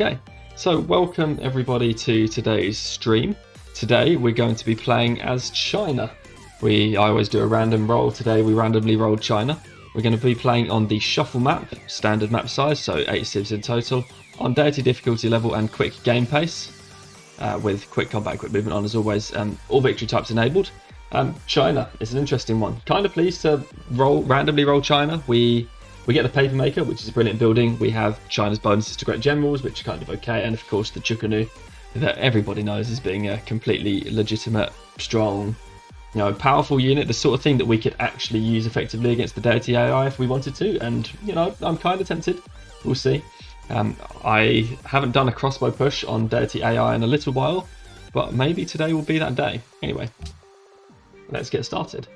Okay, so welcome everybody to today's stream. Today we're going to be playing as China. I always do a random roll. Today we randomly rolled China. We're going to be playing on the shuffle map, standard map size, so 8 civs in total, on Deity difficulty level and quick game pace, with quick combat, quick movement on as always, all victory types enabled. China is an interesting one. Kind of pleased to randomly roll China. We get the Paper Maker, which is a brilliant building. We have China's bonuses to Great Generals, which are kind of okay. And of course the Chukanu, that everybody knows as being a completely legitimate, strong, powerful unit. The sort of thing that we could actually use effectively against the Deity AI if we wanted to. And, I'm kind of tempted. We'll see. I haven't done a crossbow push on Deity AI in a little while, but maybe today will be that day. Anyway, let's get started.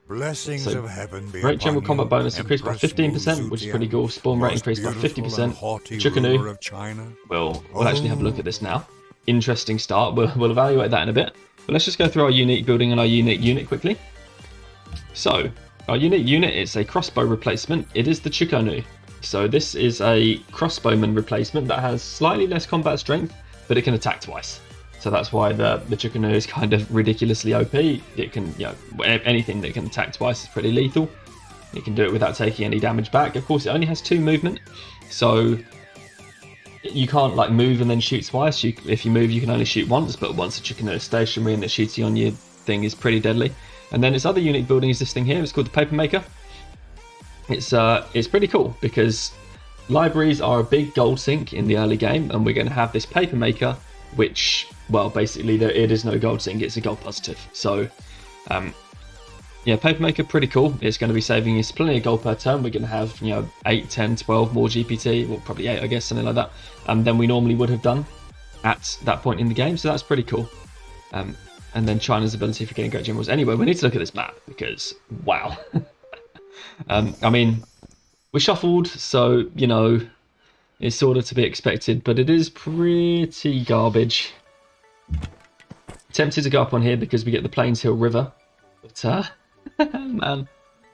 Blessings of heaven be Great General upon combat you, bonus increased by Empress 15%, which is pretty cool. Spawn rate increased by 50%. Chukanu. We'll actually have a look at this now. Interesting start. We'll evaluate that in a bit. But let's just go through our unique building and our unique unit quickly. So, our unique unit is a crossbow replacement. It is the Chukanu. So this is a crossbowman replacement that has slightly less combat strength, but it can attack twice. So that's why the Chukanu is kind of ridiculously OP. It can, anything that can attack twice is pretty lethal. It can do it without taking any damage back. Of course, it only has 2 movement, so you can't move and then shoot twice. If you move, you can only shoot once, but once a Chukanu is stationary and it's shooting on your thing is pretty deadly. And then its other unique building is this thing here. It's called the Paper Maker. It's pretty cool because libraries are a big gold sink in the early game, and we're going to have this Paper Maker, which, well, basically it is no gold sink, it's a gold positive. So Paper Maker, pretty cool. It's going to be saving us plenty of gold per turn. We're going to have 8, 10, 12 more GPT, well, probably 8 I guess, something like that, than we normally would have done at that point in the game. So that's pretty cool. And then China's ability for getting Great Generals. Anyway, we need to look at this map because wow. I mean, we shuffled, so it's sort of to be expected, but it is pretty garbage. Tempted to go up on here because we get the Plains Hill River, but man,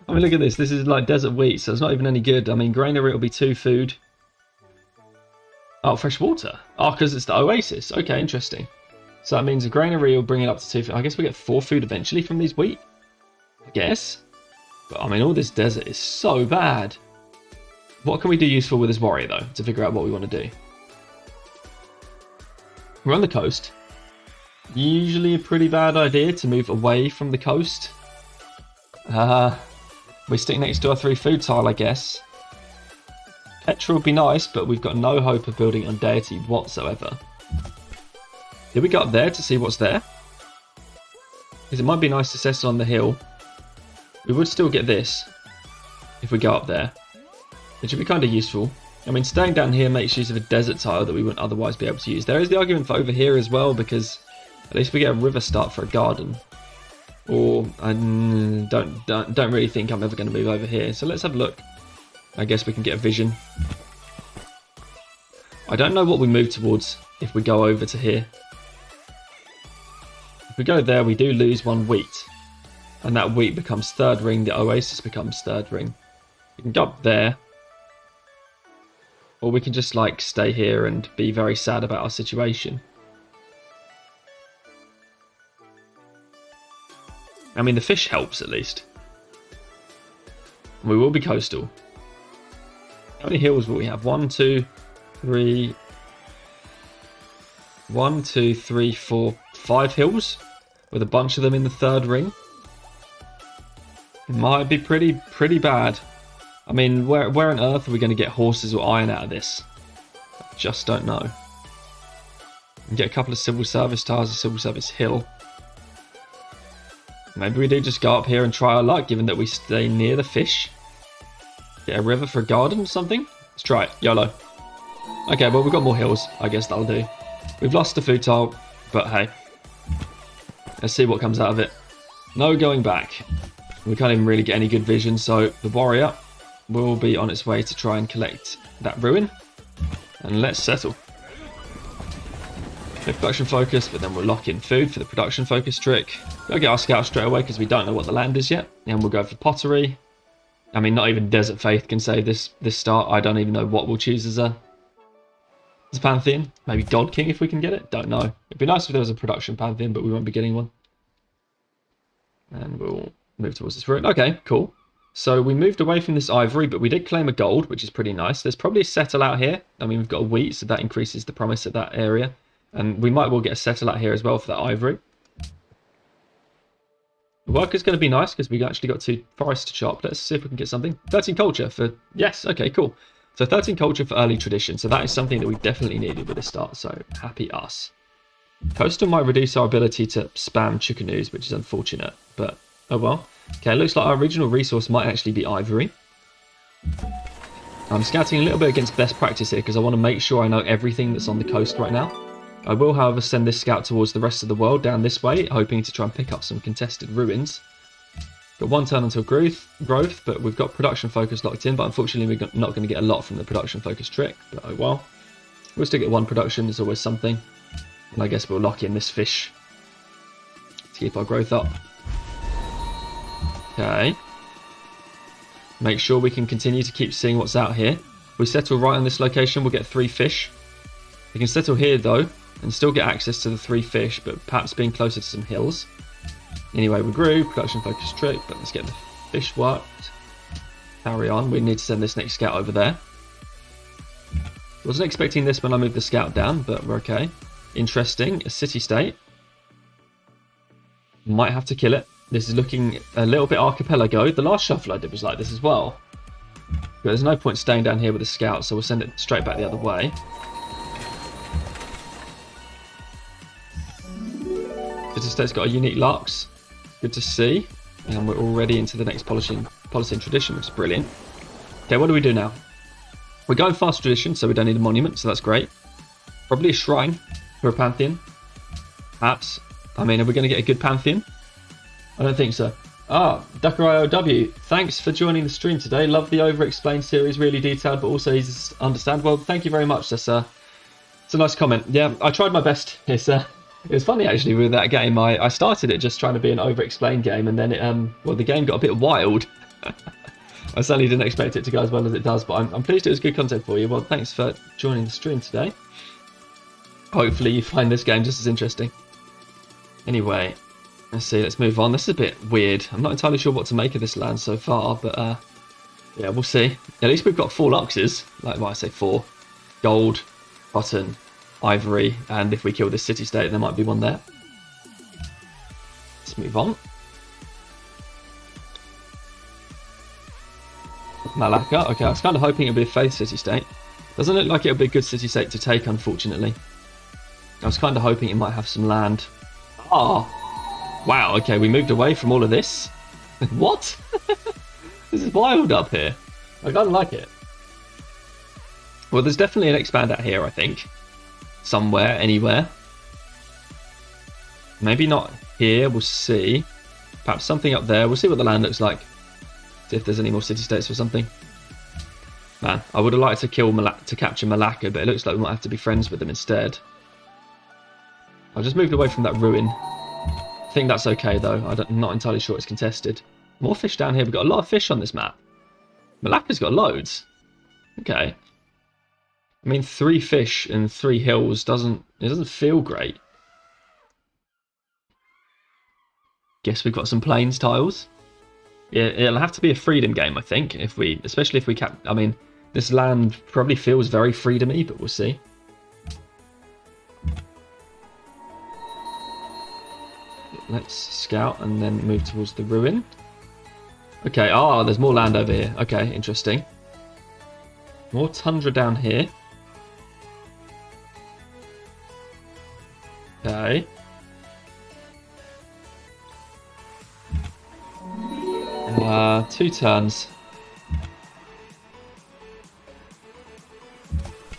I mean, look at this. This is like desert wheat, so it's not even any good. I mean, granary will be 2 food. Oh, fresh water. Oh, because it's the oasis. Okay, interesting. So that means a granary will bring it up to 2 food. I guess we get 4 food eventually from these wheat, I guess. But I mean, all this desert is so bad. What can we do useful with this warrior, though, to figure out what we want to do? We're on the coast. Usually a pretty bad idea to move away from the coast. We stick next to our 3 food tile, I guess. Petrol would be nice, but we've got no hope of building on Deity whatsoever. Did we go up there to see what's there? Because it might be nice to settle on the hill. We would still get this if we go up there. It should be kind of useful. I mean, staying down here makes use of a desert tile that we wouldn't otherwise be able to use. There is the argument for over here as well, because at least we get a river start for a garden. Or I don't really think I'm ever going to move over here. So let's have a look. I guess we can get a vision. I don't know what we move towards if we go over to here. If we go there, we do lose 1 wheat. And that wheat becomes 3rd ring. The oasis becomes 3rd ring. We can go up there. Or we can just stay here and be very sad about our situation. I mean, the fish helps at least. We will be coastal. How many hills will we have? 1, 2, 3... 1, 2, 3, 4, 5 hills? With a bunch of them in the 3rd ring. It might be pretty bad. I mean, where on earth are we going to get horses or iron out of this? I just don't know. We get a couple of civil service tiles, a civil service hill. Maybe we do just go up here and try our luck, given that we stay near the fish. Get a river for a garden or something? Let's try it. YOLO. Okay, well, we've got more hills. I guess that'll do. We've lost the food tile, but hey. Let's see what comes out of it. No going back. We can't even really get any good vision, so the warrior will be on its way to try and collect that ruin. And let's settle. No production focus, but then we'll lock in food for the production focus trick. We'll get our scout straight away because we don't know what the land is yet. And we'll go for pottery. I mean, not even Desert Faith can save this start. I don't even know what we'll choose as a It's a Pantheon. Maybe God King if we can get it. Don't know. It'd be nice if there was a production Pantheon, but we won't be getting one. And we'll move towards this ruin. Okay, cool. So we moved away from this ivory, but we did claim a gold, which is pretty nice. There's probably a settle out here. I mean, we've got a wheat, so that increases the promise of that area. And we might well get a settle out here as well for that ivory. The work is going to be nice because we actually got 2 forests to chop. Let's see if we can get something. 13 culture for... Yes, okay, cool. So 13 culture for early tradition. So that is something that we definitely needed with the start. So happy us. Coastal might reduce our ability to spam chickanees, which is unfortunate. But, oh well. Okay, looks like our original resource might actually be ivory. I'm scouting a little bit against best practice here because I want to make sure I know everything that's on the coast right now. I will, however, send this scout towards the rest of the world down this way, hoping to try and pick up some contested ruins. Got 1 turn until growth, but we've got production focus locked in, but unfortunately we're not going to get a lot from the production focus trick. But oh well. We'll still get 1 production, there's always something. And I guess we'll lock in this fish to keep our growth up. Okay. Make sure we can continue to keep seeing what's out here. If we settle right on this location, we'll get 3 fish. We can settle here though, and still get access to the 3 fish, but perhaps being closer to some hills. Anyway, we grew, production focus trick, but let's get the fish worked. Carry on, we need to send this next scout over there. Wasn't expecting this when I moved the scout down, but we're okay. Interesting, a city-state. Might have to kill it. This is looking a little bit archipelago. The last shuffle I did was like this as well. But there's no point staying down here with the scout, so we'll send it straight back the other way. City-state's got a unique lux. Good to see. And we're already into the next polishing tradition, which is brilliant. Okay, what do we do now? We're going fast tradition, so we don't need a monument, so that's great. Probably a shrine for a pantheon. Perhaps. I mean, are we going to get a good pantheon? I don't think so. Ah, DuckerIOW, thanks for joining the stream today. Love the over-explained series, really detailed, but also easy to understand. Well, thank you very much, that's it's a nice comment. Yeah, I tried my best. It was funny actually with that game. I started it just trying to be an over-explained game, and then the game got a bit wild. I certainly didn't expect it to go as well as it does, but I'm pleased it was good content for you. Well, thanks for joining the stream today. Hopefully you find this game just as interesting. Anyway, let's see, let's move on. This is a bit weird. I'm not entirely sure what to make of this land so far, but yeah, we'll see. At least we've got 4 luxes. Like, well, I say 4. Gold, cotton, ivory, and if we kill this city-state, there might be one there. Let's move on. Malacca. Okay, I was kind of hoping it would be a faith city-state. Doesn't look like it would be a good city-state to take, unfortunately. I was kind of hoping it might have some land. Ah, wow, okay, we moved away from all of this. What? This is wild up here. I kind of like it. Well, there's definitely an expand out here, I think. Somewhere, anywhere. Maybe not here, we'll see. Perhaps something up there. We'll see what the land looks like. See if there's any more city-states or something. Man, I would have liked to capture Malacca, but it looks like we might have to be friends with them instead. I just moved away from that ruin. I think that's okay though. I'm not entirely sure it's contested. More fish down here. We've got a lot of fish on this map. Malacca's got loads. Okay. I mean, 3 fish and 3 hills doesn't feel great. Guess we've got some plains tiles. Yeah, it'll have to be a freedom game, I think. Especially if we I mean, this land probably feels very freedomy, but we'll see. Let's scout and then move towards the ruin. Okay, there's more land over here. Okay, interesting. More tundra down here. Okay. Two turns.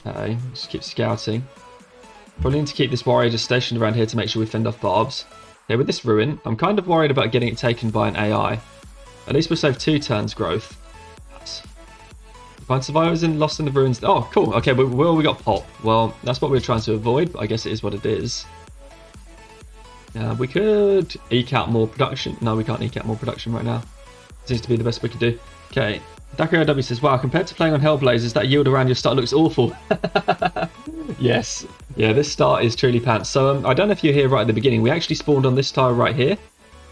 Okay, just keep scouting. Probably need to keep this warrior just stationed around here to make sure we fend off barbs. Okay, with this ruin, I'm kind of worried about getting it taken by an AI. At least we'll save 2 turns growth. Find survivors lost in the ruins. Oh, cool. Okay, we got pop. Well, that's what we were trying to avoid, but I guess it is what it is. We could eke out more production. No, we can't eke out more production right now. Seems to be the best we could do. Okay, Dakar W says, wow, compared to playing on Hellblazers, that yield around your start looks awful. Yes. Yeah, this start is truly pants. So I don't know if you're here right at the beginning. We actually spawned on this tile right here,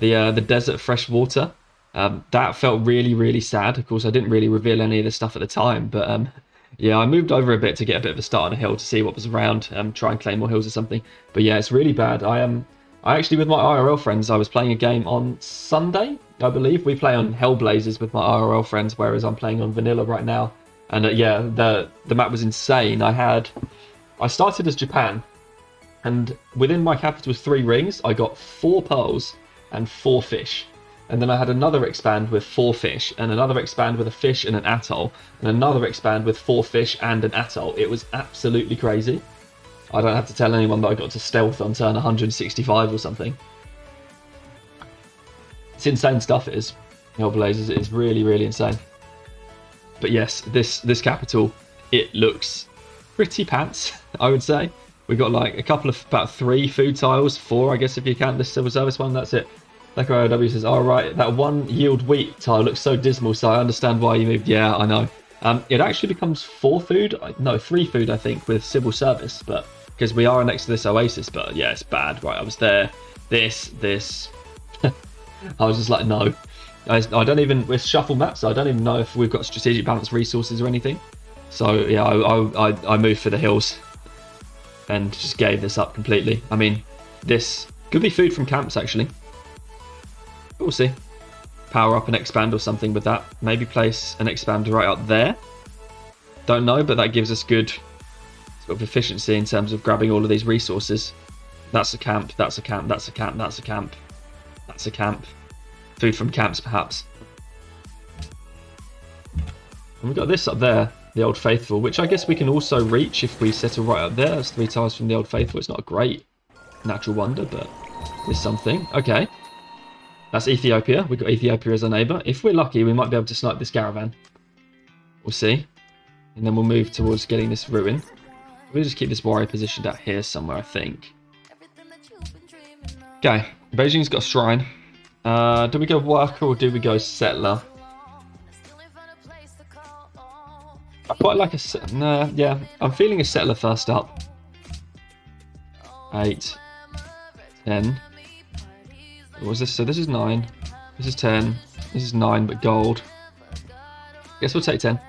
the desert fresh water. That felt really, really sad. Of course, I didn't really reveal any of the stuff at the time, but yeah, I moved over a bit to get a bit of a start on a hill to see what was around, try and claim more hills or something. But yeah, it's really bad. I actually, with my IRL friends, I was playing a game on Sunday, I believe. We play on Hellblazers with my IRL friends, whereas I'm playing on Vanilla right now. And yeah, the map was insane. I started as Japan, and within my capital 3 rings, I got 4 pearls and 4 fish. And then I had another expand with 4 fish, and another expand with a fish and an atoll, and another expand with 4 fish and an atoll. It was absolutely crazy. I don't have to tell anyone that I got to stealth on turn 165 or something. It's insane stuff, it is. Hellblazers, it is really, really insane. But yes, this capital, it looks pretty pants, I would say. We got like a couple of, about 3 food tiles, 4 I guess if you count this civil service one, that's it. Lecker OW says, oh right, that 1 yield wheat tile looks so dismal, so I understand why you moved. Yeah, I know. It actually becomes 4 food, no 3 food I think with civil service, but because we are next to this oasis, but yeah, it's bad. Right, I was there, this. I was just like, no. I don't even, with shuffle maps, so I don't even know if we've got strategic balance resources or anything. So yeah, I moved for the hills and just gave this up completely. I mean, this could be food from camps actually. We'll see. Power up and expand or something with that. Maybe place an expander right up there. Don't know, but that gives us good sort of efficiency in terms of grabbing all of these resources. That's a camp, that's a camp, that's a camp, that's a camp, that's a camp. Food from camps perhaps. And we've got this up there, the Old Faithful, which I guess we can also reach if we settle right up there. That's 3 tiles from the Old Faithful. It's not a great natural wonder, but it's something. Okay. That's Ethiopia. We've got Ethiopia as our neighbour. If we're lucky, we might be able to snipe this caravan. We'll see. And then we'll move towards getting this ruin. We'll just keep this warrior positioned out here somewhere, I think. Okay. Beijing's got a shrine. Do we go worker or do we go settler? I quite like a... Nah, yeah. I'm feeling a settler first up. 8. 10. What was this? So this is 9. This is 10. This is 9, but gold. Guess we'll take 10.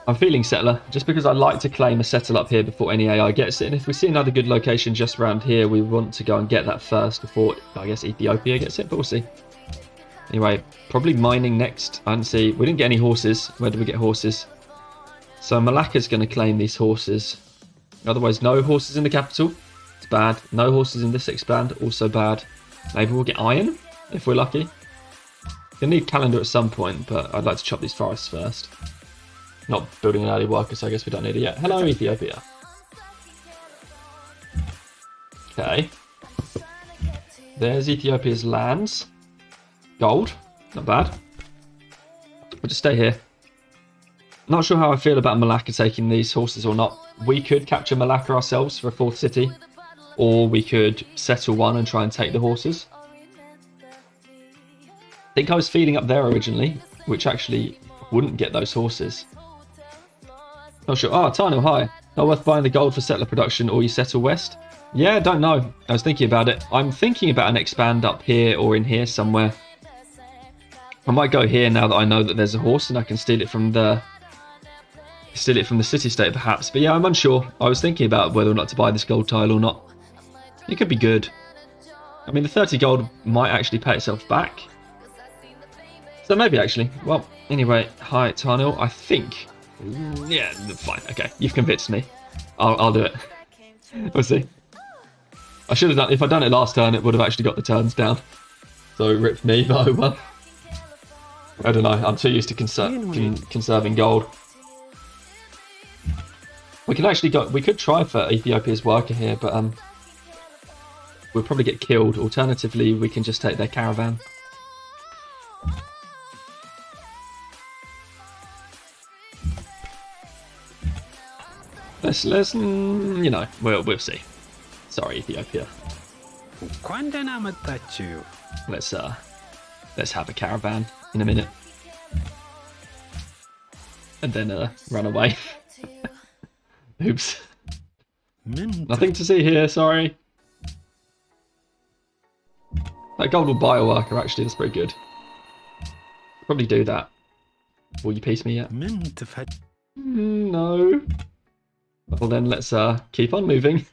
I'm feeling settler, just because I like to claim a settle up here before any AI gets it. And if we see another good location just around here, we want to go and get that first before, I guess, Ethiopia gets it, but we'll see. Anyway, probably mining next. I didn't see... We didn't get any horses. Where did we get horses? So Malacca's going to claim these horses. Otherwise, no horses in the capital. It's bad. No horses in this expand. Also bad. Maybe we'll get iron, if we're lucky. We'll need calendar at some point, but I'd like to chop these forests first. Not building an early worker, so I guess we don't need it yet. Hello, Ethiopia. Okay. There's Ethiopia's lands. Gold. Not bad. We'll just stay here. Not sure how I feel about Malacca taking these horses or not. We could capture Malacca ourselves for a 4th city. Or we could settle one and try and take the horses. I think I was feeding up there originally, which actually wouldn't get those horses. Not sure. Oh, Tarnil, hi. Not worth buying the gold for settler production or you settle west? Yeah, don't know. I was thinking about it. I'm thinking about an expand up here or in here somewhere. I might go here now that I know that there's a horse and I can steal it from the city-state perhaps. But yeah, I'm unsure. I was thinking about whether or not to buy this gold tile or not. It could be good. I mean, the 30 gold might actually pay itself back. So maybe actually. Well, anyway, hi Tarnil. I think... Yeah, fine. Okay, you've convinced me. I'll do it. We'll see. I should have done... If I'd done it last turn, it would have actually got the turns down. So rip me, but oh well. I don't know. I'm too used to conserving gold. We can actually go... We could try for Ethiopia's worker here, but we'll probably get killed. Alternatively, we can just take their caravan. Let's you know, we'll see. Sorry, Ethiopia. Let's have a caravan in a minute. and then run away. Oops. Mint. Nothing to see here, sorry. That gold will buy a worker, actually, that's pretty good. Probably do that. Will you piece me yet? Mint. No. Well then, let's keep on moving.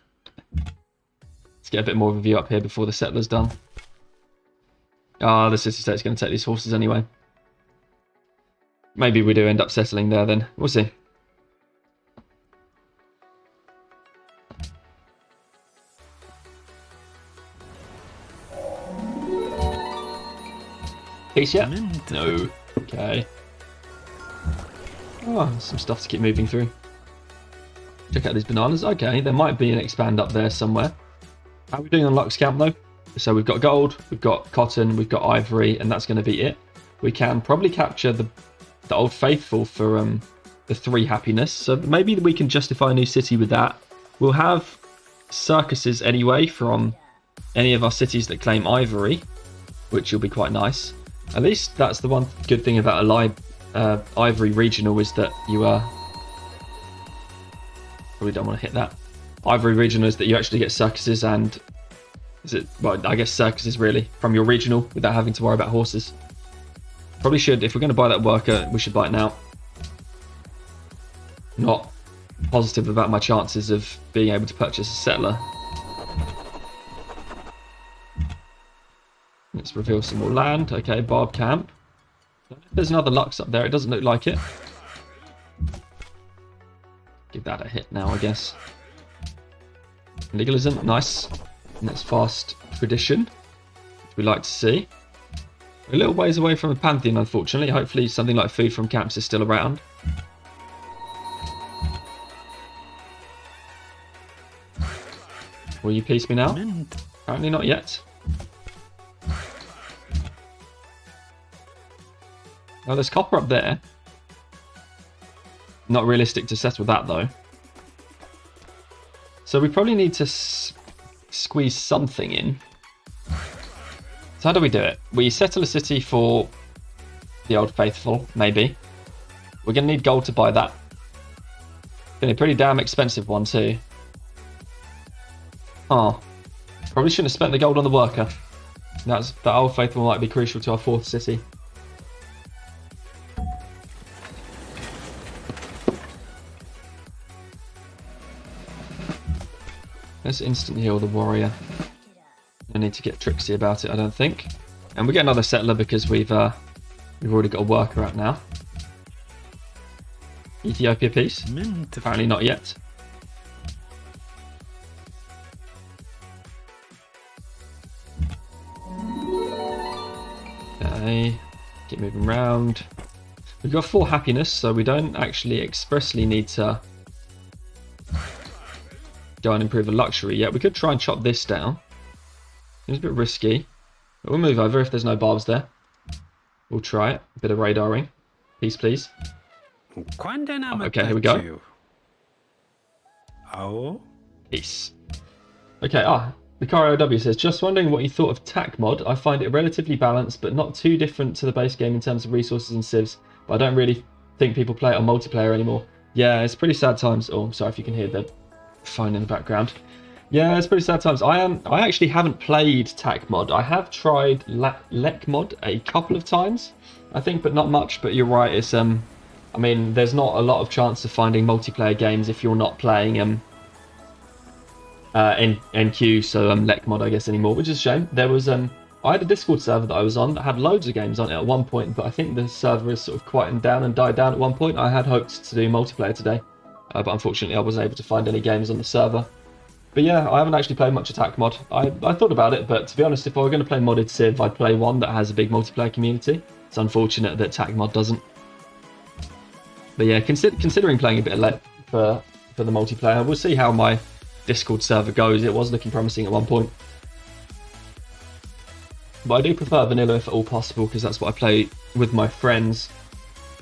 Let's get a bit more of a view up here before the settler's done. Ah, the city-state's going to take these horses anyway. Maybe we do end up settling there then. We'll see. Peace yet? Mint. No. Okay. Oh, some stuff to keep moving through. Check out these bananas. Okay, there might be an expand up there somewhere. How are we doing on Lux Camp though? So we've got gold, we've got cotton, we've got ivory, and that's going to be it. We can probably capture the Old Faithful for the 3 happiness. So maybe we can justify a new city with that. We'll have circuses anyway from any of our cities that claim ivory, which will be quite nice. At least that's the one good thing about a ivory regional is that you probably don't want to hit that. Ivory regional is that you actually get circuses and well, I guess circuses really from your regional without having to worry about horses. Probably should, if we're going to buy that worker, we should buy it now. Not positive about my chances of being able to purchase a settler. Let's reveal some more land. Okay, Barb Camp. There's another Lux up there. It doesn't look like it. Give that a hit now, I guess. Legalism, nice. And that's fast tradition, which we like to see. We're a little ways away from a Pantheon, unfortunately. Hopefully something like food from camps is still around. Will you piece me now? Mint. Apparently not yet. Oh, there's copper up there. Not realistic to settle that, though. So we probably need to squeeze something in. So how do we do it? We settle a city for the Old Faithful, maybe. We're going to need gold to buy that. Been a pretty damn expensive one, too. Oh. Probably shouldn't have spent the gold on the worker. That Old Faithful might be crucial to our 4th city. Let's instant heal the warrior. No need to get tricksy about it, I don't think. And we get another settler because we've already got a worker out now. Ethiopia piece? Mint. Apparently not yet. Okay, keep moving around. We've got 4 happiness, so we don't actually expressly need to go and improve a luxury yet. We could try and chop this down. It's a bit risky, but we'll move over if there's no barbs there. We'll try it. A bit of radaring. Peace, please. Oh, okay, here we go. Oh. Peace. Okay, Vicario OW says, just wondering what you thought of TAC mod. I find it relatively balanced, but not too different to the base game in terms of resources and civs, but I don't really think people play it on multiplayer anymore. Yeah, it's pretty sad times. Oh, I'm sorry if you can hear the phone in the background. Yeah, it's pretty sad times. I actually haven't played TAC mod. I have tried Lek mod a couple of times, I think, but not much. But you're right, it's I mean, there's not a lot of chance of finding multiplayer games if you're not playing NQ, so Lek mod I guess anymore, which is a shame. There was I had a Discord server that I was on that had loads of games on it at one point, but I think the server has sort of quietened down and died down at one point. I had hoped to do multiplayer today, but unfortunately I wasn't able to find any games on the server. But yeah, I haven't actually played much attack mod. I thought about it, but to be honest, if I were going to play modded Civ, I'd play one that has a big multiplayer community. It's unfortunate that attack mod doesn't. But yeah, considering playing a bit of Lek for the multiplayer, we'll see how my Discord server goes. It was looking promising at one point. But I do prefer vanilla if at all possible, because that's what I play with my friends.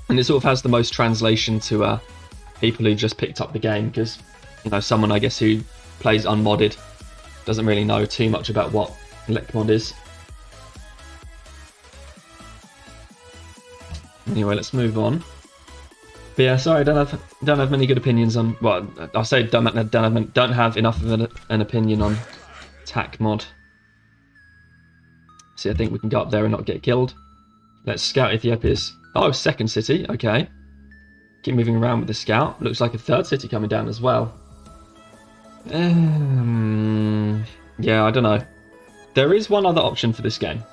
And it sort of has the most translation to people who just picked up the game, because, you know, someone I guess who plays unmodded doesn't really know too much about what Lek mod is. Anyway, let's move on. But yeah, sorry, I don't have many good opinions on. Well, I'll say don't have enough of an opinion on attack mod. See, I think we can go up there and not get killed. Let's scout Ethiopia's. Oh, second city. Okay. Keep moving around with the scout. Looks like a third city coming down as well. Yeah, I don't know. There is one other option for this game,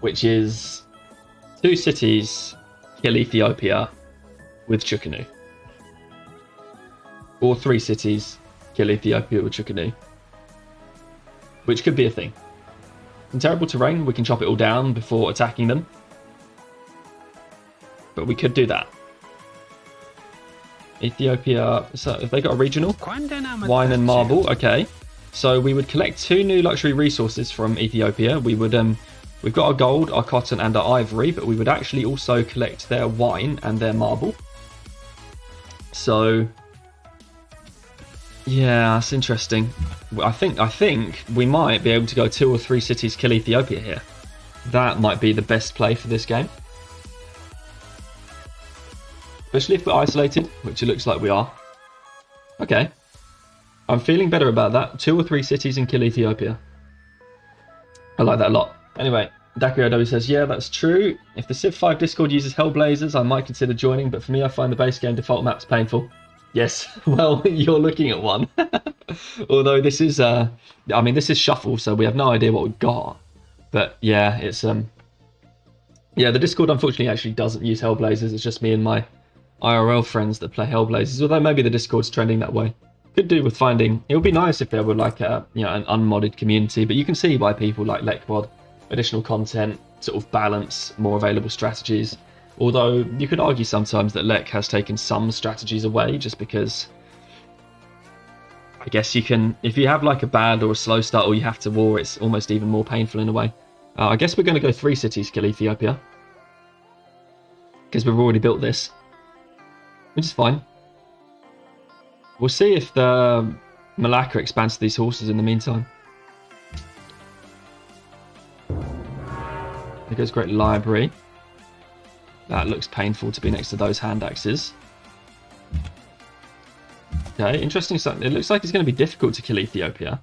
which is 2 cities kill Ethiopia with Chukunu. Or 3 cities kill Ethiopia with Chukunu. Which could be a thing. In terrible terrain, we can chop it all down before attacking them. But we could do that. Ethiopia, so have they got a regional? Wine and marble, okay. So we would collect 2 new luxury resources from Ethiopia. We would, we've got our gold, our cotton and our ivory, but we would actually also collect their wine and their marble. So, yeah, that's interesting. I think we might be able to go 2 or 3 cities kill Ethiopia here. That might be the best play for this game. Especially if we're isolated, which it looks like we are. Okay. I'm feeling better about that. 2 or 3 cities and kill Ethiopia. I like that a lot. Anyway, Dakiodobi says, yeah, that's true. If the Civ 5 Discord uses Hellblazers, I might consider joining, but for me, I find the base game default maps painful. Yes, well, you're looking at one. Although this is, I mean, this is Shuffle, so we have no idea what we've got. But yeah, it's, yeah, the Discord unfortunately actually doesn't use Hellblazers. It's just me and my IRL friends that play Hellblazers, although maybe the Discord's trending that way. Could do with finding. It would be nice if there were like a, you know, an unmodded community, but you can see why people like LecMod, additional content, sort of balance, more available strategies. Although you could argue sometimes that Lec has taken some strategies away, just because I guess you can, if you have like a bad or a slow start, or you have to war, it's almost even more painful in a way. I guess we're going to go 3 cities kill Ethiopia, because we've already built this, which is fine. We'll see if the Malacca expands to these horses in the meantime. There goes Great Library. That looks painful to be next to those hand axes. Okay, interesting stuff. It looks like it's going to be difficult to kill Ethiopia.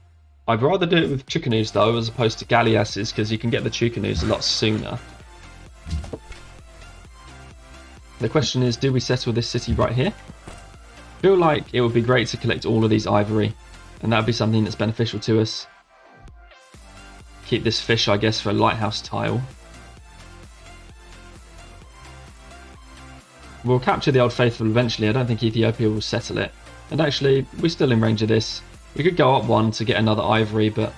I'd rather do it with Chukanus though, as opposed to Galliasses, because you can get the Chukanus a lot sooner. The question is, do we settle this city right here? I feel like it would be great to collect all of these ivory, and that would be something that's beneficial to us. Keep this fish, I guess, for a lighthouse tile. We'll capture the Old Faithful eventually. I don't think Ethiopia will settle it. And actually, we're still in range of this. We could go up 1 to get another ivory, but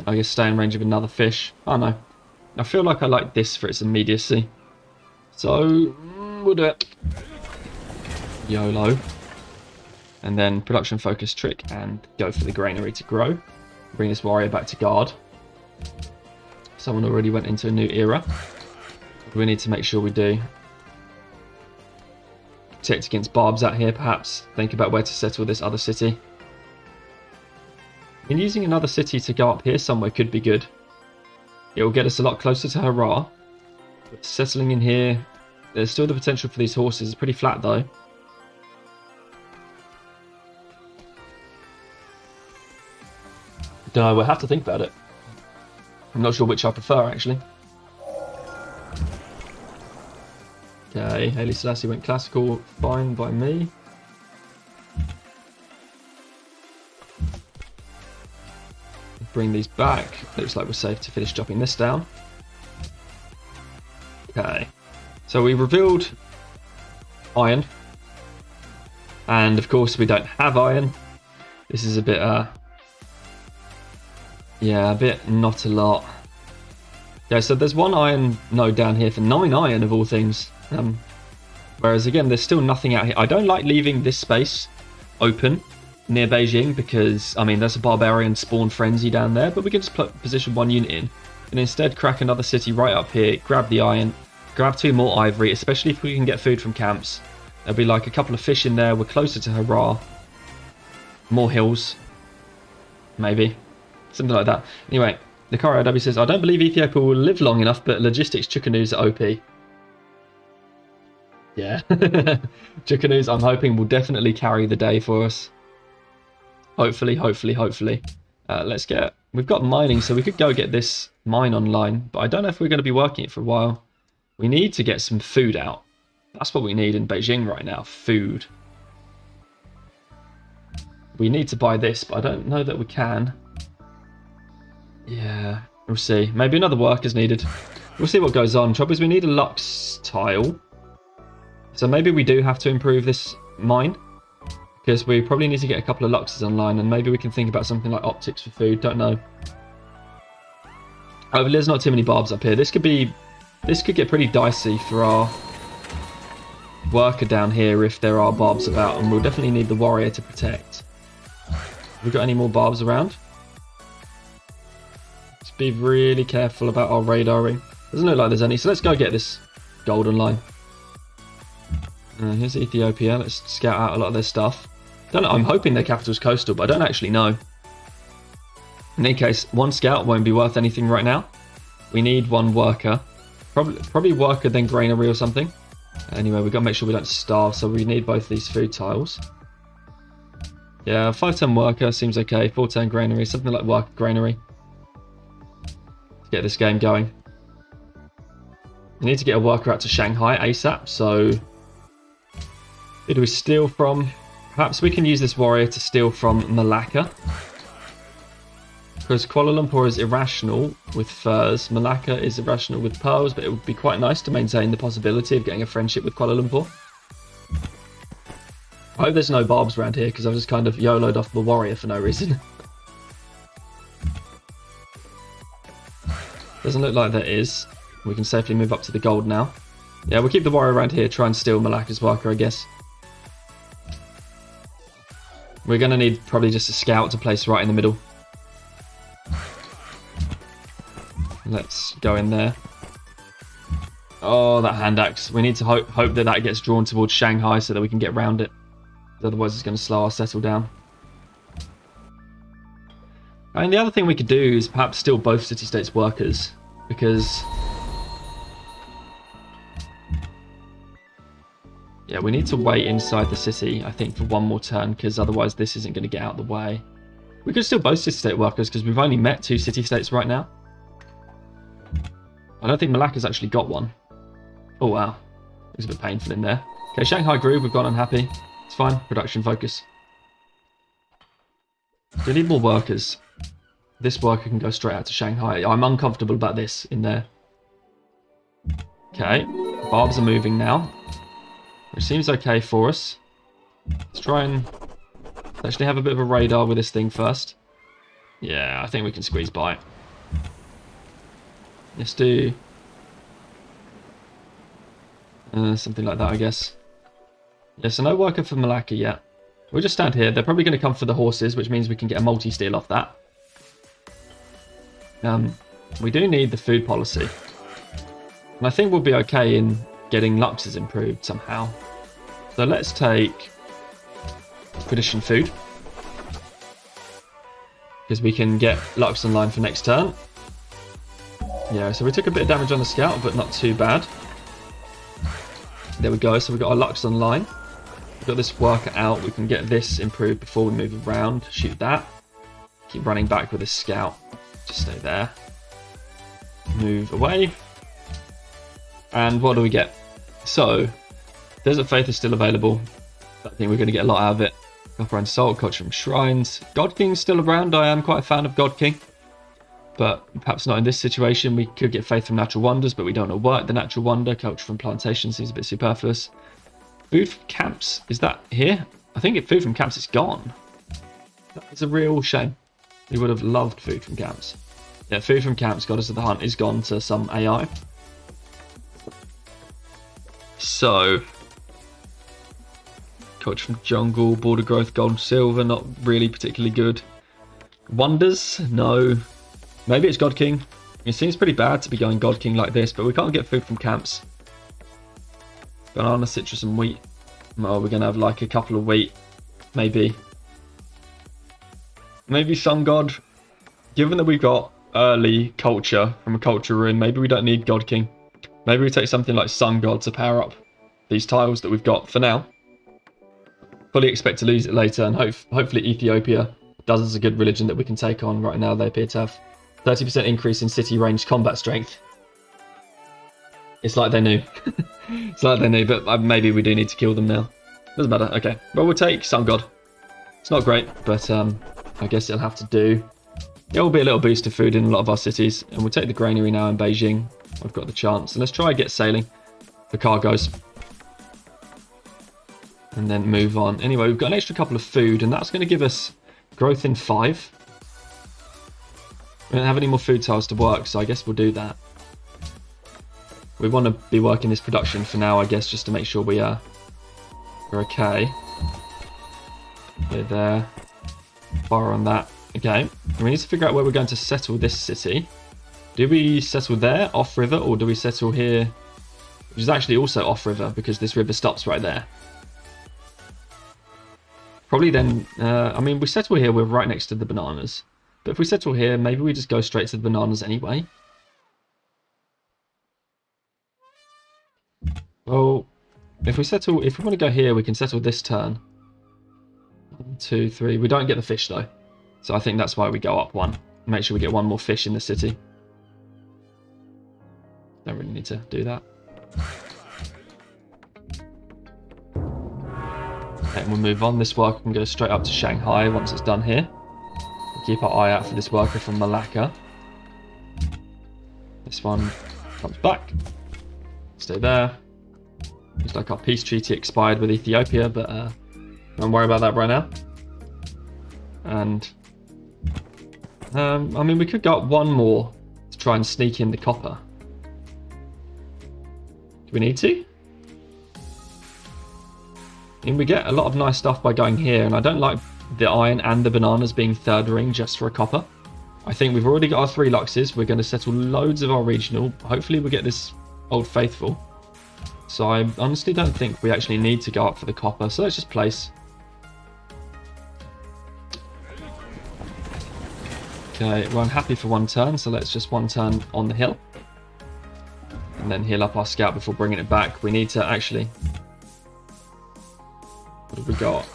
I guess stay in range of another fish. Oh no. I feel like I like this for its immediacy. So, we'll do it. YOLO. And then production focus trick and go for the granary to grow. Bring this warrior back to guard. Someone already went into a new era. We need to make sure we do. Protect against barbs out here, perhaps. Think about where to settle this other city. And using another city to go up here somewhere could be good. It will get us a lot closer to Hurrah. But settling in here, there's still the potential for these horses. It's pretty flat though. Don't know, we'll have to think about it. I'm not sure which I prefer actually. Okay, Haile Selassie went classical, fine by me. Bring these back. Looks like we're safe to finish chopping this down. Okay, so we revealed iron. And of course we don't have iron. This is a bit, yeah, a bit not a lot. Yeah, so there's 1 iron node down here for 9 iron of all things. Whereas again, there's still nothing out here. I don't like leaving this space open near Beijing because, I mean, there's a barbarian spawn frenzy down there, but we can just position 1 unit in and instead crack another city right up here, grab the iron, grab 2 more ivory, especially if we can get food from camps. There'll be like a couple of fish in there. We're closer to Hurrah. More hills. Maybe. Something like that. Anyway, the Dakiodobi says, I don't believe Ethiopia will live long enough, but logistics Chukanus are OP. Yeah. Chickanoos, I'm hoping, will definitely carry the day for us. Hopefully, hopefully, hopefully. Let's get... We've got mining, so we could go get this mine online. But I don't know if we're going to be working it for a while. We need to get some food out. That's what we need in Beijing right now. Food. We need to buy this, but I don't know that we can. Yeah, we'll see. Maybe another worker's needed. We'll see what goes on. Trouble is we need a Lux tile. So maybe we do have to improve this mine. Because we probably need to get a couple of Luxes online. And maybe we can think about something like optics for food. Don't know. Oh, there's not too many barbs up here. This could get pretty dicey for our worker down here if there are barbs about. And we'll definitely need the warrior to protect. Have we got any more barbs around? Let's be really careful about our radaring. Doesn't look like there's any. So let's go get this golden line. Here's Ethiopia. Let's scout out a lot of their stuff. Don't know, I'm hoping their capital's coastal, but I don't actually know. In any case, one scout won't be worth anything right now. We need one worker. Probably worker, then granary or something. Anyway, we've got to make sure we don't starve, so we need both these food tiles. Yeah, 5-turn worker seems okay. 4-turn granary, something like worker granary. Let's get this game going. We need to get a worker out to Shanghai ASAP, so... Who do we steal from? Perhaps we can use this warrior to steal from Malacca. Because Kuala Lumpur is irrational with furs. Malacca is irrational with pearls, but it would be quite nice to maintain the possibility of getting a friendship with Kuala Lumpur. I hope there's no barbs around here, because I've just kind of YOLO'd off the warrior for no reason. Doesn't look like there is. We can safely move up to the gold now. Yeah, we'll keep the warrior around here, try and steal Malacca's worker, I guess. We're going to need probably just a scout to place right in the middle. Let's go in there. Oh, that hand axe. We need to hope that that gets drawn towards Shanghai so that we can get around it. Otherwise, it's going to slow our settle down. And the other thing we could do is perhaps steal both city-states workers. Because... yeah, we need to wait inside the city, I think, for one more turn, because otherwise this isn't going to get out of the way. We could steal both city-state workers, because we've only met 2 city-states right now. I don't think Malacca's actually got one. Oh, wow. It's a bit painful in there. Okay, Shanghai grew. We've gone unhappy. It's fine. Production focus. We need more workers. This worker can go straight out to Shanghai. I'm uncomfortable about this in there. Okay. Barbs are moving now. Which seems okay for us. Let's try and actually have a bit of a radar with this thing first. Yeah, I think we can squeeze by. Let's do something like that, I guess. Yeah, so no worker for Malacca yet. We'll just stand here. They're probably going to come for the horses, which means we can get a multi-steal off that. We do need the food policy. And I think we'll be okay in getting Luxes improved somehow. So let's take Tradition Food. Because we can get Lux online for next turn. Yeah, so we took a bit of damage on the scout, but not too bad. There we go, so we've got our Lux online. We've got this worker out. We can get this improved before we move around. Shoot that. Keep running back with this scout. Just stay there. Move away. And what do we get? So, Desert Faith is still available. I think we're going to get a lot out of it. Copper and Salt, Culture from Shrines. God King's still around. I am quite a fan of God King. But perhaps not in this situation. We could get Faith from Natural Wonders, but we don't know what. The Natural Wonder, Culture from Plantation seems a bit superfluous. Food from Camps, is that here? I think Food from Camps is gone. That's a real shame. We would have loved Food from Camps. Yeah, Food from Camps, Goddess of the Hunt, is gone to some AI. So, Culture from Jungle, Border Growth, Gold and Silver, not really particularly good. Wonders, no. Maybe it's God King. It seems pretty bad to be going God King like this, but we can't get Food from Camps. Banana, citrus and wheat. Oh, we're going to have like a couple of wheat. Maybe. Maybe Sun God. Given that we've got early culture from a culture rune, maybe we don't need God King. Maybe we take something like Sun God to power up these tiles that we've got for now. Fully expect to lose it later, and hopefully Ethiopia does us a good religion that we can take on. Right now they appear to have 30% increase in city range combat strength. It's like they knew. It's like they knew, but maybe we do need to kill them now. Doesn't matter. Okay, well, we'll take Sun God. It's not great, but I guess it'll have to do. There will be a little boost of food in a lot of our cities, and we'll take the granary now in Beijing. I've got the chance, and let's try and get sailing for cargoes. And then move on. Anyway, we've got an extra couple of food, and that's going to give us growth in 5. We don't have any more food tiles to work, so I guess we'll do that. We want to be working this production for now, I guess, just to make sure we're okay. We're there. Fire on that. Okay. We need to figure out where we're going to settle this city. Do we settle there, off river, or do we settle here, which is actually also off river because this river stops right there? Probably then, I mean, we settle here, we're right next to the bananas. But if we settle here, maybe we just go straight to the bananas anyway. Well, if we want to go here, we can settle this turn. 1, 2, 3. We don't get the fish though. So I think that's why we go up 1. Make sure we get 1 more fish in the city. Don't really need to do that. And we'll move on. This worker can go straight up to Shanghai once it's done here. We'll keep our eye out for this worker from Malacca. This one comes back. Stay there. Looks like our peace treaty expired with Ethiopia, but don't worry about that right now. And I mean, we could go up 1 more to try and sneak in the copper. Do we need to? I mean, we get a lot of nice stuff by going here, and I don't like the iron and the bananas being 3rd ring just for a copper. I think we've already got our 3 Luxes. We're going to settle loads of our regional. Hopefully we'll get this Old Faithful. So I honestly don't think we actually need to go up for the copper. So let's just place. Okay, well, I'm happy for 1 turn, so let's just 1 turn on the hill. And then heal up our scout before bringing it back. We need to actually... What have we got?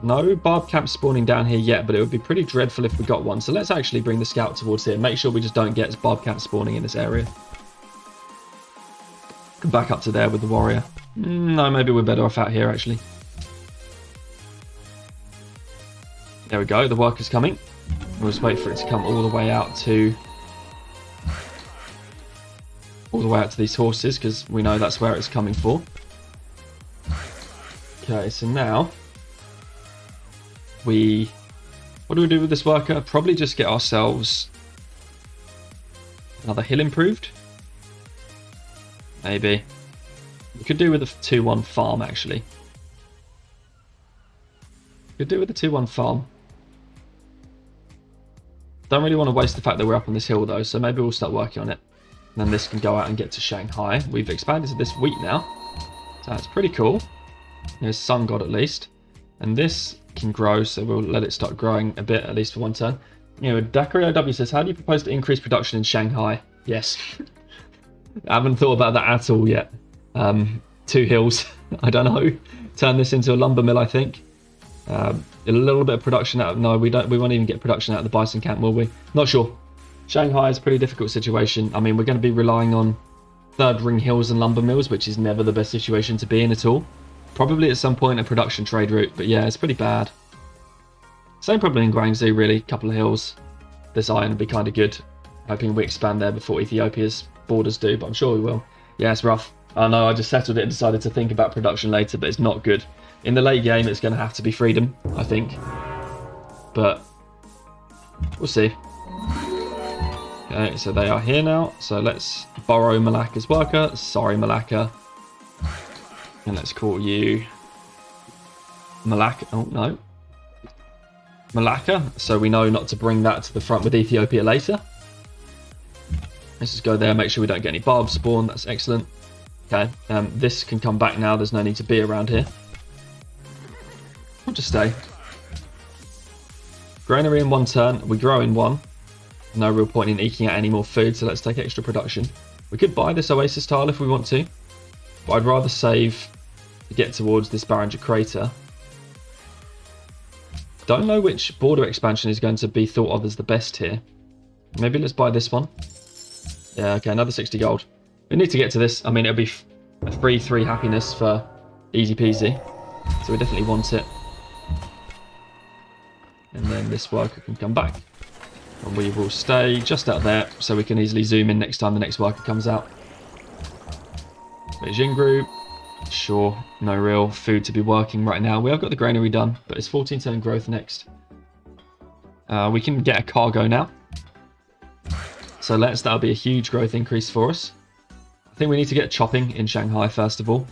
No barb camp spawning down here yet, but it would be pretty dreadful if we got one. So let's actually bring the scout towards here. Make sure we just don't get barb camp spawning in this area. Come back up to there with the warrior. No, maybe we're better off out here, actually. There we go. The worker's coming. We'll just wait for it to come all the way out to... these horses, because we know that's where it's coming for. Okay, so now... What do we do with this worker? Probably just get ourselves... another hill improved? Maybe. We could do with a 2-1 farm, actually. Could do with a 2-1 farm. Don't really want to waste the fact that we're up on this hill, though, so maybe we'll start working on it. And then this can go out and get to Shanghai. We've expanded to this wheat now. So that's pretty cool. There's Sun God, at least. And this can grow, so we'll let it start growing a bit, at least for 1 turn. You know, Dakari OW says, how do you propose to increase production in Shanghai? Yes. I haven't thought about that at all yet. 2 hills. I don't know. Turn this into a lumber mill, I think. A little bit of production out of... No, we won't even get production out of the bison camp, will we? Not sure. Shanghai is a pretty difficult situation. I mean, we're going to be relying on 3rd ring hills and lumber mills, which is never the best situation to be in at all. Probably at some point a production trade route, but yeah, it's pretty bad. Same problem in Guangzhou, really. Couple of hills. This iron would be kind of good. Hoping we expand there before Ethiopia's borders do, but I'm sure we will. Yeah, it's rough. I know, I just settled it and decided to think about production later, but it's not good. In the late game, it's going to have to be freedom, I think. But we'll see. Okay, so they are here now. So let's borrow Malacca's worker. Sorry, Malacca. And let's call you Malacca. Oh, no. Malacca. So we know not to bring that to the front with Ethiopia later. Let's just go there, make sure we don't get any barbs spawn. That's excellent. Okay, this can come back now. There's no need to be around here. We'll just stay. Granary in 1 turn. We grow in 1. No real point in eking out any more food, so let's take extra production. We could buy this oasis tile if we want to. But I'd rather save to get towards this Barringer crater. Don't know which border expansion is going to be thought of as the best here. Maybe let's buy this one. Yeah, okay, another 60 gold. We need to get to this. I mean, it'll be a free 3 happiness for easy peasy. So we definitely want it. And then this worker can come back. And we will stay just out there so we can easily zoom in next time the next worker comes out. Beijing group. Sure, no real food to be working right now. We have got the granary done, but it's 14 turn growth next. We can get a cargo now. So that'll be a huge growth increase for us. I think we need to get chopping in Shanghai first of all.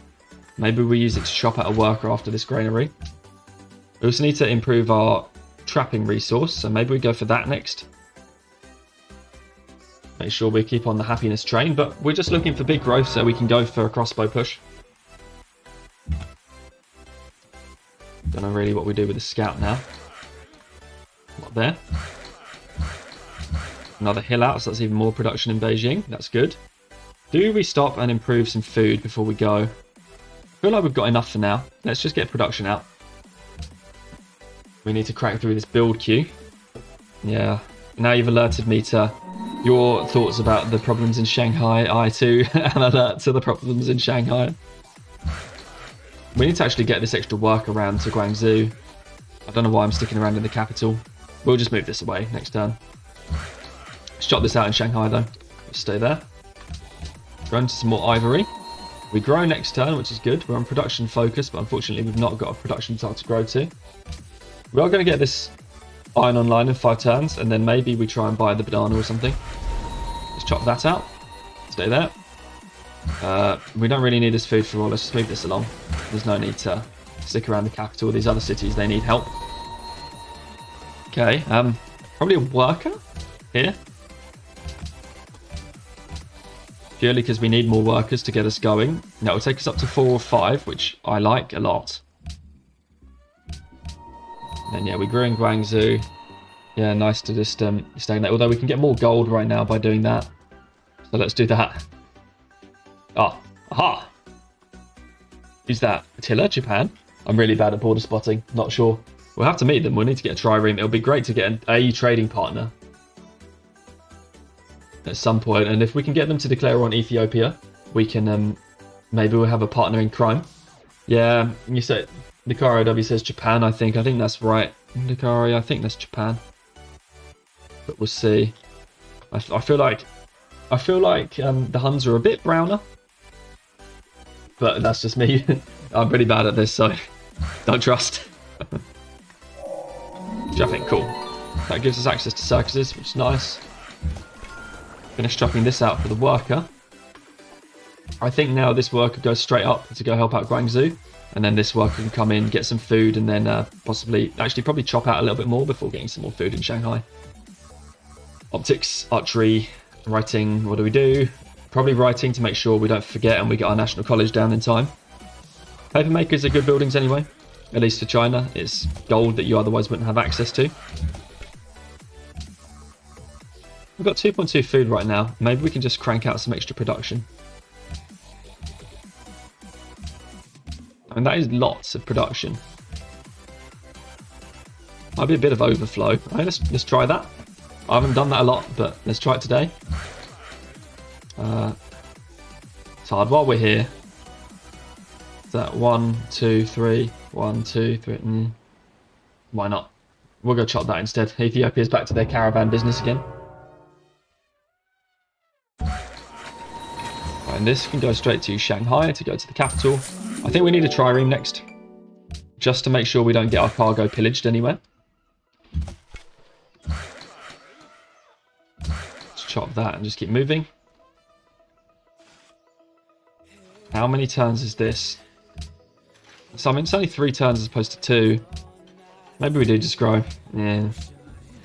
Maybe we use it to chop out a worker after this granary. We also need to improve our trapping resource, so maybe we go for that next. Make sure we keep on the happiness train, but we're just looking for big growth so we can go for a crossbow push. Don't know really what we do with the scout now. Not there. Another hill out, so that's even more production in Beijing. That's good. Do we stop and improve some food before we go? I feel like we've got enough for now. Let's just get production out. We need to crack through this build queue. Yeah. Now you've alerted me to your thoughts about the problems in Shanghai. I too am alert to the problems in Shanghai. We need to actually get this extra work around to Guangzhou. I don't know why I'm sticking around in the capital. We'll just move this away next turn. Let's chop this out in Shanghai though. Let's stay there. Grow into some more ivory. We grow next turn, which is good. We're on production focus, but unfortunately we've not got a production tile to grow to. We are going to get this iron online in 5 turns, and then maybe we try and buy the banana or something. Let's chop that out. Stay there. We don't really need this food for all. Let's just move this along. There's no need to stick around the capital. These other cities, they need help. Okay, probably a worker here. Purely because we need more workers to get us going. That will take us up to 4 or 5, which I like a lot. And then yeah, we grew in Guangzhou. Yeah, nice to just stagnate. Although we can get more gold right now by doing that. So let's do that. Oh, aha! Who's that? Attila, Japan? I'm really bad at border spotting. Not sure. We'll have to meet them. We'll need to get a trireme. It'll be great to get a trading partner at some point. And if we can get them to declare on Ethiopia, we can maybe we'll have a partner in crime. Yeah, you said Nikari W says Japan. I think that's right. Nikari, I think that's Japan. But we'll see. I feel like the Huns are a bit browner. But that's just me. I'm pretty bad at this, so don't trust. Which I think cool. That gives us access to circuses, which is nice. Finish chopping this out for the worker. I think now this worker goes straight up to go help out Guangzhou. And then this worker can come in, get some food, and then probably chop out a little bit more before getting some more food in Shanghai. Optics, archery, writing, what do we do? Probably writing to make sure we don't forget and we get our national college down in time. Paper makers are good buildings anyway. At least for China, it's gold that you otherwise wouldn't have access to. We've got 2.2 food right now. Maybe we can just crank out some extra production. I mean, that is lots of production. Might be a bit of overflow. Right, let's try that. I haven't done that a lot, but let's try it today. It's hard while we're here. Is that 1, 2, 3, 1, 2, 3? Why not? We'll go chop that instead. Ethiopia's back to their caravan business again. Right, and this can go straight to Shanghai to go to the capital. I think we need a trireme next, just to make sure we don't get our cargo pillaged anywhere. Let's chop that and just keep moving. How many turns is this? So I mean, it's only 3 turns as opposed to 2. Maybe we do just grow. Yeah.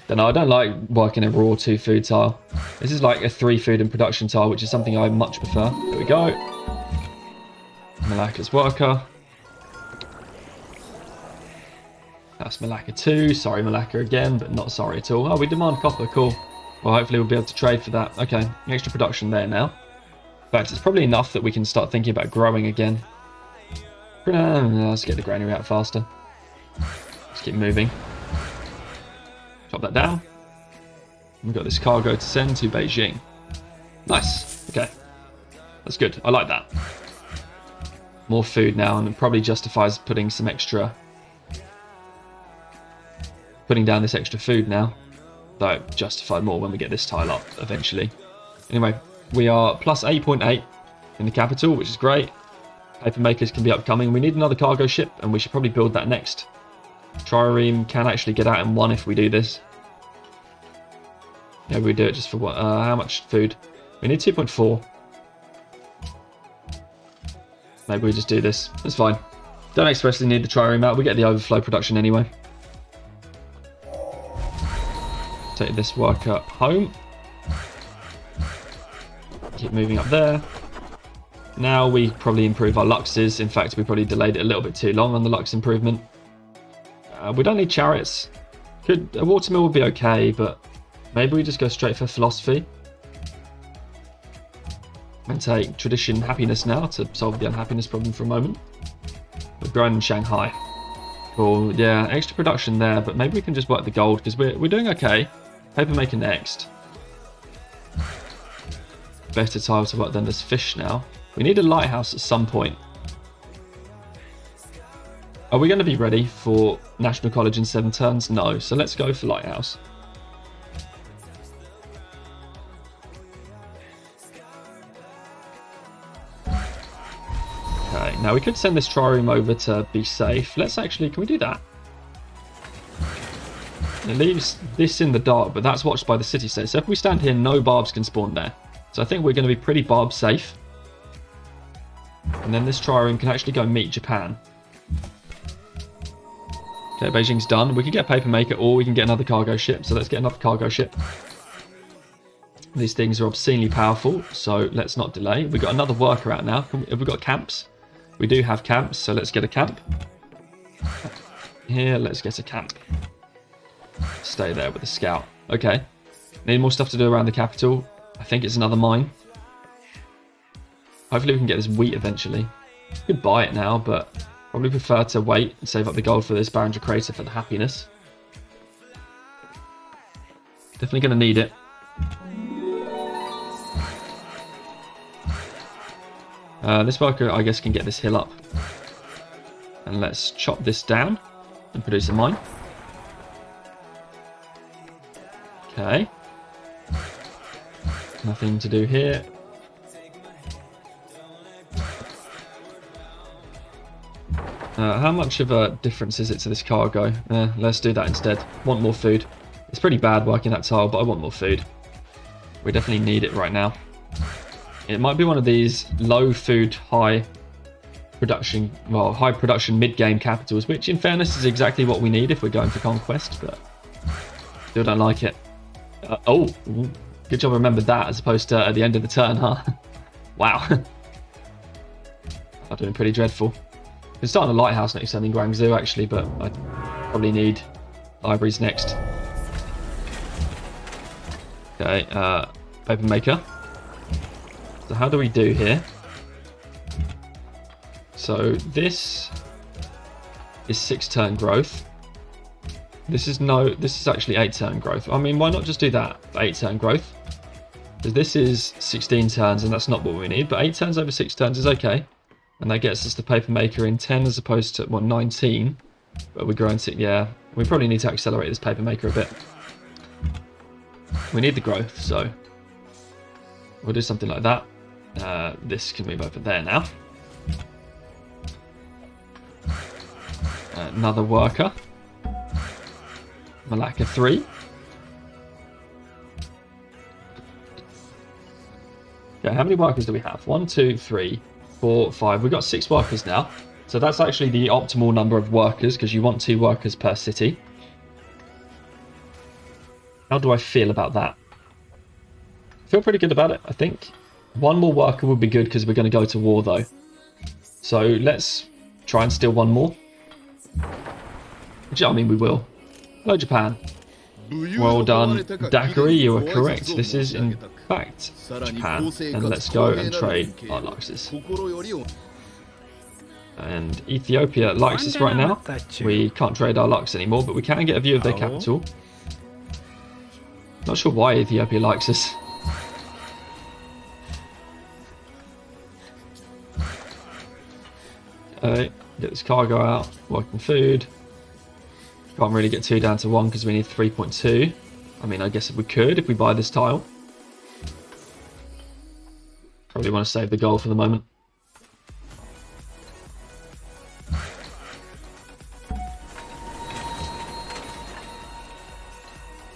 Don't know. I don't like working a raw 2 food tile. This is like a 3 food and production tile, which is something I much prefer. There we go. Malacca's worker. That's Malacca 2. Sorry, Malacca again, but not sorry at all. Oh, we demand copper. Cool. Well, hopefully we'll be able to trade for that. Okay, extra production there now. In fact, it's probably enough that we can start thinking about growing again. Let's get the granary out faster. Let's keep moving. Drop that down. We've got this cargo to send to Beijing. Nice. Okay. That's good. I like that. More food now, and it probably justifies putting down this extra food now. Though justify more when we get this tile up eventually. Anyway, we are plus 8.8 in the capital, which is great. Paper makers can be upcoming. We need another cargo ship, and we should probably build that next. Trireme can actually get out in one if we do this. Yeah, we do it just for what? How much food? We need 2.4. Maybe we just do this. It's fine. Don't expressly need the trireme out. We get the overflow production anyway. Take this worker home. Keep moving up there. Now we probably improve our luxes. In fact, we probably delayed it a little bit too long on the lux improvement. We don't need chariots. A watermill would be okay, but maybe we just go straight for philosophy. And take tradition happiness now to solve the unhappiness problem for a moment. We're growing in Shanghai. Cool, yeah, extra production there, but maybe we can just work the gold because we're doing okay. Papermaker next. Better tile to work than this fish now. We need a lighthouse at some point. Are we going to be ready for National College in 7 turns? No, so let's go for lighthouse. Okay, now we could send this trireme over to be safe. Let's actually, can we do that? It leaves this in the dark, but that's watched by the city state. So if we stand here, no barbs can spawn there. So I think we're going to be pretty barb safe. And then this trireme can actually go meet Japan. Okay, Beijing's done. We can get a paper maker or we can get another cargo ship. So let's get another cargo ship. These things are obscenely powerful, so let's not delay. We've got another worker out now. Have we got camps? We do have camps, so let's get a camp. Here, let's get a camp. Stay there with the scout. Okay. Need more stuff to do around the capital. I think it's another mine. Hopefully we can get this wheat eventually. We could buy it now, but probably prefer to wait and save up the gold for this Barringer crater for the happiness. Definitely going to need it. This worker, I guess, can get this hill up. And let's chop this down and produce a mine. Okay. Nothing to do here. How much of a difference is it to this cargo? Let's do that instead. Want more food. It's pretty bad working that tile, but I want more food. We definitely need it right now. It might be one of these low food, high production mid-game capitals, which in fairness is exactly what we need if we're going for conquest, but still don't like it. Oh, good job I remembered that as opposed to at the end of the turn, huh? Wow. I'm doing pretty dreadful. We can start on a lighthouse next time in Guangzhou actually, but I probably need libraries next. Okay, paper maker. So how do we do here? So this is 6-turn growth. This is actually 8-turn growth. I mean, why not just do that for 8-turn growth? Because this is 16 turns and that's not what we need, but 8 turns over 6 turns is okay. And that gets us the paper maker in 10 as opposed to, well, 19. But we're growing to, yeah, we probably need to accelerate this paper maker a bit. We need the growth, so we'll do something like that. This can move over there now. Another worker. Malacca 3. Okay, how many workers do we have? 1, 2, 3, 4, 5. We've got 6 workers now. So that's actually the optimal number of workers because you want 2 workers per city. How do I feel about that? I feel pretty good about it, I think. 1 more worker would be good because we're going to go to war though. So let's try and steal 1 more. Which, I mean, we will. Hello, Japan. Well done, Dakari, you are correct. This is in fact Japan. And let's go and trade our Luxes. And Ethiopia likes us right now. We can't trade our Lux anymore, but we can get a view of their capital. Not sure why Ethiopia likes us. Get this cargo out, working food. Can't really get 2 down to 1 because we need 3.2. I mean, I guess if we could, if we buy this tile. Probably want to save the gold for the moment.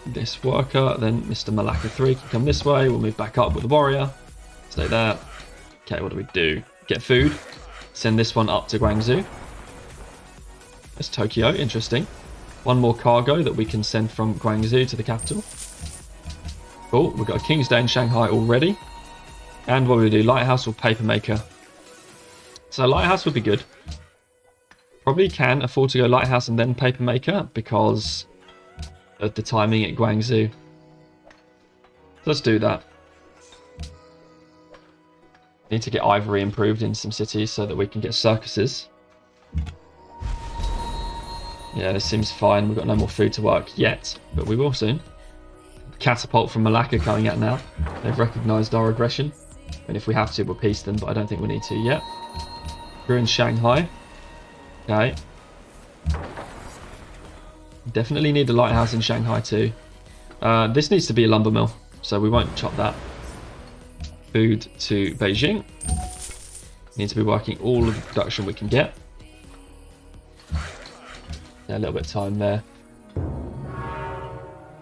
This worker, then Mr. Malacca 3 can come this way. We'll move back up with the warrior. Stay there. Okay, what do we do? Get food. Send this one up to Guangzhou. That's Tokyo, interesting. One more cargo that we can send from Guangzhou to the capital. Cool, we've got a King's Day in Shanghai already. And what do we do? Lighthouse or Papermaker? So Lighthouse would be good. Probably can afford to go Lighthouse and then Papermaker because of the timing at Guangzhou. Let's do that. Need to get ivory improved in some cities so that we can get circuses. Yeah, this seems fine. We've got no more food to work yet, but we will soon. Catapult from Malacca coming out now. They've recognised our aggression. And if we have to, we'll peace them, but I don't think we need to yet. We're in Shanghai. Okay. Definitely need a lighthouse in Shanghai too. This needs to be a lumber mill, so we won't chop that. Food to Beijing. Need to be working all of the production we can get. Yeah, a little bit of time there.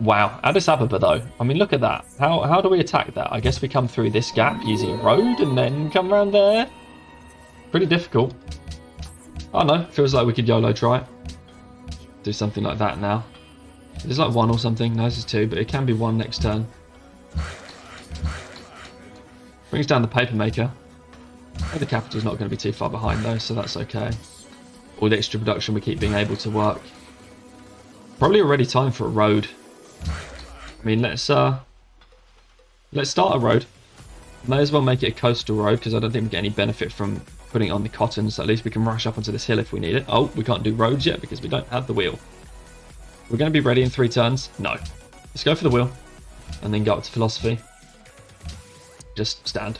Wow, Addis Ababa though. I mean, look at that. How do we attack that? I guess we come through this gap using a road and then come around there. Pretty difficult. I don't know. Feels like we could YOLO try it. Do something like that now. There's like 1 or something. No, this is 2, but it can be 1 next turn. Brings down the Papermaker. The capital's not going to be too far behind though, so that's okay. All the extra production we keep being able to work. Probably already time for a road. I mean, let's start a road. May as well make it a coastal road because I don't think we get any benefit from putting it on the cotton, so at least we can rush up onto this hill if we need it. Oh, we can't do roads yet because we don't have the wheel. We're going to be ready in 3 turns. No. Let's go for the wheel and then go up to philosophy. Just stand.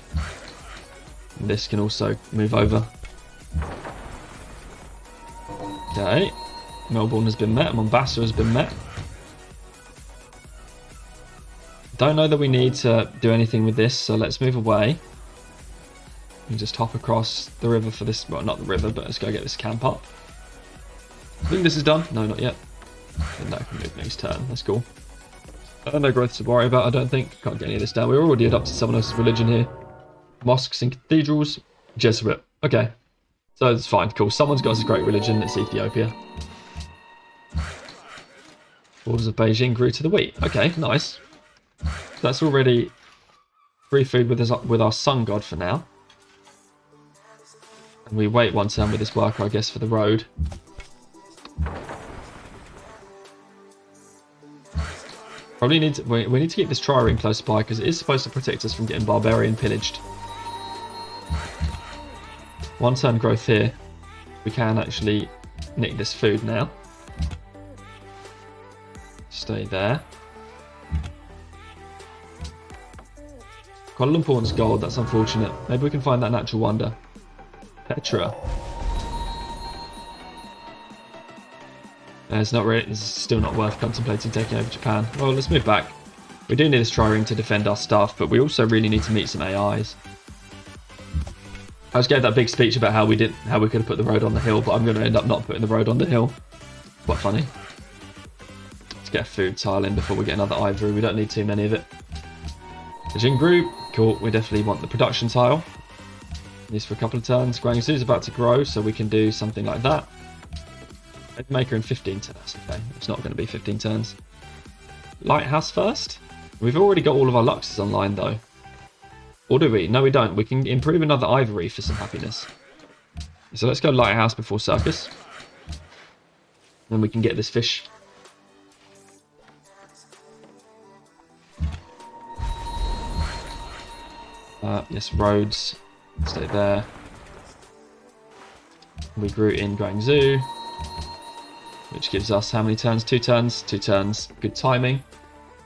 And this can also move over. Okay. Melbourne has been met. Mombasa has been met. Don't know that we need to do anything with this, so let's move away. And just hop across the river for this. Well, not the river, but let's go get this camp up. I think this is done. No, not yet. And that can move next turn. That's cool. No growth to worry about, I don't think. Can't get any of this down. We're already adopted someone else's religion here. Mosques and cathedrals. Jesuit. Okay. So it's fine. Cool. Someone's got us a great religion. It's Ethiopia. Borders of Beijing grew to the wheat. Okay, nice. That's already free food with our sun god for now. And we wait 1 turn with this worker, I guess, for the road. Probably need to, we need to keep this trireme close by because it is supposed to protect us from getting barbarian pillaged. 1 turn growth here. We can actually nick this food now. Stay there. Kuala Lumpur wants gold, that's unfortunate. Maybe we can find that natural wonder. Petra. It's not really, it's still not worth contemplating taking over Japan. Well, let's move back. We do need this trireme to defend our stuff, but we also really need to meet some AIs. I just gave that big speech about how we could have put the road on the hill, but I'm going to end up not putting the road on the hill. Quite funny. Let's get a food tile in before we get another ivory. We don't need too many of it. Jin group, cool. We definitely want the production tile. This for a couple of turns. Guangzhou is about to grow, so we can do something like that. Maker in 15 turns. Okay, it's not going to be 15 turns. Lighthouse first. We've already got all of our Luxes online though. Or do we? No, we don't. We can improve another ivory for some happiness. So let's go Lighthouse before Circus. Then we can get this fish. Yes, roads. Stay there. We grew in Guangzhou, which gives us how many turns? 2 turns. 2 turns. Good timing.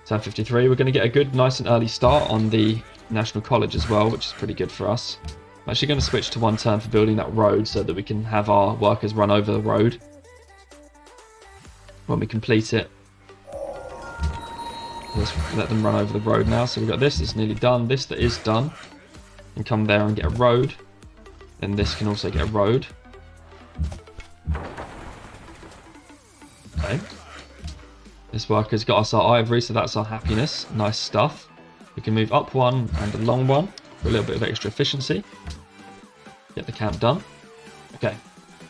Turn 53. We're going to get a good, nice and early start on the National College as well, which is pretty good for us. I'm actually going to switch to 1 turn for building that road so that we can have our workers run over the road when we complete it. Let's let them run over the road now. So we've got this that's nearly done. This that is done. And come there and get a road. And this can also get a road. Okay. This worker's got us our ivory, so that's our happiness. Nice stuff. We can move up 1 and along 1 for a little bit of extra efficiency. Get the camp done. Okay.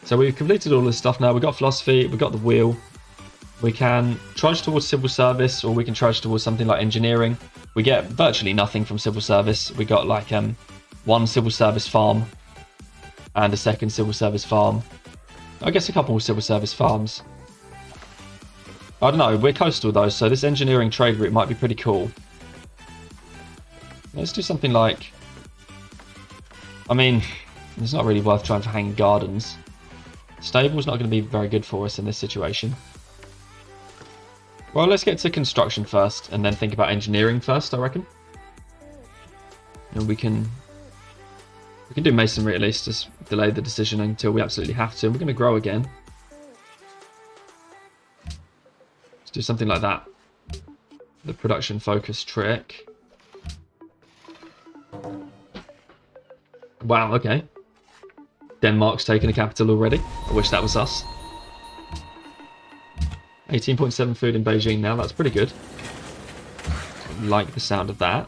So we've completed all this stuff now. We've got philosophy. We've got the wheel. We can trudge towards civil service, or we can trudge towards something like engineering. We get virtually nothing from civil service. We got like 1 civil service farm and a 2nd civil service farm. I guess a couple more civil service farms. I don't know. We're coastal though, so this engineering trade route might be pretty cool. Let's do something like... I mean, it's not really worth trying for hanging gardens. Stable's not going to be very good for us in this situation. Well, let's get to construction first, and then think about engineering first, I reckon. And we can do masonry at least, just delay the decision until we absolutely have to. And we're going to grow again. Let's do something like that. The production focus trick. Wow, okay. Denmark's taken a capital already. I wish that was us. 18.7 food in Beijing now, that's pretty good. Like the sound of that.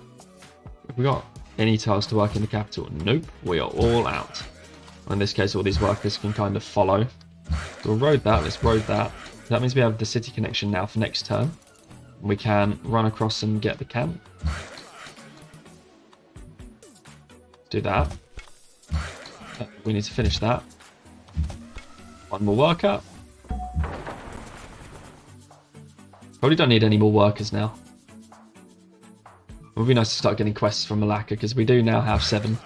Have we got any tiles to work in the capital? Nope, we are all out. In this case, all these workers can kind of follow. So we'll road that, let's road that. That means we have the city connection now for next turn. We can run across and get the camp. Do that. We need to finish that. 1 more worker. Probably don't need any more workers now. It would be nice to start getting quests from Malacca, because we do now have 7.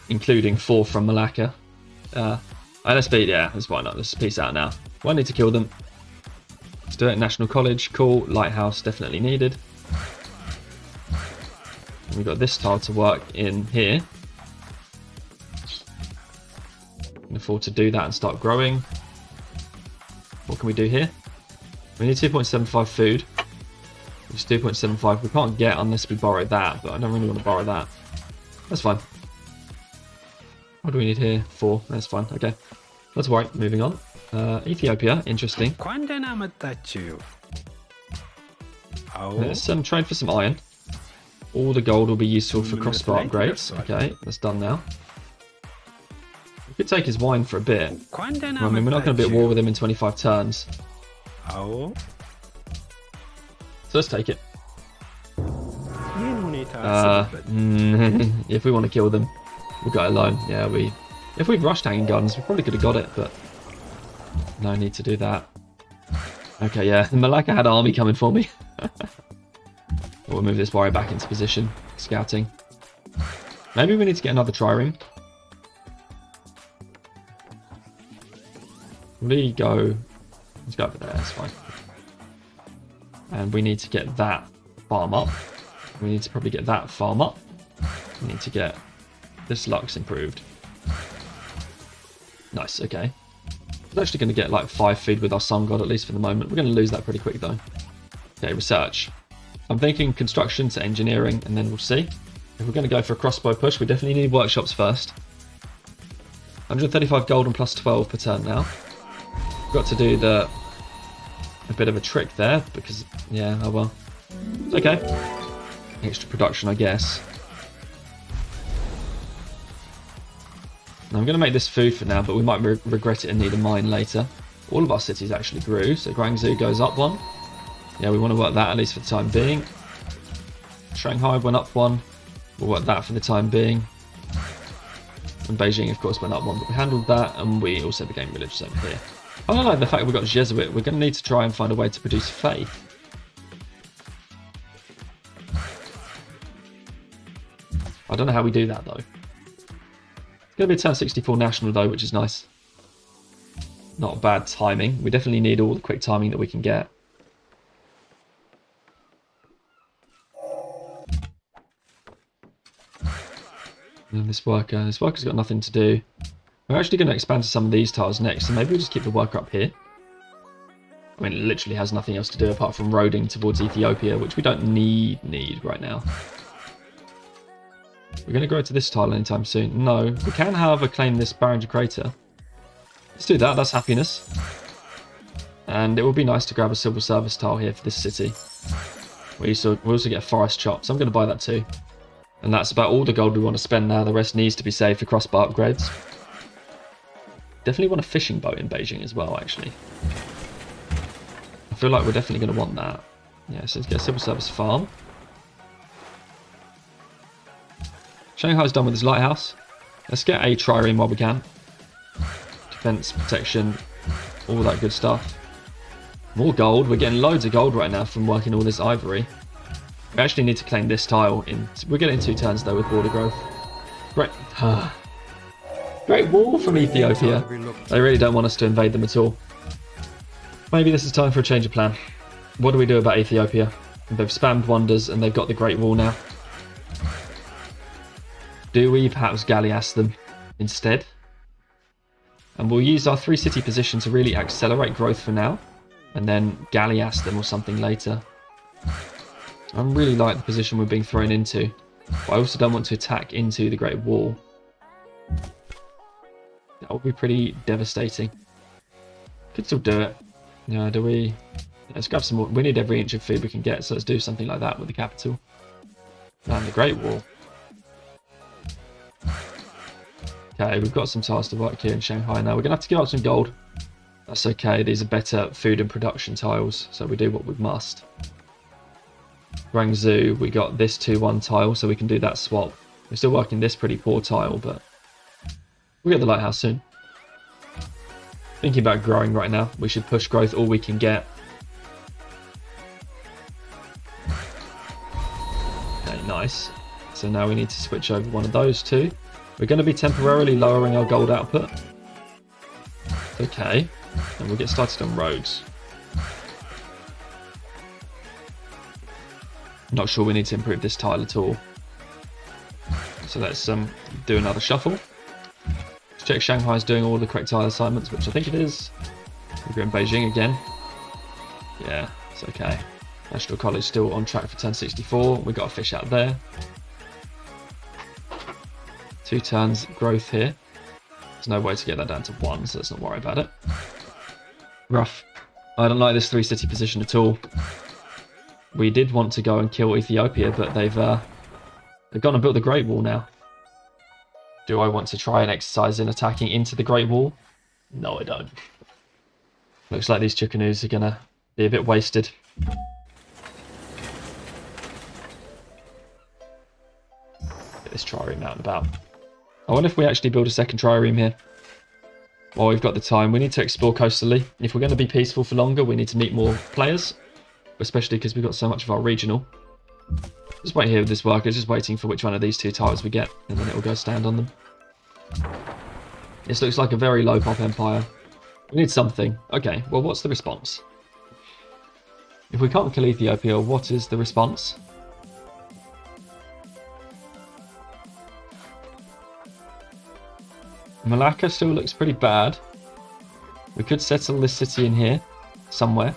Including 4 from Malacca. Let's why not? Let's peace out now. Won't need to kill them. Let's do it. National College, cool. Lighthouse, definitely needed. And we've got this tile to work in here. Can afford to do that and start growing. What can we do here? We need 2.75 food. Which is 2.75 we can't get unless we borrow that, but I don't really want to borrow that. That's fine. What do we need here? 4. That's fine. Okay. That's all right. Moving on. Ethiopia. Interesting. Let's trade for some iron. All the gold will be useful for crossbar upgrades. Okay, that's done now. We could take his wine for a bit. I mean, we're not going to be at war with him in 25 turns. So let's take it. If we want to kill them, we'll go alone. Yeah, if we'd rushed hanging gardens, we probably could have got it, but no need to do that. Okay, yeah, Malacca had an army coming for me. We'll move this warrior back into position. Scouting. Maybe we need to get another trireme. Let's go over there, that's fine. And we need to get that farm up. We need to probably get that farm up. We need to get this Lux improved. Nice, okay. We're actually going to get like 5 food with our sun god, at least for the moment. We're going to lose that pretty quick though. Okay, research. I'm thinking construction to engineering, and then we'll see. If we're going to go for a crossbow push, we definitely need workshops first. 135 gold and plus 12 per turn now. Got to do a bit of a trick there, because, yeah, oh well. It's okay. Extra production, I guess. Now, I'm going to make this food for now, but we might regret it and need a mine later. All of our cities actually grew, so Guangzhou goes up 1. Yeah, we want to work that at least for the time being. Shanghai went up 1. We'll work that for the time being. And Beijing, of course, went up 1, but we handled that, and we also became religious over here. I don't like the fact that we got Jesuit. We're going to need to try and find a way to produce faith. I don't know how we do that though. It's going to be a turn 64 national though, which is nice. Not bad timing. We definitely need all the quick timing that we can get. And this worker's got nothing to do. We're actually going to expand to some of these tiles next, so maybe we'll just keep the worker up here. I mean, it literally has nothing else to do apart from roading towards Ethiopia, which we don't need right now. We're going to go to this tile anytime soon. No, we can, however, claim this Barringer Crater. Let's do that, that's happiness. And it would be nice to grab a civil service tile here for this city. We also get a forest chop, so I'm going to buy that too. And that's about all the gold we want to spend now. The rest needs to be saved for crossbar upgrades. Definitely want a fishing boat in Beijing as well, actually. I feel like we're definitely going to want that. Yeah, so let's get a civil service farm. Shanghai's done with his lighthouse. Let's get a trireme while we can. Defense, protection, all that good stuff. More gold. We're getting loads of gold right now from working all this ivory. We actually need to claim this tile in. We're getting 2 turns though with border growth. Great. Great wall from Ethiopia. They really don't want us to invade them at all. Maybe this is time for a change of plan. What do we do about Ethiopia? They've spammed wonders and they've got the Great Wall now. Do we perhaps galleass them instead? And we'll use our 3-city position to really accelerate growth for now. And then galleass them or something later. I really like the position we're being thrown into. But I also don't want to attack into the Great Wall. That would be pretty devastating. Could still do it. Yeah, do we? Let's grab some more. We need every inch of food we can get, so let's do something like that with the capital. And the Great Wall. Okay, we've got some tiles to work here in Shanghai now. We're going to have to give up some gold. That's okay. These are better food and production tiles, so we do what we must. Guangzhou, we got this 2-1 tile, so we can do that swap. We're still working this pretty poor tile, but we'll get the lighthouse soon. Thinking about growing right now. We should push growth all we can get. Okay, nice. So now we need to switch over one of those two. We're going to be temporarily lowering our gold output. Okay. And we'll get started on roads. Not sure we need to improve this tile at all. So let's do another shuffle. Let's check Shanghai's doing all the correct tile assignments, which I think it is. We're in Beijing again. Yeah, it's okay. National College still on track for turn 64. We got a fish out there. 2 turns growth here. There's no way to get that down to 1, so let's not worry about it. Rough. I don't like this 3-city position at all. We did want to go and kill Ethiopia, but they've gone and built the Great Wall now. Do I want to try an exercise in attacking into the Great Wall? No, I don't. Looks like these Chickanews are going to be a bit wasted. Get this trireme out and about. I wonder if we actually build a second trireme here. While we've got the time, we need to explore coastally. If we're going to be peaceful for longer, we need to meet more players. Especially because we've got so much of our regional. Just wait here with this worker, just waiting for which one of these 2 tiles we get, and then it will go stand on them. This looks like a very low pop empire. We need something. Okay, well, what's the response? If we can't kill Ethiopia, what is the response? Malacca still looks pretty bad. We could settle this city in here, somewhere.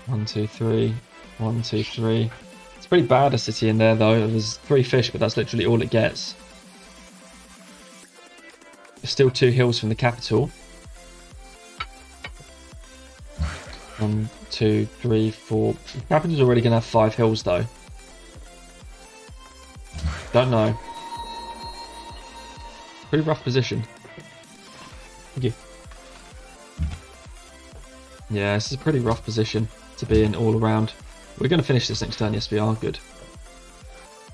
One, two, three. 1, 2, 3. It's pretty bad a city in there though. There's 3 fish, but that's literally all it gets. There's still 2 hills from the capital. 1, 2, 3, 4. The capital's already going to have 5 hills though. Don't know. Pretty rough position. Thank you. Yeah, this is a pretty rough position to be in all around. We're going to finish this next turn, yes we are, good.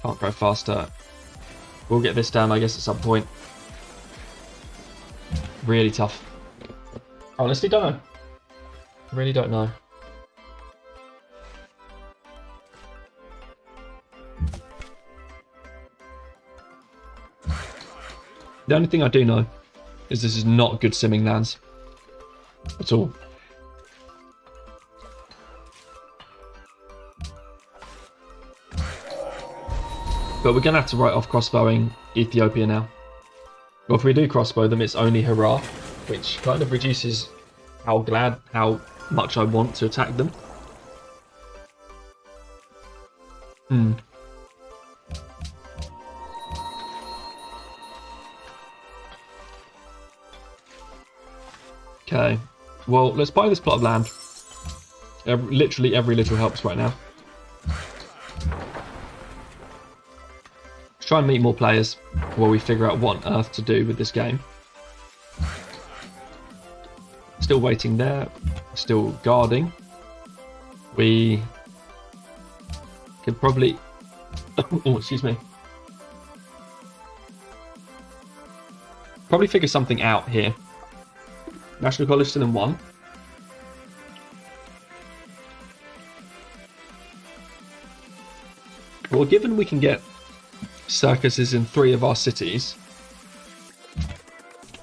Can't grow faster. We'll get this down, I guess, at some point. Really tough. Honestly, don't know. Really don't know. The only thing I do know is this is not good simming lands at all. But we're going to have to write off crossbowing Ethiopia now. Well, if we do crossbow them, it's only hurrah, which kind of reduces how much I want to attack them. Okay, well, let's buy this plot of land. Literally every little helps right now. Let's try and meet more players while we figure out what on earth to do with this game. Still waiting there, still guarding. We could probably... oh, excuse me. Probably figure something out here. National College still in 1. Well, given we can get circuses in 3 of our cities,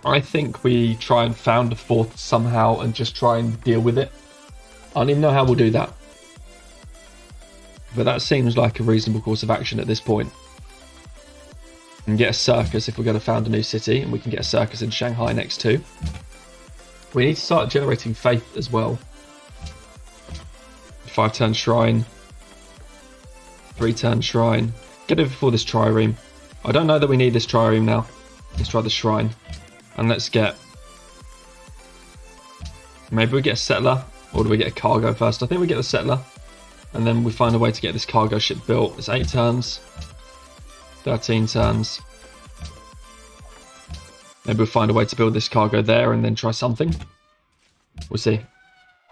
I think we try and found a 4th somehow and just try and deal with it. I don't even know how we'll do that. But that seems like a reasonable course of action at this point. And get a circus if we're going to found a new city, and we can get a circus in Shanghai next too. We need to start generating faith as well. 5-turn shrine. 3-turn shrine. Get it before this trireme. I don't know that we need this trireme now. Let's try the shrine. And let's get... maybe we get a settler, or do we get a cargo first? I think we get the settler. And then we find a way to get this cargo ship built. It's 8 turns. 13 turns. Maybe we'll find a way to build this cargo there and then try something. We'll see.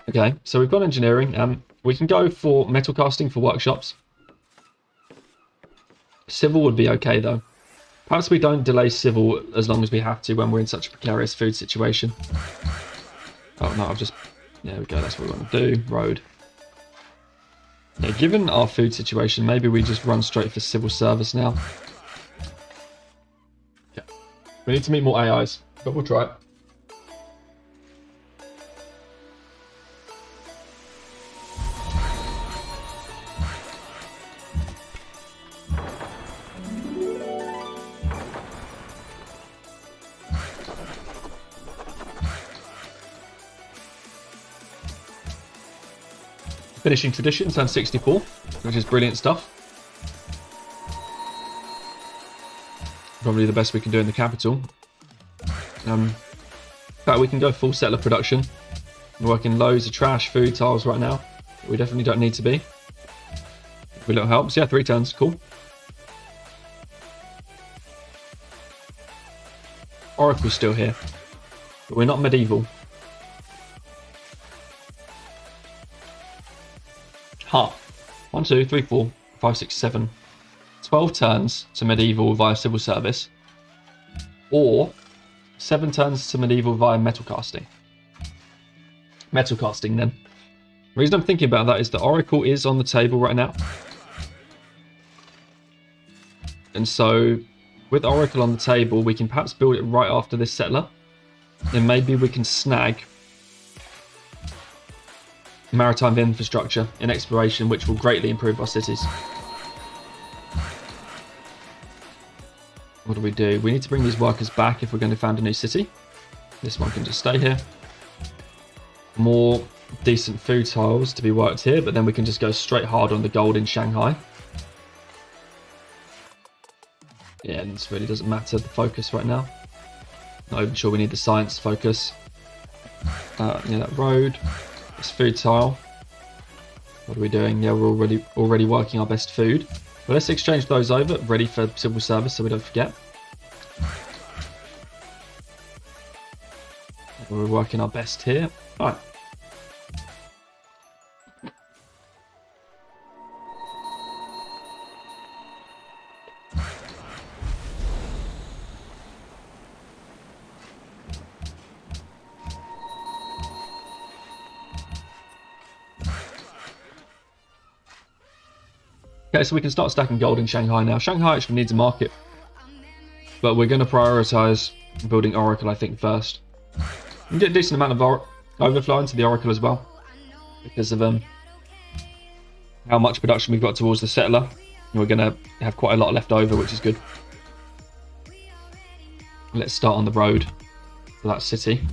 Okay, so we've got engineering. We can go for metal casting for workshops. Civil would be okay though. Perhaps we don't delay civil as long as we have to when we're in such a precarious food situation. Oh no, I've just... there we go, that's what we want to do. Road. Yeah, given our food situation, maybe we just run straight for civil service now. Yeah. We need to meet more AIs, but we'll try it. Finishing tradition, turn 64, which is brilliant stuff. Probably the best we can do in the capital. In fact, we can go full settler production. We're working loads of trash food tiles right now. We definitely don't need to be. If a little helps, yeah, 3 turns, cool. Oracle's still here, but we're not medieval. Ha. 1, 2, 3, 4, 5, 6, 7. 12 turns to medieval via civil service. Or 7 turns to medieval via metal casting. Metal casting then. The reason I'm thinking about that is the Oracle is on the table right now. And so with Oracle on the table, we can perhaps build it right after this settler. Then maybe we can snag maritime infrastructure in exploration, which will greatly improve our cities. What do? We need to bring these workers back if we're going to found a new city. This one can just stay here. More decent food tiles to be worked here, but then we can just go straight hard on the gold in Shanghai. Yeah, and this really doesn't matter, the focus right now. Not even sure we need the science focus. Yeah, that road. This food tile. What are we doing? Yeah, we're already working our best food. Well, let's exchange those over, ready for civil service so we don't forget. We're working our best here. Alright. Okay, so we can start stacking gold in Shanghai now. Shanghai actually needs a market. But we're going to prioritize building Oracle, I think, first. We get a decent amount of overflow into the Oracle as well, because of how much production we've got towards the settler. And we're going to have quite a lot left over, which is good. Let's start on the road for that city.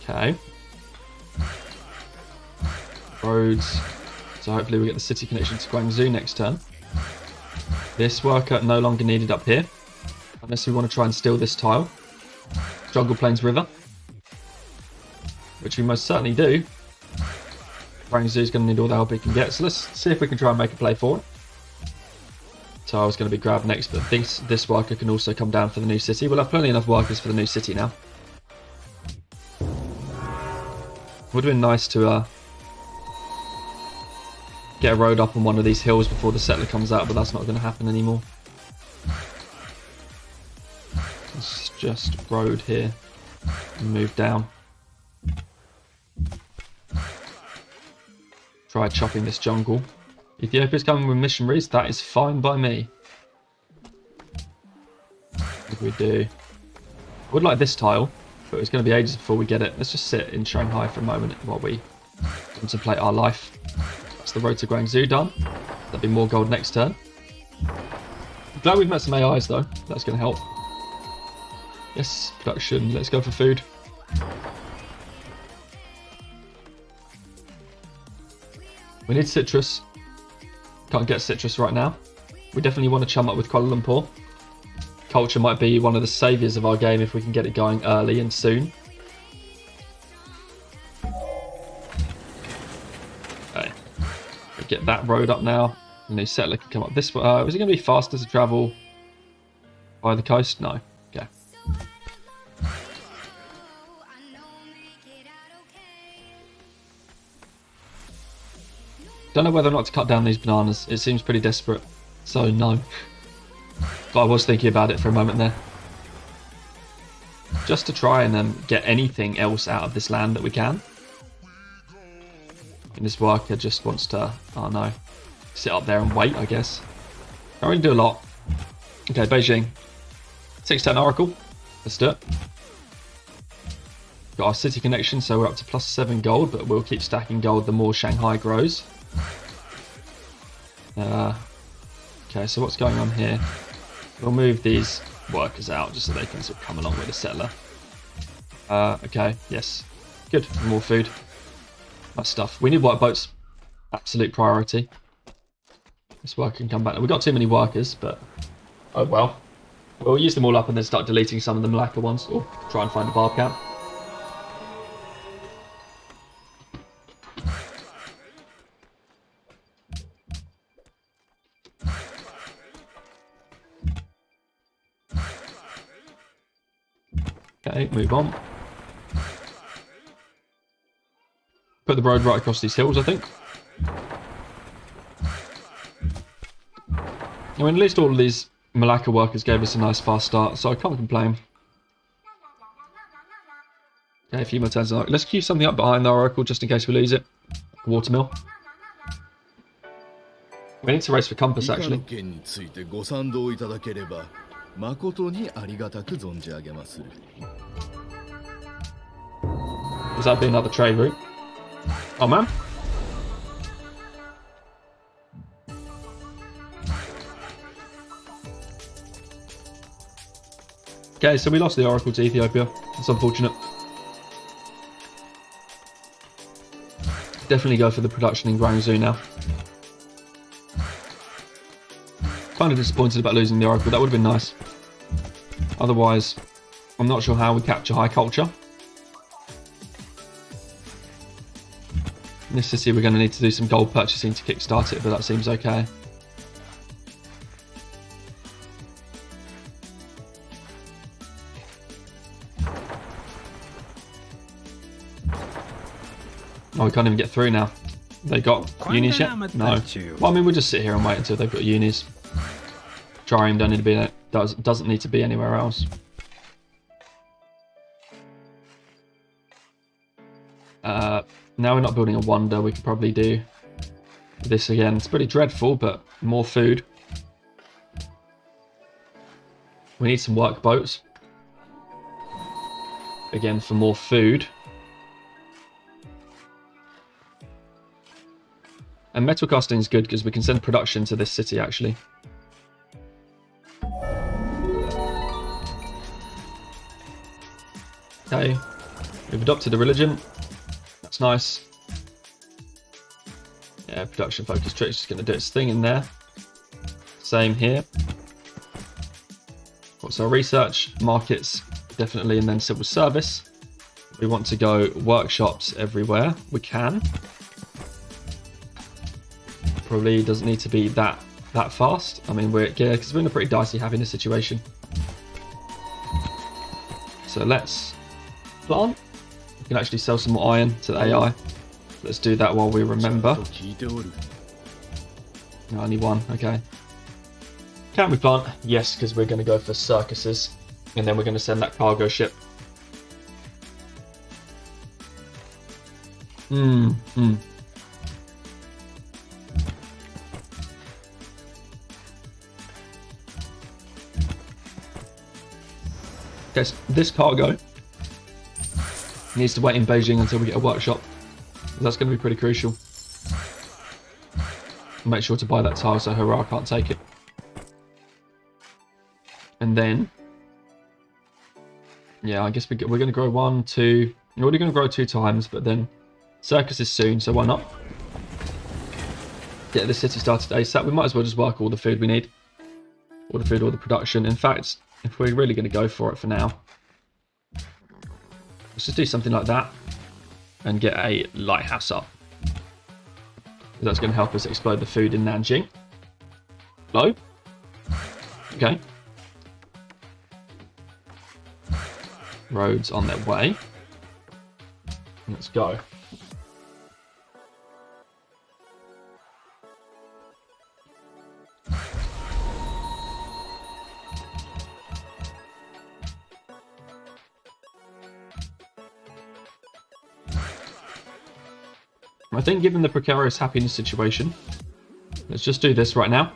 Okay. Roads. So hopefully we get the city connection to Guangzhou next turn. This worker no longer needed up here, unless we want to try and steal this tile. Jungle Plains River, which we most certainly do. Guangzhou's going to need all the help he can get, so let's see if we can try and make a play for it. Tile's going to be grabbed next, but this worker can also come down for the new city. We'll have plenty enough workers for the new city now. Would have been nice to get a road up on one of these hills before the settler comes out, but that's not going to happen anymore. Let's just road here and move down. Try chopping this jungle. Ethiopia's coming with missionaries. That is fine by me. What do we do? I would like this tile, but it's going to be ages before we get it. Let's just sit in Shanghai for a moment while we contemplate our life. That's the road to Guangzhou done. There'll be more gold next turn. Glad we've met some AIs though. That's going to help. Yes, production. Let's go for food. We need citrus. Can't get citrus right now. We definitely want to chum up with Kuala Lumpur. Culture might be one of the saviours of our game if we can get it going early and soon. Okay. We get that road up now. The new settler can come up this way. Is it going to be faster to travel by the coast? No. Okay. Don't know whether or not to cut down these bananas. It seems pretty desperate. So no. But I was thinking about it for a moment there. Just to try and get anything else out of this land that we can. And this worker just wants to, oh no, sit up there and wait, I guess. Can't really do a lot. Okay, Beijing. 610 Oracle. Let's do it. Got our city connection, so we're up to +7 gold, but we'll keep stacking gold the more Shanghai grows. Okay, so what's going on here? We'll move these workers out just so they can sort of come along with the settler. Okay, yes. Good, more food. Nice stuff. We need work boats. Absolute priority. This worker can come back. We've got too many workers, but oh well. We'll use them all up and then start deleting some of the Malacca ones, or try and find a barb camp. Okay, move on. Put the road right across these hills, I think. I mean, at least all of these Malacca workers gave us a nice fast start, so I can't complain. Okay, a few more turns. Let's queue something up behind the Oracle just in case we lose it. Watermill. We need to race for compass, actually. Does that be another trade route? Oh man. Okay, so we lost the Oracle to Ethiopia. That's unfortunate. Definitely go for the production in Guangzhou now. Kind of disappointed about losing the Oracle. That would have been nice. Otherwise, I'm not sure how we capture high culture. In this city, we're going to need to do some gold purchasing to kickstart it, but that seems okay. Oh, we can't even get through now. They got unis yet? No. Well, I mean, we'll just sit here and wait until they've got unis. Triumph don't need to be doesn't need to be anywhere else. Now we're not building a wonder. We could probably do This again, it's pretty dreadful, but more food. We need some work boats. Again, for more food. And metal casting is good because we can send production to this city, actually. Okay, we've adopted a religion. That's nice. Yeah, production focus trick is just going to do its thing in there. Same here. What's our research? Markets, definitely, and then civil service. We want to go workshops everywhere. We can. Probably doesn't need to be that fast. I mean, because we're in a pretty dicey happiness situation. So let's plant. We can actually sell some more iron to the AI. Let's do that while we remember. No, only one. Okay. Can we plant? Yes, because we're going to go for circuses, and then we're going to send that cargo ship. Okay, so this cargo needs to wait in Beijing until we get a workshop. That's going to be pretty crucial. Make sure to buy that tile so Hurrah can't take it. And then, yeah, I guess we're going to grow 1, 2. We're already going to grow 2 times, but then circus is soon, so why not? Get the city started ASAP. We might as well just work all the food we need. All the food, all the production. In fact, if we're really going to go for it for now, let's just do something like that and get a lighthouse up. That's going to help us explode the food in Nanjing. Hello? Okay. Roads on their way. Let's go. I think given the precarious happiness situation, let's just do this right now.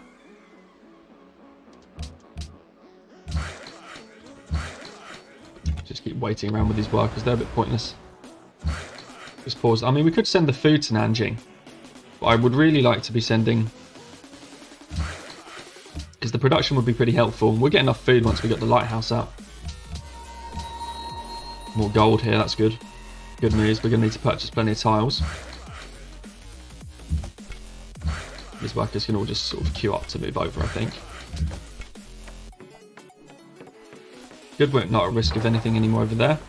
Just keep waiting around with these workers, they're a bit pointless. Just pause. I mean, we could send the food to Nanjing, but I would really like to be sending, because the production would be pretty helpful. We'll get enough food once we get the lighthouse out. More gold here, that's good. Good news, we're going to need to purchase plenty of tiles. These workers can all just sort of queue up to move over, I think. Good, we're not at risk of anything anymore over there.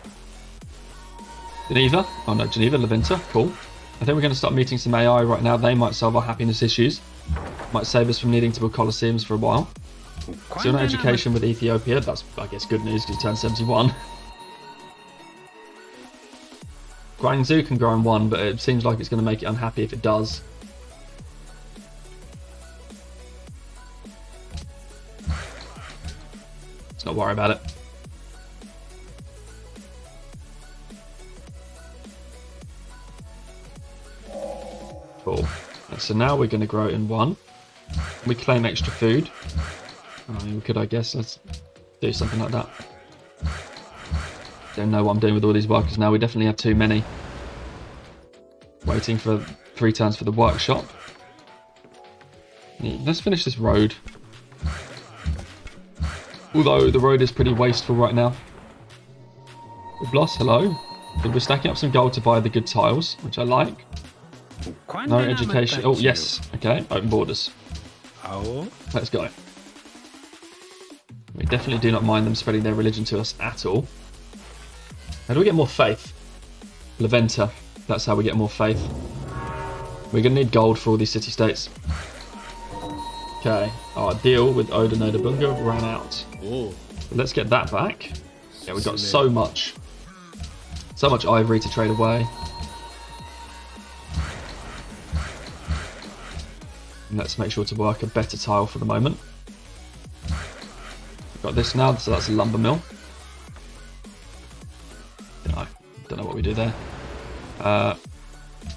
Geneva. Oh no, Geneva, Levinta. Cool. I think we're going to start meeting some AI right now. They might solve our happiness issues. Might save us from needing to build coliseums for a while. Student education with Ethiopia. That's, I guess, good news because he turned 71. Guangzhou can grow in 1, but it seems like it's going to make it unhappy if it does. Let's not worry about it. Cool. So now we're going to grow it in 1. We claim extra food. I mean, we could, I guess, let's do something like that. Don't know what I'm doing with all these workers now. We definitely have too many. Waiting for 3 turns for the workshop. Let's finish this road. Although the road is pretty wasteful right now. We've lost, hello. But we're stacking up some gold to buy the good tiles, which I like. No education. Oh, yes. Okay, open borders. Let's go. We definitely do not mind them spreading their religion to us at all. How do we get more faith? Levinta. That's how we get more faith. We're going to need gold for all these city-states. Okay, our deal with Oda Nodabunga ran out. Let's get that back. Yeah, we've got so much ivory to trade away. And let's make sure to work a better tile for the moment. We've got this now, so that's a lumber mill. Don't know what we do there.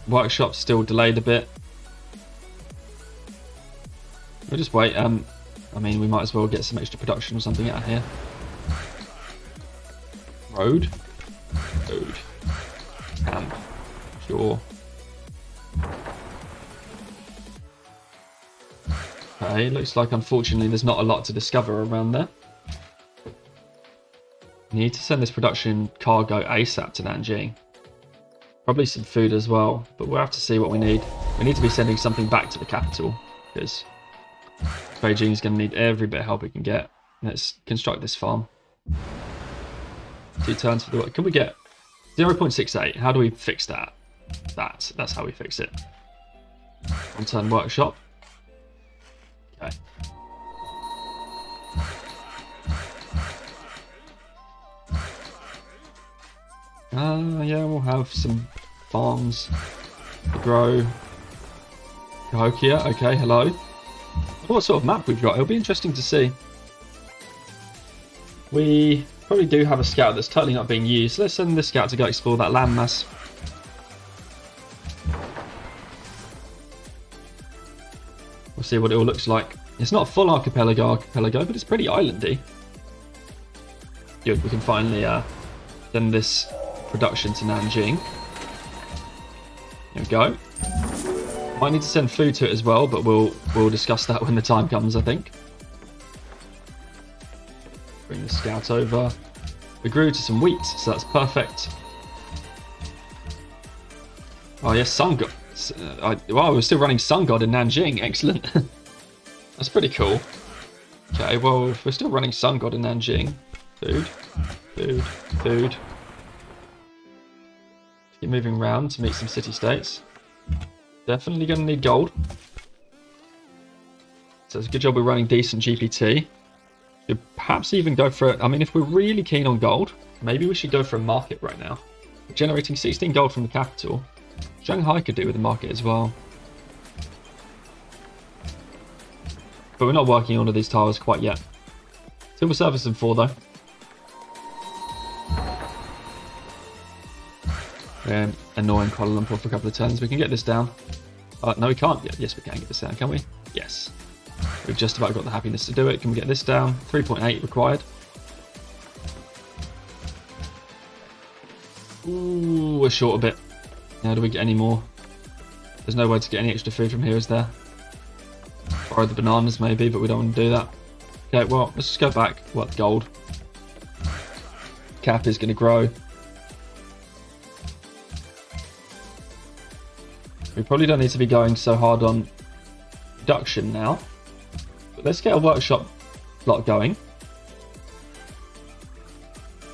Workshop's still delayed a bit. We'll just wait. I mean, we might as well get some extra production or something out of here. Road. Camp. Sure. Okay, looks like unfortunately there's not a lot to discover around there. We need to send this production cargo ASAP to Nanjing. Probably some food as well, but we'll have to see what we need. We need to be sending something back to the capital, because Beijing is going to need every bit of help it can get. Let's construct this farm. 2 turns for the work. Can we get 0.68? How do we fix that? That's how we fix it. 1 turn workshop. Okay. Yeah, we'll have some farms to grow. Cahokia, okay, hello. What sort of map we've got? It'll be interesting to see. We probably do have a scout that's totally not being used. So let's send this scout to go explore that landmass. We'll see what it all looks like. It's not a full archipelago, but it's pretty islandy. Good, we can finally send this production to Nanjing. There we go. Might need to send food to it as well, but we'll discuss that when the time comes, I think. Bring the scout over. We grew to some wheat, so that's perfect. Oh yes, Sun God. Wow, we're still running Sun God in Nanjing. Excellent. That's pretty cool. Okay, well, if we're still running Sun God in Nanjing. Food. Keep moving around to meet some city-states. Definitely going to need gold. So it's a good job we're running decent GPT. Should perhaps even go for it. I mean, if we're really keen on gold, maybe we should go for a market right now. We're generating 16 gold from the capital. Shanghai could do with the market as well. But we're not working on all of these towers quite yet. So we'll service them 4 though. Annoying Kuala Lumpur for a couple of turns. We can get this down. No, we can't. Yes, we can get this down, can we? Yes. We've just about got the happiness to do it. Can we get this down? 3.8 required. Ooh, we're short a bit. Now, do we get any more? There's no way to get any extra food from here, is there? Borrow the bananas, maybe, but we don't want to do that. Okay, well, let's just go back. What, gold? Cap is going to grow. We probably don't need to be going so hard on production now. But let's get a workshop plot going.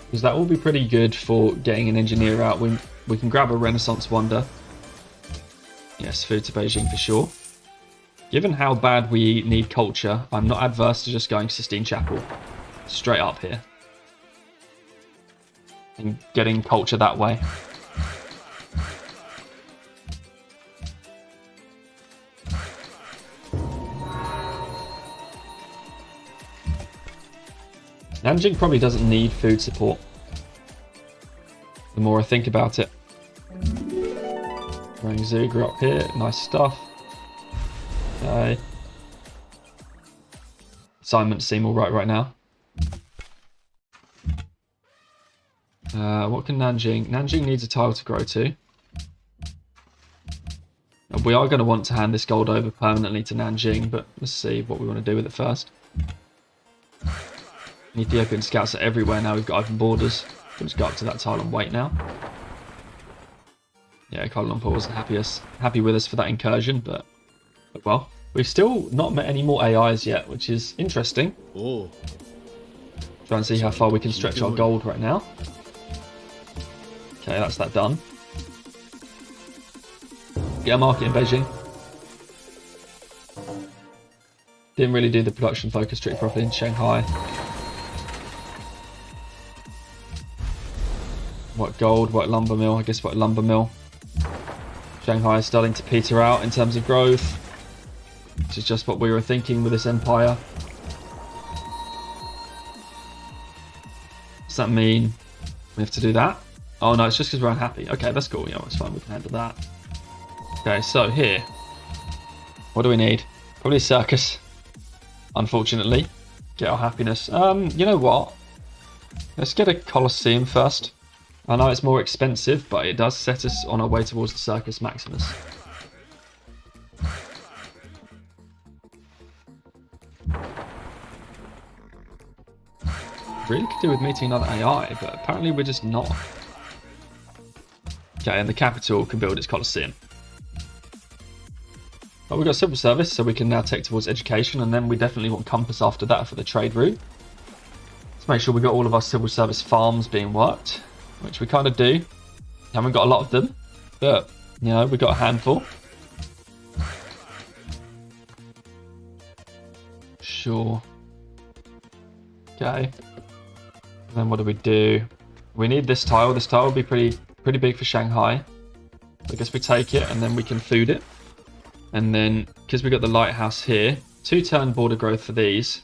Because that will be pretty good for getting an engineer out. We can grab a Renaissance Wonder. Yes, food to Beijing for sure. Given how bad we need culture, I'm not adverse to just going Sistine Chapel straight up here. And getting culture that way. Nanjing probably doesn't need food support. The more I think about it. Running Zuger up here, nice stuff. Okay. Assignments seem alright right now. What can Nanjing? Nanjing needs a tile to grow to. We are going to want to hand this gold over permanently to Nanjing, but let's see what we want to do with it first. Ethiopian scouts are everywhere now. We've got open borders. We'll just go up to that tile and wait now. Yeah, Kuala Lumpur wasn't happy with us for that incursion, but well, we've still not met any more AIs yet, which is interesting. Oh. Try and see how far we can stretch our gold right now. Okay, that's that done. Get a market in Beijing. Didn't really do the production focus tree properly in Shanghai. What gold, what lumber mill, I guess what lumber mill. Shanghai is starting to peter out in terms of growth, which is just what we were thinking with this empire. Does that mean we have to do that? Oh no, it's just because we're unhappy. Okay, that's cool. Yeah, that's fine. We can handle that. Okay, so here. What do we need? Probably a circus. unfortunately. Get our happiness. You know what? Let's get a Colosseum first. I know it's more expensive, but it does set us on our way towards the Circus Maximus. Really could do with meeting another AI, but apparently we're just not. Okay, and the capital can build its Colosseum. But we've got civil service, so we can now take towards education, and then we definitely want compass after that for the trade route. Let's make sure we got all of our civil service farms being worked, which we kind of do. Haven't got a lot of them, but, you know, we got a handful. Sure. Okay. And then what do we do? We need this tile. This tile will be pretty big for Shanghai. I guess we take it, and then we can food it. And then, because we got the lighthouse here, 2-turn border growth for these.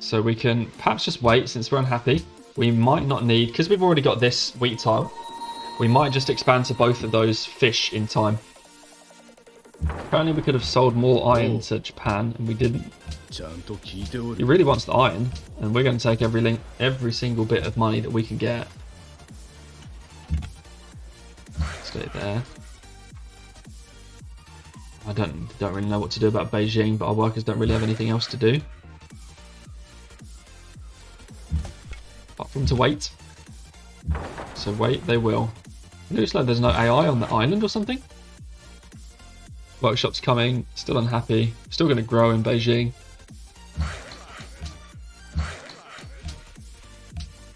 So we can perhaps just wait since we're unhappy. We might not need, because we've already got this wheat tile, we might just expand to both of those fish in time. Apparently we could have sold more iron to Japan, and we didn't. He really wants the iron, and we're going to take every single bit of money that we can get. Stay there. I don't really know what to do about Beijing, but our workers don't really have anything else to do. Apart from to wait. So wait, they will. It looks like there's no AI on the island or something. Workshop's coming, still unhappy, still going to grow in Beijing.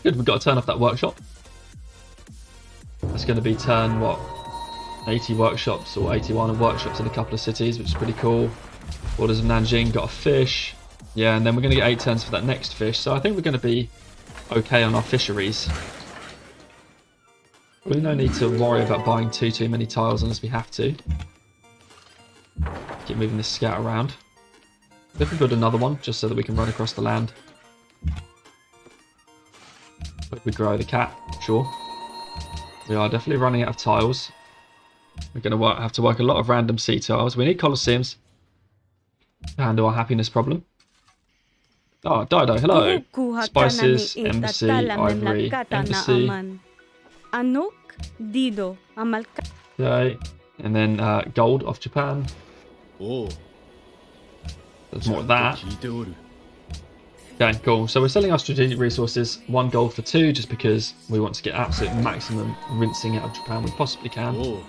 Good, we've got to turn off that workshop. That's going to be turn, what, 80 workshops or 81 workshops in a couple of cities, which is pretty cool. Borders of Nanjing, got a fish. Yeah, and then we're going to get 8 turns for that next fish. So I think we're going to be okay on our fisheries. Probably no need to worry about buying too many tiles unless we have to. Keep moving this scout around. If we build another one, just so that we can run across the land. But we grow the cat, sure. We are definitely running out of tiles. We're going to have to work a lot of random sea tiles. We need Colosseums to handle our happiness problem. Oh, Dido, hello. Spices, embassy, ivory, embassy. Okay, and then gold off Japan. There's more of that. Okay, cool. So we're selling our strategic resources, 1 gold for 2, just because we want to get absolute maximum rinsing out of Japan we possibly can.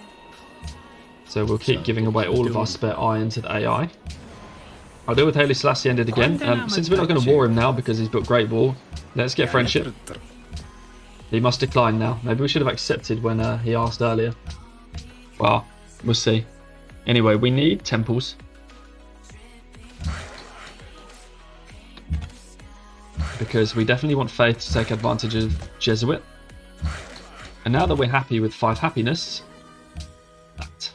So we'll keep giving away all of our spare iron to the AI. I'll deal with Haile Selassie ended again. Since we're not going to war him now because he's built Great Wall, let's get friendship. He must decline now. Maybe we should have accepted when he asked earlier. Well, we'll see. Anyway, we need temples. Because we definitely want Faith to take advantage of Jesuit. And now that we're happy with 5 happiness, that.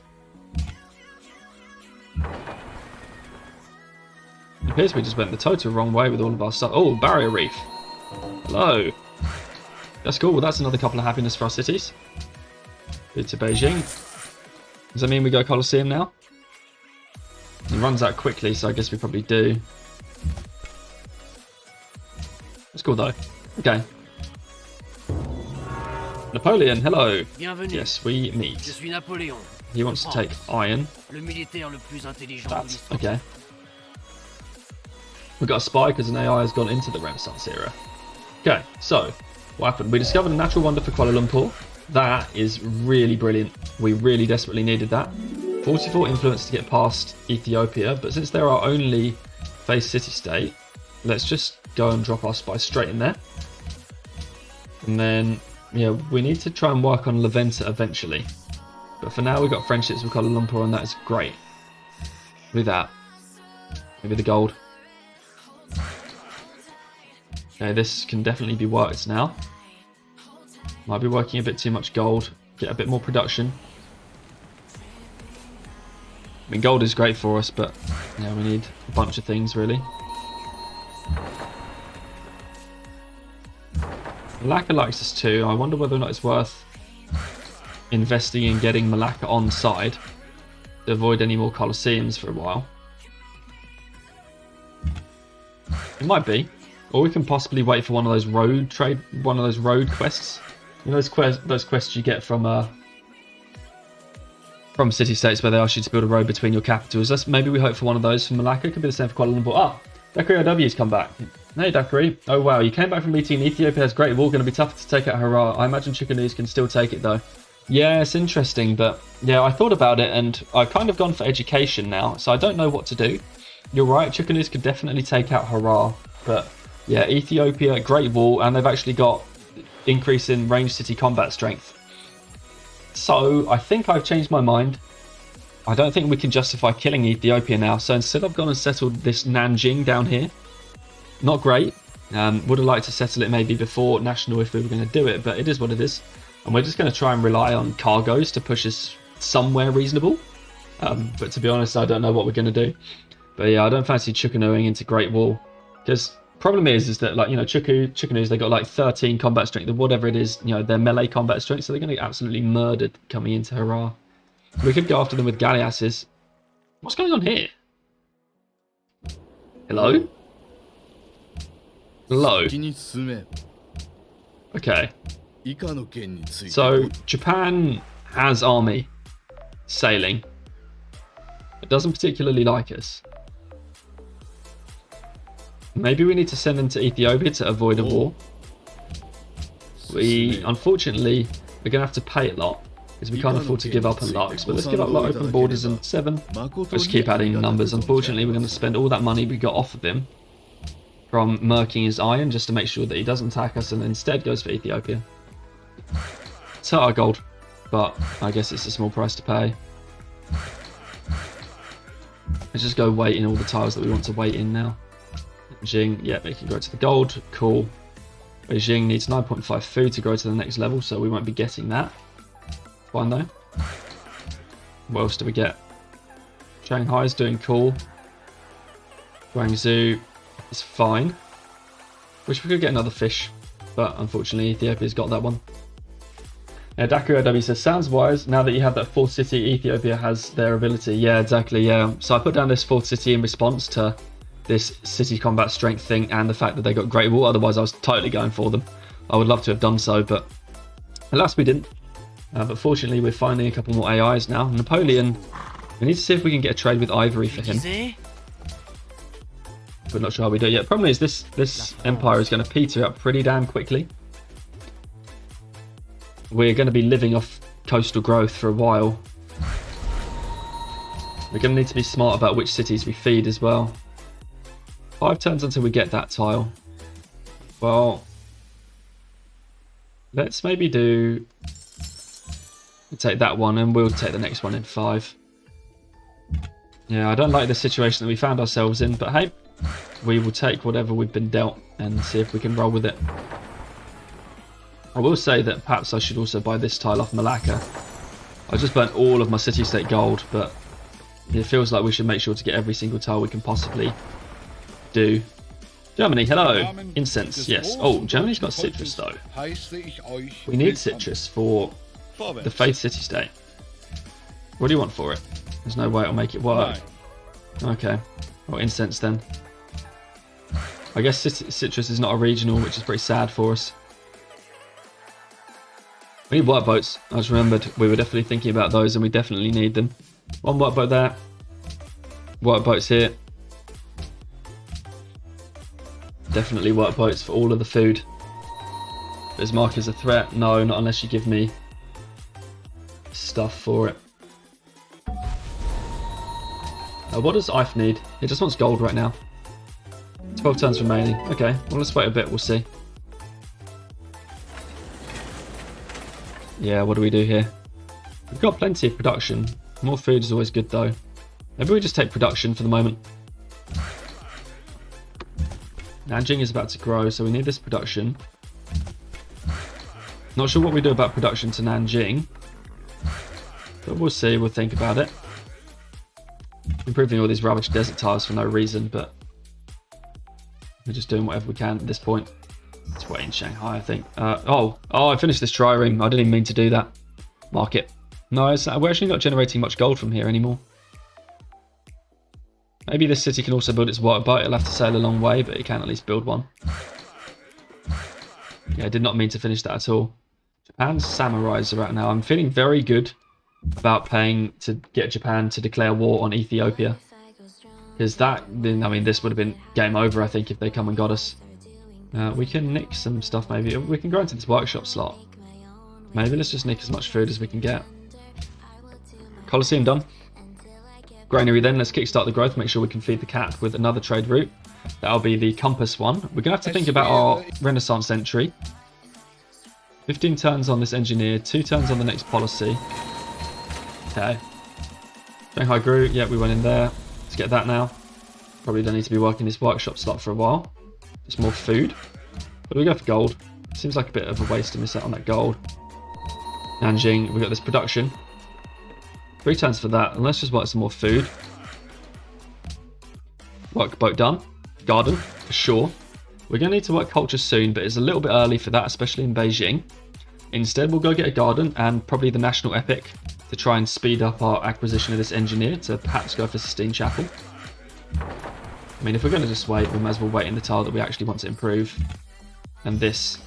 It appears we just went the total wrong way with all of our stuff. Oh, barrier reef. Hello. That's cool. Well, that's another couple of happiness for our cities. Good to Beijing. Does that mean we go Colosseum now? It runs out quickly, so I guess we probably do. That's cool though. Okay. Napoleon, hello. Bienvenue. Yes, we meet. Je suis Napoléon. He wants to take iron. Le militaire le plus intelligent de That's l'histoire. okay. We got a spy because an AI has gone into the Renaissance era. Okay, so what happened? We discovered a natural wonder for Kuala Lumpur. That is really brilliant. We really desperately needed that. 44 influence to get past Ethiopia, but since they're our only face city-state, let's just go and drop our spy straight in there. And then, yeah, we need to try and work on Leventa eventually. But for now, we've got friendships with Kuala Lumpur, and that is great. Look at that. Maybe the gold. Okay, this can definitely be worked now. Might be working a bit too much gold. Get a bit more production. I mean, gold is great for us, but yeah, we need a bunch of things really. Malacca likes us too. I wonder whether or not it's worth investing in getting Malacca on side. to avoid any more Colosseums for a while. It might be. Or we can possibly wait for one of those road quests. You know those quests you get from city-states where they ask you to build a road between your capitals. Maybe we hope for one of those from Malacca. Could be the same for Kuala Lumpur. Ah, Dakari OW's come back. Hey Dakari. Oh wow, you came back from meeting Ethiopia has Great Wall. Going to be tough to take out Harare. I imagine Chickanews can still take it though. Yeah, it's interesting, but yeah, I thought about it and I've kind of gone for education now, so I don't know what to do. You're right, Chickanews could definitely take out Harare, but yeah, Ethiopia, Great Wall, and they've actually got increase in ranged city combat strength. So I think I've changed my mind. I don't think we can justify killing Ethiopia now, so instead I've gone and settled this Nanjing down here. Not great. Would have liked to settle it maybe before National if we were going to do it, but it is what it is. And we're just going to try and rely on cargoes to push us somewhere reasonable. But to be honest, I don't know what we're going to do. But yeah, I don't fancy Chickanooing into Great Wall. Because problem is that, like, you know, Chickanoos, they got like 13 combat strength, or whatever it is, you know, their melee combat strength, so they're going to get absolutely murdered coming into Harare. We could go after them with galleasses. What's going on here? Hello? Hello? Okay. So, Japan has army sailing. It doesn't particularly like us. Maybe we need to send them to Ethiopia to avoid a war. Unfortunately, we're going to have to pay a lot, because we can't afford to give up on Lux. But let's give up open borders and 7. Let's keep adding numbers. Unfortunately, we're going to spend all that money we got off of him from murking his iron just to make sure that he doesn't attack us, and instead goes for Ethiopia. It's our gold, but I guess it's a small price to pay. Let's just go wait in all the tiles that we want to wait in now. Beijing, yeah, they can grow to the gold. Cool. Beijing needs 9.5 food to grow to the next level, so we won't be getting that. Fine though. What else do we get? Shanghai's doing cool. Guangzhou is fine. Wish we could get another fish, but unfortunately Ethiopia's got that one. Yeah, Daku OW says, sounds wise, now that you have that fourth city, Ethiopia has their ability. Yeah, exactly, yeah. So I put down this fourth city in response to this city combat strength thing and the fact that they got Great Wall, otherwise I was totally going for them. I would love to have done so, but alas we didn't. But fortunately we're finding a couple more AIs now. Napoleon, we need to see if we can get a trade with Ivory for him. But not sure how we do it yet. Problem is this empire is going to peter out pretty damn quickly. We're going to be living off coastal growth for a while. We're going to need to be smart about which cities we feed as well. 5 turns until we get that tile. Well, let's maybe take that one and we'll take the next one in 5. Yeah, I don't like the situation that we found ourselves in, but hey, we will take whatever we've been dealt and see if we can roll with it. I will say that perhaps I should also buy this tile off Malacca. I just burnt all of my city-state gold, but it feels like we should make sure to get every single tile we can possibly do. Germany, hello. Incense, yes. Oh, Germany's got citrus though. We need citrus for the Faith City-State. What do you want for it? There's no way it'll make it work. Okay. Well, incense then. I guess citrus is not a regional, which is pretty sad for us. We need work boats. I just remembered we were definitely thinking about those and we definitely need them. One work boat there. Work boats here. Definitely work boats for all of the food. Bismarck is a threat. No, not unless you give me stuff for it. What does Ife need? It just wants gold right now. 12 turns remaining. Okay, well let's wait a bit, we'll see. Yeah, what do we do here? We've got plenty of production. More food is always good though. Maybe we just take production for the moment. Nanjing is about to grow, so we need this production. Not sure what we do about production to Nanjing, but we'll see, we'll think about it. Improving all these rubbish desert tiles for no reason, but we're just doing whatever we can at this point. Let's wait in Shanghai, I think. Oh, I finished this trireme. I didn't even mean to do that. Market. No, we're actually not generating much gold from here anymore. Maybe this city can also build its water boat. It'll have to sail a long way, but it can at least build one. Yeah, I did not mean to finish that at all. Japan's samurais are out now. I'm feeling very good about paying to get Japan to declare war on Ethiopia. Because that, I mean, this would have been game over, I think, if they come and got us. We can nick some stuff, maybe. We can go into this workshop slot. Maybe let's just nick as much food as we can get. Colosseum done. Granary then, let's kickstart the growth, make sure we can feed the cat with another trade route. That'll be the compass one. We're going to have to think about our Renaissance entry. 15 turns on this engineer, 2 turns on the next policy. Okay. Shanghai grew, yeah, we went in there. Let's get that now. Probably don't need to be working this workshop slot for a while. Just more food. But we go for gold. Seems like a bit of a waste to miss out on that gold. Nanjing, we got this production. 3 turns for that, and let's just work some more food. Work boat done. Garden, for sure. We're going to need to work culture soon, but it's a little bit early for that, especially in Beijing. Instead, we'll go get a garden and probably the national epic to try and speed up our acquisition of this engineer to perhaps go for Sistine Chapel. I mean, if we're going to just wait, we might as well wait in the tile that we actually want to improve. And this.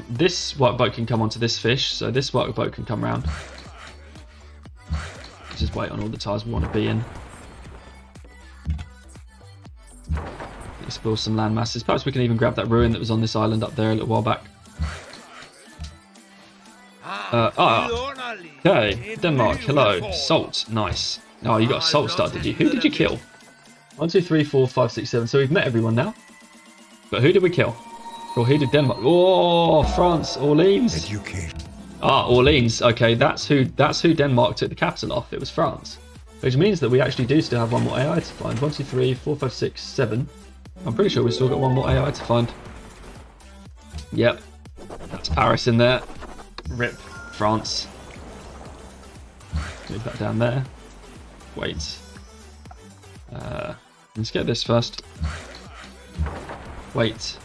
This workboat can come onto this fish, so this workboat can come round. Just wait on all the tiles we want to be in. Explore some land masses. Perhaps we can even grab that ruin that was on this island up there a little while back. Okay, Denmark, hello. Salt, nice. Oh, you got a salt star, did you? Who did you kill? 1, 2, 3, 4, 5, 6, 7. So we've met everyone now. But who did we kill? Or who did Denmark? Oh, France, Orleans. Education. Ah, Orleans. Okay, that's who Denmark took the capital off. It was France. Which means that we actually do still have one more AI to find. 1, 2, 3, 4, 5, 6, 7. I'm pretty sure we've still got one more AI to find. Yep. That's Paris in there. Rip France. Move that down there. Wait. Let's get this first. Wait.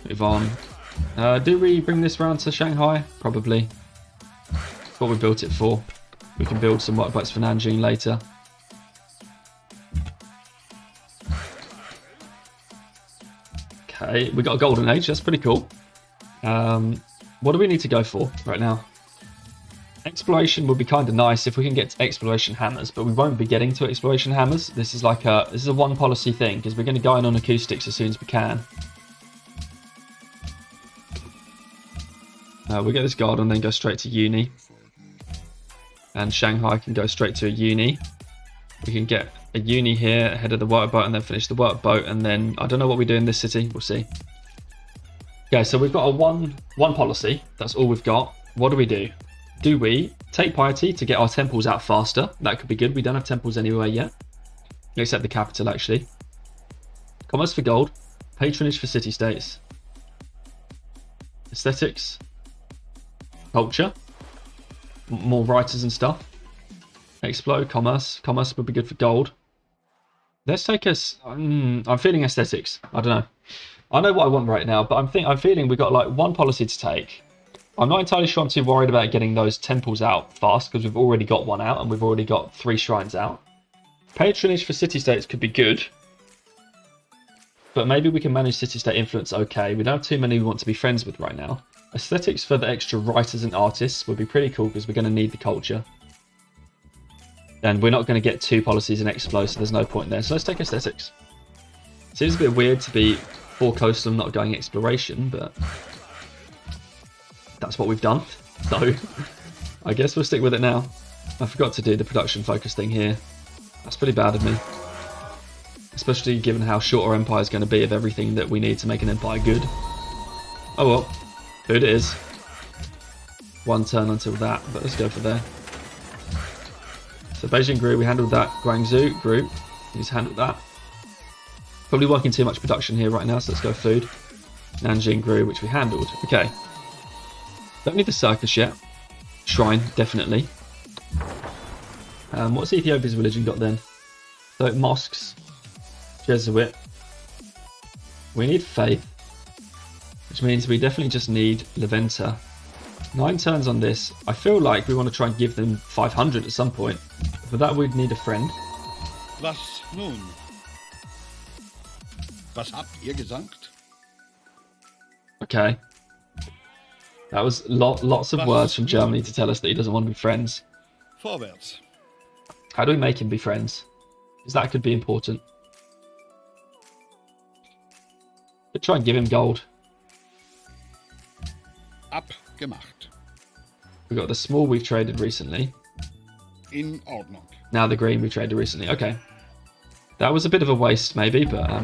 Move on. Do we bring this round to Shanghai? Probably. That's what we built it for. We can build some workboats for Nanjing later. Okay, we got a golden age. That's pretty cool. What do we need to go for right now? Exploration would be kind of nice if we can get to exploration hammers, but we won't be getting to exploration hammers. This is like a one policy thing because we're going to go in on acoustics as soon as we can. We'll get this garden and then go straight to uni. And Shanghai can go straight to a uni. We can get a uni here ahead of the workboat and then finish the workboat. And then I don't know what we do in this city. We'll see. Okay, so we've got a one policy. That's all we've got. What do? Do we take piety to get our temples out faster? That could be good. We don't have temples anywhere yet. Except the capital, actually. Commerce for gold. Patronage for city-states. Aesthetics. Culture. More writers and stuff. Explode. Commerce. Commerce would be good for gold. Let's take us... I'm feeling aesthetics. I don't know. I know what I want right now, but I'm feeling we've got like one policy to take. I'm not entirely sure I'm too worried about getting those temples out fast because we've already got one out and we've already got 3 shrines out. Patronage for city-states could be good. But maybe we can manage city-state influence okay. We don't have too many we want to be friends with right now. Aesthetics for the extra writers and artists would be pretty cool because we're going to need the culture. And we're not going to get 2 policies in Explo, so there's no point there. So let's take aesthetics. Seems a bit weird to be 4 coastal not going exploration, but that's what we've done. So I guess we'll stick with it now. I forgot to do the production focus thing here. That's pretty bad of me. Especially given how short our empire is going to be of everything that we need to make an empire good. Oh well, food it is. 1 turn until that, but let's go for there. So Beijing grew, we handled that. Guangzhou grew, he's handled that. Probably working too much production here right now, so let's go food. Nanjing grew, which we handled. Okay. Don't need the circus yet. Shrine, definitely. What's Ethiopia's religion got then? So mosques. Jesuit. We need faith. Which means we definitely just need Leventa. 9 turns on this. I feel like we want to try and give them 500 at some point. For that we'd need a friend. Was nun? Was habt ihr gesagt? Okay. That was lots of words from Germany to tell us that he doesn't want to be friends. Vorwärts. How do we make him be friends? Because that could be important. But try and give him gold. Abgemacht. We've got the small we've traded recently. In Ordnung. Now the green we traded recently. Okay. That was a bit of a waste maybe, but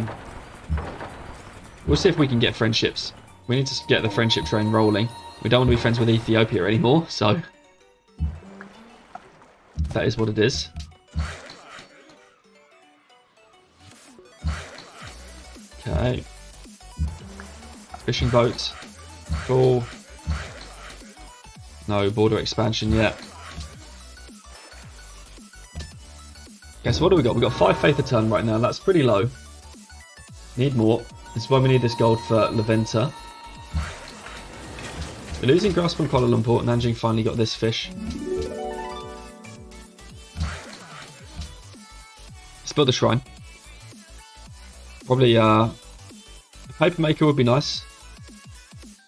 we'll see if we can get friendships. We need to get the friendship train rolling. We don't want to be friends with Ethiopia anymore, so that is what it is. Okay. Fishing boats. Cool. No border expansion yet. Okay, so what do we got? We've got 5 faith a turn right now. That's pretty low. Need more. This is why we need this gold for Leventa. We're losing grasp on Kuala Lumpur. Nanjing finally got this fish. Let's build a shrine. Probably a paper maker would be nice.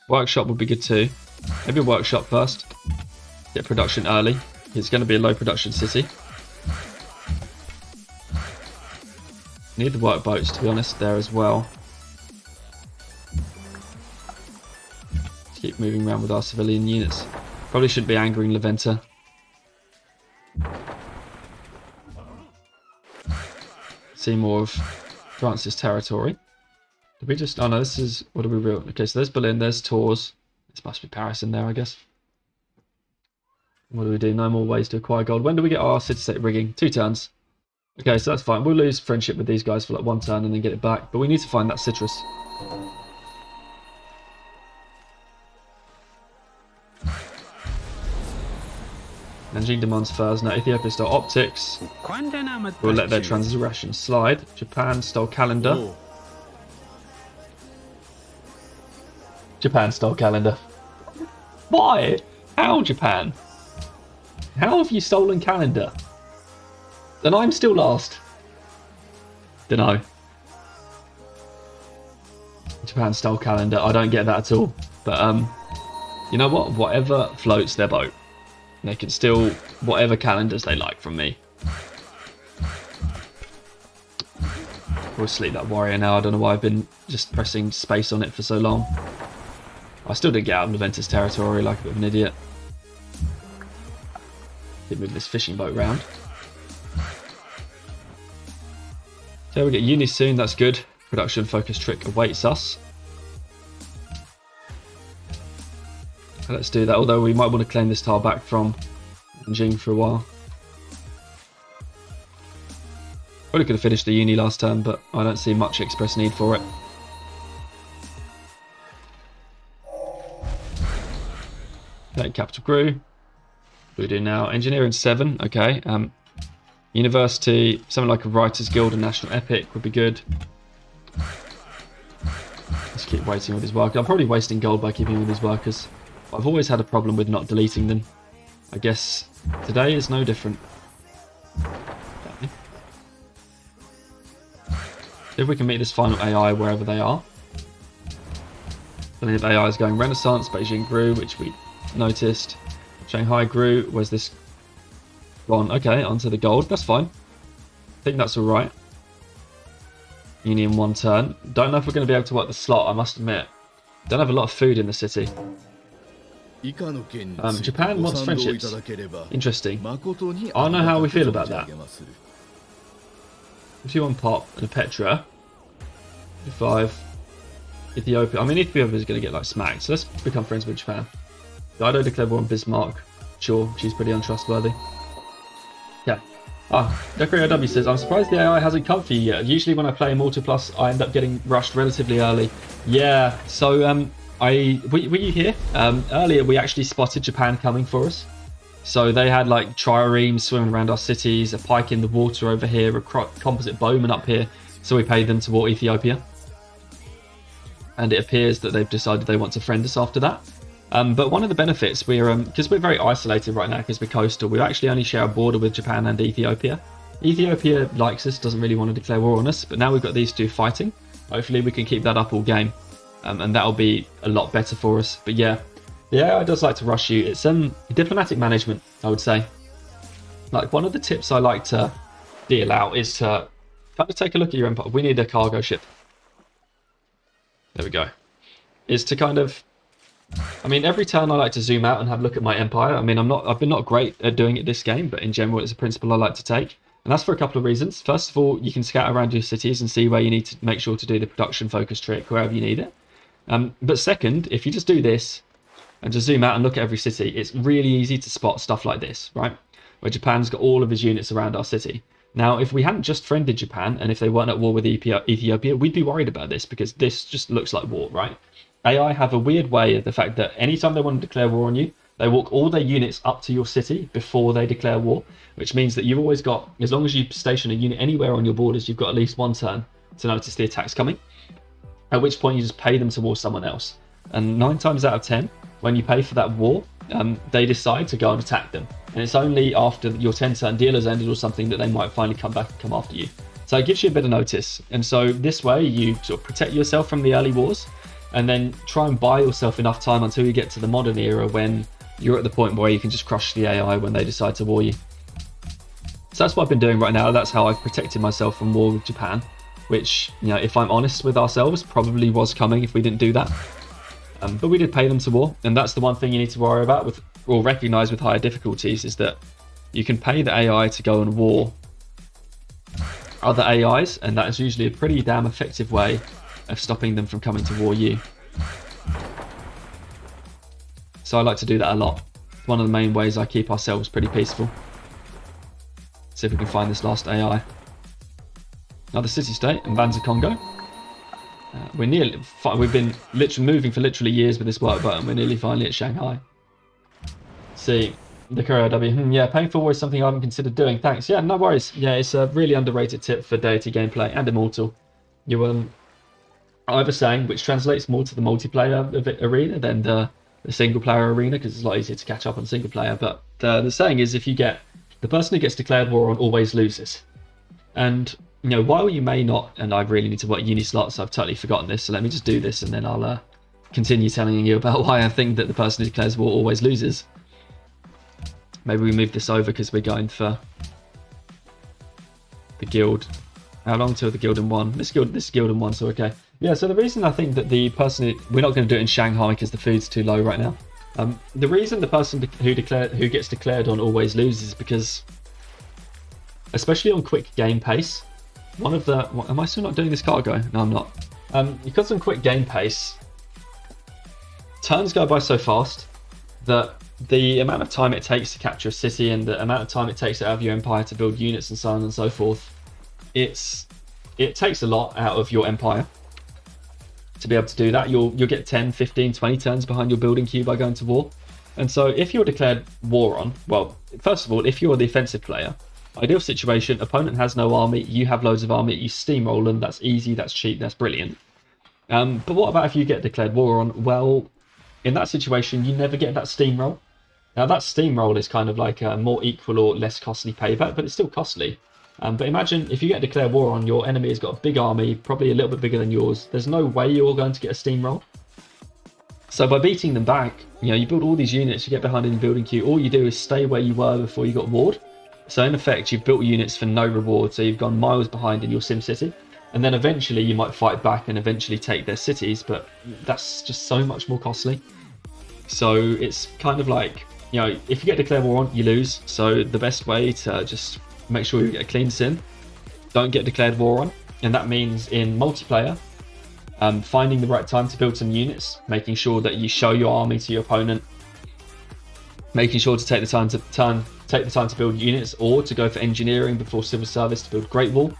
Workshop would be good too. Maybe a workshop first. Get production early. It's going to be a low production city. Need the workboats to be honest there as well. Let's keep moving around with our civilian units. Probably shouldn't be angering Leventa. See more of France's territory. Did we just... Oh no, this is... What do we real? Okay, so there's Berlin, there's Tours. This must be Paris in there, I guess. What do we do? No more ways to acquire gold. When do we get our city-state rigging? 2 turns. Okay, so that's fine. We'll lose friendship with these guys for like 1 turn and then get it back. But we need to find that citrus. Nanjing demands furs. Now Ethiopia stole optics. We'll let their transaction slide. Japan stole calendar. Oh, Japan stole calendar. Why? How, Japan? How have you stolen calendar? Then I'm still last. Dunno. Japan stole calendar. I don't get that at all. But you know what? Whatever floats their boat. They can steal whatever calendars they like from me. We'll sleep that warrior now. I don't know why I've been just pressing space on it for so long. I still didn't get out of Leventa's territory like a bit of an idiot. Did move this fishing boat round. So we get uni soon, that's good. Production focus trick awaits us. Let's do that, although we might want to claim this tile back from Nanjing for a while. Probably could have finished the uni last turn, but I don't see much express need for it. Okay, capital grew. What do we do now? Engineering 7, okay. University, something like a Writers Guild and National Epic would be good. Let's keep waiting with his workers. I'm probably wasting gold by keeping with his workers. I've always had a problem with not deleting them. I guess today is no different. Okay. See if we can meet this final AI wherever they are. I believe AI is going Renaissance, Beijing grew, which we noticed. Shanghai grew. Where's this gone? Okay, onto the gold. That's fine. I think that's alright. Union 1 turn. Don't know if we're going to be able to work the slot, I must admit. Don't have a lot of food in the city. Japan wants friendships. Interesting. I don't know how we feel about that. 51 pop and a Petra. 55 Ethiopia. I mean, Ethiopia is going to get like smacked, so let's become friends with Japan. Dido declared war on Bismarck. Sure, she's pretty untrustworthy. Yeah. Decorator W says, I'm surprised the AI hasn't come for you yet. Usually when I play Immortal Plus, I end up getting rushed relatively early. Yeah, so were you here? Earlier we actually spotted Japan coming for us. So they had like triremes swimming around our cities, a pike in the water over here, a composite bowman up here. So we paid them to war Ethiopia. And it appears that they've decided they want to friend us after that. But one of the benefits, because we're very isolated right now because we're coastal, we actually only share a border with Japan and Ethiopia. Ethiopia likes us, doesn't really want to declare war on us, but now we've got these two fighting. Hopefully we can keep that up all game, and that'll be a lot better for us. But yeah, the AI does like to rush you. It's diplomatic management, I would say. Like, one of the tips I like to deal out is to kind of take a look at your empire. We need a cargo ship. There we go. Is to kind of, I mean, every turn I like to zoom out and have a look at my empire. I mean, I've been not great at doing it this game, but in general, it's a principle I like to take. And that's for a couple of reasons. First of all, you can scout around your cities and see where you need to make sure to do the production focus trick, wherever you need it. But second, if you just do this and just zoom out and look at every city, it's really easy to spot stuff like this, right? Where Japan's got all of his units around our city. Now, if we hadn't just friended Japan, and if they weren't at war with Ethiopia, we'd be worried about this, because this just looks like war, right? AI have a weird way of the fact that anytime they want to declare war on you, they walk all their units up to your city before they declare war, which means that you've always got, as long as you station a unit anywhere on your borders, you've got at least one turn to notice the attack's coming, at which point you just pay them to war someone else. And 9 times out of 10, when you pay for that war, they decide to go and attack them. And it's only after your 10-turn deal has ended or something that they might finally come back and come after you. So it gives you a bit of notice. And so this way you sort of protect yourself from the early wars, and then try and buy yourself enough time until you get to the modern era when you're at the point where you can just crush the AI when they decide to war you. So that's what I've been doing right now. That's how I've protected myself from war with Japan, which, you know, if I'm honest with ourselves, probably was coming if we didn't do that. But we did pay them to war, and that's the one thing you need to worry about with, or recognize with higher difficulties, is that you can pay the AI to go and war other AIs, and that is usually a pretty damn effective way of stopping them from coming to war you. So I like to do that a lot. One of the main ways I keep ourselves pretty peaceful. See if we can find this last AI. Another city-state in Banza Congo. We're nearly. We've been literally moving for literally years with this work button. We're nearly finally at Shanghai. See, the Courier W. Yeah, paying for war is something I haven't considered doing. Thanks. Yeah, no worries. Yeah, it's a really underrated tip for Deity gameplay and Immortal. You I have a saying which translates more to the multiplayer arena than the single player arena, because it's a lot easier to catch up on single player. But the saying is, if you get the person who gets declared war on always loses. And you know, while you may not, and I really need to work uni slots, I've totally forgotten this, so let me just do this and then I'll continue telling you about why I think that the person who declares war always loses. Maybe we move this over because we're going for the guild. How long till the guild in 1? This guild in 1, so okay. Yeah, so the reason I think that the person we're not going to do it in Shanghai because the food's too low right now. The reason the person who gets declared on always loses is because, especially on quick game pace, one of the... am I still not doing this cargo? No, I'm not. Because on quick game pace, turns go by so fast that the amount of time it takes to capture a city and the amount of time it takes out of your empire to build units and so on and so forth, it takes a lot out of your empire to be able to do that. You'll get 10, 15, 20 turns behind your building queue by going to war. And so if you're declared war on, well, first of all, if you're the offensive player, ideal situation, opponent has no army, you have loads of army, you steamroll them, that's easy, that's cheap, that's brilliant. But what about if you get declared war on? Well, in that situation, you never get that steamroll. Now that steamroll is kind of like a more equal or less costly payback, but it's still costly. But imagine if you get declared war on, your enemy has got a big army, probably a little bit bigger than yours. There's no way you're going to get a steamroll. So by beating them back, you know, you build all these units, you get behind in the building queue, all you do is stay where you were before you got warred. So in effect, you've built units for no reward, so you've gone miles behind in your sim city. And then eventually you might fight back and eventually take their cities, but that's just so much more costly. So it's kind of like, you know, if you get declared war on, you lose. So the best way to just make sure you get a clean sim, don't get declared war on. And that means in multiplayer, finding the right time to build some units, making sure that you show your army to your opponent, making sure to take the time to build units, or to go for engineering before civil service to build Great Wall.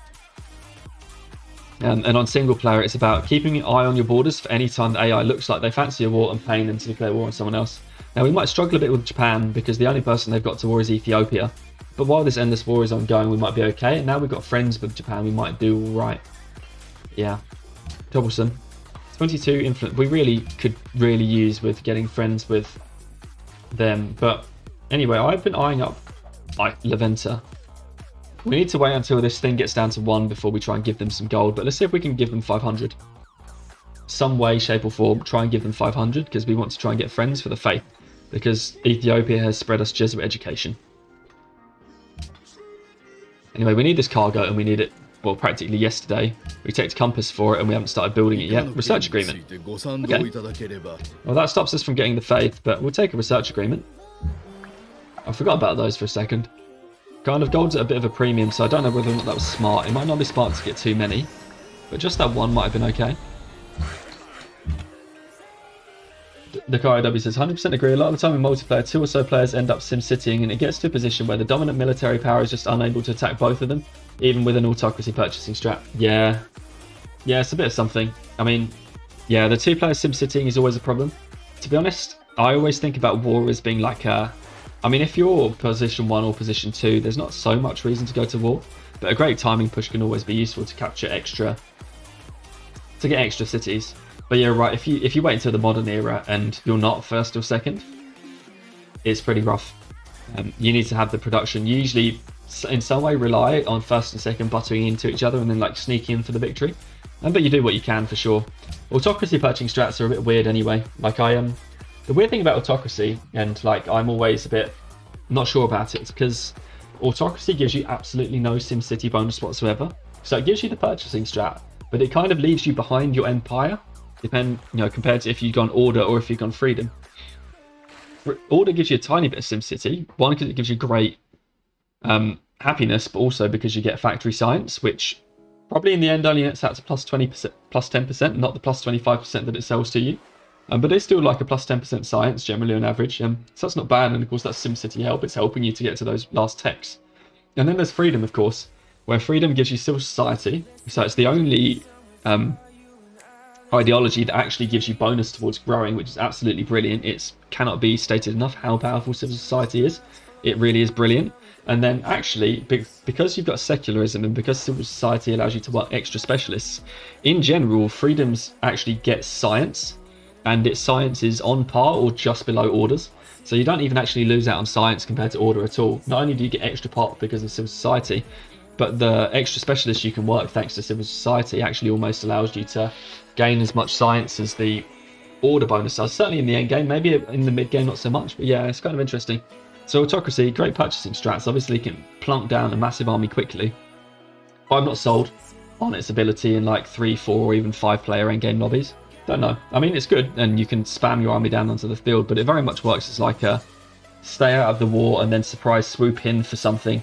And on single player, it's about keeping an eye on your borders for any time the AI looks like they fancy a war and paying them to declare war on someone else. Now we might struggle a bit with Japan because the only person they've got to war is Ethiopia. But while this endless war is ongoing, we might be okay. And now we've got friends with Japan, we might do alright. Yeah. Troublesome. 22 influence. We really could use with getting friends with them. But anyway, I've been eyeing up like Leventa. We need to wait until this thing gets down to 1 before we try and give them some gold. But let's see if we can give them 500. Some way, shape or form, try and give them 500 because we want to try and get friends for the faith. Because Ethiopia has spread us Jesuit education. Anyway, we need this cargo and we need it, well, practically yesterday. We checked compass for it and we haven't started building it yet. Research agreement. Okay. Well, that stops us from getting the faith, but we'll take a research agreement. I forgot about those for a second. Kind of gold's at a bit of a premium, so I don't know whether or not that was smart. It might not be smart to get too many, but just that one might have been okay. The IW says, 100% agree. A lot of the time in multiplayer, 2 or so players end up sim-citying, and it gets to a position where the dominant military power is just unable to attack both of them, even with an autocracy purchasing strat. Yeah, it's a bit of something. I mean, yeah, the 2 player sim-citying is always a problem. To be honest, I always think about war as being like a... I mean, if you're position 1 or position 2, there's not so much reason to go to war, but a great timing push can always be useful to capture extra... to get extra cities. But yeah, right, if you wait until the modern era and you're not first or second, it's pretty rough. You need to have the production. You usually, in some way, rely on first and second buttering into each other and then like sneaking in for the victory. But you do what you can for sure. Autocracy purchasing strats are a bit weird anyway. Like the weird thing about autocracy, and like I'm always a bit not sure about it, because autocracy gives you absolutely no SimCity bonus whatsoever. So it gives you the purchasing strat, but it kind of leaves you behind your empire. Compared to if you've gone order or if you've gone freedom. Order gives you a tiny bit of SimCity. One, because it gives you great happiness, but also because you get factory science, which probably in the end only nets out to plus 20%, plus 10%, not the plus 25% that it sells to you. But it's still like a plus 10% science generally on average. So that's not bad, and of course that's SimCity help. It's helping you to get to those last techs. And then there's freedom, of course, where freedom gives you civil society. So it's the only ideology that actually gives you bonus towards growing, which is absolutely brilliant. It cannot be stated enough how powerful civil society is. It really is brilliant. And then actually, because you've got secularism and because civil society allows you to work extra specialists, in general, freedoms actually get science, and its science is on par or just below orders. So you don't even actually lose out on science compared to order at all. Not only do you get extra pop because of civil society, but the extra specialists you can work thanks to civil society actually almost allows you to gain as much science as the order bonus does. Certainly in the end game, maybe in the mid game not so much, but yeah, it's kind of interesting. So autocracy, great purchasing strats, obviously can plunk down a massive army quickly. But I'm not sold on its ability in like 3, 4 or even 5 player endgame lobbies. Don't know. I mean, it's good and you can spam your army down onto the field, but it very much works as like a stay out of the war and then surprise swoop in for something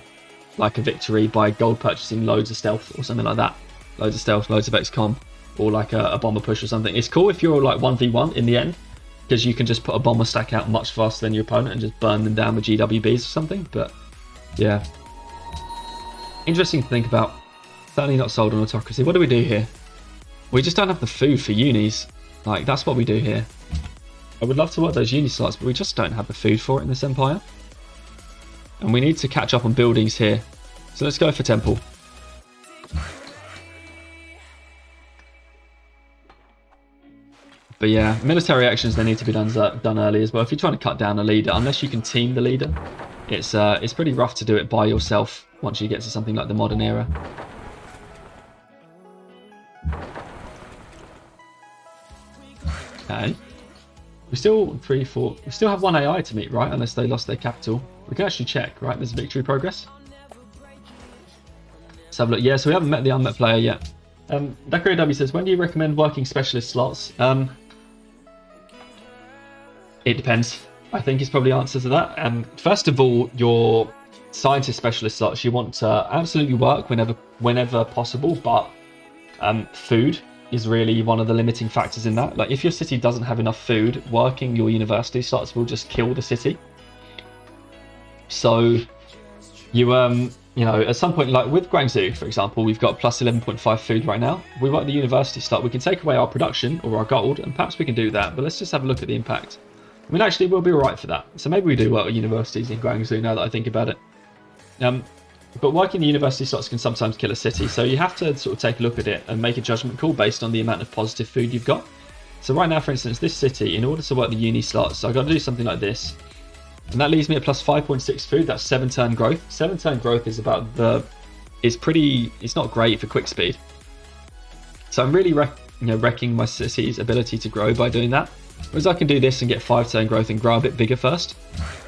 like a victory by gold purchasing loads of stealth or something like that. Loads of stealth, loads of XCOM. Or like a bomber push or something. It's cool if you're like 1v1 in the end, because you can just put a bomber stack out much faster than your opponent and just burn them down with GWBs or something. But yeah, interesting to think about. Certainly not sold on autocracy. What do we do here? We just don't have the food for unis. Like, that's what we do here. I would love to work those uni slots, but we just don't have the food for it in this empire. And we need to catch up on buildings here. So let's go for temple. But yeah, military actions, they need to be done early as well. If you're trying to cut down a leader, unless you can team the leader, it's pretty rough to do it by yourself once you get to something like the modern era. Okay. We still we still have 1 AI to meet, right? Unless they lost their capital. We can actually check, right? There's victory progress. Let's have a look. Yeah, so we haven't met the unmet player yet. Dakari W says, when do you recommend working specialist slots? It depends, I think is probably the answer to that. First of all, your scientist specialist slots, you want to absolutely work whenever possible, but food is really one of the limiting factors in that. Like, if your city doesn't have enough food, working your university slots will just kill the city. So you at some point, like with Guangzhou, for example, we've got plus 11.5 food right now. We work the university slot, we can take away our production or our gold, and perhaps we can do that, but let's just have a look at the impact. I mean, actually, we'll be alright for that. So maybe we do work with universities in Guangzhou now that I think about it. But working the university slots can sometimes kill a city, so you have to sort of take a look at it and make a judgment call based on the amount of positive food you've got. So right now, for instance, this city, in order to work the uni slots, I've got to do something like this. And that leaves me at plus 5.6 food. That's 7 turn growth. 7 turn growth is about the it's not great for quick speed. So I'm really wrecking my city's ability to grow by doing that. Whereas I can do this and get 5-turn growth and grow a bit bigger first.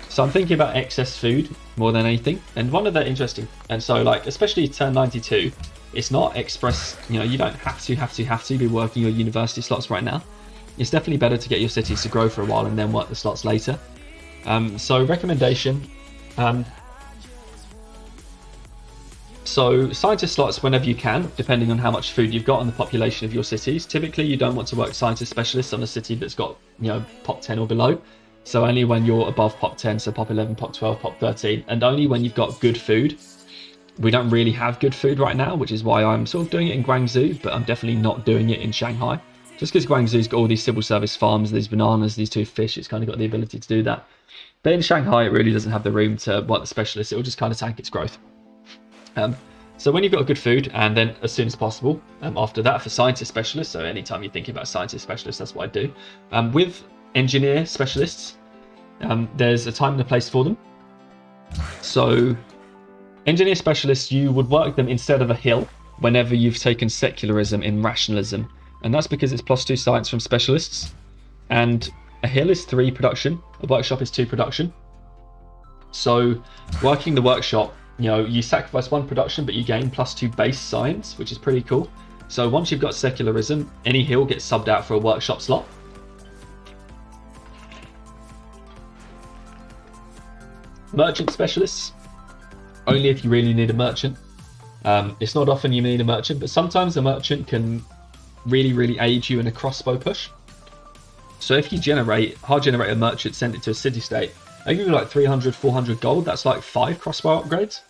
So I'm thinking about excess food more than anything. And one of the interesting, and so like especially turn 92, it's not express, you don't have to be working your university slots right now. It's definitely better to get your cities to grow for a while and then work the slots later. So recommendation, so scientist slots whenever you can, depending on how much food you've got and the population of your cities. Typically you don't want to work scientist specialists on a city that's got, pop 10 or below. So only when you're above pop 10, so pop 11, pop 12, pop 13, and only when you've got good food. We don't really have good food right now, which is why I'm sort of doing it in Guangzhou, but I'm definitely not doing it in Shanghai. Just because Guangzhou's got all these civil service farms, these bananas, these 2 fish, it's kind of got the ability to do that. But in Shanghai, it really doesn't have the room to work the specialists. It will just kind of tank its growth. So when you've got good food, and then as soon as possible, after that for scientist specialists, so anytime you're thinking about scientist specialists, that's what I do. With engineer specialists, there's a time and a place for them. So engineer specialists, you would work them instead of a hill whenever you've taken secularism in rationalism. And that's because it's +2 science from specialists. And a hill is 3 production, a workshop is 2 production. So working the workshop, you sacrifice 1 production, but you gain +2 base science, which is pretty cool. So once you've got secularism, any hill gets subbed out for a workshop slot. Merchant specialists, only if you really need a merchant. It's not often you need a merchant, but sometimes a merchant can really aid you in a crossbow push. So if you hard generate a merchant, send it to a city state, I give you like 300, 400 gold. That's like 5 crossbow upgrades.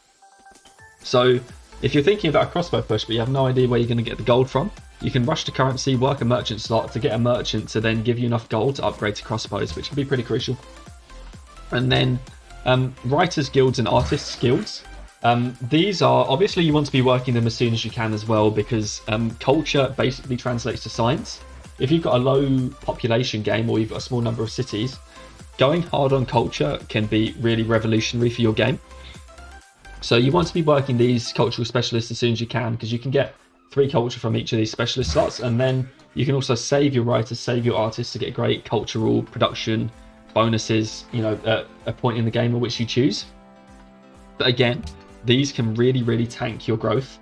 So if you're thinking about a crossbow push, but you have no idea where you're going to get the gold from, you can rush to currency, work a merchant slot to get a merchant to then give you enough gold to upgrade to crossbows, which can be pretty crucial. And then writers guilds and artists guilds. These are, obviously you want to be working them as soon as you can as well, because culture basically translates to science. If you've got a low population game or you've got a small number of cities, going hard on culture can be really revolutionary for your game. So you want to be working these cultural specialists as soon as you can, because you can get 3 culture from each of these specialist slots, and then you can also save your writers, save your artists to get great cultural production bonuses, at a point in the game in which you choose. But again, these can really tank your growth,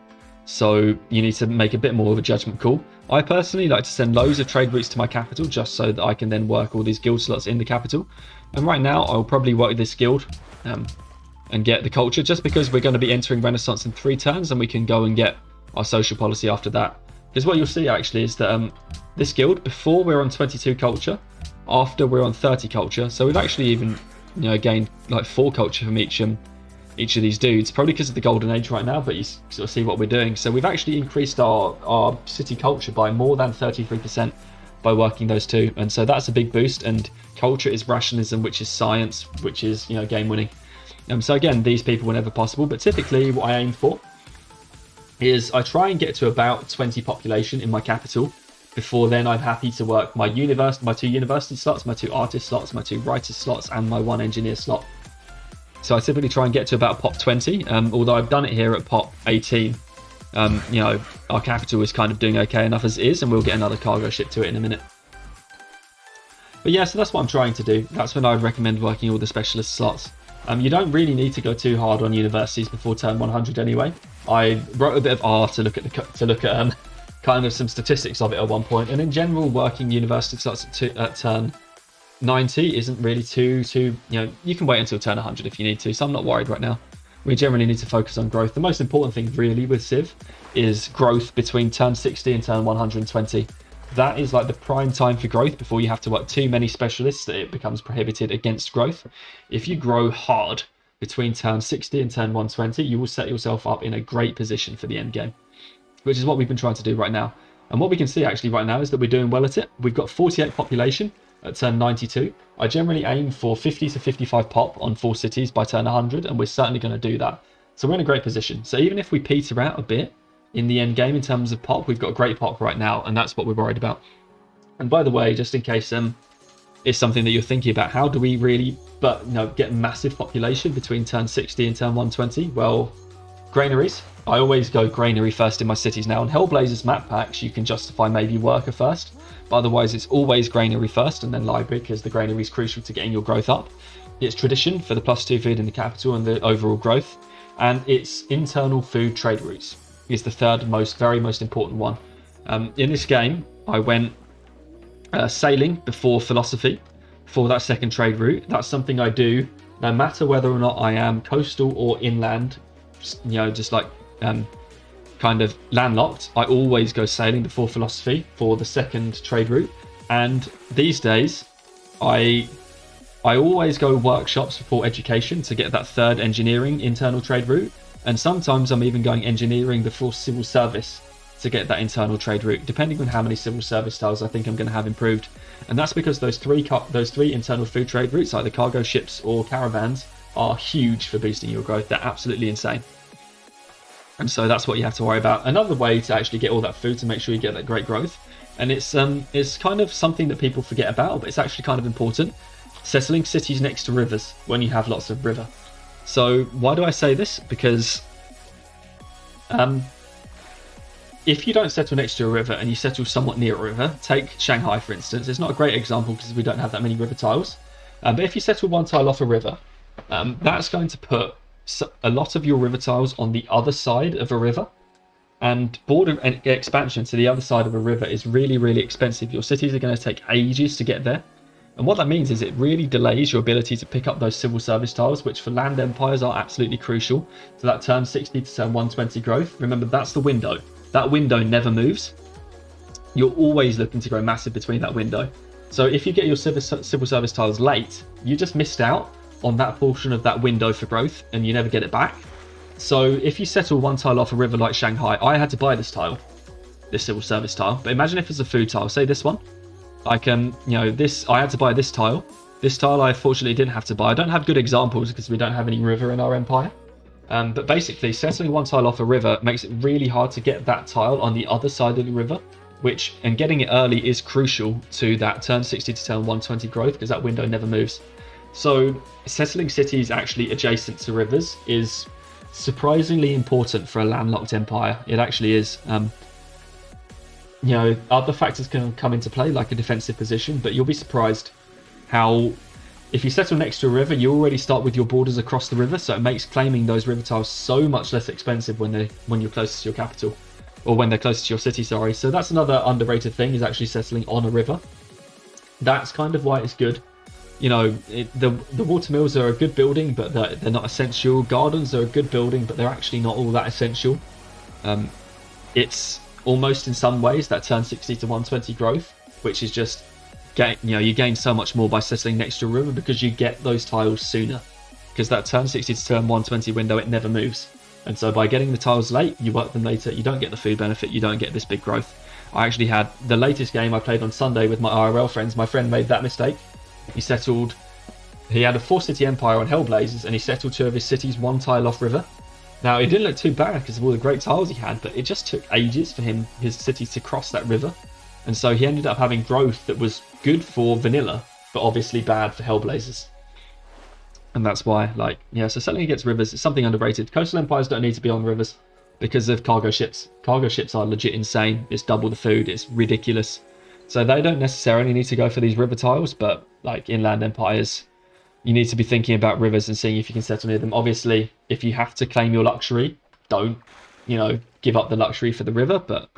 so you need to make a bit more of a judgment call. I personally like to send loads of trade routes to my capital just so that I can then work all these guild slots in the capital. And right now I'll probably work this guild and get the culture, just because we're going to be entering Renaissance in 3 turns and we can go and get our social policy after that. Because what you'll see actually is that this guild, before we're on 22 culture, after we're on 30 culture, so we've actually even gained like 4 culture from each of these dudes, probably because of the golden age right now, but you sort of see what we're doing. So we've actually increased our city culture by more than 33% by working those 2, and so that's a big boost. And culture is rationalism, which is science, which is game winning. So again, these people whenever possible, but typically what I aim for is I try and get to about 20 population in my capital. Before then, I'm happy to work my 2 university slots, my 2 artist slots, my 2 writer slots, and my 1 engineer slot. So I typically try and get to about pop 20, although I've done it here at pop 18. Our capital is kind of doing okay enough as it is, and we'll get another cargo ship to it in a minute. But yeah, so that's what I'm trying to do. That's when I'd recommend working all the specialist slots. You don't really need to go too hard on universities before turn 100 anyway. I wrote a bit of R to look at kind of some statistics of it at one point, and in general, working university slots at turn 90 isn't really too you can wait until turn 100 if you need to, so I'm not worried right now. We generally need to focus on growth. The most important thing really with Civ is growth between turn 60 and turn 120. That is like the prime time for growth before you have to work too many specialists that it becomes prohibited against growth. If you grow hard between turn 60 and turn 120, you will set yourself up in a great position for the end game, which is what we've been trying to do right now. And what we can see actually right now is that we're doing well at it. We've got 48 population at turn 92. I generally aim for 50 to 55 pop on 4 cities by turn 100, and we're certainly going to do that. So we're in a great position. So even if we peter out a bit in the end game in terms of pop, we've got a great pop right now, and that's what we're worried about. And by the way, just in case it's something that you're thinking about, how do we really get massive population between turn 60 and turn 120? Well, granaries. I always go granary first in my cities now. On Hellblazer's map packs, you can justify maybe worker first, but otherwise it's always granary first and then library, because the granary is crucial to getting your growth up. It's tradition for the +2 food in the capital and the overall growth, and it's internal food trade routes is the third very most important one. In this game, I went sailing before philosophy for that second trade route. That's something I do no matter whether or not I am coastal or inland, just like kind of landlocked. I always go sailing before philosophy for the second trade route. And these days, I always go workshops before education to get that third engineering internal trade route. And sometimes I'm even going engineering before civil service to get that internal trade route, depending on how many civil service tiles I think I'm going to have improved. And that's because those three internal food trade routes, either cargo ships or caravans, are huge for boosting your growth. They're absolutely insane. And so that's what you have to worry about. Another way to actually get all that food to make sure you get that great growth, and it's kind of something that people forget about, but it's actually kind of important. Settling cities next to rivers when you have lots of river. So why do I say this? Because if you don't settle next to a river and you settle somewhat near a river, take Shanghai for instance. It's not a great example because we don't have that many river tiles. But if you settle one tile off a river, that's going to put a lot of your river tiles on the other side of a river. And border expansion to the other side of a river is really, really expensive. Your cities are going to take ages to get there. And what that means is it really delays your ability to pick up those civil service tiles, which for land empires are absolutely crucial to that turn 60 to turn 120 growth. Remember, that's the window. That window never moves. You're always looking to grow massive between that window. So if you get your civil service tiles late, you just missed out on that portion of that window for growth and you never get it back. So if you settle one tile off a river like Shanghai, I had to buy this tile, this civil service tile. But imagine if it's a food tile, say this one. I had to buy this tile. This tile I fortunately didn't have to buy. I don't have good examples because we don't have any river in our empire. But basically, settling one tile off a river makes it really hard to get that tile on the other side of the river, and getting it early is crucial to that turn 60 to turn 120 growth because that window never moves. So settling cities actually adjacent to rivers is surprisingly important for a landlocked empire. It actually is. Other factors can come into play, like a defensive position, but you'll be surprised how, if you settle next to a river, you already start with your borders across the river, so it makes claiming those river tiles so much less expensive when you're closest to your capital, or when they're closest to your city, sorry. So that's another underrated thing, is actually settling on a river. That's kind of why it's good. The watermills are a good building, but they're not essential. Gardens are a good building, but they're actually not all that essential. It's almost in some ways that turn 60 to 120 growth, which is just you gain so much more by settling next to a river because you get those tiles sooner, because that turn 60 to turn 120 window, it never moves. And so by getting the tiles late, you work them later, you don't get the food benefit, you don't get this big growth. I actually had the latest game I played on Sunday with my IRL friends. My friend made that mistake. He had a 4-city empire on Hellblazers, and he settled 2 of his cities one tile off river. Now, it didn't look too bad because of all the great tiles he had, but it just took ages for his city to cross that river. And so he ended up having growth that was good for vanilla, but obviously bad for Hellblazers. And that's why, so settling against rivers is something underrated. Coastal empires don't need to be on rivers because of cargo ships. Cargo ships are legit insane. It's double the food. It's ridiculous. So they don't necessarily need to go for these river tiles, but like inland empires, you need to be thinking about rivers and seeing if you can settle near them. Obviously, if you have to claim your luxury, don't, give up the luxury for the river. But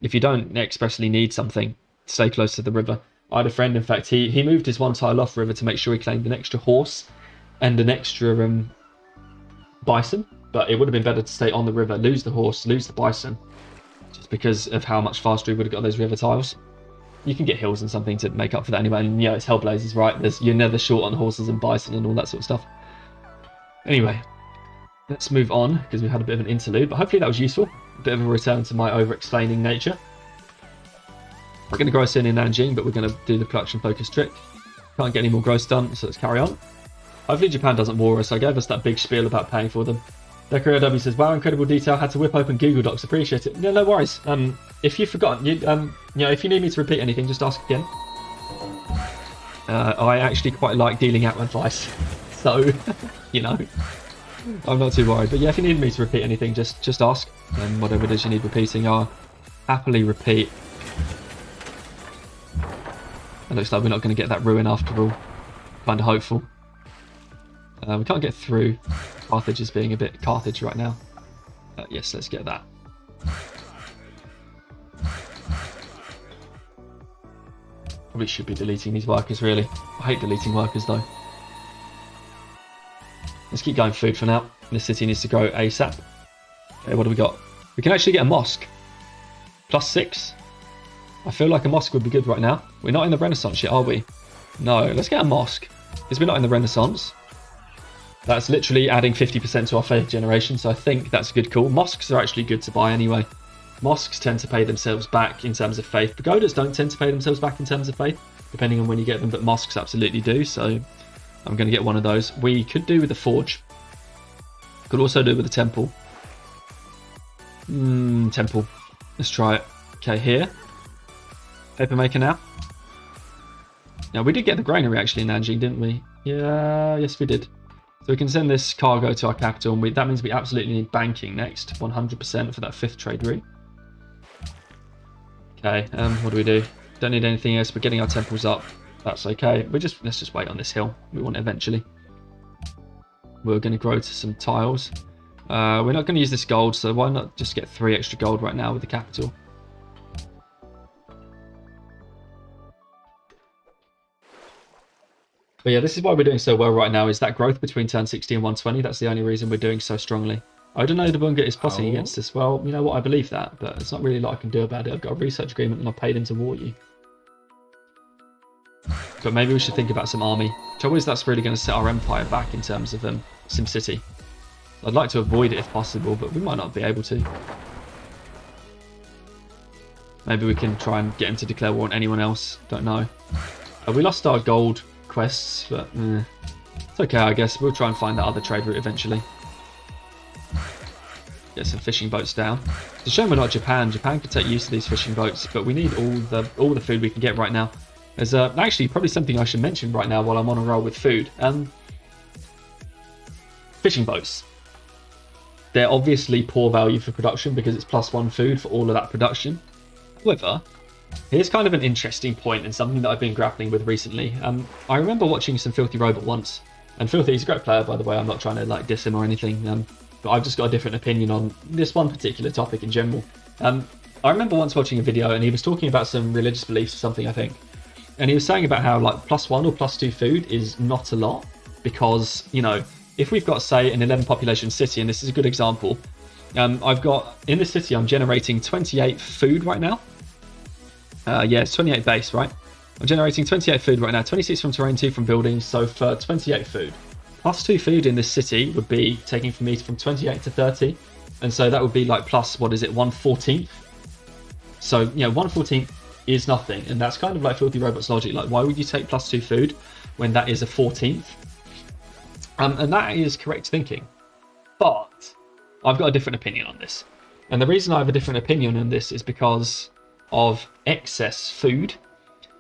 if you don't expressly need something, stay close to the river. I had a friend, in fact, he moved his one tile off river to make sure he claimed an extra horse and an extra bison. But it would have been better to stay on the river, lose the horse, lose the bison, just because of how much faster he would have got those river tiles. You can get hills and something to make up for that anyway. And it's Hellblazers, right? You're never short on horses and bison and all that sort of stuff. Anyway, let's move on because we had a bit of an interlude, but hopefully that was useful. A bit of a return to my over-explaining nature. We're going to grow us in Nanjing, but we're going to do the production focus trick. Can't get any more growth done, so let's carry on. Hopefully Japan doesn't war us. I gave us that big spiel about paying for them. Decorator W says, wow, incredible detail. Had to whip open Google Docs. Appreciate it. No worries. If you've forgotten, if you need me to repeat anything, just ask again. I actually quite like dealing out advice. So, I'm not too worried. But yeah, if you need me to repeat anything, just ask. And whatever it is you need repeating, I'll happily repeat. It looks like we're not going to get that ruin after all. Kind of hopeful. We can't get through. Carthage is being a bit Carthage right now. Yes, let's get that. Probably should be deleting these workers, really. I hate deleting workers, though. Let's keep going food for now. This city needs to grow ASAP. Okay, what do we got? We can actually get a mosque. +6. I feel like a mosque would be good right now. We're not in the Renaissance yet, are we? No, let's get a mosque. Because we're not in the Renaissance. That's literally adding 50% to our faith generation, so I think that's a good call. Mosques are actually good to buy anyway. Mosques tend to pay themselves back in terms of faith. Pagodas don't tend to pay themselves back in terms of faith, depending on when you get them, but mosques absolutely do, so I'm going to get one of those. We could do with the forge. Could also do with the temple. Temple. Let's try it. Okay, here. Paper maker now. Now, we did get the granary actually in Nanjing, didn't we? Yeah, yes we did. So we can send this cargo to our capital, and that means we absolutely need banking next, 100% for that 5th trade route. Okay, what do we do? Don't need anything else. We're getting our temples up. That's okay. Let's just wait on this hill. We want it eventually. We're going to grow to some tiles. We're not going to use this gold, so why not just get 3 extra gold right now with the capital? But yeah, this is why we're doing so well right now, is that growth between turn 60 and 120. That's the only reason we're doing so strongly. I don't know the Bunga is plotting against us. Well, you know what, I believe that, but it's not really a lot I can do about it. I've got a research agreement and I paid him to war you. But maybe we should think about some army. Trouble is that's really going to set our empire back in terms of SimCity. I'd like to avoid it if possible, but we might not be able to. Maybe we can try and get him to declare war on anyone else. Don't know. We lost our gold quests, but it's okay, I guess. We'll try and find that other trade route eventually. Get some fishing boats down. It's a shame we're not Japan. Japan could take use of these fishing boats, but we need all the food we can get right now. There's actually probably something I should mention right now while I'm on a roll with food. Fishing boats. They're obviously poor value for production because it's +1 food for all of that production. However, here's kind of an interesting point and something that I've been grappling with recently. I remember watching some Filthy Robot once, and Filthy is a great player, by the way. I'm not trying to like diss him or anything, but I've just got a different opinion on this one particular topic in general. I remember once watching a video and he was talking about some religious beliefs or something, I think, and he was saying about how like +1 or +2 food is not a lot because, you know, if we've got, say, an 11 population city, and this is a good example, I've got in this city I'm generating 28 food right now. Yeah, it's 28 base, right? I'm generating 28 food right now, 26 from terrain, 2 from buildings, so for 28 food. +2 food in this city would be taking for me from 28 to 30, and so that would be like plus, what is it, 1/14? So, you know, 1/14 is nothing, and that's kind of like Filthy Robot's logic. Like, why would you take +2 food when that is a 14th? And that is correct thinking. But I've got a different opinion on this. And the reason I have a different opinion on this is because of excess food.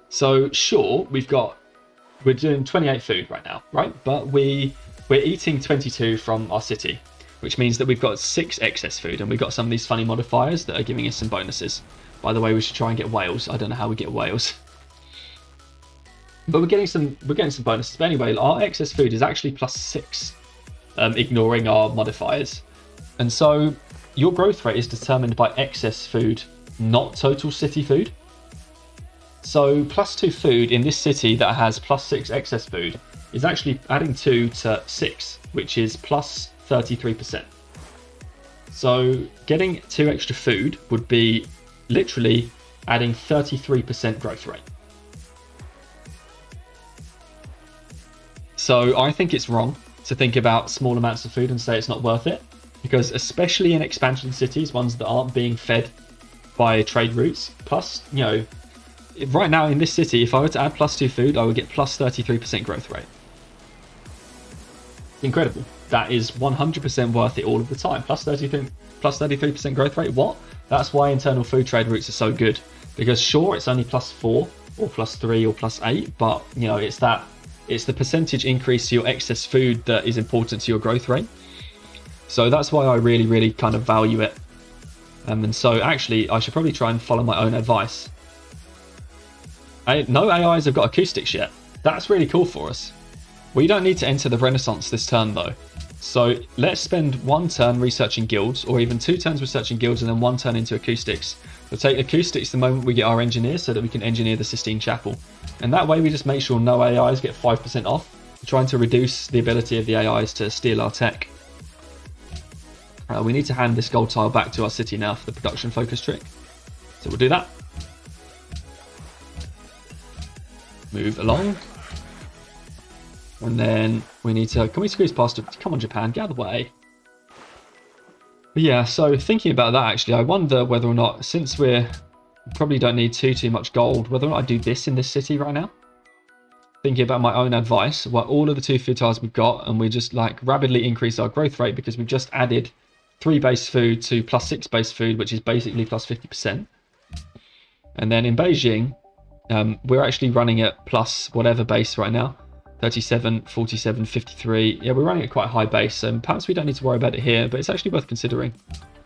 So sure, we're doing 28 food right now, right? But we're eating 22 from our city, which means that we've got 6 excess food, and we've got some of these funny modifiers that are giving us some bonuses. By the way, we should try and get whales. I don't know how we get whales. But we're getting some bonuses. But anyway, our excess food is actually +6, ignoring our modifiers. And so your growth rate is determined by excess food, not total city food. So +2 food in this city that has +6 excess food is actually adding 2 to 6, which is +33%. So getting 2 extra food would be literally adding 33% growth rate. So I think it's wrong to think about small amounts of food and say it's not worth it, because especially in expansion cities, ones that aren't being fed by trade routes, plus, you know, right now in this city, if I were to add +2 food, I would get +33% growth rate. It's incredible. That is 100% worth it all of the time. +33% growth rate. What? That's why internal food trade routes are so good. Because sure, it's only +4 or +3 or +8, but you know, it's the percentage increase to your excess food that is important to your growth rate. So that's why I really, really kind of value it. And so actually, I should probably try and follow my own advice. No AIs have got acoustics yet. That's really cool for us. We don't need to enter the Renaissance this turn though. So let's spend 1 turn researching guilds, or even 2 turns researching guilds and then 1 turn into acoustics. We'll take acoustics the moment we get our engineer so that we can engineer the Sistine Chapel. And that way we just make sure no AIs get 5% off, trying to reduce the ability of the AIs to steal our tech. We need to hand this gold tile back to our city now for the production focus trick. So we'll do that. Move along. And then we need to... Can we squeeze past it? Come on, Japan, get out of the way. But yeah, so thinking about that, actually, I wonder whether or not, since we probably don't need too much gold, whether or not I do this in this city right now. Thinking about my own advice, well, all of the 2 food tiles we've got, and we just like rapidly increase our growth rate because we've just added 3 base food to +6 base food, which is basically plus 50%. And then in Beijing, we're actually running at plus whatever base right now. 37, 47, 53. Yeah, we're running at quite a high base, so perhaps we don't need to worry about it here, but it's actually worth considering.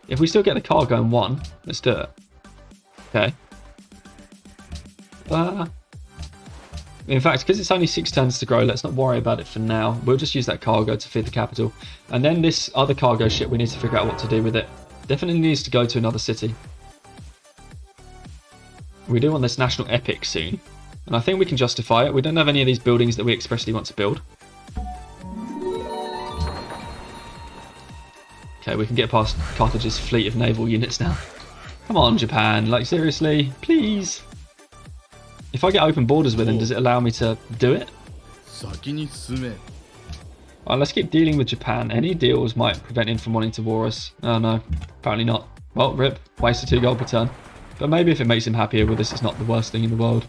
If we still get the cargo in 1, let's do it. Okay. In fact, because it's only 6 turns to grow, let's not worry about it for now. We'll just use that cargo to feed the capital. And then this other cargo ship, we need to figure out what to do with it. Definitely needs to go to another city. We do want this national epic soon. And I think we can justify it. We don't have any of these buildings that we expressly want to build. Okay, we can get past Carthage's fleet of naval units now. Come on, Japan. Like, seriously? Please? If I get open borders with him, does it allow me to do it? Alright, let's keep dealing with Japan. Any deals might prevent him from wanting to war us. Oh no, apparently not. Well, rip. Wasted 2 gold per turn. But maybe if it makes him happier with us, it's not the worst thing in the world.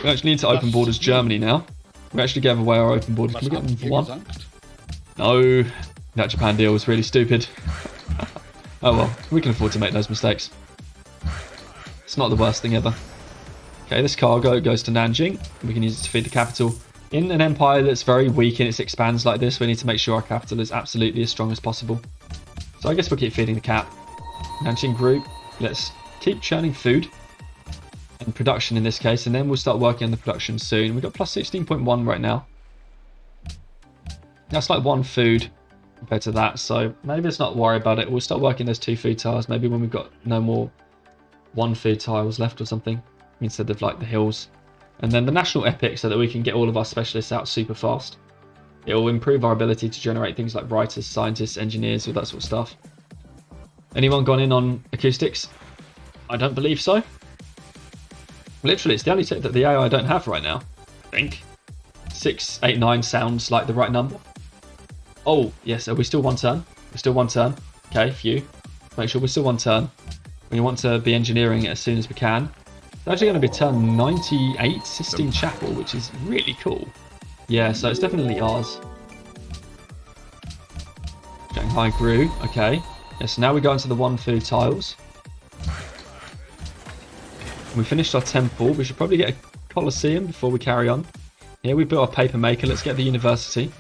We actually need to open borders Germany now. We actually gave away our open borders. Can we get them for 1? No. That Japan deal was really stupid. Oh well, we can afford to make those mistakes. It's not the worst thing ever. Okay, this cargo goes to Nanjing. We can use it to feed the capital. In an empire that's very weak and it expands like this, we need to make sure our capital is absolutely as strong as possible. So I guess we'll keep feeding the cap. Nanjing group, let's keep churning food and production in this case, and then we'll start working on the production soon. We've got plus 16.1 right now. That's like 1 food compared to that, so maybe let's not worry about it. We'll start working those 2 food tiles, maybe when we've got no more 1 food tiles left or something, instead of like the hills. And then the national epic, so that we can get all of our specialists out super fast. It will improve our ability to generate things like writers, scientists, engineers, all that sort of stuff. Anyone gone in on acoustics? I don't believe so. Literally, it's the only tech that the AI don't have right now, I think. 6, 8, 9 sounds like the right number. Oh, yes, are we still 1 turn? We're still 1 turn. Okay, few. Make sure we're still 1 turn. We want to be engineering it as soon as we can. It's actually going to be turn 98 Sistine Chapel, which is really cool. Yeah, so it's definitely ours. Shanghai grew. Okay. Yes, now we go into the 1 food tiles. We finished our temple. We should probably get a Colosseum before we carry on. Yeah, we built our paper maker. Let's get the university.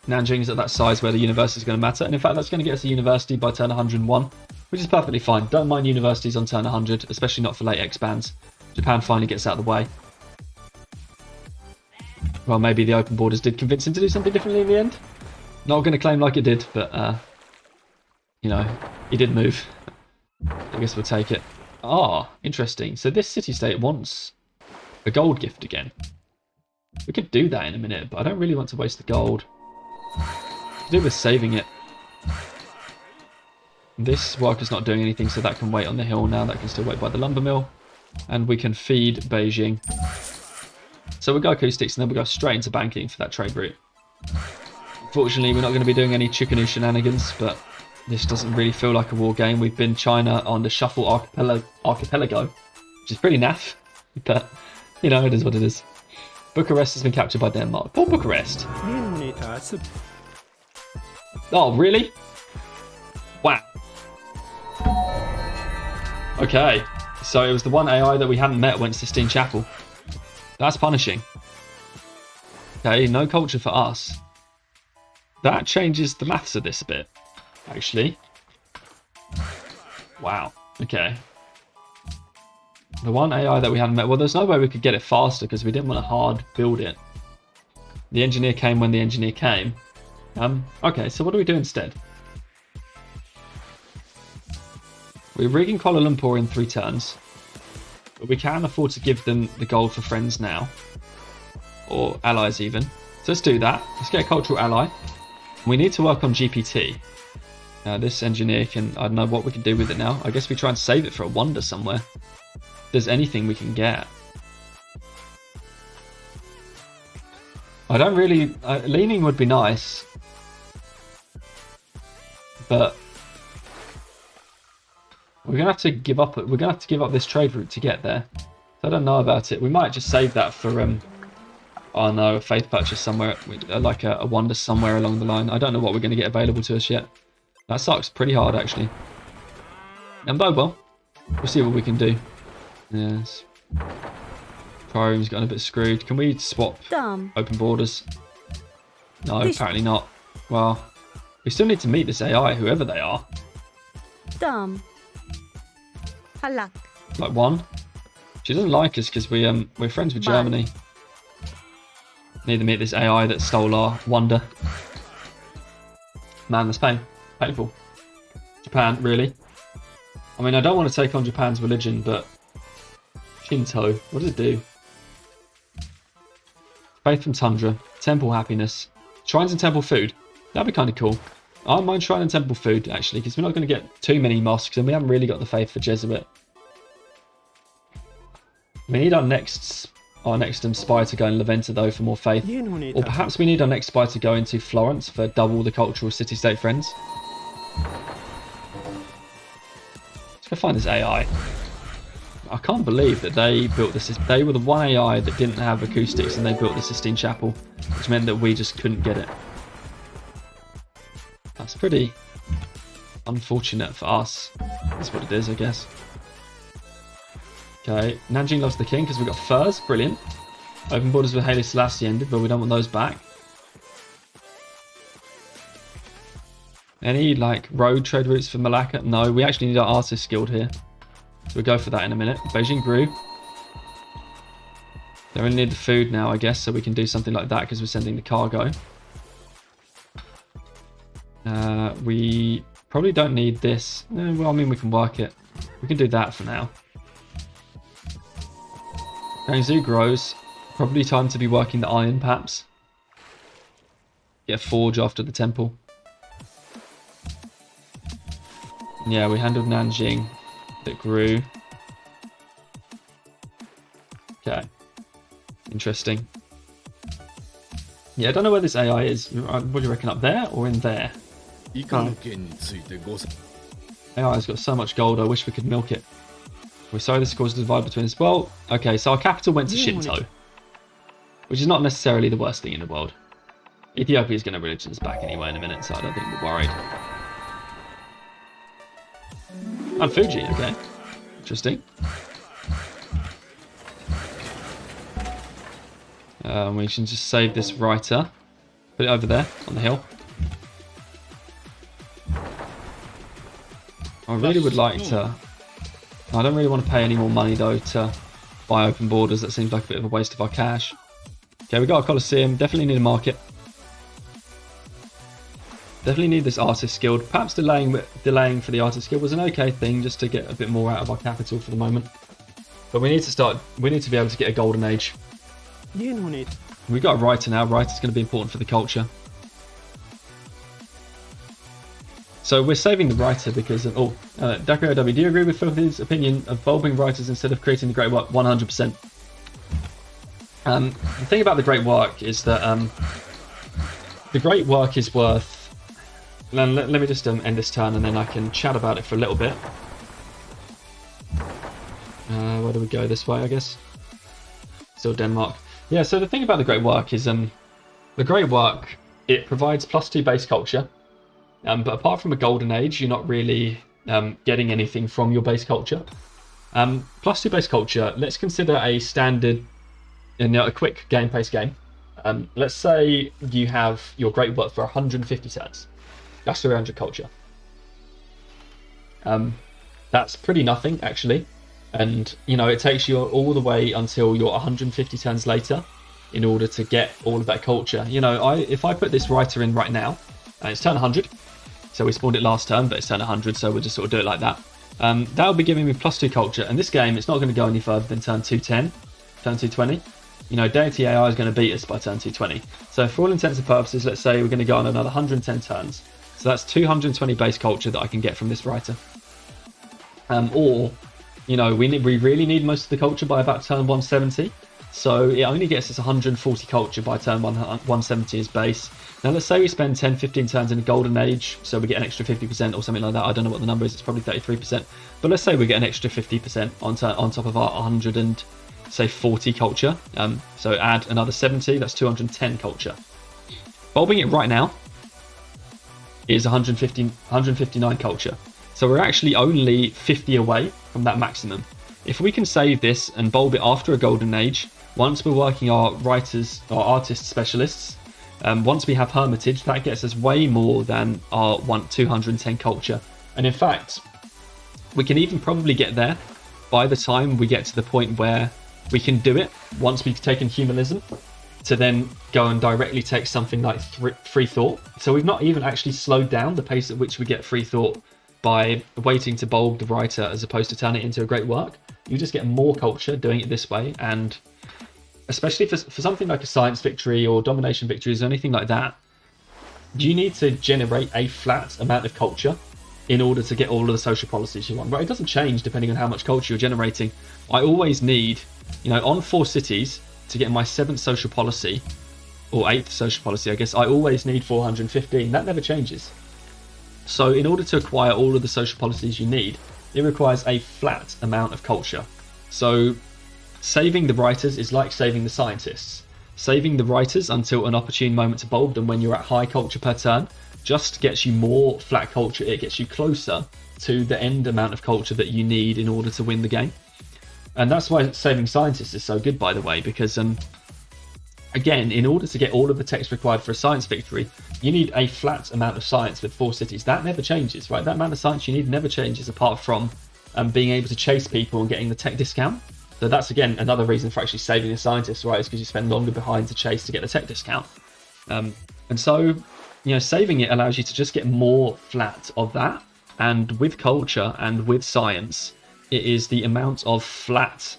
Nanjing is at that size where the university is going to matter. And in fact, that's going to get us a university by turn 101, which is perfectly fine. Don't mind universities on turn 100, especially not for late expands. Japan finally gets out of the way. Well, maybe the open borders did convince him to do something differently in the end. Not going to claim like it did, but, you know, he did move. I guess we'll take it. Ah, interesting. So this city-state wants a gold gift again. We could do that in a minute, but I don't really want to waste the gold. To do with saving it. This worker's not doing anything, so that can wait on the hill now. That can still wait by the lumber mill. And we can feed Beijing. So we'll go acoustics, and then we'll go straight into banking for that trade route. Unfortunately, we're not going to be doing any chickadee shenanigans, but this doesn't really feel like a war game. We've been China on the Shuffle Archipelago, which is pretty naff, but, you know, it is what it is. Bucharest has been captured by Denmark. Poor Bucharest. Oh, really? Wow. Okay, so it was the one AI that we hadn't met went to Sistine Chapel. That's punishing. Okay, no culture for us. that changes the maths of this a bit, actually. Wow. Okay. The one AI that we hadn't met. Well, there's no way we could get it faster because we didn't want to hard build it. The engineer came when the engineer came. Okay, so what do we do instead? We're rigging Kuala Lumpur in 3 turns. But we can afford to give them the gold for friends now. Or allies even. So let's do that. Let's get a cultural ally. We need to work on GPT. This engineer can... I don't know what we can do with it now. I guess we try and save it for a wonder somewhere. If there's anything we can get. I don't really... leaning would be nice. But... we're going to have to give up... we're going to have to give up this trade route to get there. So I don't know about it. We might just save that for... oh no, a faith purchase somewhere. Like a wonder somewhere along the line. I don't know what we're going to get available to us yet. That sucks pretty hard, actually. And well, we'll see what we can do. Yes. Priority's gotten a bit screwed. Can we swap open borders? No, apparently not. Well, we still need to meet this AI, whoever they are. Like 1. She doesn't like us because we're friends with Germany. Need to meet this AI that stole our wonder. Man, that's painful. Japan, really? I mean, I don't want to take on Japan's religion, but Shinto, what does it do? Faith from Tundra, Temple Happiness, Shrines and Temple Food. That'd be kind of cool. I don't mind Shrine and Temple Food, actually, because we're not going to get too many mosques, and we haven't really got the faith for Jesuit. We need our next spy to go in Leventa, though, for more faith. Or perhaps we need our next spy to go into Florence for double the cultural city-state friends. Let's go find this AI. I can't believe that they built this. They were the one AI that didn't have acoustics, and they built the Sistine Chapel, which meant that we just couldn't get it. That's pretty unfortunate for us. That's what it is, I guess. Okay, Nanjing loves the king because we've got furs. Brilliant. Open borders with Haile Selassie ended, but we don't want those back. Any, like, road trade routes for Malacca? No, we actually need our artist guild here. So we'll go for that in a minute. Beijing grew. They only need the food now, I guess, so we can do something like that because we're sending the cargo. We probably don't need this. Well, I mean, we can work it. We can do that for now. Guangzhou grows. Probably time to be working the iron, perhaps. Get a forge after the temple. Yeah, we handled Nanjing. That grew. Okay. Interesting. Yeah, I don't know where this AI is. What do you reckon, up there or in there? Oh. AI's got so much gold, I wish we could milk it. We're sorry this caused a divide between us. Well, okay, so our capital went to Shinto, which is not necessarily the worst thing in the world. Ethiopia's going to religions back anyway in a minute, so I don't think we're worried. And Fuji, okay. Interesting. We can just save this writer. Put it over there on the hill. I really would like to... I don't really want to pay any more money though to buy open borders. That seems like a bit of a waste of our cash. Okay, we got a Colosseum. Definitely need a market. Definitely need this artist guild. Perhaps delaying for the artist guild was an okay thing just to get a bit more out of our capital for the moment. But we need to start. We need to be able to get a golden age. We've got a writer now. Writer's going to be important for the culture. So we're saving the writer because of... Oh, Dakar OW, do you agree with Filthy's opinion of bulbing writers instead of creating the great work? 100%. The thing about the great work is that the great work is worth... Let me just end this turn and then I can chat about it for a little bit. Where do we go? This way, I guess. Still Denmark. Yeah, so the thing about the great work is the great work, it provides +2 base culture. But apart from a golden age, you're not really getting anything from your base culture. +2 base culture, let's consider a standard, a quick game-paced game. Let's say you have your great work for 150 turns. That's 300 culture. That's pretty nothing, actually. And, you know, it takes you all the way until you're 150 turns later in order to get all of that culture. You know, if I put this writer in right now, and it's turn 100, so we spawned it last turn, but it's turn 100, so we'll just sort of do it like that. That'll be giving me +2 culture, and this game, it's not going to go any further than turn 210, turn 220. You know, Deity AI is going to beat us by turn 220. So for all intents and purposes, let's say we're going to go on another 110 turns. So that's 220 base culture that I can get from this writer. Or, you know, we really need most of the culture by about turn 170. So it only gets us 140 culture by turn 170 as base. Now let's say we spend 10-15 turns in a golden age, so we get an extra 50% or something like that. I don't know what the number is, it's probably 33%. But let's say we get an extra 50% on top of our 140 culture. So add another 70, that's 210 culture. Bulbing it right now is 159 culture. So we're actually only 50 away from that maximum. If we can save this and bulb it after a golden age, once we're working our writers, our artist specialists, once we have hermitage, that gets us way more than our 210 culture. And in fact, we can even probably get there by the time we get to the point where we can do it once we've taken humanism, to then go and directly take something like free thought. So we've not even actually slowed down the pace at which we get free thought by waiting to bulb the writer as opposed to turn it into a great work. You just get more culture doing it this way, and especially for something like a science victory or domination victories or anything like that, you need to generate a flat amount of culture in order to get all of the social policies you want. Right? It doesn't change depending on how much culture you're generating. I always need, you know, on 4 cities to get my 7th social policy, or 8th social policy, I guess, I always need 415. That never changes. So in order to acquire all of the social policies you need, it requires a flat amount of culture. So saving the writers is like saving the scientists. Saving the writers until an opportune moment to bulb them when you're at high culture per turn just gets you more flat culture. It gets you closer to the end amount of culture that you need in order to win the game. And that's why saving scientists is so good, by the way, because again, in order to get all of the text required for a science victory, you need a flat amount of science with 4 cities. That never changes, right? That amount of science you need never changes, apart from being able to chase people and getting the tech discount. So that's, again, another reason for actually saving a scientist, right? Is because you spend longer behind to chase to get the tech discount. And so, you know, saving it allows you to just get more flat of that. And with culture and with science, it is the amount of flat,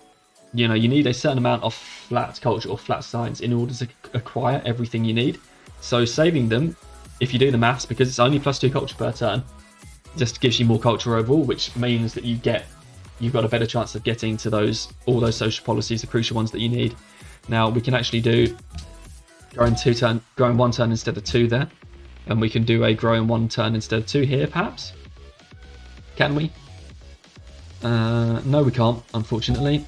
you know, you need a certain amount of flat culture or flat science in order to acquire everything you need. So saving them, if you do the maths, because it's only +2 culture per turn, just gives you more culture overall, which means that you've got a better chance of getting to all those social policies, the crucial ones that you need. Now we can actually do growing 1 turn instead of 2 there, and we can do a growing 1 turn instead of 2 here, perhaps. Can we? No, we can't, unfortunately.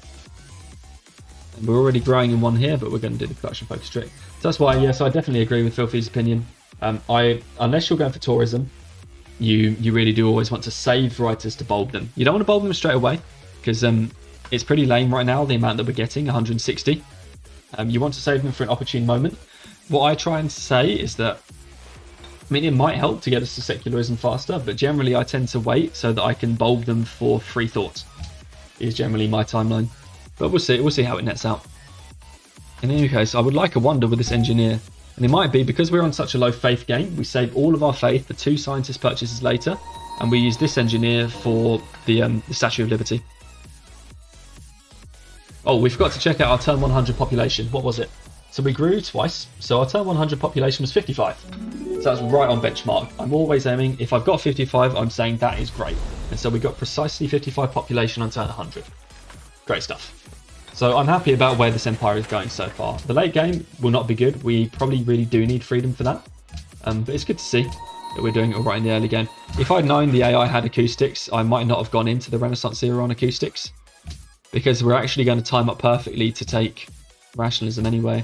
We're already growing in 1 here, but we're going to do the production focus trick. So that's why, yes, I definitely agree with Filthy's opinion. Unless you're going for tourism, you really do always want to save writers to bulb them. You don't want to bulb them straight away, because it's pretty lame right now, the amount that we're getting, 160. You want to save them for an opportune moment. What I try and say is that, I mean, it might help to get us to secularism faster, but generally I tend to wait so that I can bulb them for free thought, is generally my timeline. But we'll see how it nets out. In any case, I would like a wonder with this engineer. And it might be because we're on such a low faith game, we save all of our faith for 2 scientist purchases later, and we use this engineer for the Statue of Liberty. Oh, we forgot to check out our turn 100 population. What was it? So we grew twice, so our turn 100 population was 55. So that's right on benchmark. I'm always aiming, if I've got 55, I'm saying that is great. And so we got precisely 55 population on turn 100. Great stuff. So I'm happy about where this empire is going so far. The late game will not be good. We probably really do need freedom for that. But it's good to see that we're doing it all right in the early game. If I'd known the AI had acoustics, I might not have gone into the Renaissance era on acoustics, because we're actually going to time up perfectly to take rationalism anyway.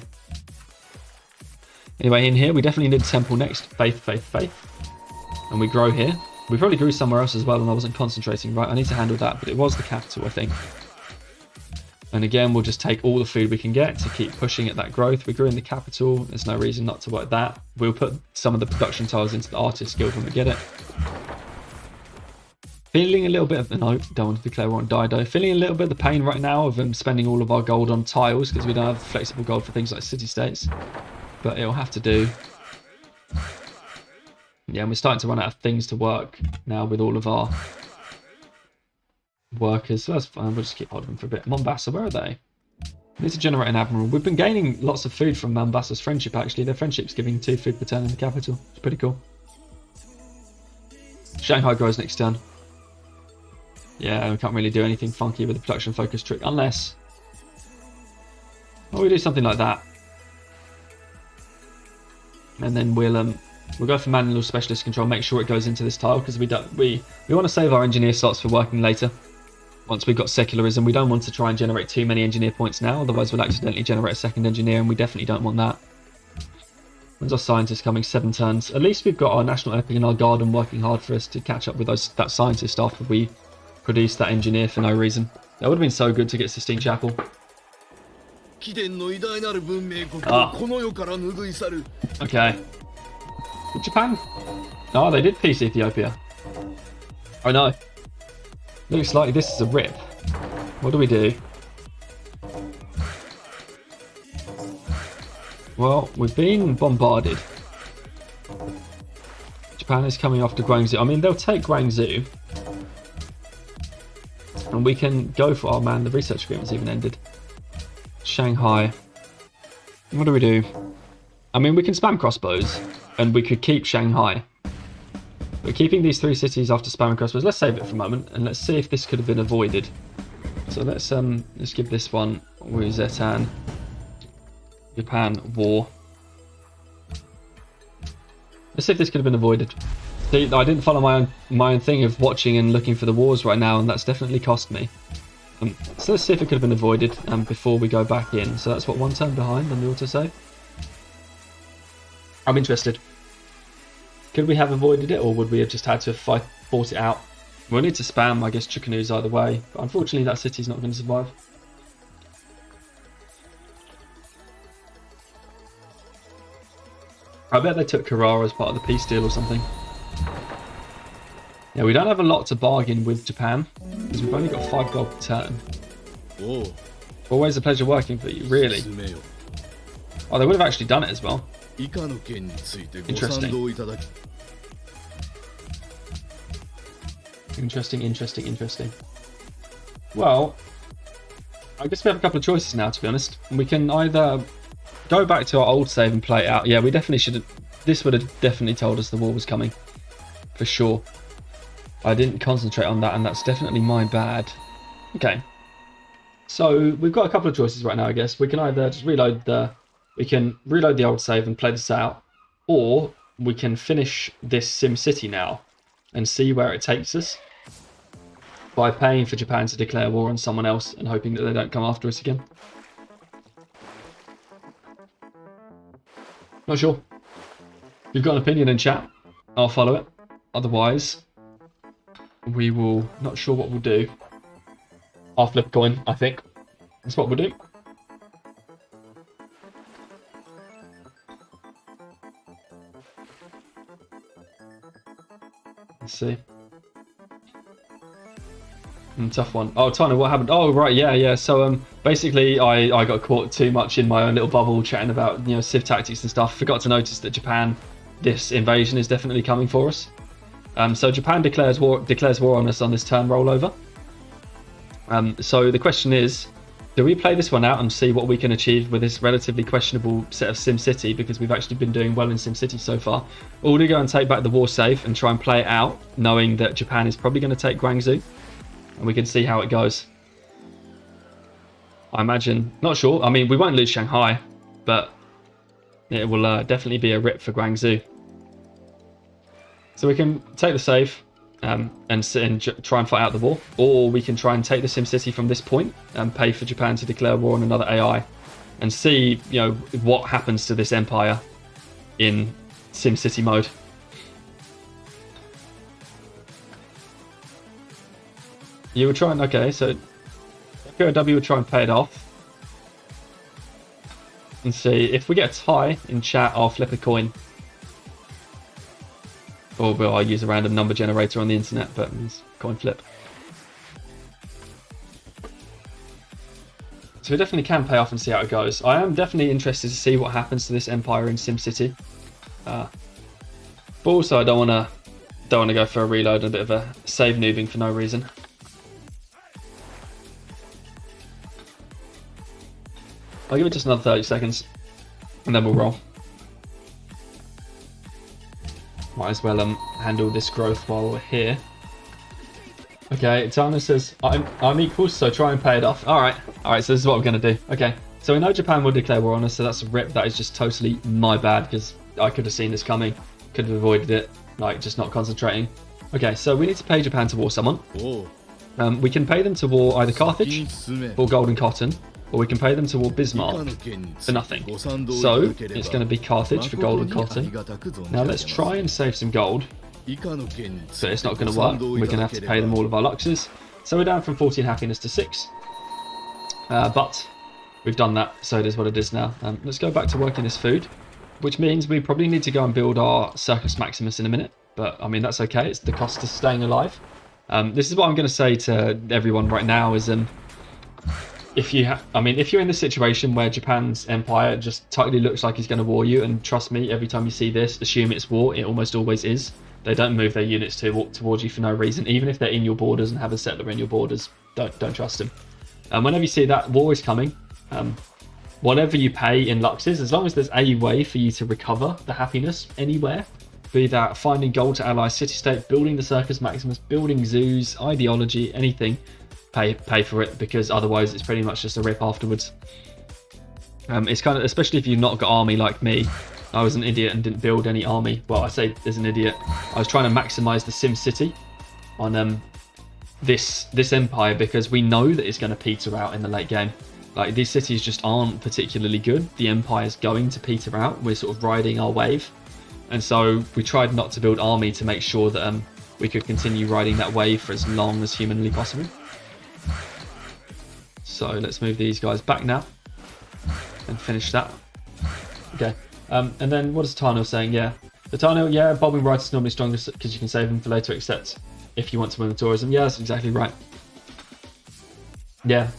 Anyway, in here, we definitely need a temple next. Faith, faith, faith. And we grow here. We probably grew somewhere else as well, and I wasn't concentrating right. I need to handle that, but it was the capital, I think. And again, we'll just take all the food we can get to keep pushing at that growth. We grew in the capital. There's no reason not to work that. We'll put some of the production tiles into the artist guild when we get it. Feeling a little bit of the... No, don't want to declare war on Dido. Feeling a little bit of the pain right now of spending all of our gold on tiles because we don't have flexible gold for things like city-states. But it'll have to do. Yeah, and we're starting to run out of things to work now with all of our workers. So that's fine. We'll just keep holding them for a bit. Mombasa, where are they? We need to generate an admiral. We've been gaining lots of food from Mombasa's friendship, actually. Their friendship's giving 2 food per turn in the capital. It's pretty cool. Shanghai grows next turn. Yeah, we can't really do anything funky with the production focus trick unless... well, we do something like that. And then we'll go for manual specialist control, make sure it goes into this tile, because we want to save our engineer slots for working later. Once we've got secularism, we don't want to try and generate too many engineer points now, otherwise we'll accidentally generate a second engineer, and we definitely don't want that. When's our scientist coming? 7 turns. At least we've got our national epic and our garden working hard for us to catch up with that scientist after we produce that engineer for no reason. That would have been so good to get Sistine Chapel. Okay. Did Japan? Oh, they did peace Ethiopia. Oh no. Looks like this is a rip. What do we do? Well, we've been bombarded. Japan is coming after Guangzhou. I mean, they'll take Guangzhou. And we can go for... oh man, the research agreement's even ended. Shanghai. What do we do? I mean, we can spam crossbows, and we could keep Shanghai. We're keeping these 3 cities after spamming crossbows. Let's save it for a moment, and let's see if this could have been avoided. So let's give this one Wuzetan. Japan war. Let's see if this could have been avoided. See, I didn't follow my own thing of watching and looking for the wars right now, and that's definitely cost me. So let's see if it could have been avoided before we go back in. So that's what, 1 turn behind on the autosave. I'm interested. Could we have avoided it, or would we have just had to have fought it out? We'll need to spam, I guess, Chickanews either way. But unfortunately, that city's not going to survive. I bet they took Carrara as part of the peace deal or something. Yeah, we don't have a lot to bargain with Japan, because we've only got 5 gold per turn. Oh. Always a pleasure working for you, really. Oh, they would have actually done it as well. Interesting. Interesting. Well, I guess we have a couple of choices now, to be honest. We can either go back to our old save and play it out. Yeah, we definitely should have... this would have definitely told us the war was coming. For sure. I didn't concentrate on that, and that's definitely my bad. Okay. So, we've got a couple of choices right now, I guess. We can either just reload the... we can reload the old save and play this out. Or we can finish this SimCity now and see where it takes us. By paying for Japan to declare war on someone else and hoping that they don't come after us again. Not sure. If you've got an opinion in chat, I'll follow it. Otherwise, we will... not sure what we'll do. I'll flip a coin, I think. That's what we'll do. Let's see. Tough one. Oh, Tana, what happened? Oh, right, yeah. So, basically, I got caught too much in my own little bubble chatting about, Civ tactics and stuff. Forgot to notice that Japan, this invasion is definitely coming for us. So Japan declares war on us on this turn rollover. So the question is, do we play this one out and see what we can achieve with this relatively questionable set of SimCity, because we've actually been doing well in SimCity so far? Or do we go and take back the war safe and try and play it out, knowing that Japan is probably going to take Guangzhou? And we can see how it goes. I imagine, not sure. I mean, we won't lose Shanghai, but it will definitely be a rip for Guangzhou. So we can take the save and try and fight out the war, or we can try and take the SimCity from this point and pay for Japan to declare war on another AI, and see, what happens to this empire in SimCity mode. You were trying, okay, so POW will try and pay it off. And see, if we get a tie in chat, I'll flip a coin. Or will I use a random number generator on the internet, but it's coin flip. So we definitely can pay off and see how it goes. I am definitely interested to see what happens to this empire in SimCity. But also I don't want to go for a reload and a bit of a save noobing for no reason. I'll give it just another 30 seconds and then we'll roll. Might as well handle this growth while we're here. Okay, Tana says, I'm equal, so try and pay it off. Alright, so this is what we're going to do. Okay, so we know Japan will declare war on us, so that's a rip. That is just totally my bad, because I could have seen this coming. Could have avoided it, like, just not concentrating. Okay, so we need to pay Japan to war someone. We can pay them to war either Carthage or Golden Cotton, or we can pay them to war Bismarck for nothing. So, it's going to be Carthage for Golden Cotton. Now let's try and save some gold. But it's not going to work. We're going to have to pay them all of our luxes. So we're down from 14 happiness to 6. But we've done that, so it is what it is now. Let's go back to working this food, which means we probably need to go and build our Circus Maximus in a minute. But I mean, that's okay. It's the cost of staying alive. This is what I'm going to say to everyone right now is, if you're in this situation where Japan's empire just totally looks like he's going to war you, and trust me, every time you see this, assume it's war. It almost always is. They don't move their units towards you for no reason, even if they're in your borders and have a settler in your borders. Don't trust them. And whenever you see that war is coming, whatever you pay in luxes, as long as there's a way for you to recover the happiness anywhere, be that finding gold to ally city-state, building the Circus Maximus, building zoos, ideology, anything, pay for it, because otherwise it's pretty much just a rip afterwards. It's kind of, especially if you've not got army like me. I was an idiot and didn't build any army. Well, I say as an idiot. I was trying to maximize the SimCity on this empire, because we know that it's going to peter out in the late game. Like, these cities just aren't particularly good. The empire's going to peter out. We're sort of riding our wave. And so we tried not to build army to make sure that we could continue riding that wave for as long as humanly possible. So let's move these guys back now and finish that. Okay. And then what is Tarnil saying? Yeah, the Tarnil, yeah, bobbing right is normally stronger because you can save them for later, except if you want to win the tourism. Yeah, that's exactly right. Yeah,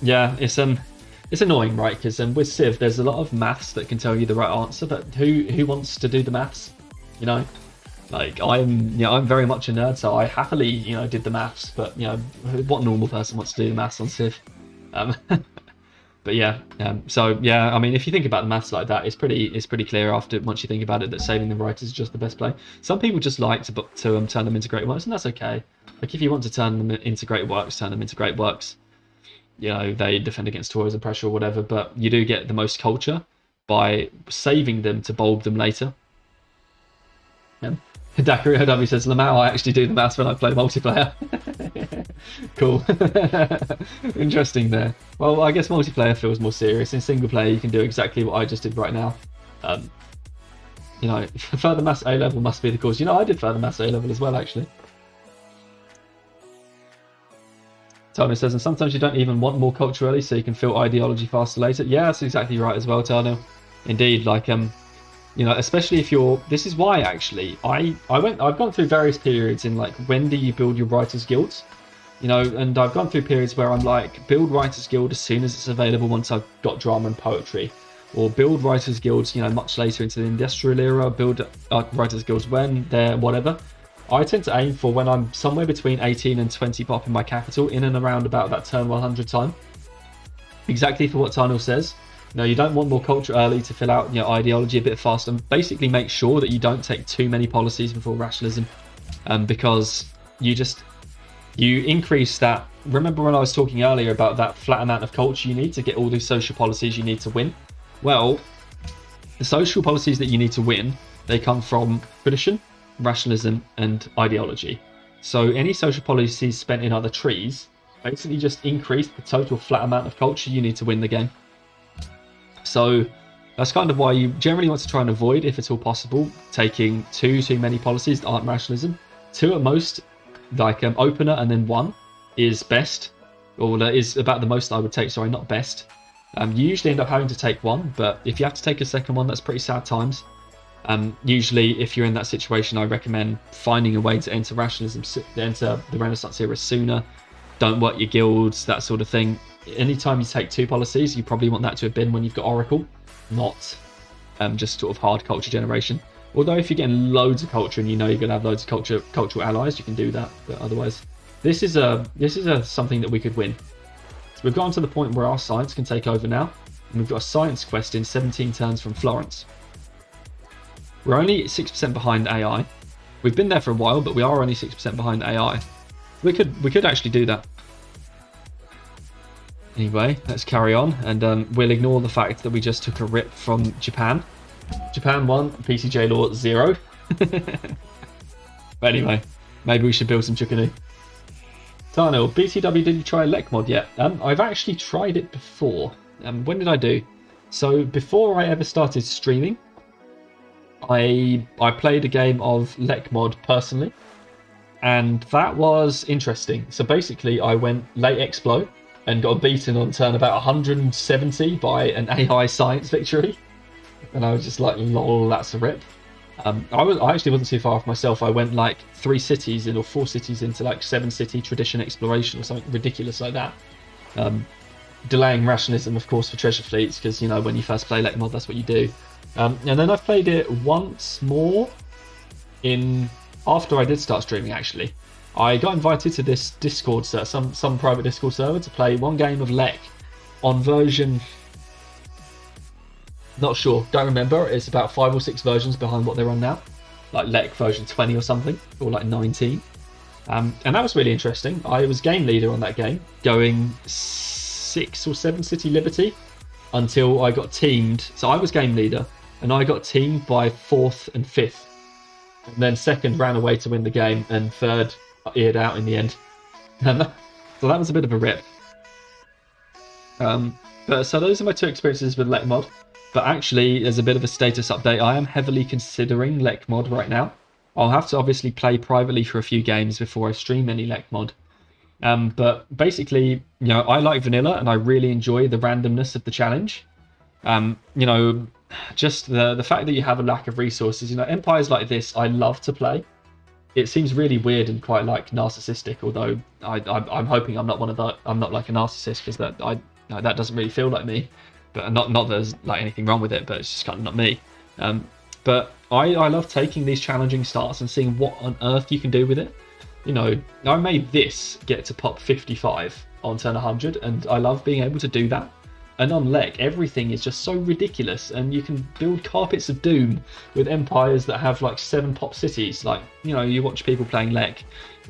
it's annoying, right? Because with Civ, there's a lot of maths that can tell you the right answer, but who wants to do the maths? You know, like I'm very much a nerd, so I happily did the maths, but what normal person wants to do the maths on Civ? But yeah, so yeah, I mean, if you think about the maths like that, it's pretty clear once you think about it that saving the writers is just the best play. Some people just like to turn them into great works, and that's okay. Like, if you want to turn them into great works, turn them into great works. They defend against tourism pressure or whatever, but you do get the most culture by saving them to bulb them later. Dakari Hodabi says, Lamau, I actually do the maths when I play multiplayer. Cool. Interesting there. Well, I guess multiplayer feels more serious. In single player, you can do exactly what I just did right now. Further maths A level must be the cause. I did further maths A level as well, actually. Tano says, and sometimes you don't even want more culture early, so you can feel ideology faster later. Yeah, that's exactly right as well, Tano. Indeed, like, especially if you're, this is why actually I've gone through various periods in, like, when do you build your writers guilds, and I've gone through periods where I'm like, build writers guild as soon as it's available once I've got drama and poetry, or build writers guilds much later into the industrial era, build writers guilds when they're whatever. I tend to aim for when I'm somewhere between 18 and 20 pop in my capital, in and around about that turn 100 time, exactly for what Tarnil says. No, you don't want more culture early to fill out ideology a bit faster, and basically make sure that you don't take too many policies before rationalism, because you increase that. Remember when I was talking earlier about that flat amount of culture you need to get all these social policies you need to win? Well, the social policies that you need to win, they come from tradition, rationalism, and ideology. So any social policies spent in other trees basically just increase the total flat amount of culture you need to win the game. So that's kind of why you generally want to try and avoid, if at all possible, taking too many policies that aren't rationalism. 2 at most, like opener, and then 1 is best. or that is about the most I would take, sorry, not best. You usually end up having to take one, but if you have to take a second one, that's pretty sad times. Usually, if you're in that situation, I recommend finding a way to enter rationalism, enter the Renaissance era sooner. Don't work your guilds, that sort of thing. Anytime you take 2 policies, you probably want that to have been when you've got Oracle, not just sort of hard culture generation. Although if you're getting loads of culture and you know you're going to have loads of cultural allies, you can do that. But otherwise, this is something that we could win. So we've gotten to the point where our science can take over now, and we've got a science quest in 17 turns from Florence. We're only 6% behind AI. We've been there for a while, but we are only 6% behind AI. We could actually do that. Anyway, let's carry on, and we'll ignore the fact that we just took a rip from Japan. Japan 1, PCJ Law 0. But anyway, maybe we should build some Chukanu. Tarnil, BTW, did you try Lek mod yet? I've actually tried it before. When did I do? So before I ever started streaming, I played a game of Lek mod personally, and that was interesting. So basically, I went late Explo and got beaten on turn about 170 by an AI science victory, and I was just like, lol, that's a rip. I actually wasn't too far off myself. I went like 3 cities in or 4 cities into like 7-city tradition exploration or something ridiculous like that. Delaying rationalism, of course, for treasure fleets, because, you know, when you first play Lek mod, that's what you do. And then I've played it once more after I did start streaming, actually. I got invited to this Discord server, some private Discord server, to play one game of Lek on version... Not sure, don't remember. It's about 5 or 6 versions behind what they're on now. Like Lek version 20 or something, or like 19. And that was really interesting. I was game leader on that game, going 6 or 7 City Liberty until I got teamed. So I was game leader, and I got teamed by 4th and 5th. And then 2nd ran away to win the game, and 3rd eared out in the end. So that was a bit of a rip. But so those are my 2 experiences with Lek mod. But actually, as a bit of a status update, I am heavily considering Lek mod right now. I'll have to obviously play privately for a few games before I stream any Lek mod. But basically, you know, I like vanilla and I really enjoy the randomness of the challenge. You know, just the fact that you have a lack of resources. You know, empires like this, I love to play. It seems really weird and quite like narcissistic. Although I'm hoping I'm not I'm not like a narcissist, because that doesn't really feel like me. But not that there's like anything wrong with it, but it's just kind of not me. But I love taking these challenging starts and seeing what on earth you can do with it. You know, I made this get to pop 55 on turn 100, and I love being able to do that. And on Lek, everything is just so ridiculous, and you can build carpets of doom with empires that have like 7 pop cities. Like, you know, you watch people playing Lek,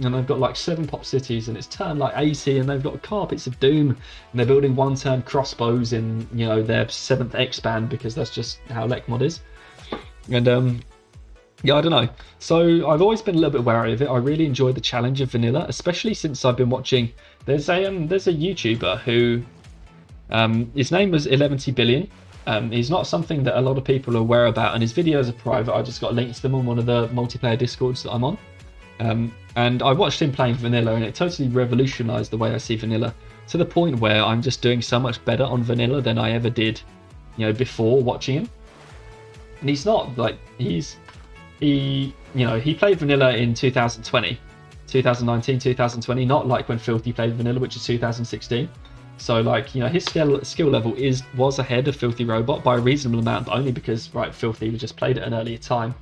and they've got like 7 pop cities, and it's turn like 80, and they've got carpets of doom, and they're building 1-turn crossbows in, you know, their 7th expand, because that's just how Lek mod is. And yeah, I don't know. So I've always been a little bit wary of it. I really enjoy the challenge of vanilla, especially since I've been watching. There's a YouTuber who, his name was 11 billion. He's not something that a lot of people are aware about, and his videos are private. I just got links to them on one of the multiplayer discords that I'm on. And I watched him playing vanilla, and it totally revolutionized the way I see vanilla, to the point where I'm just doing so much better on vanilla than I ever did, you know, before watching him. And he's not like, he played vanilla in 2020, 2019, 2020, not like when Filthy played vanilla, which is 2016. So like, you know, his skill level was ahead of Filthy Robot by a reasonable amount, but only because, right, Filthy just played at an earlier time.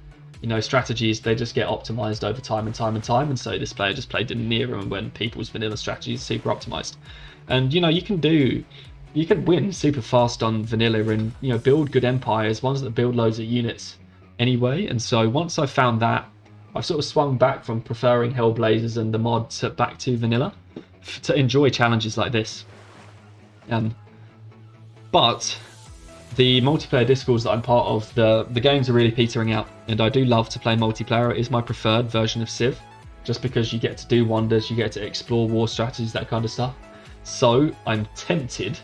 You know, strategies, they just get optimized over time and time and time, and so this player just played in an era when people's vanilla strategies are super optimized. And, you know, you can win super fast on vanilla and, you know, build good empires, ones that build loads of units anyway. And so once I found that, I've sort of swung back from preferring Hellblazers and the mod back to vanilla to enjoy challenges like this. But the multiplayer discords that I'm part of, the games are really petering out, and I do love to play multiplayer. It is my preferred version of Civ, just because you get to do wonders, you get to explore war strategies, that kind of stuff. So I'm tempted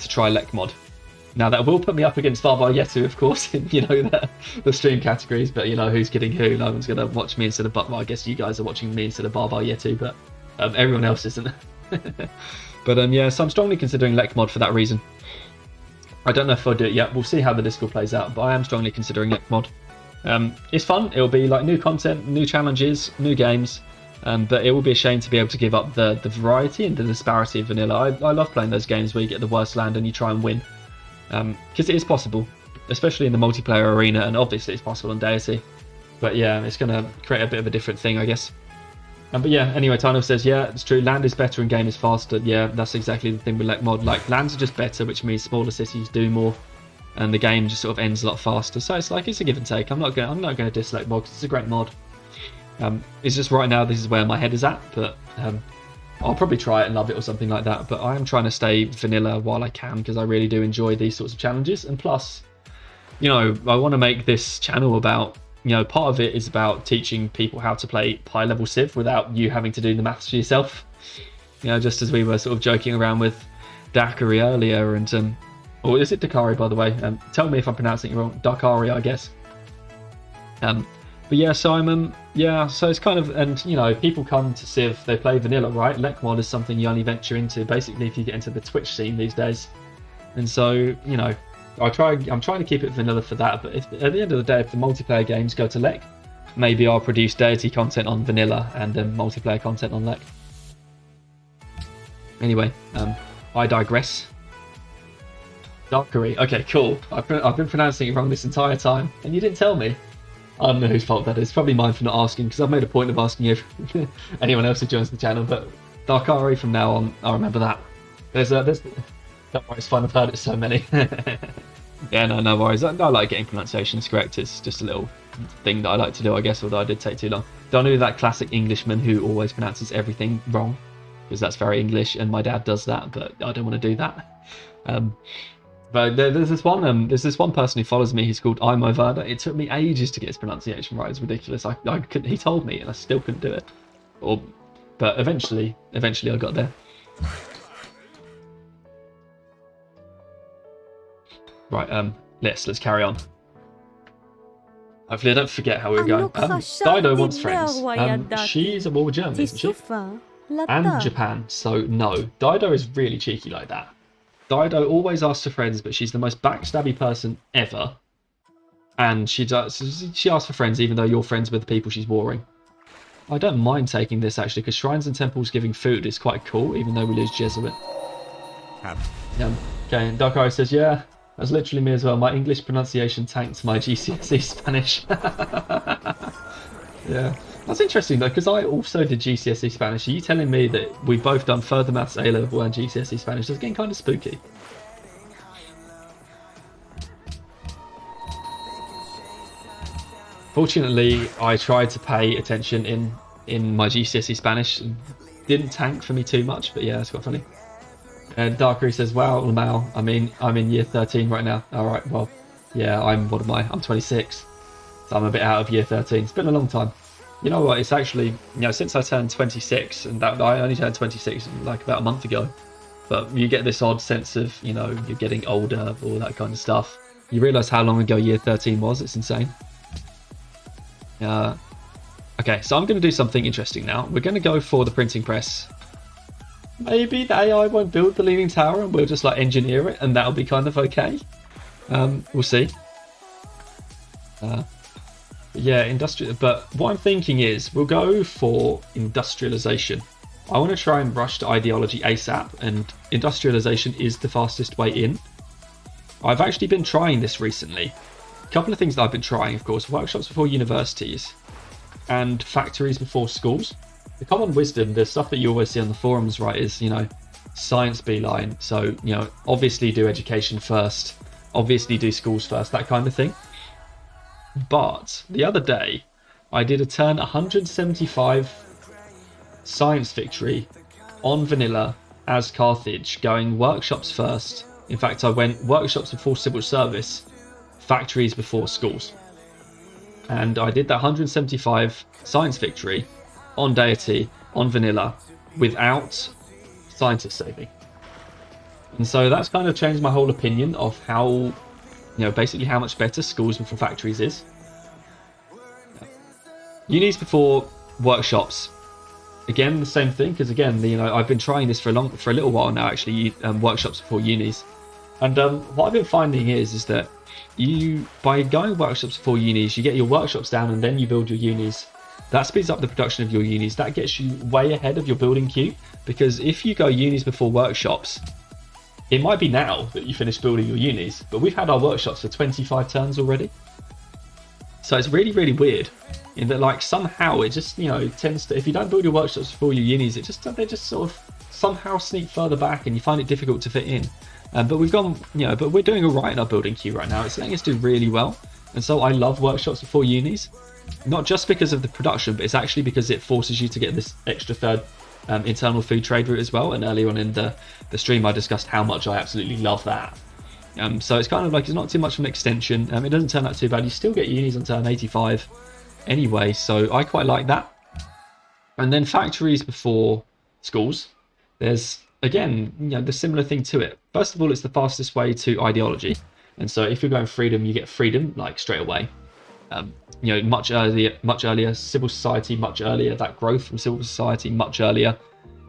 to try Lek mod. Now that will put me up against Barbar Yetu, of course, in, you know, the stream categories, but you know, who's kidding who? No one's going to watch me instead of, well, I guess you guys are watching me instead of Barbar Yetu, but everyone else isn't. But yeah, so I'm strongly considering Lek mod for that reason. I don't know if I'll do it yet. We'll see how the Discord plays out, but I am strongly considering Lek mod. It's fun. It'll be like new content, new challenges, new games, but it will be a shame to be able to give up the variety and the disparity of vanilla. I love playing those games where you get the worst land and you try and win, because it is possible, especially in the multiplayer arena, and obviously it's possible on Deity. But yeah, it's going to create a bit of a different thing, I guess. But yeah, anyway, Tino says, yeah, it's true. Land is better and game is faster. Yeah, that's exactly the thing with Lek mod. Like, lands are just better, which means smaller cities do more, and the game just sort of ends a lot faster. So it's like, it's a give and take. I'm not going to diss Lek mod because it's a great mod. It's just right now this is where my head is at, but I'll probably try it and love it or something like that. But I am trying to stay vanilla while I can because I really do enjoy these sorts of challenges. And plus, you know, I want to make this channel about, you know, part of it is about teaching people how to play high level Civ without you having to do the maths for yourself. You know, just as we were sort of joking around with Dakari earlier, and or is it Dakari, by the way? Tell me if I'm pronouncing it wrong. Dakari, I guess. But yeah, so I'm yeah, so it's kind of, and you know, people come to Civ, they play vanilla, right? Lek mod is something you only venture into basically if you get into the Twitch scene these days. And so, you know, I'm trying to keep it vanilla for that, but if, at the end of the day, if the multiplayer games go to Lek, maybe I'll produce Deity content on vanilla and then multiplayer content on Lek. Anyway, I digress. Darkery. Okay, cool. I've been pronouncing it wrong this entire time, and you didn't tell me. I don't know whose fault that is. Probably mine for not asking, because I've made a point of asking you anyone else who joins the channel. But Darkari from now on, I'll remember that. There's don't worry, it's fine. I've heard it so many. Yeah, no worries. I like getting pronunciations correct. It's just a little thing that I like to do, I guess. Although I did take too long. Don't do that classic Englishman who always pronounces everything wrong, because that's very English, and my dad does that. But I don't want to do that. But there's this one person who follows me. He's called Imo Verda. It took me ages to get his pronunciation right. It's ridiculous. I couldn't. He told me, and I still couldn't do it. But eventually I got there. Right. Let's carry on. Hopefully I don't forget how we're going. Dido wants friends. She's at war with Germany, isn't she? And Japan. So no, Dido is really cheeky like that. Dido always asks for friends, but she's the most backstabby person ever. And she asks for friends even though you're friends with the people she's warring. I don't mind taking this actually, because shrines and temples giving food is quite cool, even though we lose Jesuit. Okay, and Darkeye says, yeah, that's literally me as well. My English pronunciation tanked my GCSE Spanish. Yeah. That's interesting though, because I also did GCSE Spanish. Are you telling me that we've both done further maths A level and GCSE Spanish? That's getting kind of spooky. Fortunately, I tried to pay attention in my GCSE Spanish. It didn't tank for me too much, but yeah, that's quite funny. And Darkery says, wow, Lamau, I'm in year 13 right now. All right, well, yeah, what am I? I'm 26. So I'm a bit out of year 13. It's been a long time. You know what, it's actually, you know, since I turned 26, and that I only turned 26 like about a month ago, but you get this odd sense of, you know, you're getting older, all that kind of stuff. You realise how long ago year 13 was. It's insane. Okay, so I'm going to do something interesting now. We're going to go for the printing press. Maybe the AI won't build the Leaning Tower and we'll just like engineer it, and that'll be kind of okay. We'll see. Yeah, industrial. But what I'm thinking is we'll go for industrialization. I want to try and rush to ideology ASAP, and industrialization is the fastest way in. I've actually been trying this recently. A couple of things that I've been trying, of course, workshops before universities and factories before schools. The common wisdom, the stuff that you always see on the forums, right, is, you know, science beeline. So, you know, obviously do education first, obviously do schools first, that kind of thing. But the other day, I did a turn 175 science victory on vanilla as Carthage, going workshops first. In fact, I went workshops before civil service, factories before schools. And I did that 175 science victory on Deity, on vanilla, without scientist saving. And so that's kind of changed my whole opinion of how, you know, basically how much better schools before factories is. Unis before workshops again, the same thing, because again, I've been trying this for a little while now, actually, workshops before unis. And what I've been finding is that by going workshops before unis, you get your workshops down and then you build your unis. That speeds up the production of your unis. That gets you way ahead of your building queue, because if you go unis before workshops, it might be now that you finish building your unis, but we've had our workshops for 25 turns already. So it's really, really weird in that, like, somehow it just, tends to, if you don't build your workshops before your unis, they just sort of somehow sneak further back and you find it difficult to fit in. But we've gone, but we're doing all right in our building queue right now. It's letting us do really well. And so I love workshops before unis, not just because of the production, but it's actually because it forces you to get this extra third internal food trade route as well. And earlier on in the stream, I discussed how much I absolutely love that. So it's kind of like, it's not too much of an extension. It doesn't turn out too bad. You still get unis on turn 85 anyway, so I quite like that. And then factories before schools. There's, again, the similar thing to it. First of all, it's the fastest way to ideology. And so if you're going freedom, you get freedom, like, straight away. Much earlier, civil society, much earlier, that growth from civil society, much earlier.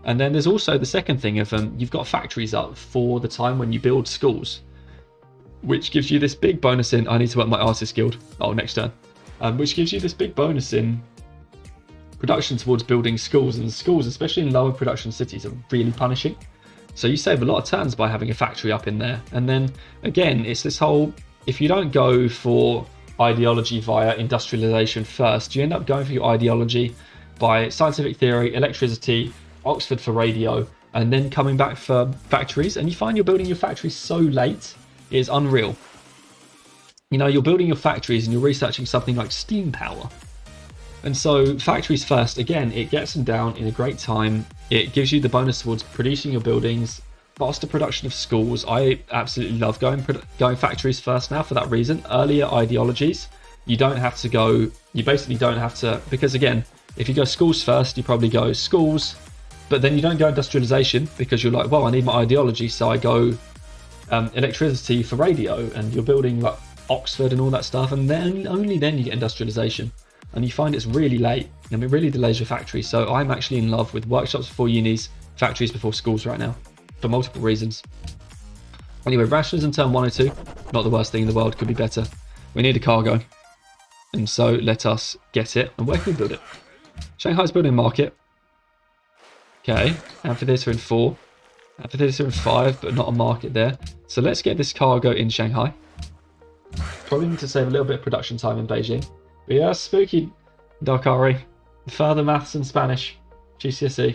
And then there's also the second thing of you've got factories up for the time when you build schools, which gives you this big bonus in, I need to work my artist guild, next turn, which gives you this big bonus in production towards building schools. And schools, especially in lower production cities, are really punishing. So you save a lot of turns by having a factory up in there. And then again, it's this whole, if you don't go for ideology via industrialization first, you end up going for your ideology by scientific theory, electricity, Oxford for radio, and then coming back for factories. And you find you're building your factories so late, it is unreal. You're building your factories and you're researching something like steam power. And so factories first, again, it gets them down in a great time. It gives you the bonus towards producing your buildings, faster production of schools. I absolutely love going factories first now for that reason. Earlier ideologies, you basically don't have to, because again, if you go schools first, you probably go schools, but then you don't go industrialization because you're like, well, I need my ideology, so I go electricity for radio, and you're building like Oxford and all that stuff, and then only then you get industrialization. And you find it's really late, and it really delays your factory. So I'm actually in love with workshops before unis, factories before schools right now, for multiple reasons. Anyway, rationalism turn 102, not the worst thing in the world, could be better. We need a cargo, and so let us get it. And where can we build it? Shanghai's building a market. Okay, amphitheatre in 4, amphitheatre in 5, but not a market there. So let's get this cargo in Shanghai. Probably need to save a little bit of production time in Beijing. But yeah, spooky, Darkari. Further maths and Spanish, GCSE.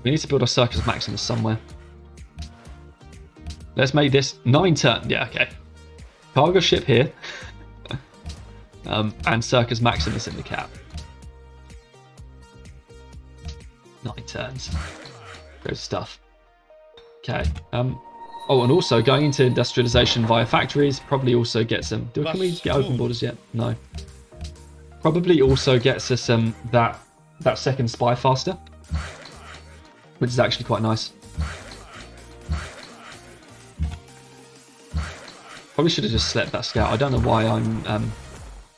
We need to build our Circus Maximus somewhere. Let's make this 9 turn. Yeah, okay. Cargo ship here. And Circus Maximus in the cap. 9 turns. Great stuff. Okay. And also going into industrialization via factories probably also gets them. Can we get open borders yet? No. Probably also gets us that second spy faster, which is actually quite nice. Probably should have just slept that scout. I don't know why I'm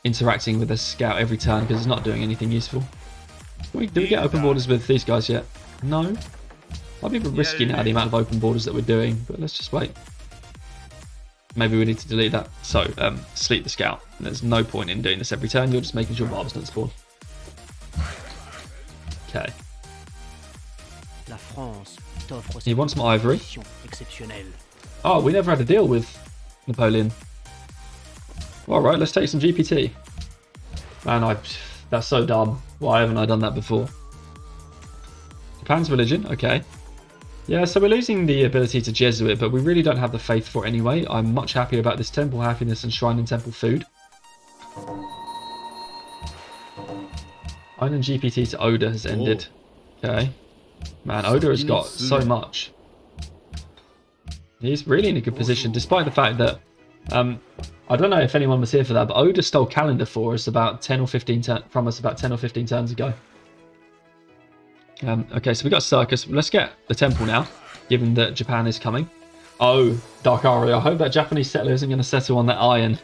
interacting with this scout every turn, because it's not doing anything useful. Did we get open borders with these guys yet? No. Might be a bit risky now, the amount of open borders that we're doing, but let's just wait. Maybe we need to delete that. So, sleep the scout. There's no point in doing this every turn, you're just making sure barbs don't spawn. Okay. He wants some ivory. Oh, we never had a deal with Napoleon. Alright, let's take some GPT. Man, that's so dumb. Why haven't I done that before? Japan's religion, okay. Yeah, so we're losing the ability to Jesuit, but we really don't have the faith for it anyway. I'm much happier about this temple happiness and shrine and temple food. Island GPT to Oda has ended. Okay. Man, Oda has got so much. He's really in a good position, despite the fact that I don't know if anyone was here for that, but Oda stole calendar for us about 10 or 15 from us about 10 or 15 turns ago. Okay, so we got circus. Let's get the temple now, given that Japan is coming. Oh, Darkari, I hope that Japanese settler isn't going to settle on that iron.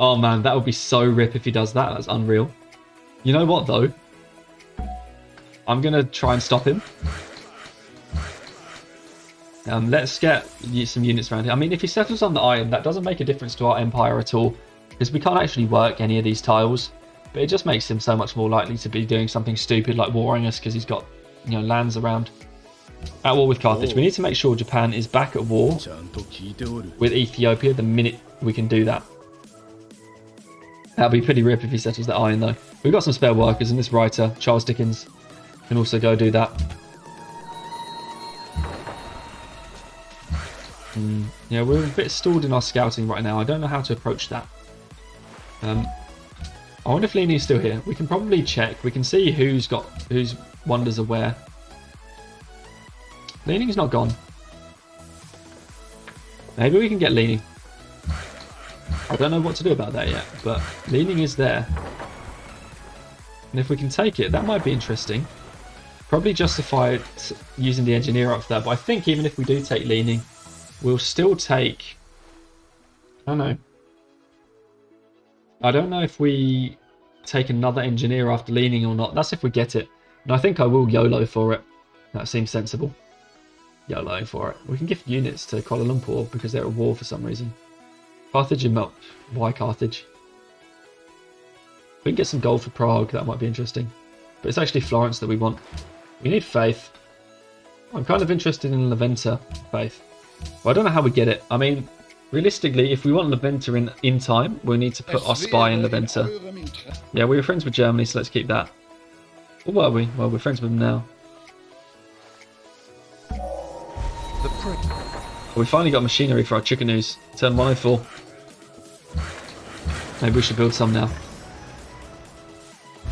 Oh man, that would be so rip if he does that. That's unreal. You know what, though? I'm going to try and stop him. Let's get some units around here. I mean, if he settles on the iron, that doesn't make a difference to our empire at all, because we can't actually work any of these tiles. But it just makes him so much more likely to be doing something stupid like warring us, because he's got, you know, lands around. At war with Carthage. We need to make sure Japan is back at war with Ethiopia the minute we can do that. That'll be pretty rip if he settles the iron, though. We've got some spare workers, and this writer, Charles Dickens, can also go do that. Yeah, we're a bit stalled in our scouting right now. I don't know how to approach that. I wonder if Leaning's still here. We can probably check. We can see whose wonders are where. Leaning's not gone. Maybe we can get Leaning. I don't know what to do about that yet, but Leaning is there. And if we can take it, that might be interesting. Probably justify using the engineer up for that, but I think even if we do take Leaning, we'll still take... I don't know. I don't know if we take another engineer after Leaning or not. That's if we get it. And I think I will YOLO for it. That seems sensible. YOLO for it. We can give units to Kuala Lumpur because they're at war for some reason. Carthage and Melt. Why Carthage? We can get some gold for Prague. That might be interesting. But it's actually Florence that we want. We need faith. I'm kind of interested in Laventa faith. Well, I don't know how we get it. I mean, realistically, if we want Laventa in time, we'll need to put our spy in Laventa. Yeah, we were friends with Germany, so let's keep that. Or were we? Well, we're friends with them now. We finally got machinery for our chickanees. Turn 104. Maybe we should build some now.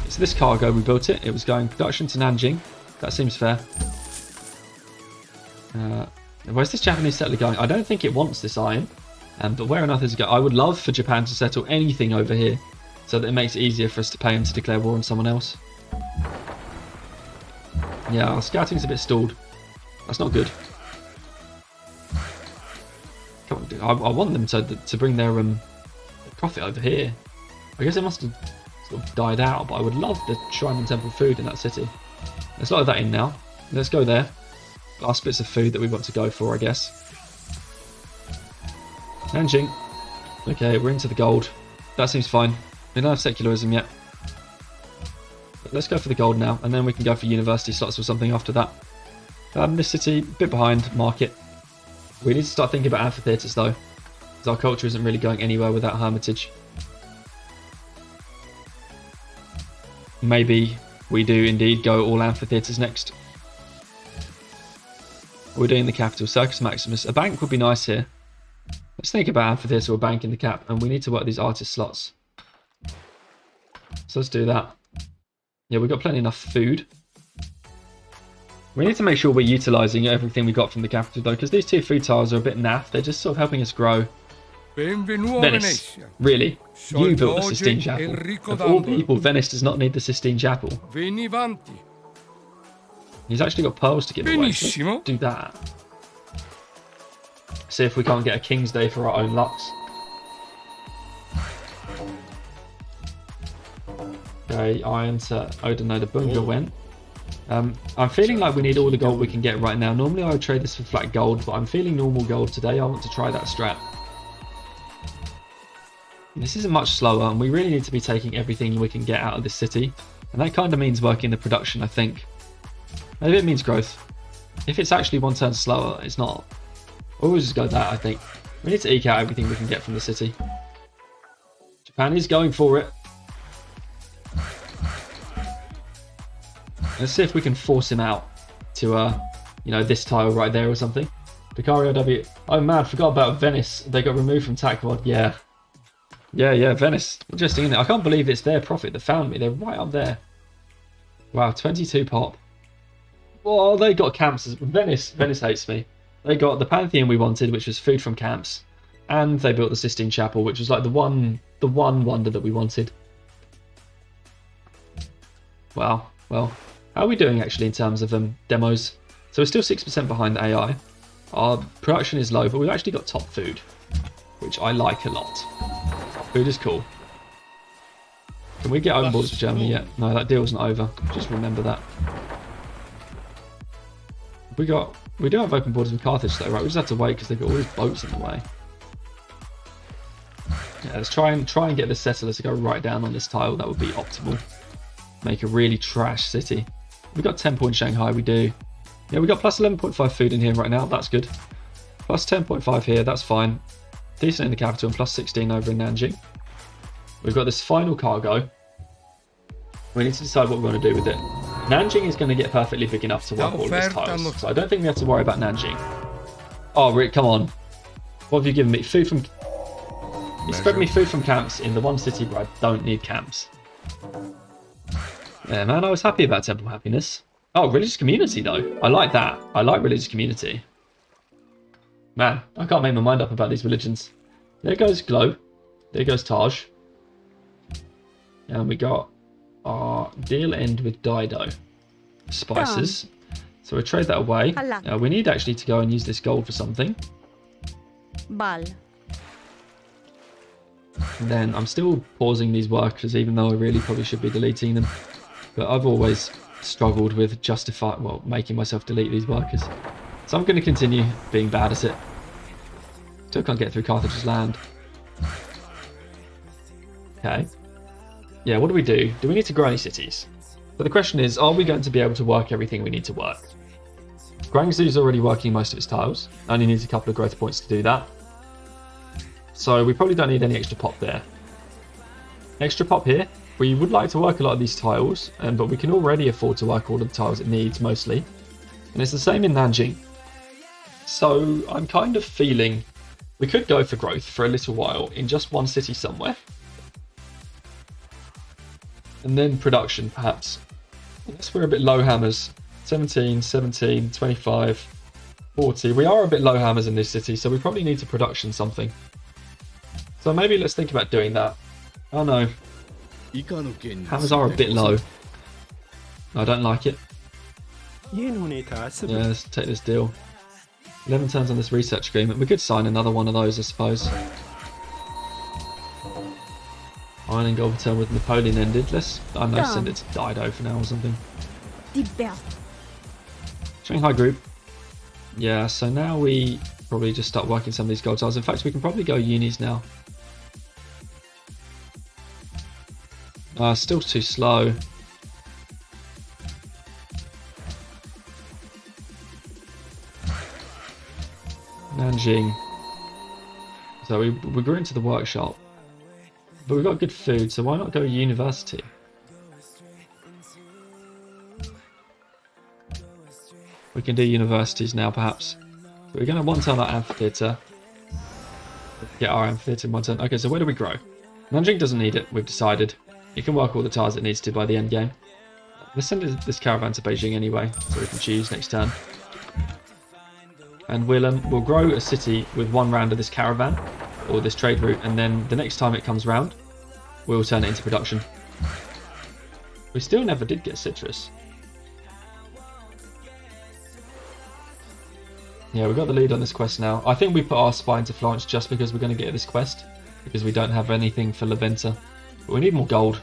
So this cargo, we built it. It was going production to Nanjing. That seems fair. Where's this Japanese settler going? I don't think it wants this iron. But where on earth is it going? I would love for Japan to settle anything over here, so that it makes it easier for us to pay them to declare war on someone else. Yeah, our scouting's a bit stalled. That's not good. Come on, I want them to bring their profit over here. I guess it must have sort of died out, but I would love the shrine and temple food in that city. Let's load that in now. Let's go there. Last bits of food that we've got to go for, I guess. Nanjing. Okay, we're into the gold. That seems fine. We don't have secularism yet. But let's go for the gold now, and then we can go for university slots or something after that. This city, a bit behind market. We need to start thinking about amphitheatres though, because our culture isn't really going anywhere without Hermitage. Maybe we do indeed go all amphitheatres next. We're doing the capital, Circus Maximus. A bank would be nice here. Let's think about amphitheatre or bank in the cap, and we need to work these artist slots. So let's do that. Yeah, we've got plenty enough food. We need to make sure we're utilising everything we got from the capital though, because these two food tiles are a bit naff. They're just sort of helping us grow. Venice, really? You built the Sistine Chapel. Of all people, Venice does not need the Sistine Chapel. He's actually got pearls to give away, so let's do that. See if we can't get a King's Day for our own Lux. Okay, iron to Odonoda Bunga went. I'm feeling like we need all the gold we can get right now. Normally I would trade this for flat gold, but I'm feeling normal gold today. I want to try that strat. This isn't much slower, and we really need to be taking everything we can get out of this city. And that kind of means working the production, I think. Maybe it means growth. If it's actually one turn slower, it's not. We'll just go that, I think. We need to eke out everything we can get from the city. Japan is going for it. Let's see if we can force him out to, you know, this tile right there or something. Picario W. Oh man, forgot about Venice. They got removed from TACWOD. Yeah. Yeah, Venice. Interesting, isn't it? I can't believe it's their profit that found me. They're right up there. Wow, 22 pop. Well, they got camps. Venice hates me. They got the Pantheon we wanted, which was food from camps. And they built the Sistine Chapel, which was like the one wonder that we wanted. Wow. Well, how are we doing actually in terms of demos? So we're still 6% behind the AI. Our production is low, but we've actually got top food, which I like a lot. Food is cool. Can we get open borders with Germany yet? No, that deal's not over. Just remember that. We do have open borders with Carthage though, right? We just have to wait because they've got all these boats in the way. Yeah, let's try and get the settlers to go right down on this tile. That would be optimal. Make a really trash city. We've got 10 point Shanghai, we do. Yeah, we got plus 11.5 food in here right now, that's good. Plus 10.5 here, that's fine. Decent in the capital and plus 16 over in Nanjing. We've got this final cargo. We need to decide what we want to do with it. Nanjing is going to get perfectly big enough to work all of this tiles. So I don't think we have to worry about Nanjing. Oh, Rick, come on. What have you given me? Food from... You spread me food from camps in the one city where I don't need camps. Yeah, man, I was happy about temple happiness. Oh, religious community, though. I like that. I like religious community. Man, I can't make my mind up about these religions. There goes Glow. There goes Taj. And we got our deal end with Dido. Spices. So we'll trade that away. We need actually to go and use this gold for something. Bal. And then I'm still pausing these workers, even though I really probably should be deleting them. But I've always struggled with making myself delete these workers. So I'm going to continue being bad at it. Still can't get through Carthage's land. Okay. Yeah, what do we do? Do we need to grow any cities? So the question is, are we going to be able to work everything we need to work? Guangzhou's already working most of its tiles. Only needs a couple of growth points to do that. So we probably don't need any extra pop there. Extra pop here. We would like to work a lot of these tiles, but we can already afford to work all of the tiles it needs, mostly. And it's the same in Nanjing. So I'm kind of feeling we could go for growth for a little while in just one city somewhere. And then production, perhaps. Unless we're a bit low hammers. 17, 17, 25, 40. We are a bit low hammers in this city, so we probably need to production something. So maybe let's think about doing that. Oh no. Hammers are a bit low. I don't like it. Yeah, let's take this deal. 11 turns on this research agreement. We could sign another one of those, I suppose. Iron and gold return with Napoleon ended. Let's, I don't know, send it to Dido for now or something. Shanghai group. Yeah, so now we probably just start working some of these gold tiles. In fact, we can probably go unis now. Still too slow. Nanjing. So we grew into the workshop. But we've got good food, so why not go university? We can do universities now, perhaps. So we're going to one turn our amphitheatre. Get our amphitheatre in one turn. Okay, so where do we grow? Nanjing doesn't need it, we've decided. It can work all the tiles it needs to by the end game. Let's send this caravan to Beijing anyway, so we can choose next turn. And we'll grow a city with one round of this caravan, or this trade route, and then the next time it comes round, we'll turn it into production. We still never did get citrus. Yeah, we've got the lead on this quest now. I think we put our spy into Florence just because we're going to get this quest, because we don't have anything for La Venta. But we need more gold.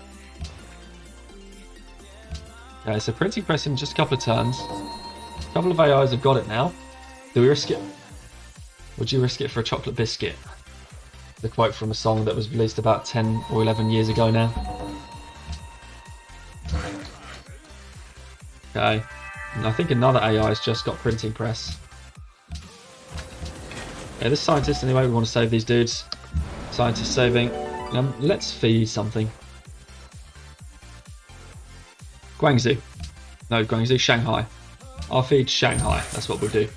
Okay, so printing press in just a couple of turns. A couple of AIs have got it now. Do we risk it? Would you risk it for a chocolate biscuit? The quote from a song that was released about 10 or 11 years ago now. Okay. And I think another AI has just got printing press. Yeah, this scientist anyway, we want to save these dudes. Scientist saving. Let's feed something. Guangzhou. No, Guangzhou, Shanghai. I'll feed Shanghai, that's what we'll do.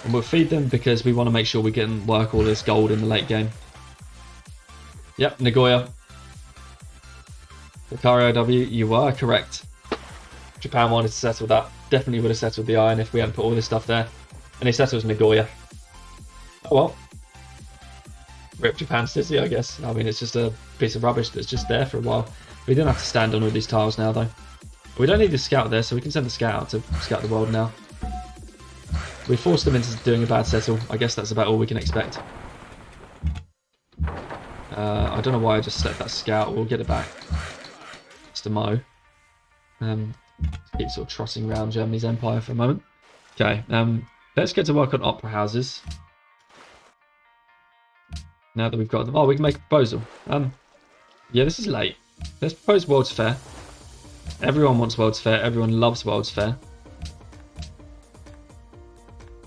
And we'll feed them because we want to make sure we can work all this gold in the late game. Yep, Nagoya. Lucario W, you were correct. Japan wanted to settle that. Definitely would have settled the iron if we hadn't put all this stuff there. And it settles Nagoya. Oh well. Rip Japan City, I guess. I mean, it's just a piece of rubbish that's just there for a while. We don't have to stand on all these tiles now, though. We don't need the scout there, so we can send the scout out to scout the world now. We forced them into doing a bad settle. I guess that's about all we can expect. I don't know why I just set that scout. We'll get it back. Just a mo. Keep sort of trotting around Germany's empire for a moment. Okay, let's get to work on opera houses. Now that we've got them. Oh, we can make a proposal. Yeah, this is late. Let's propose World's Fair. Everyone wants World's Fair. Everyone loves World's Fair.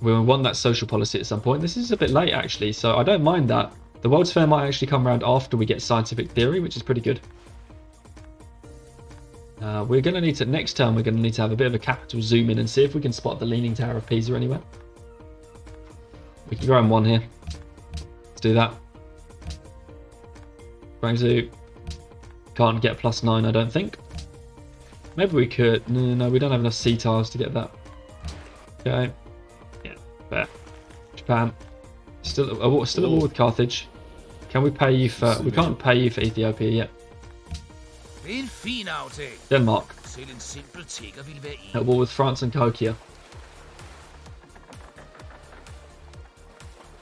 We want that social policy at some point. This is a bit late, actually, so I don't mind that. The World's Fair might actually come around after we get scientific theory, which is pretty good. We're going to need to, next term, we're going to need to have a bit of a capital zoom in and see if we can spot the Leaning Tower of Pisa anywhere. We can go on one here. Let's do that. Guangzhou. Can't get +9, I don't think. Maybe we could. No, we don't have enough sea tiles to get that. Okay. Yeah, fair. Japan. Still at war with Carthage. Can we pay you for... We can't pay you for Ethiopia yet. Denmark. At war with France and Cahokia.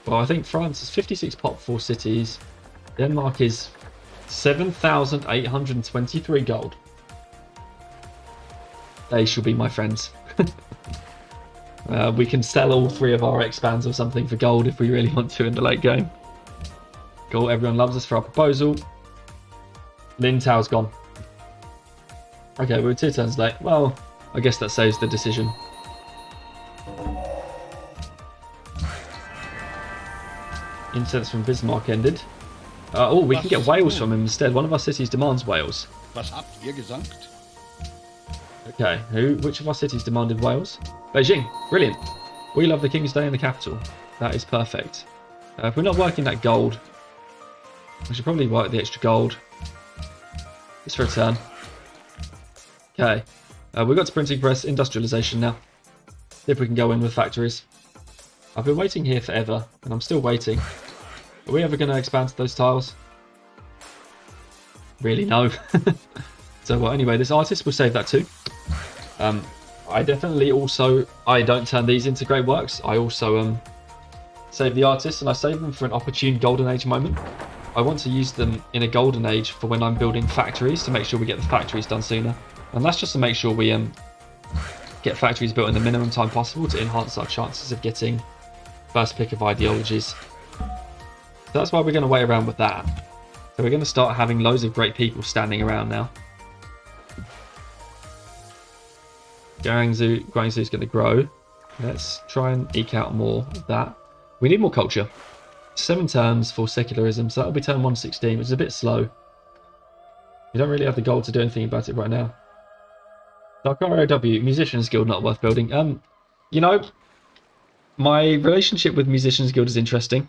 Well, I think France is 56 pop, 4 cities. Denmark is 7,823 gold. They shall be my friends. We can sell all 3 of our expands or something for gold if we really want to in the late game. Cool, everyone loves us for our proposal. Lin Tao's gone. Okay, we're 2 turns late. Well, I guess that saves the decision. Incense from Bismarck ended. Oh, we can get Wales from him instead. One of our cities demands Wales. Was habt ihr gesankt? Okay, which of our cities demanded Wales? Beijing, brilliant. We love the King's Day in the capital. That is perfect. If we're not working that gold, we should probably work the extra gold. Just for a turn. Okay, we've got to printing press, industrialization now. See if we can go in with factories. I've been waiting here forever, and I'm still waiting. Are we ever going to expand to those tiles? Really, no. So, well, anyway, this artist, we'll save that too. I definitely also, I don't turn these into great works. I also save the artists, and I save them for an opportune golden age moment. I want to use them in a golden age for when I'm building factories to make sure we get the factories done sooner. And that's just to make sure we get factories built in the minimum time possible to enhance our chances of getting first pick of ideologies. So that's why we're going to wait around with that. So we're going to start having loads of great people standing around now. Guangzhou's going to grow. Let's try and eke out more of that. We need more culture. 7 turns for secularism, so that'll be turn 116, which is a bit slow. We don't really have the gold to do anything about it right now. Darkara OW, Musicians Guild not worth building. You know, my relationship with Musicians Guild is interesting.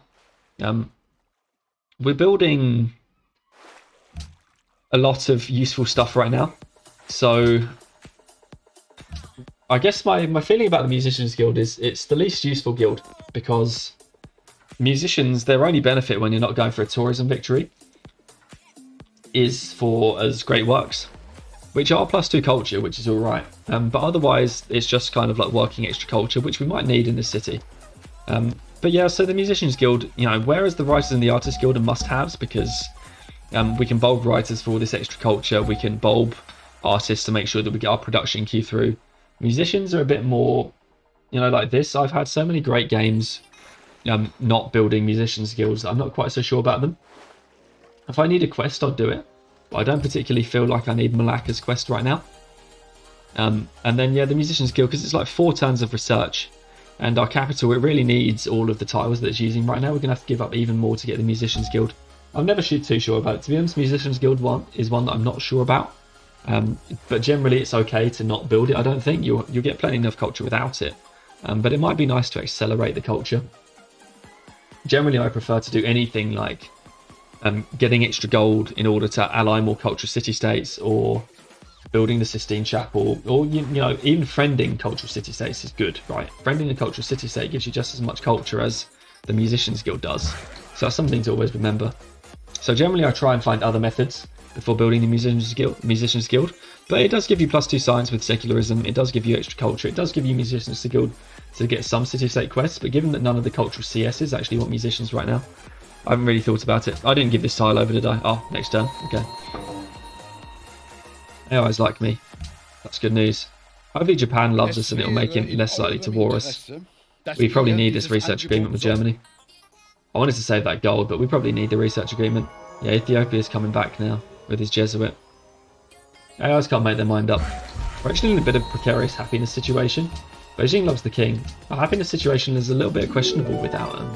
We're building a lot of useful stuff right now. So I guess my feeling about the Musicians Guild is it's the least useful guild, because musicians, their only benefit when you're not going for a tourism victory is for as great works, which are +2 culture, which is all right. But otherwise, it's just kind of like working extra culture, which we might need in this city. But yeah, so the Musicians Guild, you know, whereas the Writers and the Artists Guild are must-haves, because we can bulb writers for all this extra culture, we can bulb artists to make sure that we get our production queue through. Musicians are a bit more, you know, like this. I've had so many great games not building Musicians Guilds that I'm not quite so sure about them. If I need a quest, I'll do it. But I don't particularly feel like I need Malacca's quest right now. And then, yeah, the Musicians Guild, because it's like 4 turns of research. And our capital, it really needs all of the tiles that it's using right now. We're going to have to give up even more to get the Musicians Guild. I'm never too sure about it. To be honest, Musicians Guild 1 is one that I'm not sure about. But generally, it's okay to not build it. I don't think you'll get plenty enough culture without it. But it might be nice to accelerate the culture. Generally, I prefer to do anything like getting extra gold in order to ally more cultural city-states, or building the Sistine Chapel, or you know, even friending cultural city-states is good, right? Friending a cultural city-state gives you just as much culture as the Musicians Guild does. So that's something to always remember. So generally, I try and find other methods before building the Musicians Guild. But it does give you +2 science with secularism. It does give you extra culture. It does give you Musicians Guild to get some city-state quests. But given that none of the cultural CSs actually want musicians right now, I haven't really thought about it. I didn't give this tile over, did I? Oh, next turn. Okay. They always like me. That's good news. Hopefully Japan loves us and it'll make him less likely to war us. We probably need this research agreement with Germany. I wanted to save that gold, but we probably need the research agreement. Yeah, Ethiopia's coming back now with his Jesuit. I always can't make their mind up. We're actually in a bit of a precarious happiness situation. Beijing loves the king. Our happiness situation is a little bit questionable without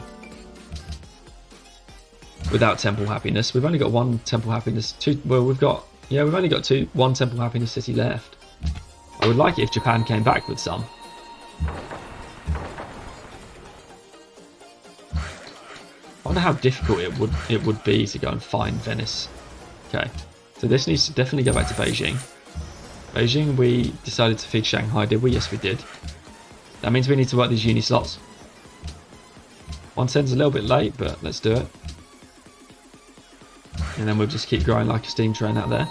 temple happiness. We've only got one temple happiness. We've only got one temple happiness city left. I would like it if Japan came back with some. I wonder how difficult it would be to go and find Venice. Okay, so this needs to definitely go back to Beijing. Beijing, we decided to feed Shanghai, did we? Yes, we did. That means we need to work these uni slots. 110's a little bit late, but let's do it. And then we'll just keep growing like a steam train out there.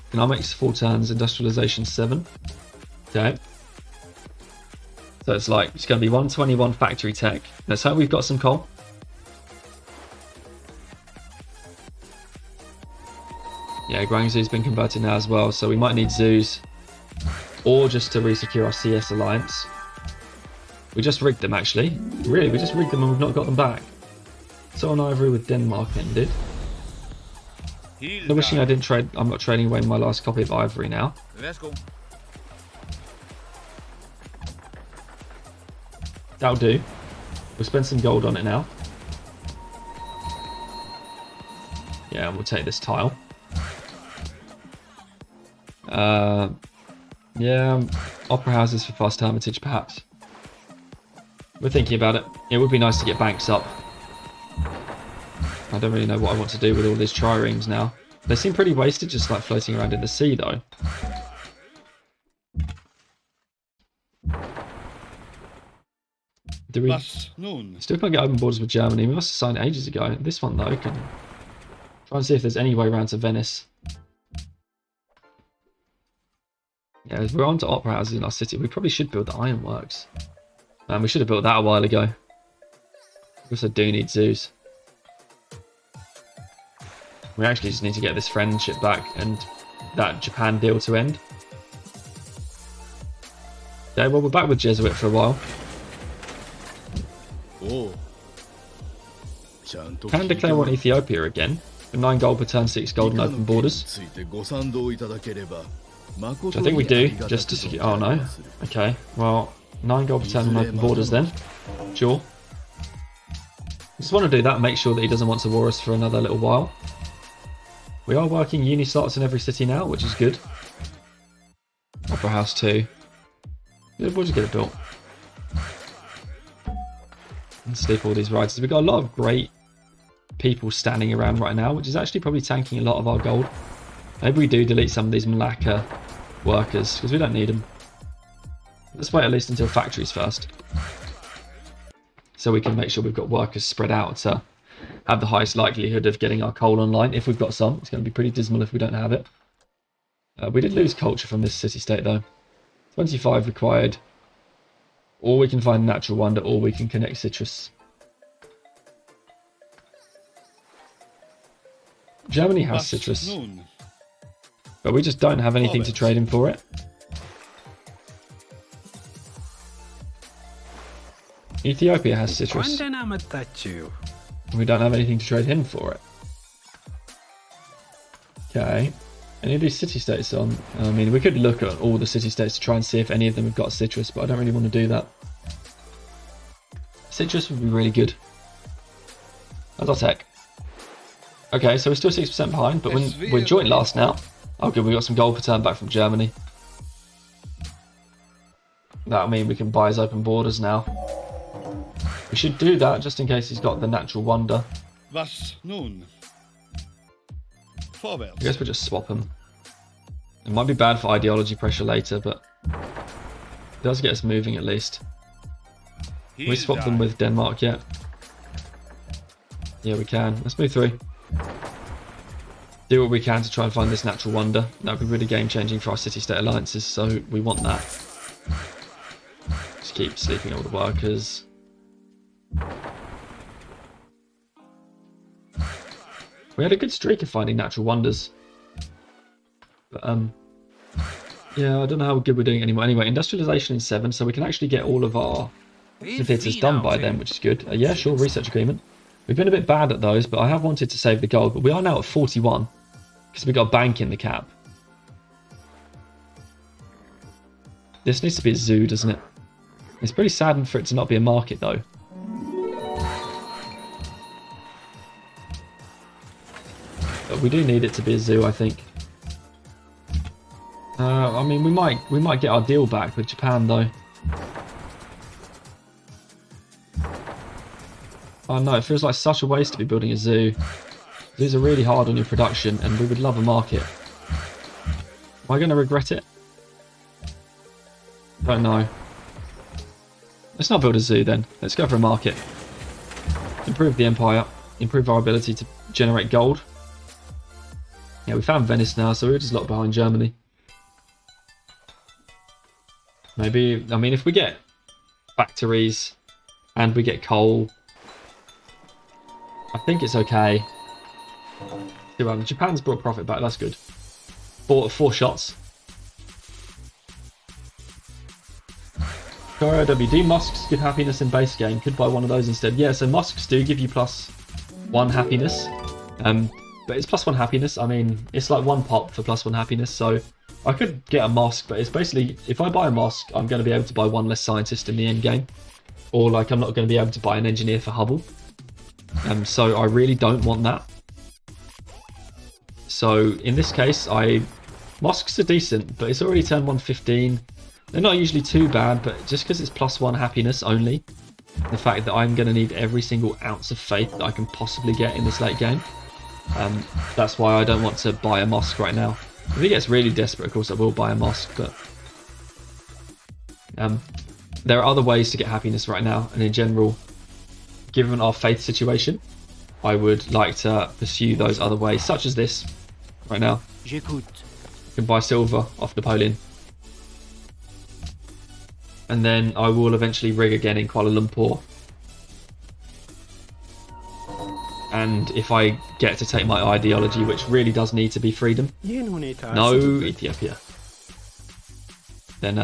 Economics, 4 turns, industrialization 7. Okay. So it's going to be 121 factory tech. Let's hope we've got some coal. Yeah, Guangzhou's been converted now as well, so we might need zoos. Or just to re-secure our CS alliance. We just rigged them actually. Really, we just rigged them and we've not got them back. So on ivory with Denmark ended. No wishing I didn't trade. I'm not trading away my last copy of ivory now. Let's go. That'll do. We'll spend some gold on it now. Yeah, and we'll take this tile. Yeah, opera houses for fast hermitage perhaps. We're thinking about it. It would be nice to get banks up. I don't really know what I want to do with all these triremes now. They seem pretty wasted just like floating around in the sea though. Do we still can't get open borders with Germany? We must have signed ages ago. This one though can try and see if there's any way around to Venice. Yeah, if we're on to opera houses in our city, we probably should build the ironworks. Man, we should have built that a while ago. We also do need zoos. We actually just need to get this friendship back and that Japan deal to end. Okay, well we're back with Jesuit for a while. Can declare on Ethiopia again. For 9 gold per turn, 6 gold and open borders. Which I think we do, just to secure... Oh no. Okay, well, 9 gold per turn and open borders then. Sure. Just want to do that and make sure that he doesn't want to war us for another little while. We are working uni slots in every city now, which is good. Opera House 2. Yeah, we'll just get it built. And sleep all these riders. We've got a lot of great people standing around right now, which is actually probably tanking a lot of our gold. Maybe we do delete some of these Malacca workers, because we don't need them. Let's wait at least until factories first. So we can make sure we've got workers spread out to have the highest likelihood of getting our coal online. If we've got some, it's going to be pretty dismal if we don't have it. We did lose culture from this city-state though. 25 required. Or we can find natural wonder, or we can connect citrus. Germany has citrus. But we just don't have anything to trade him for it. Ethiopia has citrus. We don't have anything to trade him for it. Okay. Any of these city-states on? I mean, we could look at all the city-states to try and see if any of them have got citrus, but I don't really want to do that. Citrus would be really good. That's our tech. Okay, so we're still 6% behind, but we're joint last now. Oh good, we got some gold per turn back from Germany. That'll mean we can buy his open borders now. We should do that just in case he's got the natural wonder. Was nun? Vorwärts. I guess we'll just swap them. It might be bad for ideology pressure later, but it does get us moving at least. Can we swap them with Denmark yet? Yeah, we can. Let's move through. Do what we can to try and find this natural wonder. That would be really game changing for our city-state alliances, so we want that. Just keep sleeping all the workers. We had a good streak of finding natural wonders. But, yeah, I don't know how good we're doing anymore. Anyway, industrialization in 7, so we can actually get all of our theatres done by then, which is good. Yeah, sure, research agreement. We've been a bit bad at those, but I have wanted to save the gold. But we are now at 41, because we got a bank in the cap. This needs to be a zoo, doesn't it? It's pretty sad for it to not be a market, though. But we do need it to be a zoo, I think. I mean, we might get our deal back with Japan, though. Oh no, it feels like such a waste to be building a zoo. Zoos are really hard on your production, and we would love a market. Am I going to regret it? Don't know. Let's not build a zoo then. Let's go for a market. Improve the empire. Improve our ability to generate gold. Yeah, we found Venice now, so we're just a lot behind Germany. Maybe, I mean, if we get factories and we get coal, I think it's okay. Japan's brought profit back, that's good. Four shots. Koro WD, Musks give happiness in base game. Could buy one of those instead. Yeah, so Musks do give you +1 happiness. But it's +1 happiness. I mean, it's like 1 pop for +1 happiness. So I could get a Mosk, but it's basically, if I buy a Mosk, I'm going to be able to buy 1 less scientist in the end game. Or like, I'm not going to be able to buy an engineer for Hubble. So I really don't want that. So in this case, Mosques are decent, but it's already turned 115. They're not usually too bad, but just because it's +1 happiness only, the fact that I'm going to need every single ounce of faith that I can possibly get in this late game, that's why I don't want to buy a mosque right now. If it gets really desperate, of course I will buy a mosque, but there are other ways to get happiness right now, and in general, given our faith situation, I would like to pursue those other ways, such as this right now. J'écoute. You can buy silver off Napoleon. And then I will eventually rig again in Kuala Lumpur. And if I get to take my ideology, which really does need to be freedom, no Ethiopia, then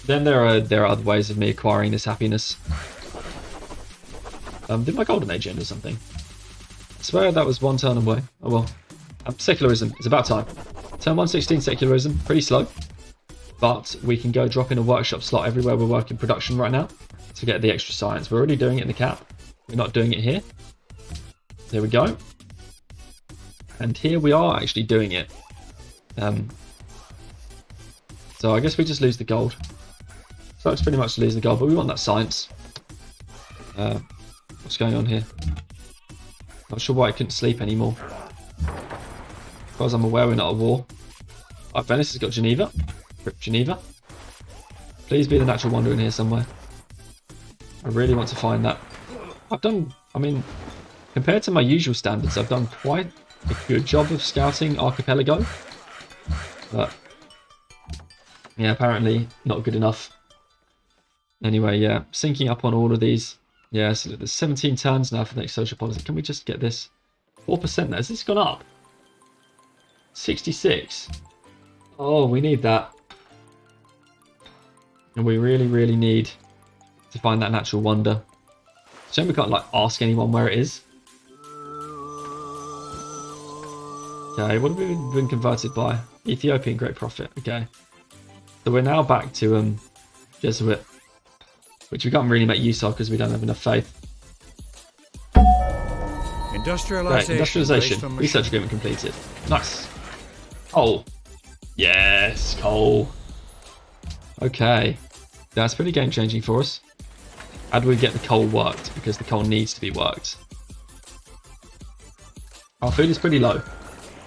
there are other ways of me acquiring this happiness. Did my golden age end or something? I swear that was 1 turn away. Oh well. Secularism, it's about time. Turn 116 secularism, pretty slow. But we can go drop in a workshop slot everywhere we're working production right now to get the extra science. We're already doing it in the cap. We're not doing it here. There we go. And here we are actually doing it. So I guess we just lose the gold. So it's pretty much to lose the gold, but we want that science. What's going on here? Not sure why I couldn't sleep anymore. As far as I'm aware, we're not at war. Oh, Venice has got Geneva. Rip Geneva. Please be the natural wonder in here somewhere. I really want to find that. I mean, compared to my usual standards, I've done quite a good job of scouting Archipelago. But, yeah, apparently not good enough. Anyway, yeah, syncing up on all of these. Yeah, so there's 17 turns now for the next social policy. Can we just get this? 4% now. Has this gone up? 66. Oh, we need that. And we really, really need to find that natural wonder. Shame we can't, like, ask anyone where it is. Okay, what have we been converted by? Ethiopian Great Prophet. Okay. So we're now back to Jesuit, which we can't really make use of because we don't have enough faith. Industrialization. Right, industrialization. Research agreement completed. Nice. Coal. Yes, coal. Okay. That's pretty game changing for us. How do we get the coal worked? Because the coal needs to be worked. Our food is pretty low.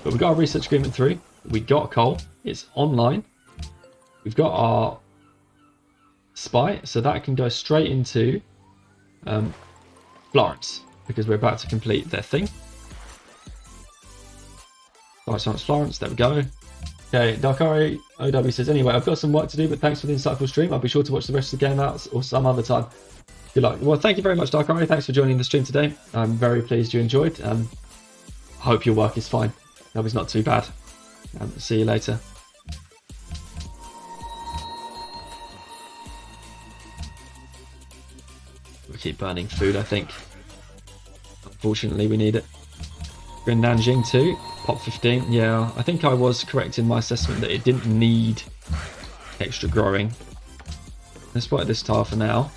But we got our research agreement through. We got coal. It's online. We've got our spy, so that can go straight into Florence, because we're about to complete their thing. Florence, there we go. Okay, Dakari OW says, anyway, I've got some work to do, but thanks for the insightful stream. I'll be sure to watch the rest of the game out or some other time. Good luck. Well, thank you very much, Dakari. Thanks for joining the stream today. I'm very pleased you enjoyed. I hope your work is fine. Hope it's not too bad. See you later. We'll keep burning food, I think. Unfortunately, we need it. We're in Nanjing too. Pop 15. Yeah, I think I was correct in my assessment that it didn't need extra growing. Let's work this tile for now.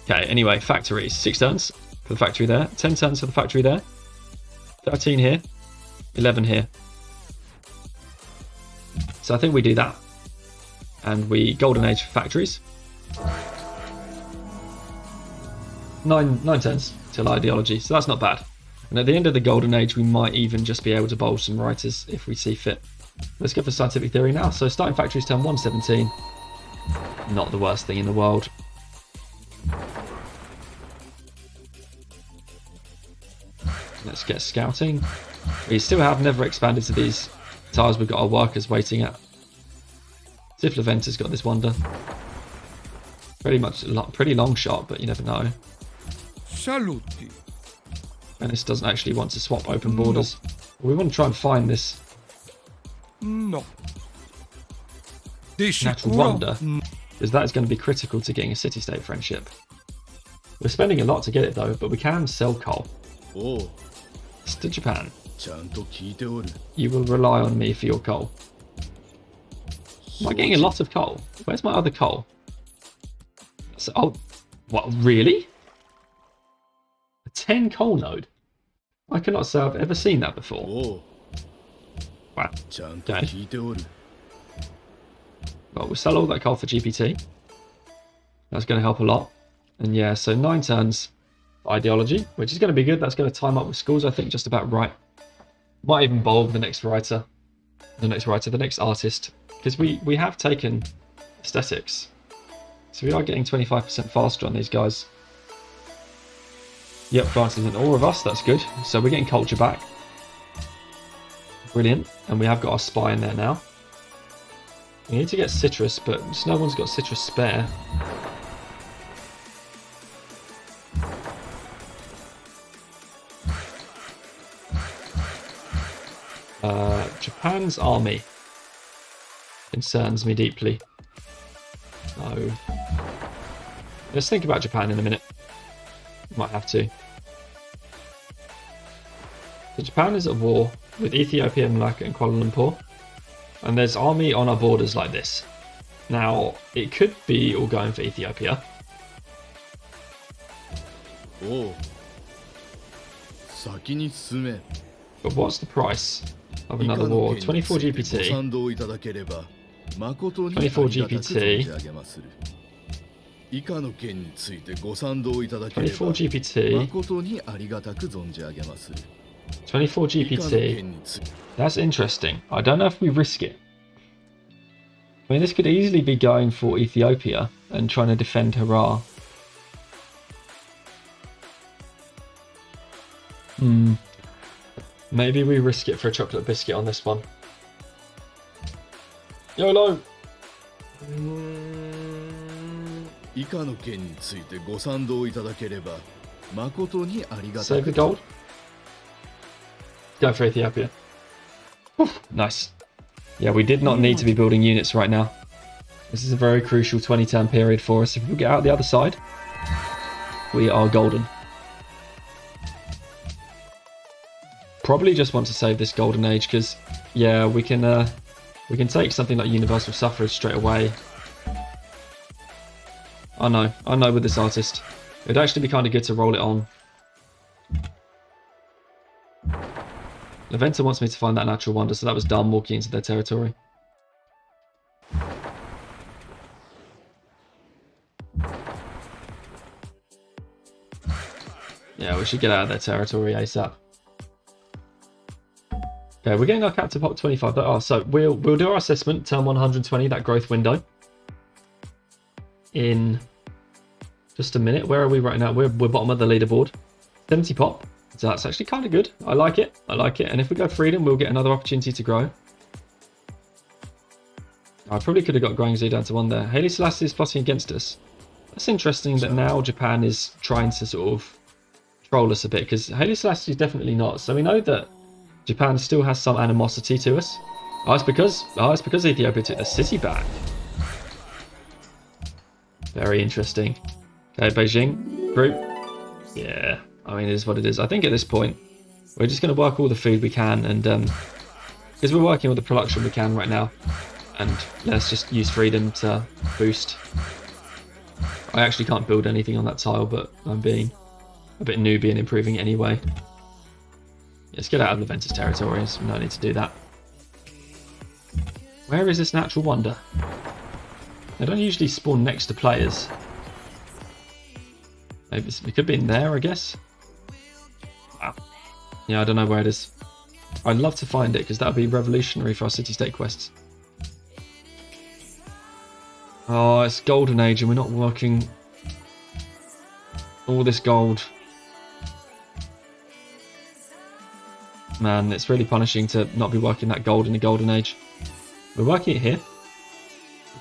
Okay, anyway, factories. 6 turns for the factory there. 10 turns for the factory there. 13 here. 11 here. So I think we do that. And we golden age for factories. 9 turns till ideology, so that's not bad. And at the end of the golden age, we might even just be able to bowl some writers if we see fit. Let's go for scientific theory now. So starting factories turn 117. Not the worst thing in the world. Let's get scouting. We still have never expanded to these tiles. We've got our workers waiting at. Sif Leventer's got this wonder. Pretty long shot, but you never know. Saluti. Venice doesn't actually want to swap open borders. We want to try and find this No. natural wonder, because that is going to be critical to getting a city-state friendship. We're spending a lot to get it though, but we can sell coal. Oh, It's to Japan. ちゃんと聞いておる。 You will rely on me for your coal. Am I getting a lot of coal? Where's my other coal? So, oh, what, really? A 10 coal node? I cannot say I've ever seen that before. おう、 Wow. ちゃんと聞いておる。 Well, we'll sell all that coal for GPT. That's going to help a lot. And yeah, so 9 turns for ideology, which is going to be good. That's going to time up with schools, I think, just about right. Might even bulb the next writer. The next artist. Because we have taken aesthetics. So we are getting 25% faster on these guys. Yep, Francis and all of us, that's good. So we're getting culture back. Brilliant. And we have got our spy in there now. We need to get citrus, but no one's got citrus spare. Japan's army concerns me deeply. No. Let's think about Japan in a minute. Might have to. So Japan is at war with Ethiopia, Malacca and Kuala Lumpur. And there's army on our borders like this. Now, it could be all going for Ethiopia. おう、先に進め。 But what's the price of another war? 24 GPT. 賛同いただければ誠にありがたく存じ上げまする。以下の件についてご賛同いただければ 24 GPT. 誠にありがたく存じ上げまする。 24 GPT. That's interesting. I don't know if we risk it. I mean, this could easily be going for Ethiopia and trying to defend Harar. Maybe we risk it for a chocolate biscuit on this one. YOLO! 以下の件についてご賛同いただければ誠にありがた Save く the gold. Go for Ethiopia. Nice. Yeah, we did not need to be building units right now. This is a very crucial 20-turn period for us. If we get out the other side, we are golden. Probably just want to save this golden age because, yeah, we can take something like Universal Suffrage straight away. I know with this artist. It'd actually be kind of good to roll it on. Leventa wants me to find that natural wonder, so that was dumb walking into their territory. Yeah, we should get out of their territory ASAP. Okay, we're getting our cap to pop 25. Oh, so we'll do our assessment, turn 120, that growth window, in just a minute. Where are we right now? We're bottom of the leaderboard. 70 pop. So that's actually kind of good. I like it. And if we go freedom, we'll get another opportunity to grow. I probably could have got Guangzhou down to 1 there. Haile Selassie is plotting against us. That's interesting that now Japan is trying to sort of troll us a bit, because Haile Selassie is definitely not. So we know that Japan still has some animosity to us. Oh, it's because Ethiopia took the city back. Very interesting. Okay, Beijing group. Yeah, I mean, it is what it is. I think at this point, we're just going to work all the food we can, and because we're working all the production we can right now, and let's just use freedom to boost. I actually can't build anything on that tile, but I'm being a bit newbie and improving it anyway. Let's get out of Leventus territory. So no need to do that. Where is this natural wonder? They don't usually spawn next to players. Maybe it could be in there, I guess. Wow. Yeah, I don't know where it is. I'd love to find it, because that would be revolutionary for our city-state quests. Oh, it's Golden Age and we're not working all this gold. Man, it's really punishing to not be working that gold in the Golden Age. We're working it here.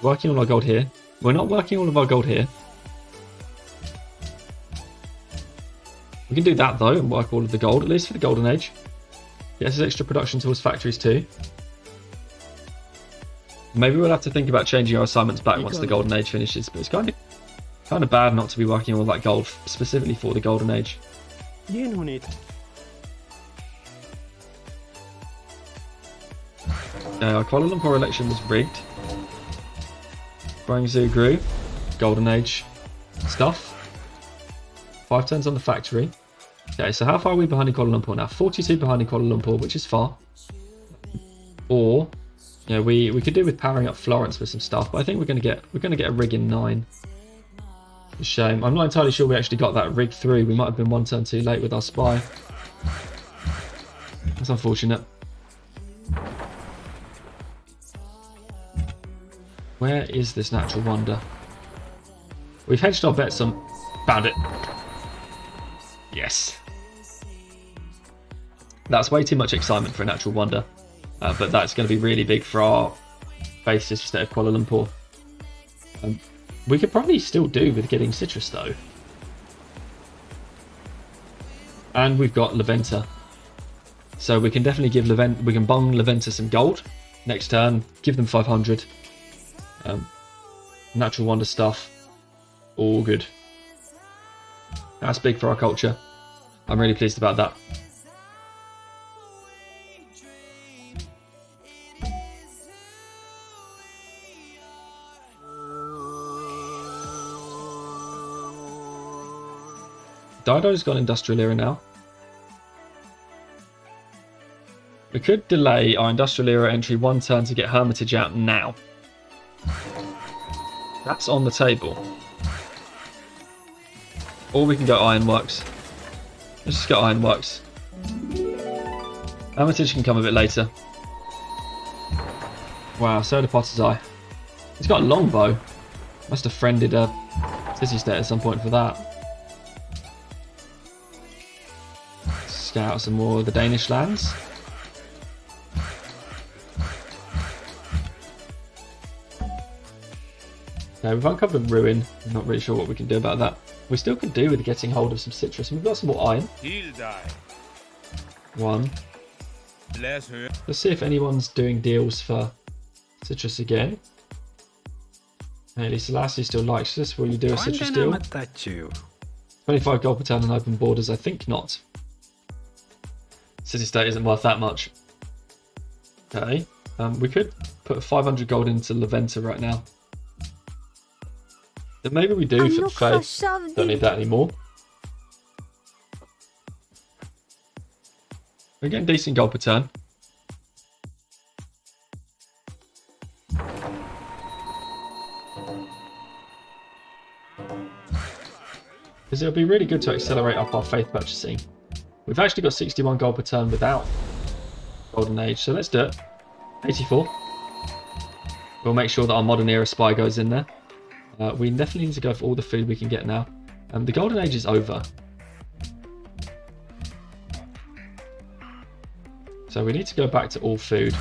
We're working all our gold here. We're not working all of our gold here. We can do that though and work all of the gold, at least for the Golden Age. Get us extra production towards factories too. Maybe we'll have to think about changing our assignments back once the Golden Age finishes, but it's kind of bad not to be working all that gold specifically for the Golden Age. Our Kuala Lumpur election was rigged. Guangzhou grew. Golden Age stuff. 5 turns on the factory. Okay, so how far are we behind in Kuala Lumpur now? 42 behind in Kuala Lumpur, which is far. Or, you know, we could do with powering up Florence with some stuff, but I think we're gonna get a rig in 9. It's a shame. I'm not entirely sure we actually got that rig through. We might have been 1 turn too late with our spy. That's unfortunate. Where is this natural wonder? We've hedged our bets on... Found it. Yes. That's way too much excitement for a natural wonder. But that's going to be really big for our basis state of Kuala Lumpur. We could probably still do with getting citrus though. And we've got Leventa. So we can definitely give we can bung Leventa some gold next turn, give them 500. Natural wonder stuff. All good. That's big for our culture. I'm really pleased about that. Dido's got industrial era now. We could delay our industrial era entry 1 turn to get Hermitage out now. That's on the table. Or we can go Ironworks. Let's just go Ironworks. Hermitage can come a bit later. Wow, Soda Potter's Eye. He's got a longbow. Must have friended a city state at some point for that. Scout some more of the Danish lands. Okay, we've uncovered a ruin. I'm not really sure what we can do about that. We still could do with getting hold of some citrus. We've got some more iron. He'll die. 1. Bless her. Let's see if anyone's doing deals for citrus again. Haile Selassie still likes this. Will you do a citrus deal? 25 gold per turn and open borders. I think not. City state isn't worth that much. Okay. We could put 500 gold into Leventa right now. Then maybe we do for faith. Don't need that anymore. We're getting decent gold per turn. Because it'll be really good to accelerate up our faith purchasing. We've actually got 61 gold per turn without Golden Age, so let's do it. 84. We'll make sure that our modern era spy goes in there. We definitely need to go for all the food we can get now. The Golden Age is over. So we need to go back to all food.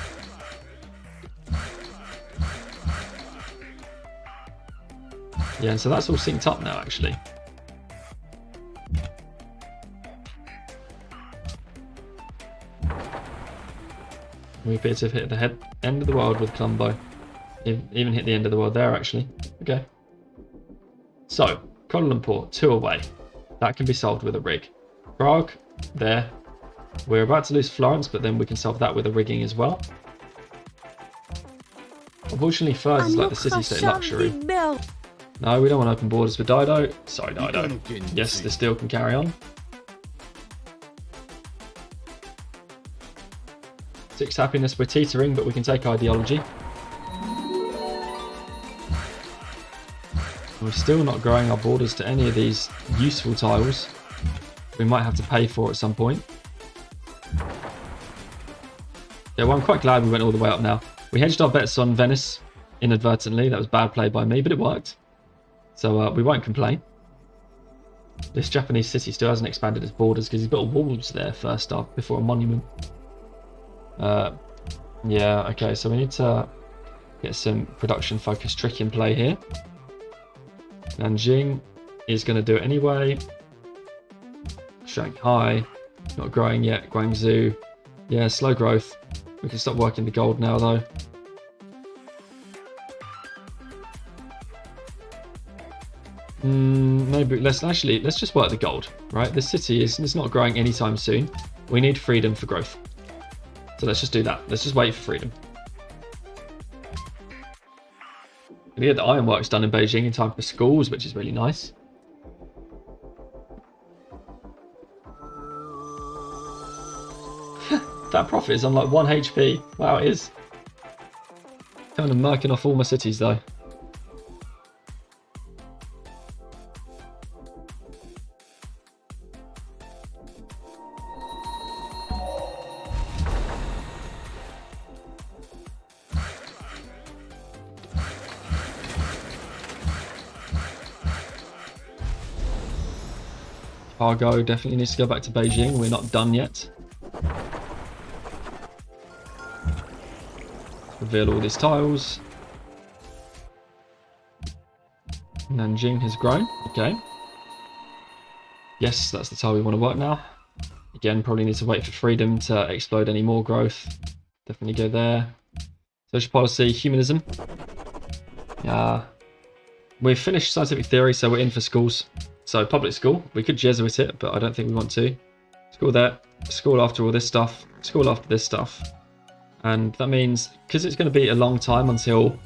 Yeah, and so that's all synced up now, actually. We appear to have hit the end of the world with Colombo. Even hit the end of the world there, actually. Okay. So, Kuala Lumpur, 2 away. That can be solved with a rig. Prague, there. We're about to lose Florence, but then we can solve that with a rigging as well. Unfortunately, Furs is like the city-state luxury. No, we don't want open borders with Dido. Sorry, Dido. Yes, this deal can carry on. 6 happiness, we're teetering, but we can take ideology. We're still not growing our borders to any of these useful tiles. We might have to pay for at some point. Yeah, well, I'm quite glad we went all the way up now. We hedged our bets on Venice inadvertently. That was bad play by me, but it worked. So we won't complain. This Japanese city still hasn't expanded its borders because he's built walls there first up before a monument. Yeah, okay, so we need to get some production focused trick in play here. Nanjing is going to do it anyway. Shanghai, not growing yet. Guangzhou, yeah, slow growth. We can stop working the gold now though. Maybe let's just work the gold, right? This city is not growing anytime soon. We need freedom for growth. So let's just do that. Let's just wait for freedom. We get the ironworks done in Beijing in time for schools, which is really nice. That profit is on like 1 HP. Wow, it is. Kind of murking off all my cities though. Cargo definitely needs to go back to Beijing. We're not done yet. Reveal all these tiles. Nanjing has grown. Okay. Yes, that's the tile we want to work now. Again, probably need to wait for freedom to explode any more growth. Definitely go there. Social policy, humanism. We've finished scientific theory, so we're in for schools. So public school, we could Jesuit it, but I don't think we want to. School there, school after all this stuff, school after this stuff. And that means, because it's going to be a long time until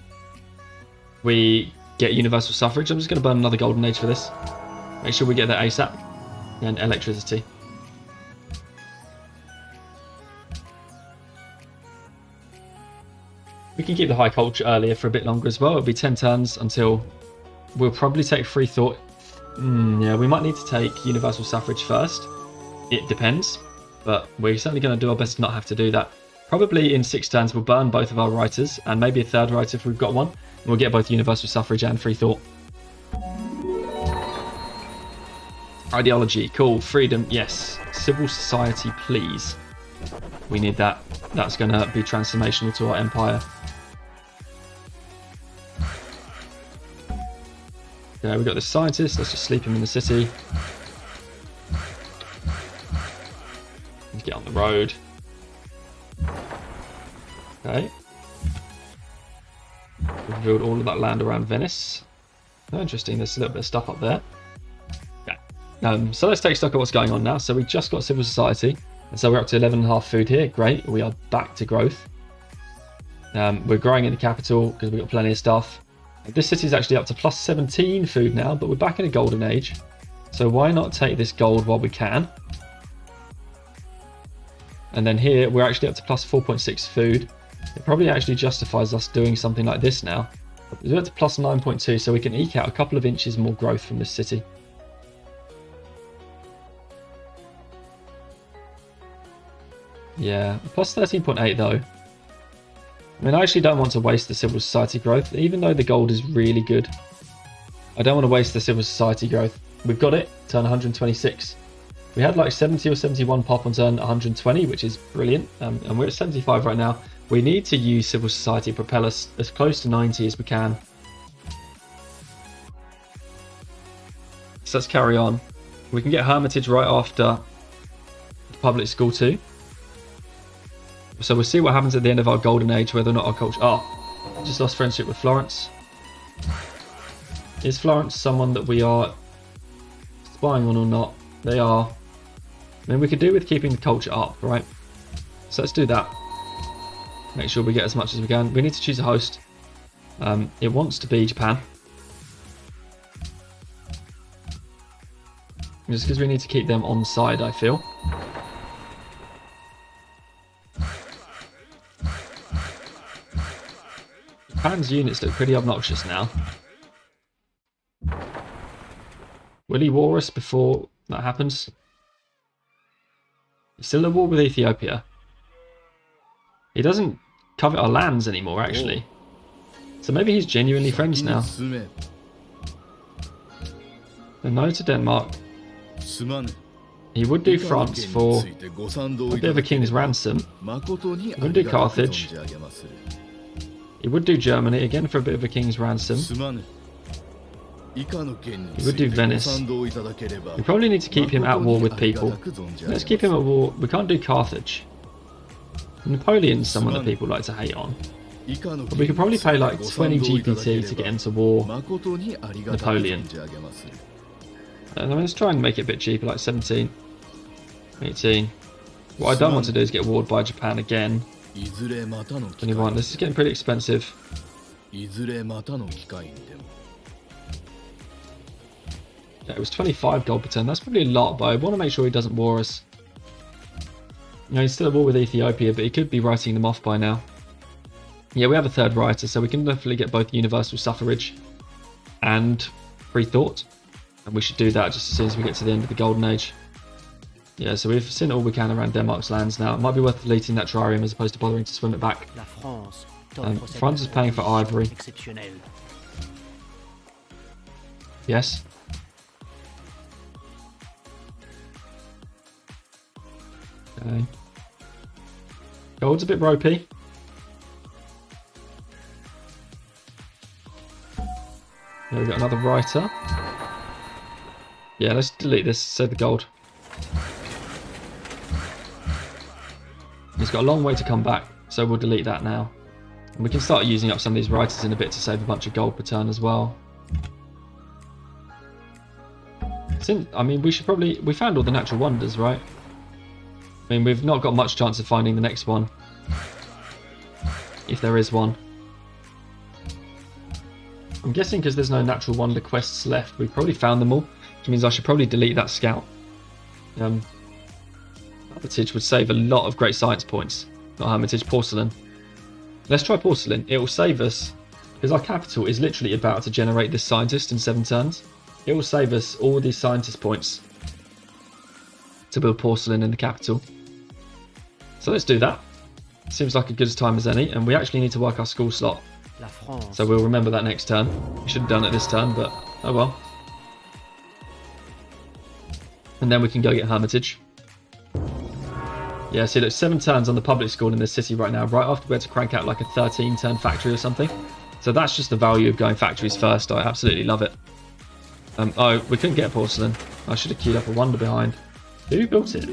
we get universal suffrage, I'm just going to burn another golden age for this. Make sure we get that ASAP. And electricity. We can keep the high culture earlier for a bit longer as well. It'll be 10 turns until we'll probably take free thought. Yeah, we might need to take universal suffrage first. It depends, but we're certainly going to do our best to not have to do that. Probably in 6 turns we'll burn both of our writers and maybe a third writer if we've got one. And we'll get both universal suffrage and free thought. Ideology, cool. Freedom, yes. Civil society, please. We need that. That's going to be transformational to our empire. Okay, we've got the scientist. Let's just sleep him in the city. Let's get on the road. Okay. We've revealed all of that land around Venice. Oh, interesting, there's a little bit of stuff up there. Okay. So let's take stock of what's going on now. So we just got civil society. And so we're up to 11.5 food here. Great. We are back to growth. We're growing in the capital because we've got plenty of stuff. This city is actually up to plus 17 food now, but we're back in a golden age. So why not take this gold while we can? And then here, we're actually up to plus 4.6 food. It probably actually justifies us doing something like this now. We're up to plus 9.2, so we can eke out a couple of inches more growth from this city. Yeah, plus 13.8 though. I mean, I actually don't want to waste the civil society growth, even though the gold is really good. I don't want to waste the civil society growth. We've got it, turn 126. We had like 70 or 71 pop on turn 120, which is brilliant. And we're at 75 right now. We need to use civil society to propel us as close to 90 as we can. So let's carry on. We can get Hermitage right after the public school too. So we'll see what happens at the end of our golden age, whether or not our culture... Oh, just lost friendship with Florence. Is Florence someone that we are spying on or not? They are. I mean, we could do with keeping the culture up, right? So let's do that. Make sure we get as much as we can. We need to choose a host. It wants to be Japan. Just because we need to keep them on side, I feel. Japan's units look pretty obnoxious now. Will he war us before that happens? He's still at war with Ethiopia. He doesn't covet our lands anymore, actually. So maybe he's genuinely friends now. And no to Denmark. He would do France for a bit of a king's ransom. He would do Carthage. He would do Germany, again for a bit of a king's ransom. He would do Venice. We probably need to keep him at war with people. Let's keep him at war. We can't do Carthage. Napoleon's someone that people like to hate on. But we could probably pay like 20 GPT to get into war Napoleon. Let's try and make it a bit cheaper, like 17, 18. What I don't want to do is get warred by Japan again. 21. This is getting pretty expensive. Yeah, it was 25 gold per turn. That's probably a lot, but I want to make sure he doesn't war us. You know, he's still at war with Ethiopia, but he could be writing them off by now. Yeah, we have a third writer, so we can definitely get both universal suffrage and free thought. And we should do that just as soon as we get to the end of the golden age. Yeah, so we've seen all we can around Denmark's lands now. It might be worth deleting that trireme as opposed to bothering to swim it back. France is paying for ivory. Yes. Okay. Gold's a bit ropey. There we've got another writer. Yeah, let's delete this, save the gold. He's got a long way to come back, so we'll delete that now. And we can start using up some of these writers in a bit to save a bunch of gold per turn as well. I mean, we found all the natural wonders, right? I mean, we've not got much chance of finding the next one. If there is one. I'm guessing because there's no natural wonder quests left, we've probably found them all. Which means I should probably delete that scout. Hermitage would save a lot of great science points. Not Hermitage, porcelain. Let's try porcelain. It will save us, because our capital is literally about to generate this scientist in 7 turns. It will save us all these scientist points to build porcelain in the capital. So let's do that. Seems like a good time as any, and we actually need to work our school slot. So we'll remember that next turn. We should have done it this turn, but oh well. And then we can go get Hermitage. Yeah, see, look, 7 turns on the public school in this city right now, right after we had to crank out like a 13-turn factory or something. So that's just the value of going factories first. I absolutely love it. Oh, we couldn't get porcelain. I should have queued up a wonder behind. Who built it?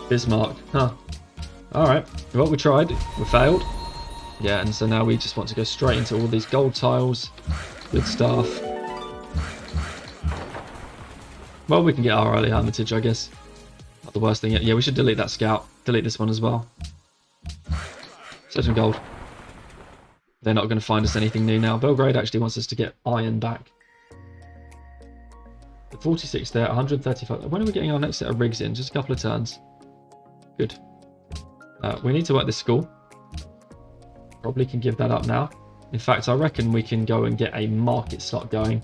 Bismarck. Huh. Alright. Well, we tried. We failed. Yeah, and so now we just want to go straight into all these gold tiles. Good stuff. Well, we can get our early Hermitage, I guess. Not the worst thing yet. Yeah, we should delete that scout. Delete this one as well. Save some gold. They're not going to find us anything new now. Belgrade actually wants us to get iron back. The 46 there, 135. When are we getting our next set of rigs in? Just a couple of turns. Good. We need to work this school. Probably can give that up now. In fact, I reckon we can go and get a market slot going.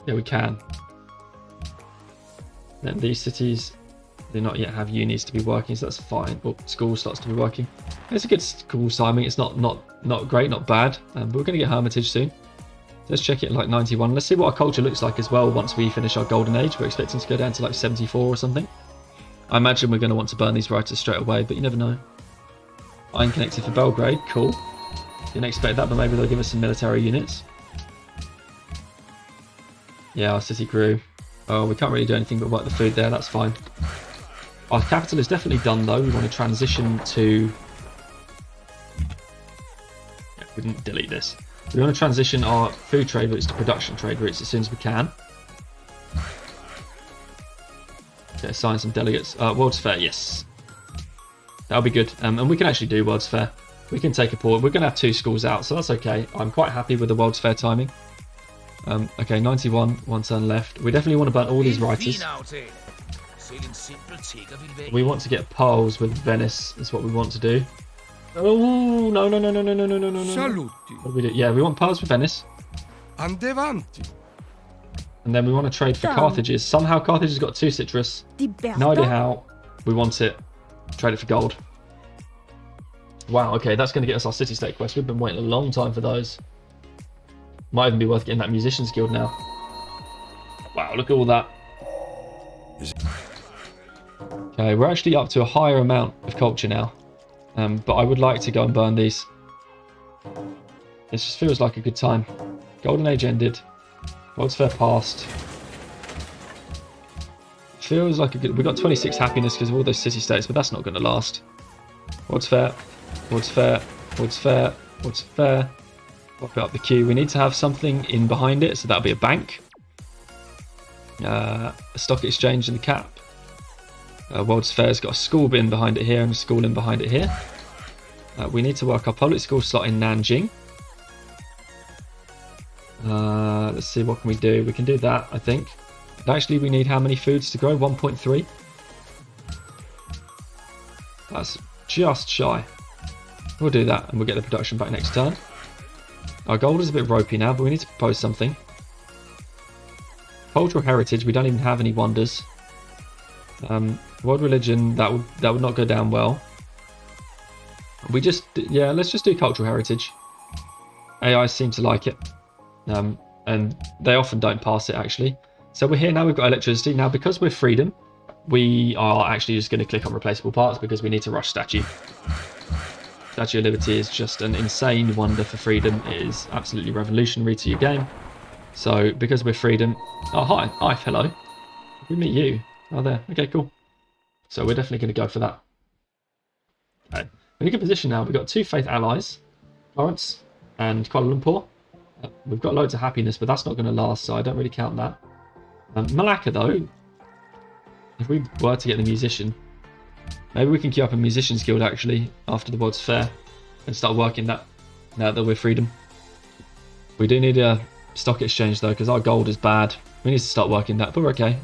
Yeah, we can. Then these cities do not yet have unis to be working, so that's fine. Or school slots to be working. It's a good school timing. It's not great, not bad. But we're going to get Hermitage soon. Let's check it at like 91. Let's see what our culture looks like as well once we finish our golden age. We're expecting to go down to like 74 or something. I imagine we're going to want to burn these writers straight away, but you never know. Iron connected for Belgrade, cool. Didn't expect that, but maybe they'll give us some military units. Yeah, our city grew. Oh, we can't really do anything but work the food there. That's fine. Our capital is definitely done, though. We want to transition to... Yeah, we didn't delete this. We want to transition our food trade routes to production trade routes as soon as we can. Okay, assign some delegates. World's Fair, yes. That'll be good. And we can actually do World's Fair. We can take a port. We're going to have 2 schools out, so that's okay. I'm quite happy with the World's Fair timing. Okay, 91, 1 turn left. We definitely want to burn all these writers. We want to get pearls with Venice, is what we want to do. Oh, no. What do we do? Yeah, we want pearls with Venice. Andevanti. And then we want to trade for Carthage's. Somehow Carthage has got 2 citrus. No idea how. We want it. Trade it for gold. Wow, okay, that's going to get us our city-state quest. We've been waiting a long time for those. Might even be worth getting that Musicians Guild now. Wow, look at all that. Okay, we're actually up to a higher amount of culture now. But I would like to go and burn these. It just feels like a good time. Golden Age ended. World's Fair passed. Feels like a good... We got 26 happiness because of all those city-states, but that's not going to last. World's Fair. World's Fair. World's Fair. World's Fair. Pop it up the queue. We need to have something in behind it, so that'll be a bank. A stock exchange in the cap. World's Fair's got a school bin behind it here and a school in behind it here. We need to work our public school slot in Nanjing. Let's see, what can we do? We can do that, I think. But actually, we need how many foods to grow? 1.3. That's just shy. We'll do that, and we'll get the production back next turn. Our gold is a bit ropey now, but we need to propose something. Cultural heritage, we don't even have any wonders. World religion, that would not go down well. We just, yeah, let's just do cultural heritage. AI seem to like it. And they often don't pass it, actually. So we're here now, we've got electricity. Now, because we're freedom, we are actually just going to click on replaceable parts because we need to rush statue. Statue of Liberty is just an insane wonder for freedom. It is absolutely revolutionary to your game. So, because we're freedom... Oh, hi. Hi, hello. We meet you. Oh, there. Okay, cool. So, we're definitely going to go for that. Okay. We're in a good position now. We've got 2 faith allies. Florence and Kuala Lumpur. We've got loads of happiness, but that's not going to last, so I don't really count that. Malacca, though. If we were to get the musician... Maybe we can queue up a Musicians Guild, actually, after the World's Fair. And start working that, now that we're freedom. We do need a stock exchange, though, because our gold is bad. We need to start working that, but we're okay.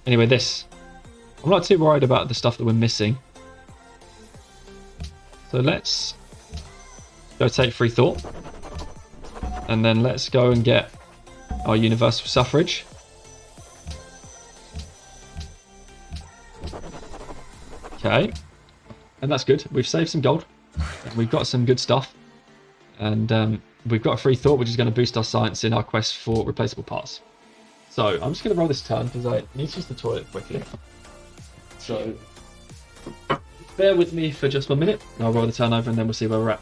Anyway, this. I'm not too worried about the stuff that we're missing. So let's go take free thought. And then let's go and get our universal suffrage. Okay. And that's good. We've saved some gold. We've got some good stuff. And we've got a free thought, which is going to boost our science in our quest for replaceable parts. So I'm just going to roll this turn because I need to use the toilet quickly. So bear with me for just 1 minute. I'll roll the turn over and then we'll see where we're at.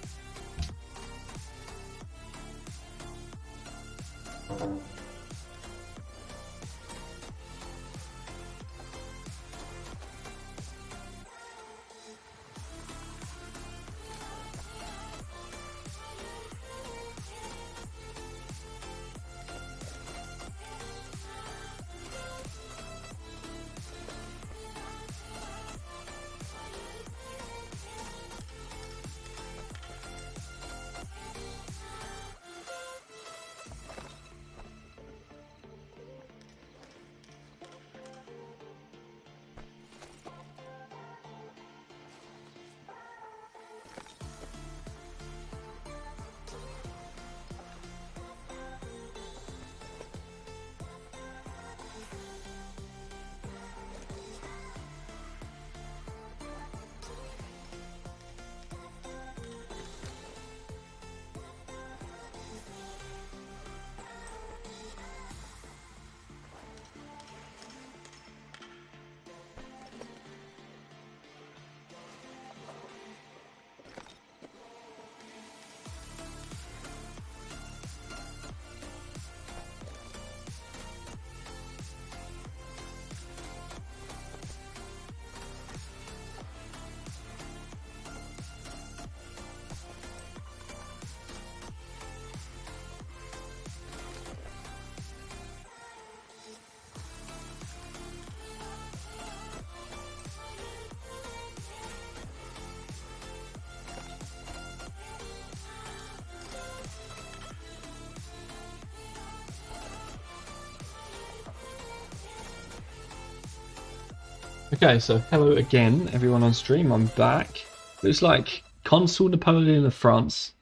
Okay, so hello again, everyone on stream. I'm back. Looks like Consul Napoleon of France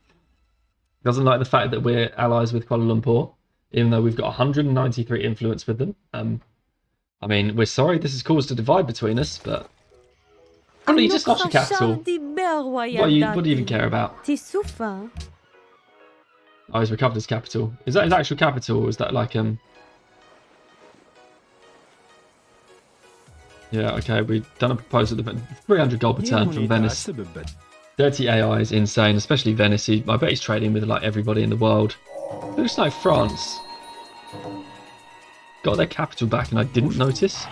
doesn't like the fact that we're allies with Kuala Lumpur, even though we've got 193 influence with them. I mean, we're sorry this has caused a divide between us, but probably you just lost your capital. What do you even care about? Oh, he's recovered his capital. Is that his actual capital, or is that like Yeah, okay, we've done a proposal of 300 gold per turn from Venice. Dirty AI is insane, especially Venice. I bet he's trading with like everybody in the world. Looks like France got their capital back and I didn't notice.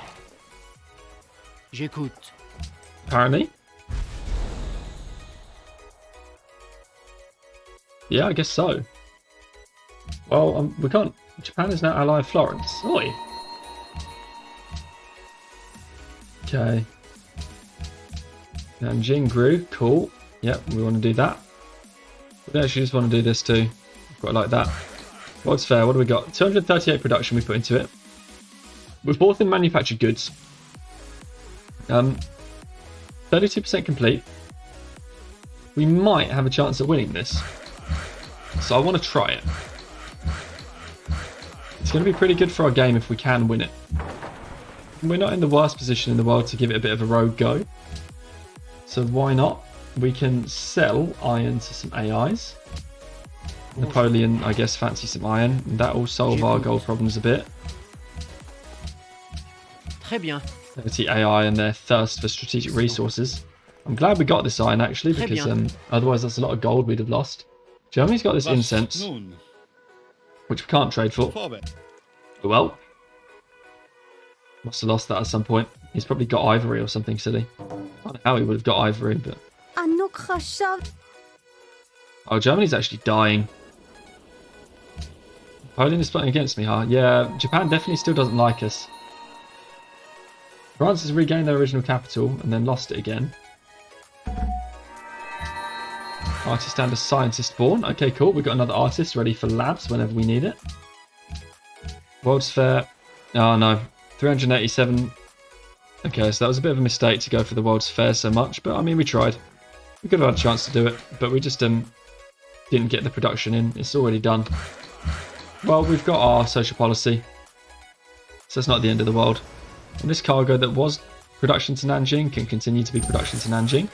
J'écoute. Apparently. Yeah, I guess so. Well, we can't. Japan is now ally of Florence. Oi. Okay. Nanjing grew. Cool. Yep, we want to do that. We actually just want to do this too. Quite like that. What's fair? What do we got? 238 production we put into it. We've bought in manufactured goods. 32% complete. We might have a chance at winning this. So I want to try it. It's going to be pretty good for our game if we can win it. We're not in the worst position in the world to give it a bit of a rogue go. So why not? We can sell iron to some AIs. Napoleon, I guess, fancy some iron. And that will solve our gold problems a bit. Très bien. Deity AI and their thirst for strategic resources. I'm glad we got this iron actually, because otherwise that's a lot of gold we'd have lost. Germany's got this incense, which we can't trade for. Oh well. Must have lost that at some point. He's probably got ivory or something silly. I don't know how he would have got ivory, but... Oh, Germany's actually dying. Poland is plotting against me, huh? Yeah, Japan definitely still doesn't like us. France has regained their original capital and then lost it again. Artist and a scientist born. Okay, cool. We've got another artist ready for labs whenever we need it. World's Fair. Oh, no. 387. Okay, so that was a bit of a mistake to go for the World's Fair so much, but I mean, we tried. We could have had a chance to do it, but we just didn't get the production in. It's already done. Well, we've got our social policy, so it's not the end of the world. And this cargo that was production to Nanjing can continue to be production to Nanjing.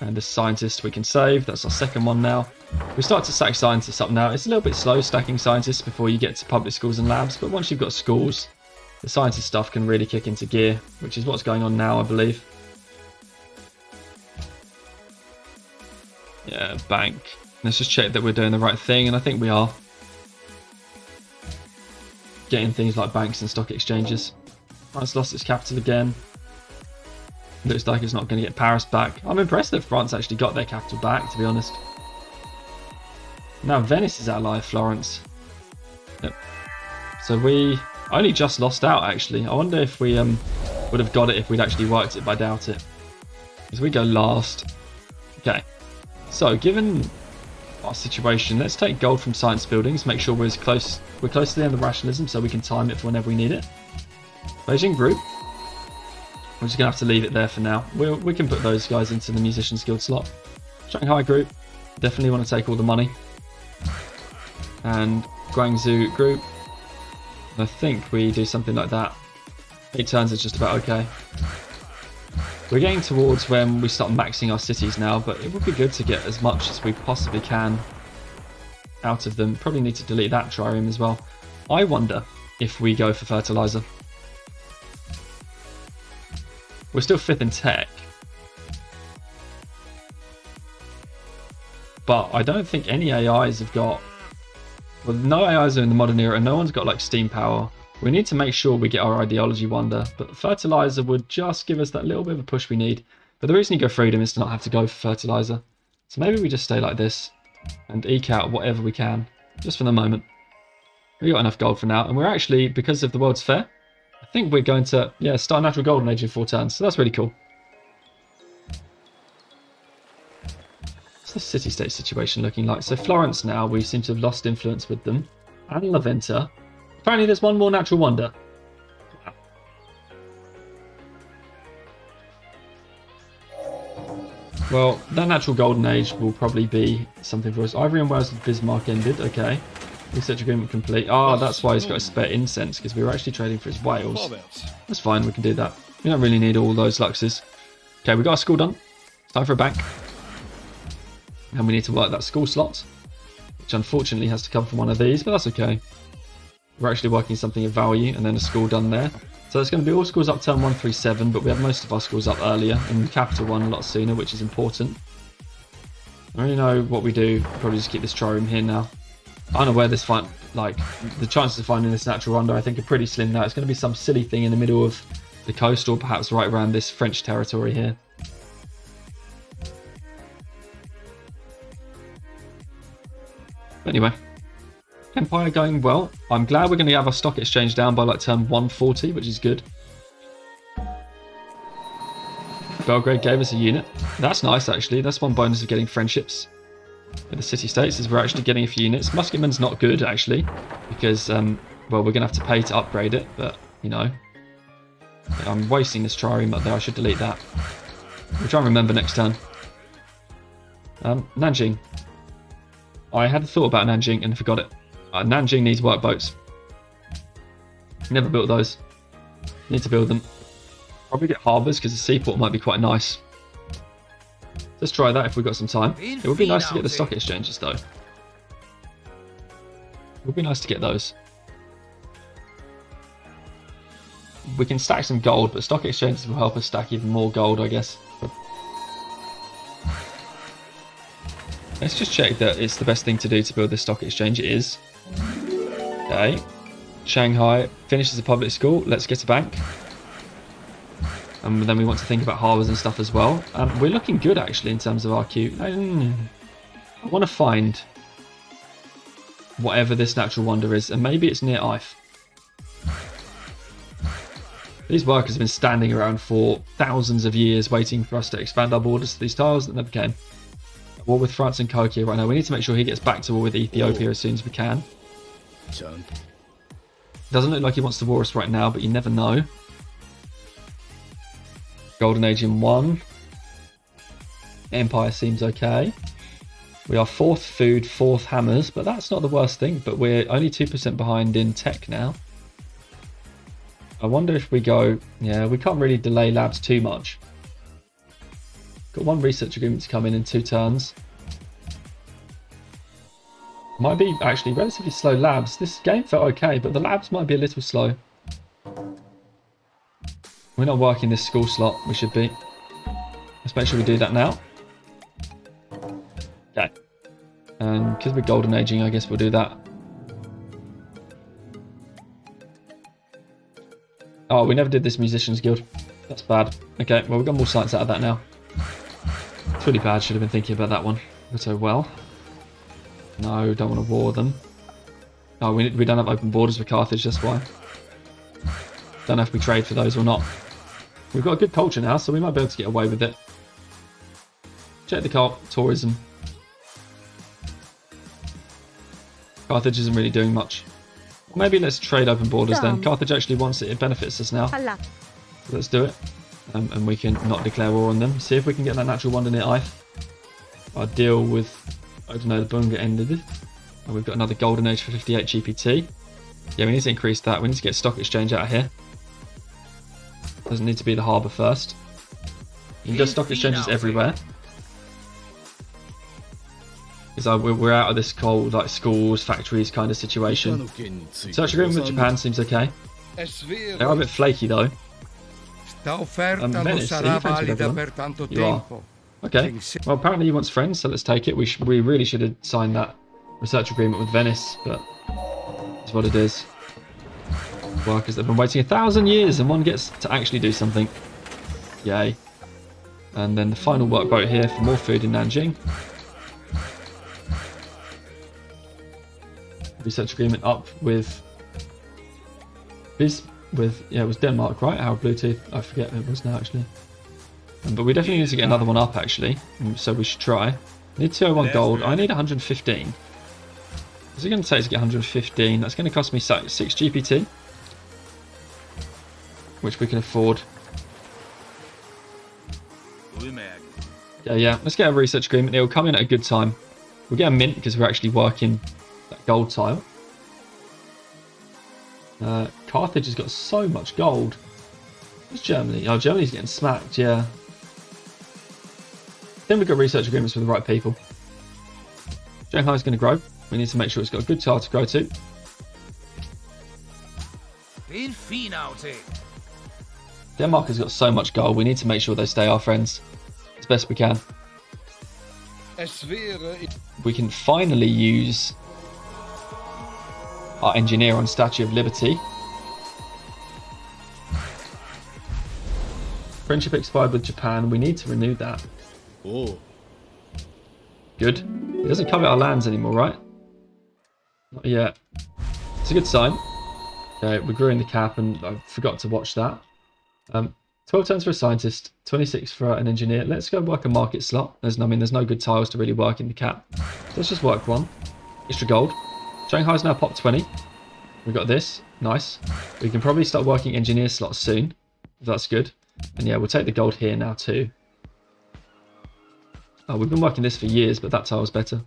And this scientist we can save. That's our second one now. We start to stack scientists up now. It's a little bit slow stacking scientists before you get to public schools and labs, but once you've got schools, the scientist stuff can really kick into gear, which is what's going on now, I believe. Yeah, bank. Let's just check that we're doing the right thing, and I think we are. Getting things like banks and stock exchanges. France lost its capital again. Looks like it's not going to get Paris back. I'm impressed that France actually got their capital back, to be honest. Now Venice is ally of Florence. Yep. So we only just lost out, actually. I wonder if we would have got it if we'd actually worked it, but I doubt it. Because we go last. Okay. So, given our situation, let's take gold from science buildings. Make sure we're close to the end of rationalism so we can time it for whenever we need it. Beijing group. We're just going to have to leave it there for now. We can put those guys into the Musicians Guild slot. Shanghai group. Definitely want to take all the money. And Guangzhou group. I think we do something like that. 8 turns is just about okay. We're getting towards when we start maxing our cities now, but it would be good to get as much as we possibly can out of them. Probably need to delete that trireme as well. I wonder if we go for fertilizer. We're still 5th in tech. But I don't think any AIs have got... Well, no AIs are in the modern era, and no one's got like steam power. We need to make sure we get our ideology wonder, but fertilizer would just give us that little bit of a push we need. But the reason you go freedom is to not have to go for fertilizer. So maybe we just stay like this and eke out whatever we can, just for the moment. We got enough gold for now, and we're actually, because of the World's Fair, I think we're going to, start a natural golden age in 4 turns, so that's really cool. What's the city-state situation looking like? So Florence now, we seem to have lost influence with them. And La Venta. Apparently there's one more natural wonder. Well, that natural golden age will probably be something for us. Ivory and Wales of Bismarck ended. Okay. Research agreement complete. Oh, that's why he's got a spare incense, because we were actually trading for his whales. That's fine, we can do that. We don't really need all those luxes. Okay, we got our school done. It's time for a bank. And we need to work that school slot, which unfortunately has to come from one of these, but that's okay. We're actually working something of value, and then a school done there. So it's going to be all schools up turn 137, but we have most of our schools up earlier, and capital 1 a lot sooner, which is important. I don't really know what we do. Probably just keep this trireme here now. I don't know where this fight, like, the chances of finding this natural wonder I think are pretty slim now. It's going to be some silly thing in the middle of the coast, or perhaps right around this French territory here. Anyway, Empire going well. I'm glad we're going to have our stock exchange down by like turn 140, which is good. Belgrade gave us a unit. That's nice, actually. That's one bonus of getting friendships in the city-states, is we're actually getting a few units. Musketman's not good, actually, because, well, we're going to have to pay to upgrade it, but, you know, I'm wasting this trireme up there. I should delete that. We'll try and remember next turn. Nanjing. I had a thought about Nanjing and forgot it. Nanjing needs workboats. Never built those. Need to build them. Probably get harbours because the seaport might be quite nice. Let's try that if we've got some time. It would be nice to get the stock exchanges though. It would be nice to get those. We can stack some gold, but stock exchanges will help us stack even more gold, I guess. Let's just check that it's the best thing to do to build this stock exchange. It is. Okay. Shanghai finishes a public school. Let's get a bank. And then we want to think about harbours and stuff as well. We're looking good, actually, in terms of RQ. I want to find whatever this natural wonder is, and maybe it's near Ife. These workers have been standing around for thousands of years waiting for us to expand our borders to these tiles that never came. War with France and Kokia right now. We need to make sure he gets back to war with Ethiopia as soon as we can. Doesn't look like he wants to war us right now, but you never know. Golden Age in 1. Empire seems okay. We are 4th food, 4th hammers, but that's not the worst thing. But we're only 2% behind in tech now. I wonder if we go... Yeah, we can't really delay labs too much. Got 1 research agreement to come in 2 turns. Might be actually relatively slow labs. This game felt okay, but the labs might be a little slow. We're not working this school slot. We should be. Let's make sure we do that now. Okay. And because we're golden aging, I guess we'll do that. Oh, we never did this musicians guild. That's bad. Okay, well, we've got more science out of that now. It's really bad. Should have been thinking about that one. So well. No, don't want to war them. Oh, we don't have open borders with Carthage, that's why. Don't know if we trade for those or not. We've got a good culture now, so we might be able to get away with it. Check the tourism. Carthage isn't really doing much. Maybe let's trade open borders then. Carthage actually wants it. It benefits us now. So let's do it. And we can not declare war on them. See if we can get that natural wonder near Ife. Our deal with... I don't know, the Bunga ended. And we've got another golden age for 58 GPT. Yeah, we need to increase that. We need to get stock exchange out of here. Doesn't need to be the harbour first. You can do stock exchanges everywhere. Because we're out of this cold, like schools, factories kind of situation. Search agreement with Japan seems okay. They are a bit flaky though. Venice, are you friends with everyone? You are. Okay. Well, apparently he wants friends, so let's take it. We really should have signed that research agreement with Venice, but it's what it is. Workers have been waiting 1,000 years and one gets to actually do something. Yay. And then the final workboat here for more food in Nanjing. Research agreement up with it was Denmark, right? Our Bluetooth, I forget who it was now actually. But we definitely need to get another one up actually, so we should try. Need 201 gold. I need 115. What's it going to take to get 115? That's going to cost me 6 GPT, which we can afford. Yeah. Let's get a research agreement. It'll come in at a good time. We'll get a mint because we're actually working that gold tile. Carthage has got so much gold. Where's Germany? Oh, Germany's getting smacked, yeah. Then we've got research agreements with the right people. Shanghai's going to grow. We need to make sure it's got a good tile to grow to. Denmark has got so much gold. We need to make sure they stay our friends as best we can. We can finally use our engineer on Statue of Liberty. Friendship expired with Japan. We need to renew that. Oh. Good. It doesn't cover our lands anymore, right? Not yet. It's a good sign. Okay, we grew in the cap and I forgot to watch that. 12 turns for a scientist, 26 for an engineer. Let's go work a market slot. There's no good tiles to really work in the cap. So let's just work one. Extra gold. Shanghai's now popped 20. We've got this. Nice. We can probably start working engineer slots soon, if that's good. And yeah, we'll take the gold here now too. Oh, we've been working this for years, but that tile's better.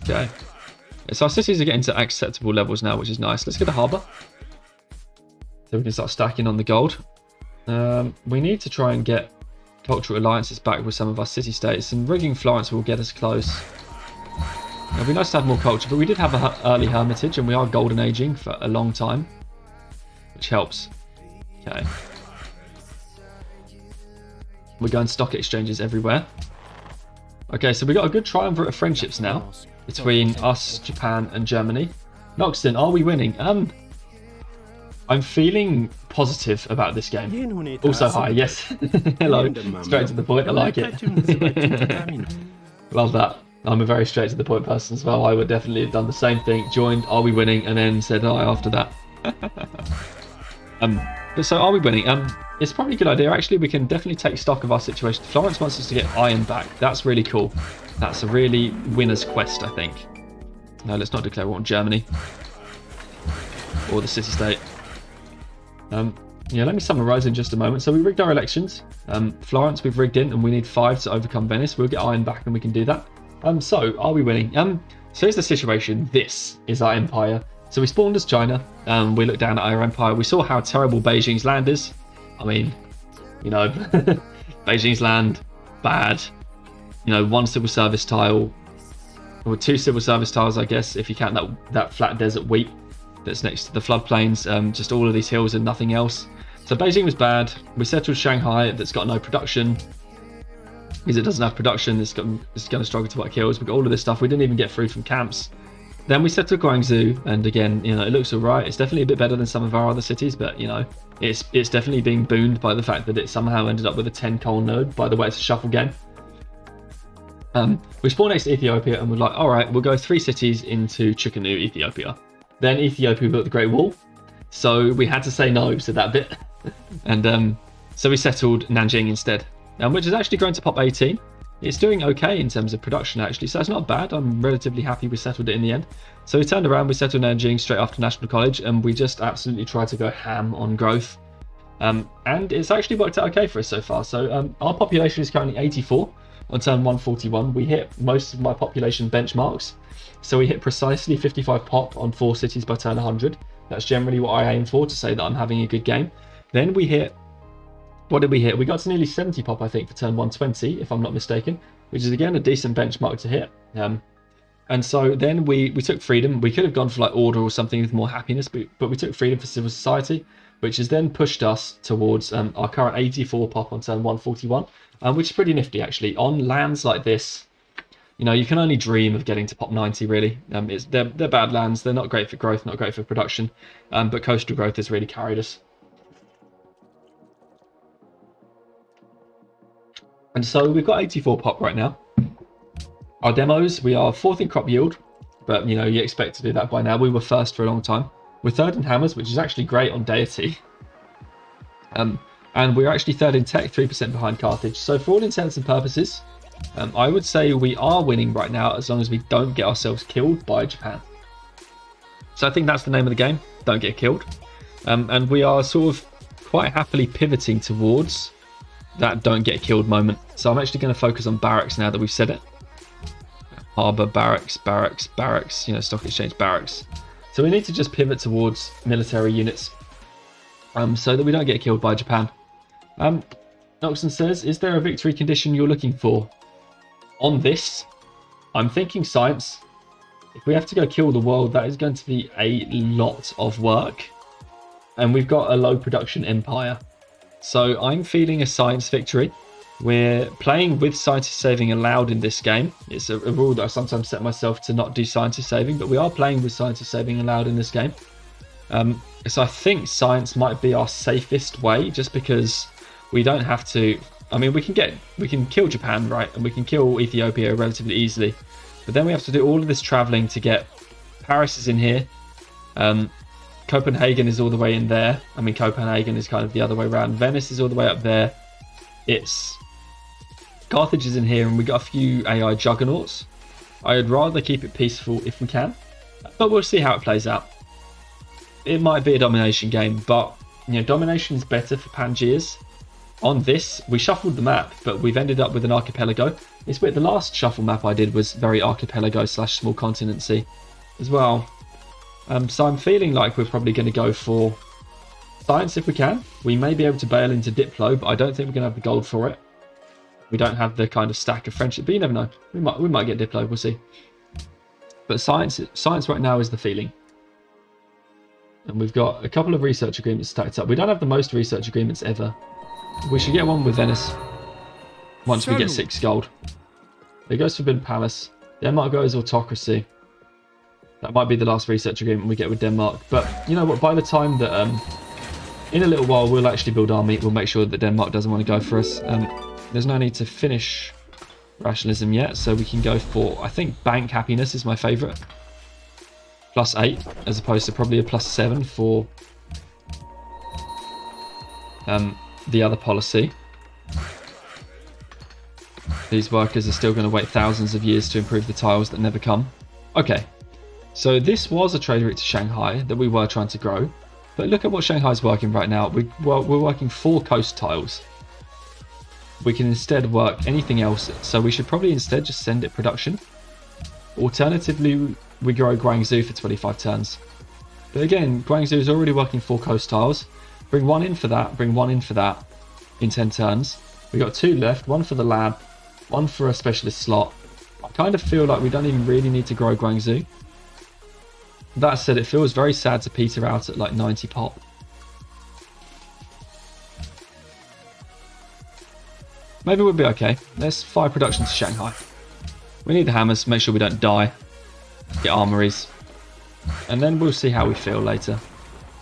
Okay. So our cities are getting to acceptable levels now, which is nice. Let's get a harbour. So we can start stacking on the gold. We need to try and get cultural alliances back with some of our city-states. And rigging Florence will get us close. It'd be nice to have more culture, but we did have an early hermitage, and we are golden aging for a long time, which helps. Okay. We're going stock exchanges everywhere. Okay, so we got a good triumvirate of friendships now between us, Japan, and Germany. Noxton, are we winning? I'm feeling positive about this game. Also, hi, yes. Hello. Straight to the point, I like it. Love that. I'm a very straight to the point person as well. I would definitely have done the same thing. Joined, are we winning? And then said hi after that. So are we winning? It's probably a good idea. Actually, we can definitely take stock of our situation. Florence wants us to get iron back. That's really cool. That's a really winner's quest, I think. No, let's not declare war on Germany. Or the city-state. Yeah, let me summarise in just a moment. So we rigged our elections. Florence we've rigged in, and we need 5 to overcome Venice. We'll get iron back and we can do that. So are we winning? So here's the situation. This is our empire. So we spawned as China. We looked down at our empire. We saw how terrible Beijing's land is. I mean, you know, Beijing's land, bad. You know, 1 civil service tile, or 2 civil service tiles, I guess, if you count that flat desert wheat that's next to the floodplains. Just all of these hills and nothing else. So Beijing was bad. We settled Shanghai, that's got no production. Because it doesn't have production, it's going to struggle to work hills. We've got all of this stuff. We didn't even get food from camps. Then we settled Guangzhou, and again, you know, it looks alright. It's definitely a bit better than some of our other cities, but you know, it's definitely being booned by the fact that it somehow ended up with a 10 coal node. By the way, it's a shuffle game. We spawned next to Ethiopia, and we're like, alright, we'll go 3 cities into Chukunu, Ethiopia. Then Ethiopia built the Great Wall, so we had to say no to that bit. And so we settled Nanjing instead, which has actually grown to pop 18. It's doing okay in terms of production, actually, so it's not bad. I'm relatively happy we settled it in the end. So we turned around, we settled Nanjing straight after National College, and we just absolutely tried to go ham on growth. And it's actually worked out okay for us so far. So our population is currently 84 on turn 141. We hit most of my population benchmarks. So we hit precisely 55 pop on 4 cities by turn 100. That's generally what I aim for, to say that I'm having a good game. Then we hit... What did we hit? We got to nearly 70 pop, I think, for turn 120, if I'm not mistaken, which is, again, a decent benchmark to hit. And so then we took freedom. We could have gone for like order or something with more happiness, but we took freedom for civil society, which has then pushed us towards our current 84 pop on turn 141, which is pretty nifty, actually. On lands like this, you know, you can only dream of getting to pop 90, really. They're bad lands. They're not great for growth, not great for production, but coastal growth has really carried us. And so we've got 84 pop right now. Our demos, we are 4th in crop yield, but you know, you expect to do that by now. We were 1st for a long time. We're 3rd in hammers, which is actually great on Deity. And we're actually 3rd in tech, 3% behind Carthage. So for all intents and purposes, I would say we are winning right now, as long as we don't get ourselves killed by Japan. So I think that's the name of the game, don't get killed. And we are sort of quite happily pivoting towards that don't get killed moment. So I'm actually going to focus on barracks now that we've said it. Harbour, barracks, barracks, barracks, you know, stock exchange, barracks. So we need to just pivot towards military units so that we don't get killed by Japan. Noxon says, is there a victory condition you're looking for? On this, I'm thinking science. If we have to go kill the world, that is going to be a lot of work. And we've got a low production empire. So I'm feeling a science victory. We're playing with scientist saving allowed in this game. It's a rule that I sometimes set myself to not do scientist saving, but we are playing with scientist saving allowed in this game. So I think science might be our safest way, just because we don't have to. I mean, we can kill Japan, right, and we can kill Ethiopia relatively easily, but then we have to do all of this traveling to get. Paris is in here. Copenhagen is all the way in there. I mean, Copenhagen is kind of the other way around. Venice is all the way up there. It's Carthage is in here, and we got a few AI juggernauts. I'd rather keep it peaceful if we can, but we'll see how it plays out. It might be a domination game, but you know, domination is better for Pangeas. On this, we shuffled the map, but we've ended up with an archipelago. It's weird, the last shuffle map I did was very archipelago / small continency as well. So I'm feeling like we're probably going to go for science if we can. We may be able to bail into Diplo, but I don't think we're going to have the gold for it. We don't have the kind of stack of friendship, but you never know. We might get Diplo, we'll see. But science right now is the feeling. And we've got a couple of research agreements stacked up. We don't have the most research agreements ever. We should get one with Venice once we get 6 gold. There goes Forbidden Palace. Denmark goes Autocracy. That might be the last research agreement we get with Denmark. But you know what? By the time that in a little while we'll actually build army, we'll make sure that Denmark doesn't want to go for us. There's no need to finish rationalism yet, so we can go for, I think bank happiness is my favourite. +8 as opposed to probably a +7 for the other policy. These workers are still going to wait thousands of years to improve the tiles that never come. Okay, so this was a trade route to Shanghai that we were trying to grow, but look at what Shanghai's working right now. We're working 4 coast tiles. We can instead work anything else, so we should probably instead just send it production. Alternatively, we grow Guangzhou for 25 turns. But again, Guangzhou is already working 4 coast tiles. Bring 1 in for that, bring 1 in for that in 10 turns. We got 2 left, 1 for the lab, 1 for a specialist slot. I kind of feel like we don't even really need to grow Guangzhou. That said, it feels very sad to peter out at like 90 pop. Maybe we'll be okay. Let's fire production to Shanghai. We need the hammers, make sure we don't die. Get armories. And then we'll see how we feel later.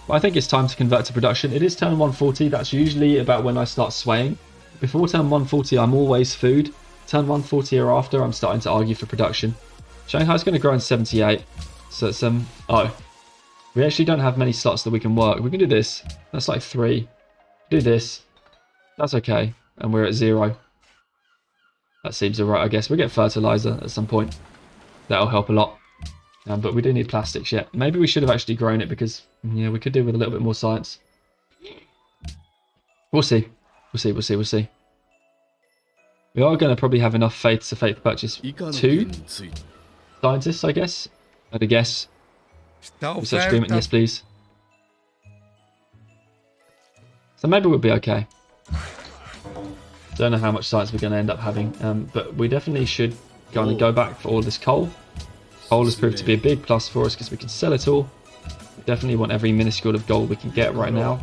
But I think it's time to convert to production. It is turn 140. That's usually about when I start swaying. Before turn 140, I'm always food. Turn 140 or after, I'm starting to argue for production. Shanghai's going to grow in 78. So it's, oh. We actually don't have many slots that we can work. We can do this. That's like 3. Do this. That's okay. And we're at 0. That seems alright, I guess. We'll get fertilizer at some point. That'll help a lot. But we do need plastics yet. Maybe we should have actually grown it because, yeah, we could do with a little bit more science. We'll see. We'll see. We are going to probably have enough faith to faith purchase 2 scientists, I guess. I'd a guess. Research agreement, yes please. So maybe we'll be okay. Don't know how much science we're going to end up having, but we definitely should kind of go back for all this coal. Coal has proved to be a big plus for us because we can sell it all. We definitely want every minuscule of gold we can get right now.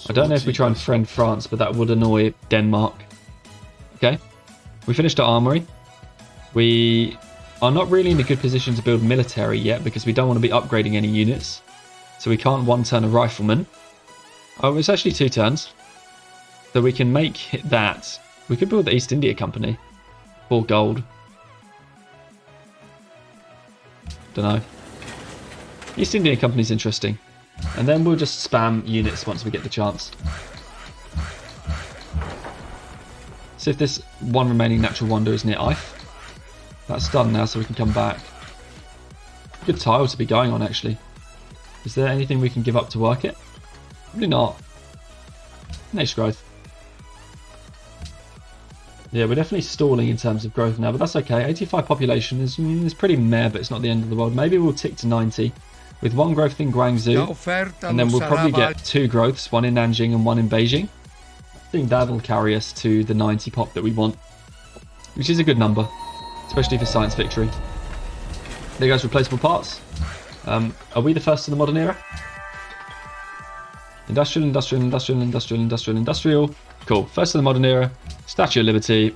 I don't know if we try and friend France, but that would annoy Denmark. Okay, we finished our armory. We are not really in a good position to build military yet because we don't want to be upgrading any units. So we can't 1 turn a rifleman. Oh, it's actually 2 turns. So we can make that. We could build the East India Company for gold. Don't know. East India Company's interesting. And then we'll just spam units once we get the chance. See if this 1 remaining natural wonder is near Ife. That's done now, so we can come back. Good tile to be going on, actually. Is there anything we can give up to work it? Probably not. Next growth. Yeah, we're definitely stalling in terms of growth now, but that's okay. 85 population is pretty meh, but it's not the end of the world. Maybe we'll tick to 90 with 1 growth in Guangzhou, and then we'll probably get 2 growths, 1 in Nanjing and 1 in Beijing. I think that'll carry us to the 90 pop that we want, which is a good number, especially for science victory. There goes replaceable parts. Are we the first in the modern era? Industrial, industrial, industrial, industrial, industrial, industrial. Cool. First in the modern era. Statue of Liberty.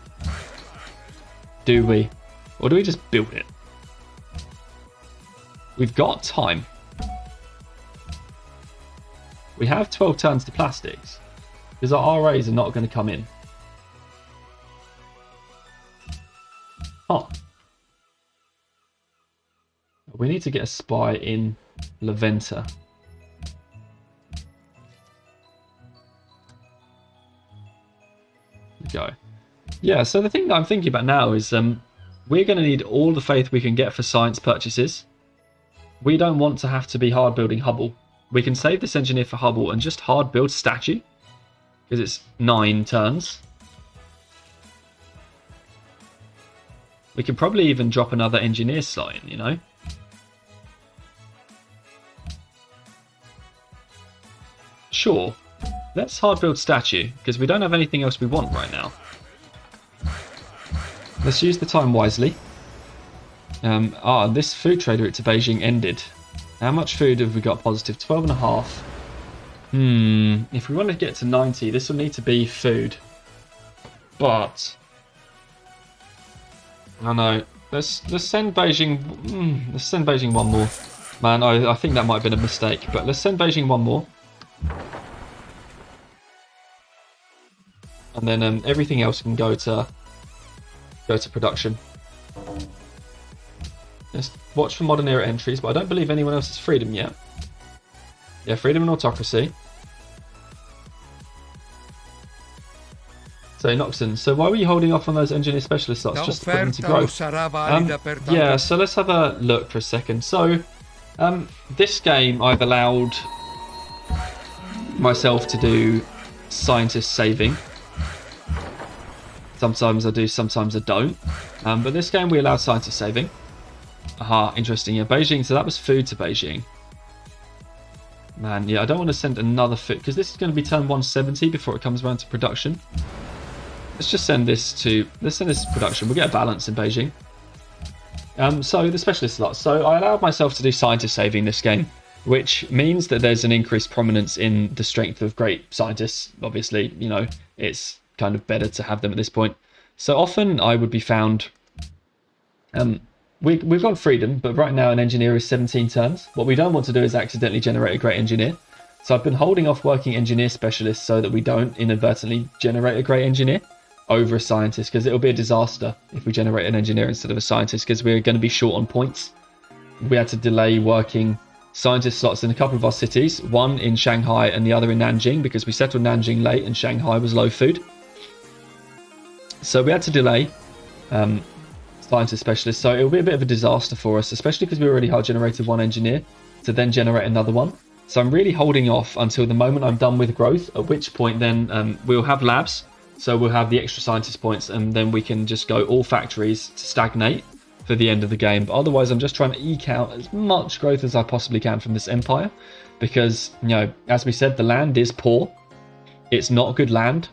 Do we? Or do we just build it? We've got time. We have 12 turns to plastics. Because our RAs are not going to come in. Oh. We need to get a spy in La Venta. Go. Yeah, so the thing that I'm thinking about now is we're going to need all the faith we can get for science purchases. We don't want to have to be hard building Hubble. We can save this engineer for Hubble and just hard build statue, because it's 9 turns. We could probably even drop another engineer slot in, you know. Sure. Let's hard build statue, because we don't have anything else we want right now. Let's use the time wisely. This food trade route to Beijing ended. How much food have we got positive? 12.5. If we want to get to 90, this will need to be food. But I know. Let's send Beijing. Let's send Beijing one more. Man, I think that might have been a mistake. But let's send Beijing one more. And then everything else can go to production. Let's watch for modern era entries, but I don't believe anyone else has freedom yet. Yeah, freedom and autocracy. So Noxon, so why were you holding off on those engineer specialist slots just to put them to growth? Yeah, so let's have a look for a second. So this game I've allowed myself to do scientist saving. Sometimes I do, sometimes I don't. But this game we allow scientist saving. Aha, interesting. Yeah, Beijing. So that was food to Beijing. Man, yeah, I don't want to send another food because this is going to be turn 170 before it comes around to production. Let's just send this to production. We'll get a balance in Beijing. So the specialist slots. So I allowed myself to do scientist saving this game, which means that there's an increased prominence in the strength of great scientists. Obviously, you know, it's kind of better to have them at this point. So often I would be found we've got freedom, but right now an engineer is 17 turns. What we don't want to do is accidentally generate a great engineer. So I've been holding off working engineer specialists so that we don't inadvertently generate a great engineer over a scientist, because it'll be a disaster if we generate an engineer instead of a scientist, because we're going to be short on points. We had to delay working scientist slots in a couple of our cities, one in Shanghai and the other in Nanjing, because we settled Nanjing late and Shanghai was low food. So we had to delay scientist specialists, so it'll be a bit of a disaster for us, especially because we already hard generated one engineer to then generate another one. So I'm really holding off until the moment I'm done with growth, at which point then we'll have labs, so we'll have the extra scientist points, and then we can just go all factories to stagnate for the end of the game. But otherwise I'm just trying to eke out as much growth as I possibly can from this empire, because, you know, as we said, the land is poor. It's not good land.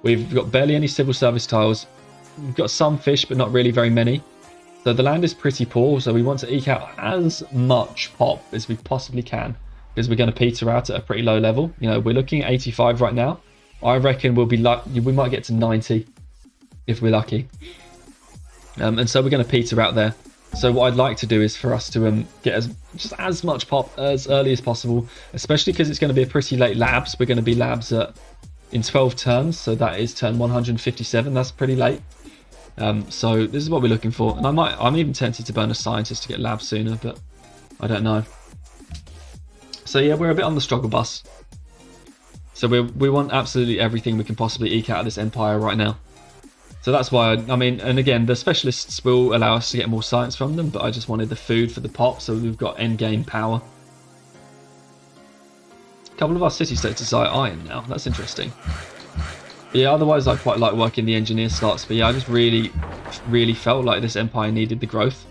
We've got barely any civil service tiles. We've got some fish, but not really very many. So the land is pretty poor, so we want to eke out as much pop as we possibly can, because we're going to peter out at a pretty low level. You know, we're looking at 85 right now. I reckon we might get to 90 if we're lucky. And so we're going to peter out there. So what I'd like to do is for us to get just as much pop as early as possible, especially because it's going to be a pretty late labs. We're going to be labs in 12 turns, so that is turn 157. That's pretty late. So this is what we're looking for, and I'm even tempted to burn a scientist to get labs sooner, but I don't know. So yeah, we're a bit on the struggle bus. So we want absolutely everything we can possibly eke out of this empire right now. So that's why I mean, and again, the specialists will allow us to get more science from them, but I just wanted the food for the pop, so we've got end game power. A couple of our city-states are iron now. That's interesting. But yeah, otherwise I quite like working the engineer slots. But yeah, I just really felt like this empire needed the growth.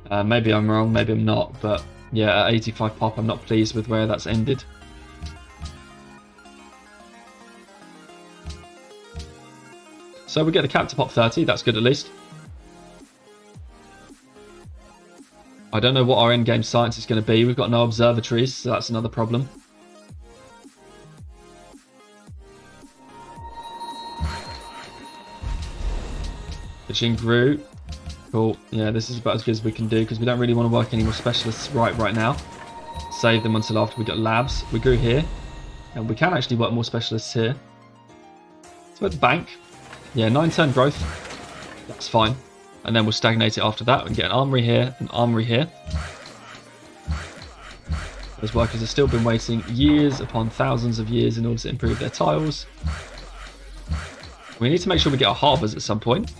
Maybe I'm wrong, maybe I'm not. But yeah, at 85 pop, I'm not pleased with where that's ended. So we get the cap to pop 30. That's good at least. I don't know what our endgame science is going to be. We've got no observatories, so that's another problem. Fishing grew. Cool. Yeah, this is about as good as we can do because we don't really want to work any more specialists right now. Save them until after we got labs. We grew here. And we can actually work more specialists here. So at the bank. Yeah, 9-turn growth. That's fine. And then we'll stagnate it after that. We can get an armory here, an armory here. Those workers have still been waiting years upon thousands of years in order to improve their tiles. We need to make sure we get our harbours at some point.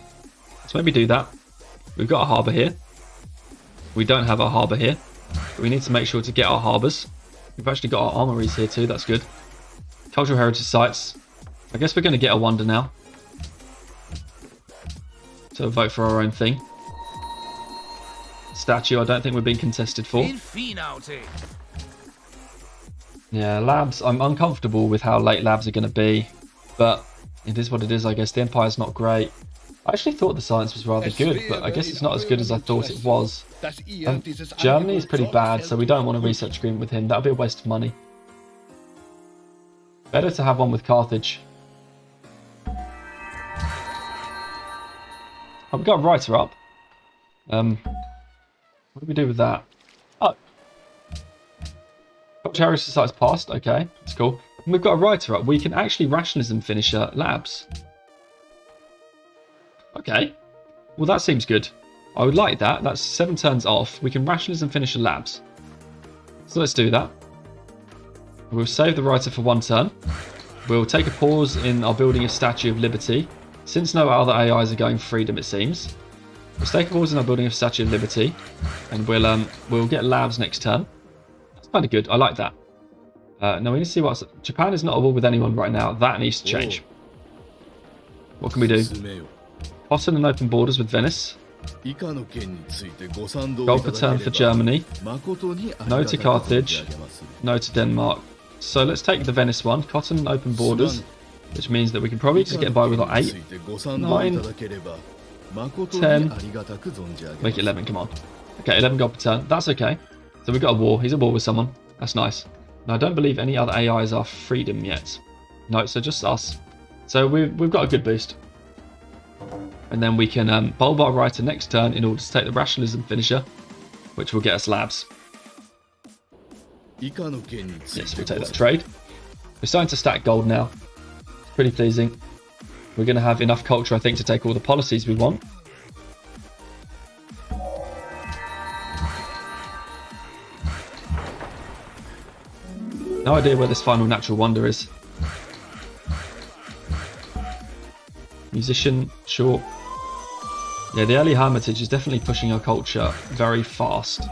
So maybe do that. We've got a harbour here. We don't have our harbour here. But we need to make sure to get our harbours. We've actually got our armories here too. That's good. Cultural heritage sites. I guess we're going to get a wonder now. So vote for our own thing. Statue, I don't think we're being contested for. Yeah, labs, I'm uncomfortable with how late labs are going to be. But it is what it is, I guess. The Empire's not great. I actually thought the science was rather good, but I guess it's not as good as I thought it was. Germany is pretty bad, so we don't want a research agreement with him. That would be a waste of money. Better to have one with Carthage. Oh, we got a writer up. What do we do with that? Oh. Culture Heritage Society's passed. Okay, that's cool. And we've got a writer up. We can actually rationalism finisher labs. Okay. Well, that seems good. I would like that. That's 7 turns off. We can rationalism finisher labs. So let's do that. We'll save the writer for 1 turn. We'll take a pause in our building a Statue of Liberty. Since no other AIs are going freedom, it seems. We'll take a pause in our building of Statue of Liberty. And we'll get labs next turn. That's kind of good. I like that. Now we need to see what's... Japan is not at war with anyone right now. That needs to change. What can we do? Cotton and open borders with Venice. Gold per turn for Germany. No to Carthage. No to Denmark. So let's take the Venice one. Cotton and open borders. Which means that we can probably just get by with like 8, 9, 10. Make it 11, come on. Okay, 11 gold per turn. That's okay. So we've got a war. He's at war with someone. That's nice. Now I don't believe any other AIs are freedom yet. No, so just us. So we've got a good boost. And then we can bulb our writer next turn in order to take the rationalism finisher, which will get us labs. Yes, we'll take that trade. We're starting to stack gold now. It's pretty pleasing. We're going to have enough culture, I think, to take all the policies we want. No idea where this final natural wonder is. Musician, sure. Yeah, the early Hermitage is definitely pushing our culture very fast.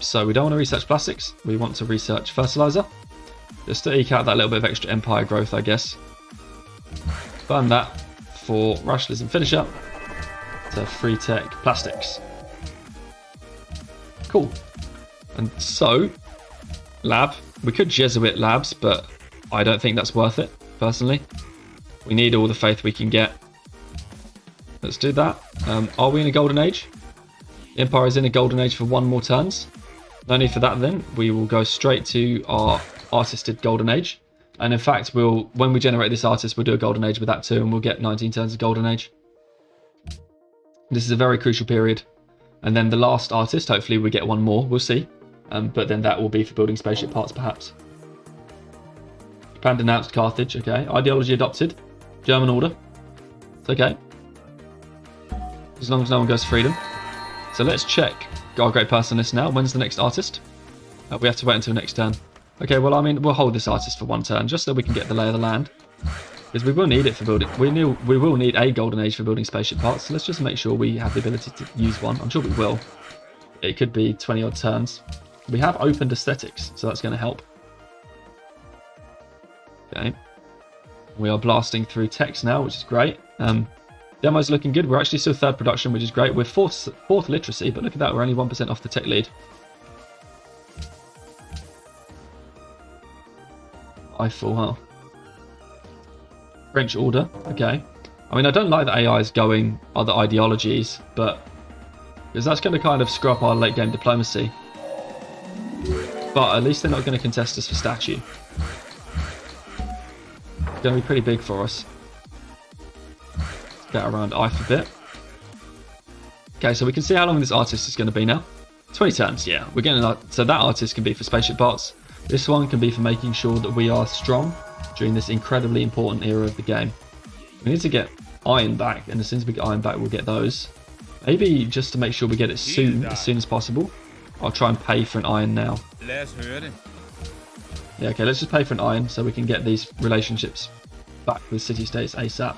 So we don't want to research plastics. We want to research fertilizer. Just to eke out that little bit of extra empire growth, I guess. Burn that for rationalism finisher to free tech plastics. Cool. And so, lab. We could Jesuit labs, but I don't think that's worth it, personally. We need all the faith we can get. Let's do that. Are we in a golden age? The Empire is in a golden age for 1 more turns. No need for that then. We will go straight to our artisted golden age. And in fact, when we generate this artist, we'll do a golden age with that too, and we'll get 19 turns of golden age. This is a very crucial period. And then the last artist, hopefully we get 1 more. We'll see. But then that will be for building spaceship parts, perhaps. Japan denounced Carthage. Okay. Ideology adopted. German order. It's okay. As long as no one goes freedom. So let's check our great person list now. When's the next artist? We have to wait until next turn. Okay, well, I mean, we'll hold this artist for 1 turn just so we can get the lay of the land. Because we will need it for building. We will need a golden age for building spaceship parts. So let's just make sure we have the ability to use one. I'm sure we will. It could be 20 odd turns. We have opened aesthetics, so that's going to help. Okay. We are blasting through text now, which is great. Demo's looking good. We're actually still third production, which is great. We're fourth literacy, but look at that. We're only 1% off the tech lead. Eiffel, huh? French order. Okay. I mean, I don't like that AI is going other ideologies, but because that's going to kind of screw up our late game diplomacy. But at least they're not going to contest us for statue. It's going to be pretty big for us. Let's get around Eiffel a bit. Okay, so we can see how long this artist is going to be now. 20 turns, yeah. We're getting so that artist can be for spaceship parts. This one can be for making sure that we are strong during this incredibly important era of the game. We need to get iron back, and as soon as we get iron back, we'll get those. Maybe just to make sure we get it soon, as soon as possible. I'll try and pay for an iron now. Yeah, okay, let's just pay for an iron so we can get these relationships back with city-states ASAP.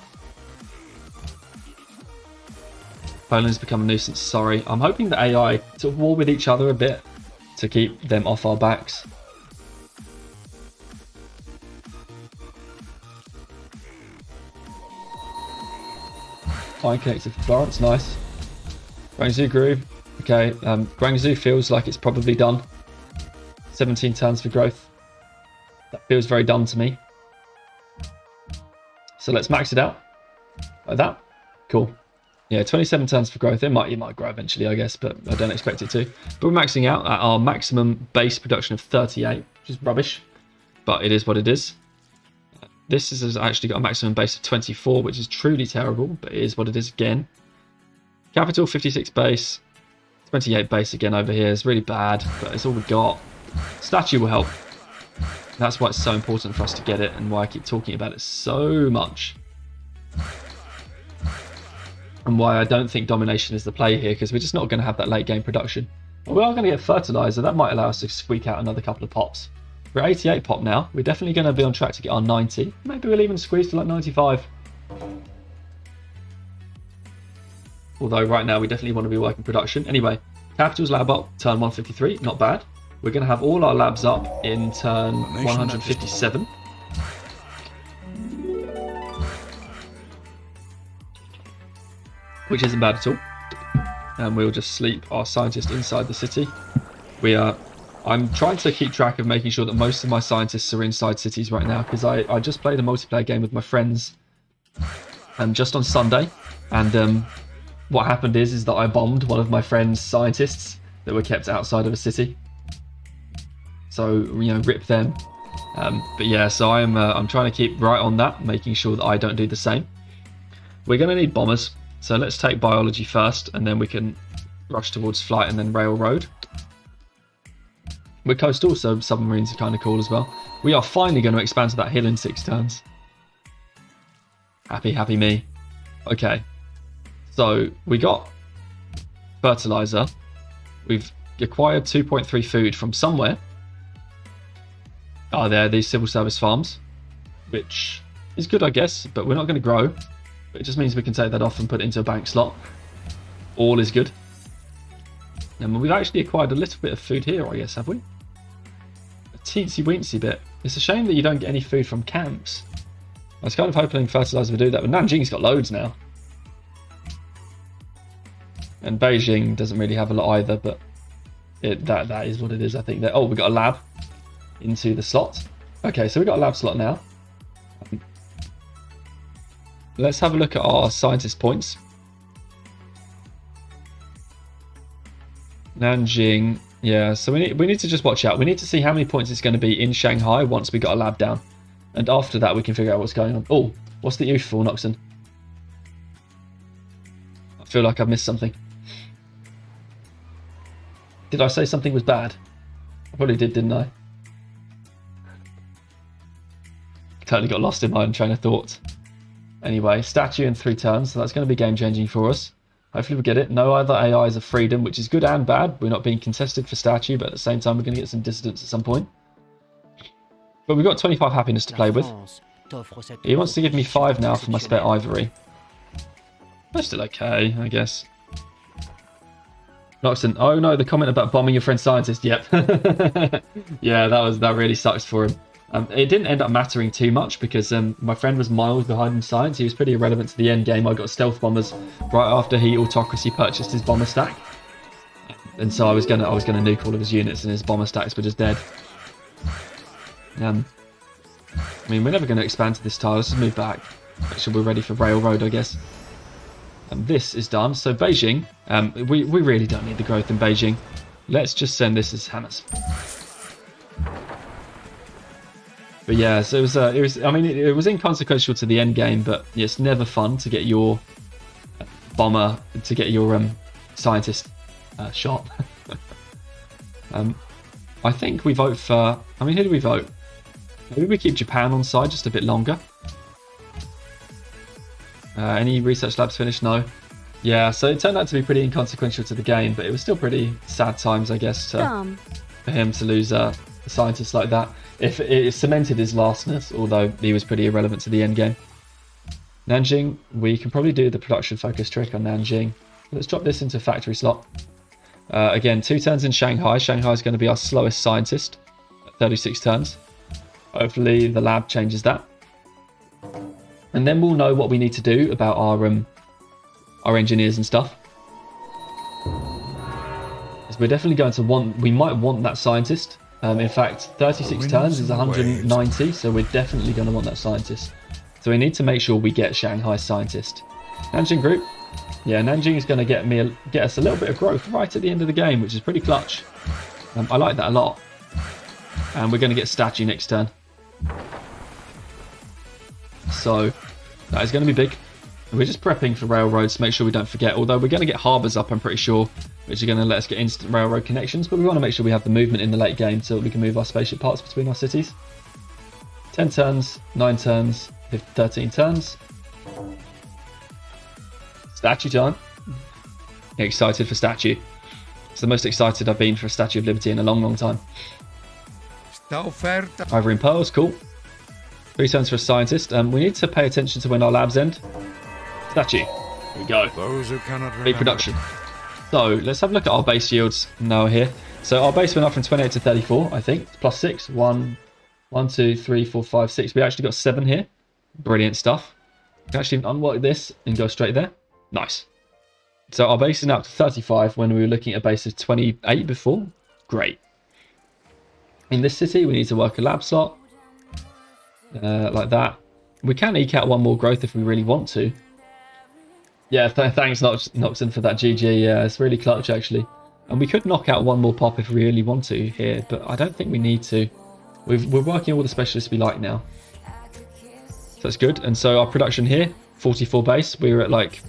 Poland's become a nuisance, sorry. I'm hoping the AI to war with each other a bit to keep them off our backs. Iron connected for Florence, nice. Guangzhou grew. Okay, Guangzhou feels like it's probably done. 17 turns for growth. That feels very done to me. So let's max it out. Like that. Cool. Yeah, 27 turns for growth. It might grow eventually, I guess, but I don't expect it to. But we're maxing out at our maximum base production of 38, which is rubbish. But it is what it is. This has actually got a maximum base of 24, which is truly terrible, but it is what it is again. Capital, 56 base. 28 base again over here. It's really bad, but it's all we got. Statue will help. That's why it's so important for us to get it, and why I keep talking about it so much. And why I don't think domination is the play here, because we're just not going to have that late game production. But we are going to get fertilizer. That might allow us to squeak out another couple of pops. We're 88 pop now. We're definitely going to be on track to get our 90. Maybe we'll even squeeze to like 95. Although right now we definitely want to be working production. Anyway, Capital's lab up, turn 153. Not bad. We're going to have all our labs up in turn 157. Which isn't bad at all. And we'll just sleep our scientist inside the city. I'm trying to keep track of making sure that most of my scientists are inside cities right now, because I just played a multiplayer game with my friends just on Sunday, and what happened is that I bombed one of my friend's scientists that were kept outside of a city. So, you know, rip them. But yeah, so I'm trying to keep right on that, making sure that I don't do the same. We're going to need bombers, so let's take biology first, and then we can rush towards flight and then railroad. We're coastal, so submarines are kind of cool as well. We are finally going to expand to that hill in 6 turns. Happy me. Okay. So, we got fertilizer. We've acquired 2.3 food from somewhere. Oh, there, these civil service farms. Which is good, I guess, but we're not going to grow. But it just means we can take that off and put it into a bank slot. All is good. And we've actually acquired a little bit of food here, I guess, have we? A teensy-weensy bit. It's a shame that you don't get any food from camps. I was kind of hoping fertilizer would do that, but Nanjing's got loads now. And Beijing doesn't really have a lot either, but that is what it is, I think. Oh, we got a lab into the slot. Okay, so we got a lab slot now. Let's have a look at our scientist points. Nanjing, yeah, so we need to just watch out. We need to see how many points it's going to be in Shanghai once we got a lab down. And after that, we can figure out what's going on. Oh, what's the youth for, Noxon? I feel like I've missed something. Did I say something was bad? I probably did, didn't I? Totally got lost in my own train of thought. Anyway, statue in 3 turns, so that's going to be game-changing for us. Hopefully we get it. No other AIs of freedom, which is good and bad. We're not being contested for statue, but at the same time we're going to get some dissidents at some point. But we've got 25 happiness to play with. He wants to give me 5 now for my spare ivory. That's still okay, I guess. Noxon, oh no, the comment about bombing your friend's scientist. Yep. Yeah, that really sucks for him. It didn't end up mattering too much because my friend was miles behind in science. He was pretty irrelevant to the end game. I got stealth bombers right after he autocracy purchased his bomber stack, and so I was gonna nuke all of his units, and his bomber stacks were just dead. I mean, we're never going to expand to this tile. Let's just move back. Make sure we're ready for railroad, I guess. And this is done. So Beijing, we really don't need the growth in Beijing. Let's just send this as hammers. But yeah, so it was. I mean, it was inconsequential to the end game, but it's never fun to get your bomber, to get your scientist shot. I think we vote for. I mean, who do we vote? Maybe we keep Japan on side just a bit longer. Any research labs finished? No. Yeah, so it turned out to be pretty inconsequential to the game, but it was still pretty sad times, I guess, for him to lose a scientist like that. If it cemented his lastness, although he was pretty irrelevant to the end game. Nanjing, we can probably do the production focus trick on Nanjing. Let's drop this into factory slot. Again, 2 turns in Shanghai. Shanghai is going to be our slowest scientist at 36 turns. Hopefully the lab changes that. And then we'll know what we need to do about our engineers and stuff. Because we're definitely going to want, we might want that scientist. In fact, 36 turns is 190, so we're definitely going to want that scientist. So we need to make sure we get Shanghai's scientist. Nanjing group. Yeah, Nanjing is going to get us a little bit of growth right at the end of the game, which is pretty clutch. I like that a lot. And we're going to get statue next turn. So that is going to be big. We're just prepping for railroads to make sure we don't forget. Although we're going to get harbours up, I'm pretty sure, which are going to let us get instant railroad connections. But we want to make sure we have the movement in the late game so that we can move our spaceship parts between our cities. 10 turns, 9 turns, 13 turns. Statue time. Excited for statue. It's the most excited I've been for a Statue of Liberty in a long, long time. Ivory and pearls, cool. 3 turns for a scientist. We need to pay attention to when our labs end. Statue. Here we go. Those who cannot remember. Big production. So let's have a look at our base yields now here. So our base went up from 28 to 34, I think. Plus 6. 1, 2, 3, 4, 5, 6. We actually got 7 here. Brilliant stuff. We can actually unwork this and go straight there. Nice. So our base is now up to 35 when we were looking at a base of 28 before. Great. In this city, we need to work a lab slot. Like that. We can eke out 1 more growth if we really want to. Yeah, thanks Noxon for that GG. Yeah, it's really clutch actually. And we could knock out 1 more pop if we really want to here, but I don't think we need to. We're working all the specialists we like now. So that's good. And so our production here, 44 base. We were at like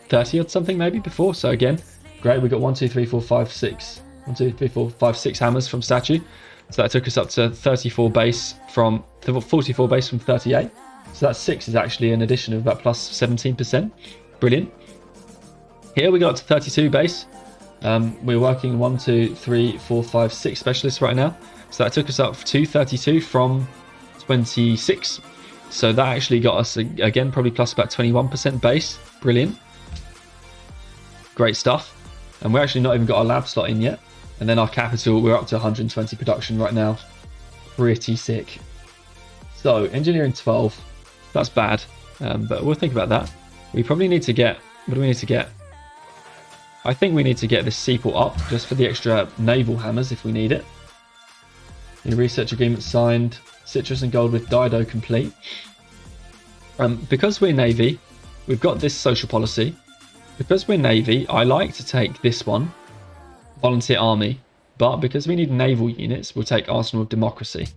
30 or something maybe before. So again, great. We got 1, 2, 3, 4, 5, 6. 1, 2, 3, 4, 5, 6 hammers from statue. So that took us up to 34 base from 44 base from 38. So that 6 is actually an addition of about plus 17%. Brilliant. Here we got up to 32 base. We're working 1, 2, 3, 4, 5, 6 specialists right now. So that took us up to 32 from 26. So that actually got us, again, probably plus about 21% base. Brilliant. Great stuff. And we're actually not even got our lab slot in yet. And then our capital, we're up to 120 production right now. Pretty sick. So, engineering 12. That's bad. But we'll think about that. We probably need to get... What do we need to get? I think we need to get this seaport up just for the extra naval hammers if we need it. The research agreement signed. Citrus and gold with Dido complete. Because we're Navy, we've got this social policy. Because we're Navy, I like to take this one. Volunteer Army. But because we need naval units, we'll take Arsenal of Democracy.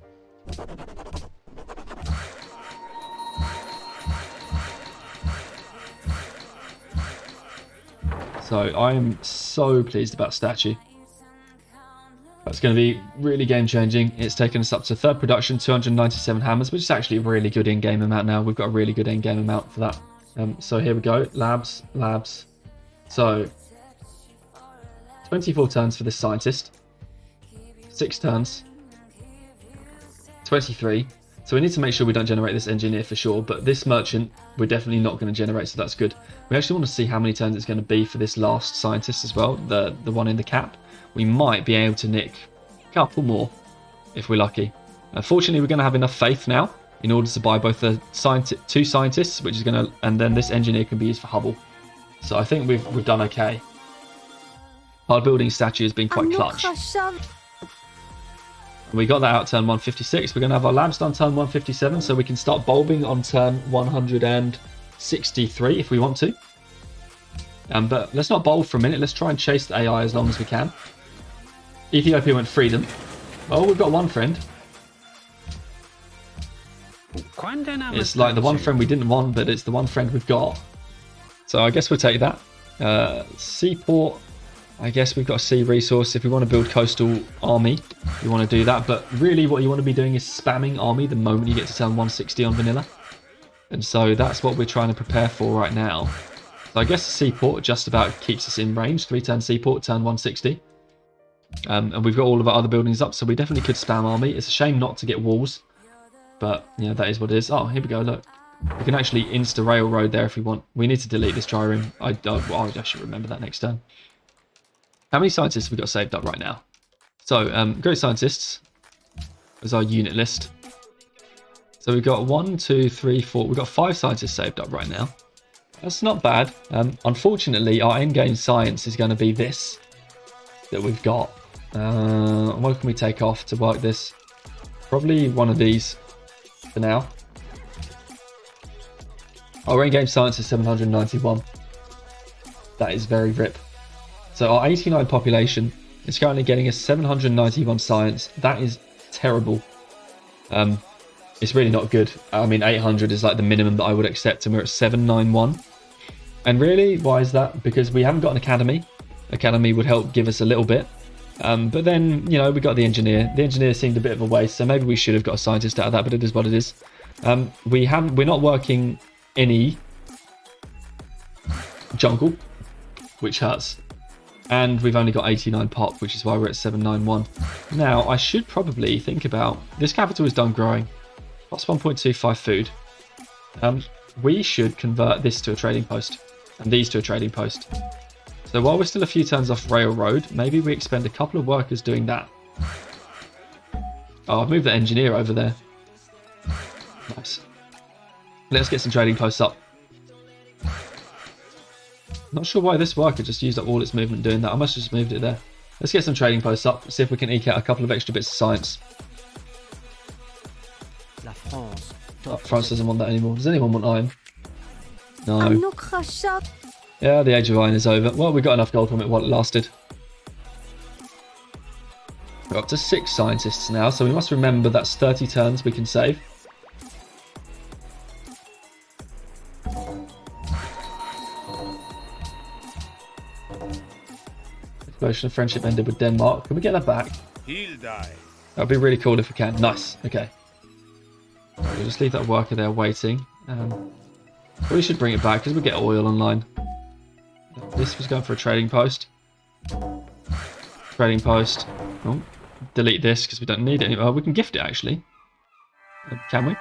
So I am so pleased about Statue. That's going to be really game changing. It's taken us up to 3rd production, 297 hammers, which is actually a really good in-game amount now. We've got a really good in-game amount for that. So here we go. Labs. So 24 turns for this scientist. 6 turns. 23. So we need to make sure we don't generate this engineer for sure, but this merchant we're definitely not going to generate, so that's good. We actually want to see how many turns it's going to be for this last scientist as well, the one in the cap. We might be able to nick a couple more if we're lucky. Fortunately, we're going to have enough faith now in order to buy both the two scientists, which is going to, and then this engineer can be used for Hubble. So I think we've done okay. Our building statue has been quite clutch. We got that out turn 156. We're going to have our labs done turn 157, so we can start bulbing on turn 163 if we want to. But let's not bulb for a minute. Let's try and chase the AI as long as we can. Ethiopia went freedom. Well, we've got one friend. It's like the one friend we didn't want, but it's the one friend we've got. So I guess we'll take that. Seaport. I guess we've got a sea resource. If we want to build coastal army, you want to do that. But really what you want to be doing is spamming army the moment you get to turn 160 on vanilla. And so that's what we're trying to prepare for right now. So I guess the seaport just about keeps us in range. 3-turn seaport, turn 160. And we've got all of our other buildings up, so we definitely could spam army. It's a shame not to get walls. But, yeah, that is what it is. Oh, here we go, look. We can actually insta-railroad there if we want. We need to delete this trireme. I should remember that next turn. How many scientists have we got saved up right now? So, great scientists is our unit list. So we've got 1, 2, 3, 4. We've got 5 scientists saved up right now. That's not bad. Unfortunately, our endgame science is going to be this that we've got. What can we take off to work this? Probably one of these for now. Our endgame science is 791. That is very rip. So our 89 population is currently getting a 791 science. That is terrible. It's really not good. I mean, 800 is like the minimum that I would accept, and we're at 791. And really, why is that? Because we haven't got an academy. Academy would help give us a little bit. But then, you know, we got the engineer. The engineer seemed a bit of a waste, so maybe we should have got a scientist out of that, but it is what it is. We're not working any jungle, which hurts. And we've only got 89 pop, which is why we're at 791. Now, I should probably think about... This capital is done growing. Plus 1.25 food. We should convert this to a trading post. And these to a trading post. So while we're still a few turns off railroad, maybe we expend a couple of workers doing that. Oh, I've moved the engineer over there. Nice. Let's get some trading posts up. Not sure why this worker just used up all its movement doing that. I must have just moved it there. Let's get some trading posts up. See if we can eke out a couple of extra bits of science. Oh, France doesn't want that anymore. Does anyone want iron? No. Yeah, the age of iron is over. Well, we got enough gold from it while it lasted. We're up to 6 scientists now, so we must remember that's 30 turns we can save. Explosion of friendship ended with Denmark. Can we get that back? He'll die. That would be really cool if we can. Nice. Okay. We'll just leave that worker there waiting. We should bring it back because we get oil online. This was going for a trading post. Trading post. Oh, delete this because we don't need it anymore. We can gift it actually. Can we?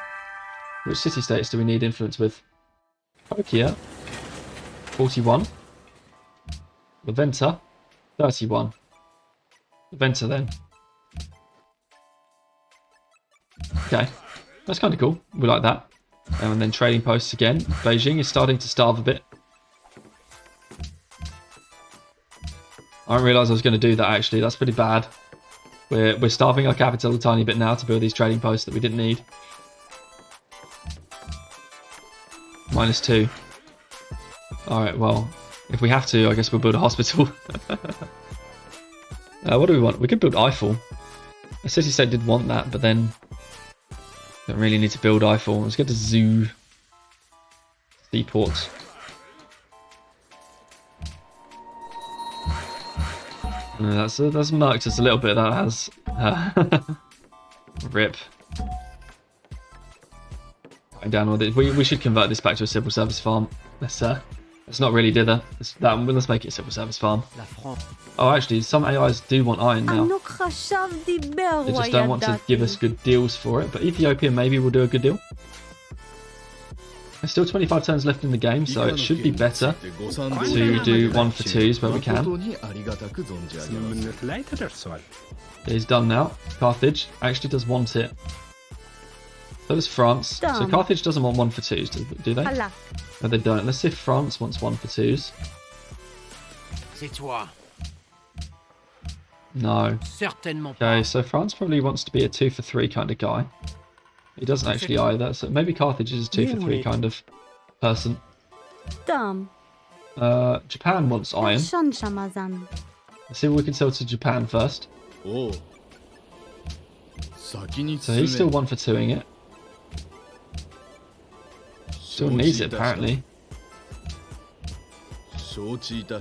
Which city states do we need influence with? Kokia. 41. Laventa. 31. Laventa then. Okay. That's kind of cool. We like that. And then trading posts again. Beijing is starting to starve a bit. I didn't realise I was going to do that actually. That's pretty bad. We're starving our capital a tiny bit now to build these trading posts that we didn't need. -2. Alright, well, if we have to, I guess we'll build a hospital. What do we want? We could build Eiffel. A city-state did want that, but then... Don't really need to build Eiffel. Let's get to zoo. Seaports. That's marked us a little bit. That has rip. Going down with it. We should convert this back to a civil service farm. Let's not really dither. Let's make it a civil service farm. Oh, actually, some AIs do want iron now. They just don't want to give us good deals for it. But Ethiopia maybe will do a good deal. There's still 25 turns left in the game, so it should be better to do 1 for 2s where we can. He's done now. Carthage actually does want it. So does France. So Carthage doesn't want 1 for 2s, do they? Halak. No, they don't. Let's see if France wants 1 for 2s. C'est toi. No. Certainement Okay, pas. so France probably wants to be a 2 for 3 kind of guy. He doesn't actually either, so maybe Carthage is a 2 for 3 kind of person. Dam. Japan wants iron. Shan Shamazan. Let's see what we can sell to Japan first. Oh. So he's still 1 for 2ing it. Still needs it apparently.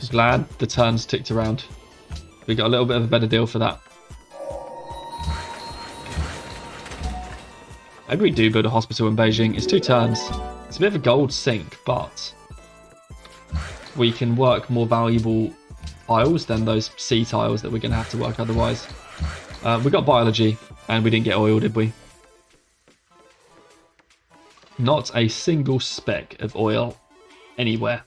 Glad the turns ticked around. We got a little bit of a better deal for that. Maybe we do build a hospital in Beijing. It's 2 turns. It's a bit of a gold sink, but we can work more valuable tiles than those sea tiles that we're going to have to work otherwise. We got biology, and we didn't get oil, did we? Not a single speck of oil anywhere.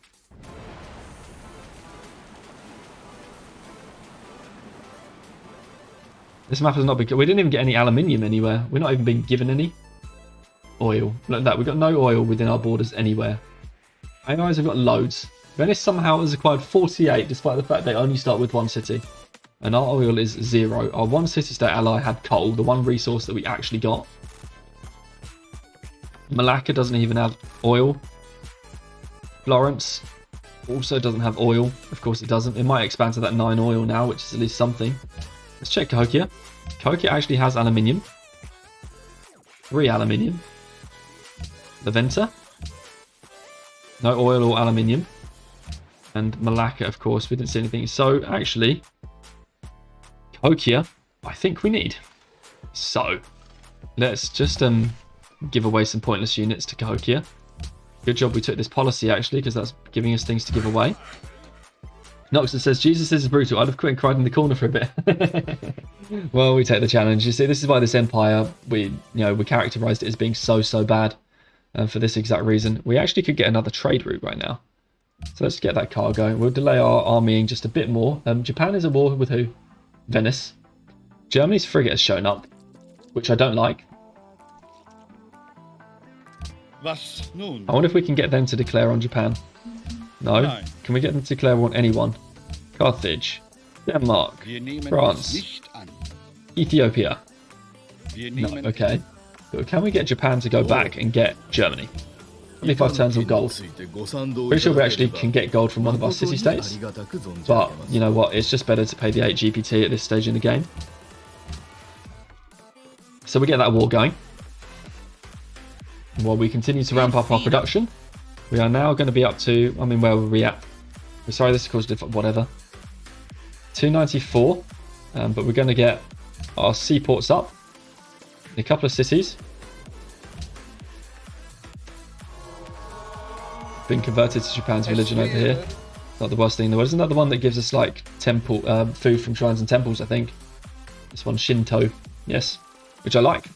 This map has not been... We didn't even get any aluminium anywhere. We're not even being given any oil. Look at that. We've got no oil within our borders anywhere. Allies have got loads. Venice somehow has acquired 48, despite the fact they only start with 1 city. And our oil is 0. Our 1 city-state ally had coal, the one resource that we actually got. Malacca doesn't even have oil. Florence also doesn't have oil. Of course it doesn't. It might expand to that 9 oil now, which is at least something. Let's check Cahokia. Cahokia actually has aluminium. 3 aluminium. Leventa. No oil or aluminium. And Malacca, of course, we didn't see anything. So, actually, Cahokia, I think we need. So, let's just give away some pointless units to Cahokia. Good job we took this policy, actually, because that's giving us things to give away. Noxus says, Jesus is brutal. I'd have quit and cried in the corner for a bit. Well, we take the challenge. You see, this is why this empire, we characterized it as being so bad. For this exact reason. We actually could get another trade route right now. So let's get that cargo. We'll delay our armying just a bit more. Japan is at war with who? Venice. Germany's frigate has shown up, which I don't like. I wonder if we can get them to declare on Japan. No. Can we get them to declare on anyone? Carthage. Denmark. France. Ethiopia. No, okay. But can we get Japan to go back and get Germany? 25 turns of gold. Pretty sure we actually can get gold from one of our city-states. But, you know what, it's just better to pay the 8 GPT at this stage in the game. So we get that war going. While we continue to ramp up our production, we are now going to be up to, I mean, where were we at? Sorry, this is caused different, whatever. 294, but we're going to get our seaports up in a couple of cities. Been converted to Japan's religion over here. Not the worst thing in the world. Isn't that the one that gives us like temple food from shrines and temples? I think this one's Shinto. Yes, which I like.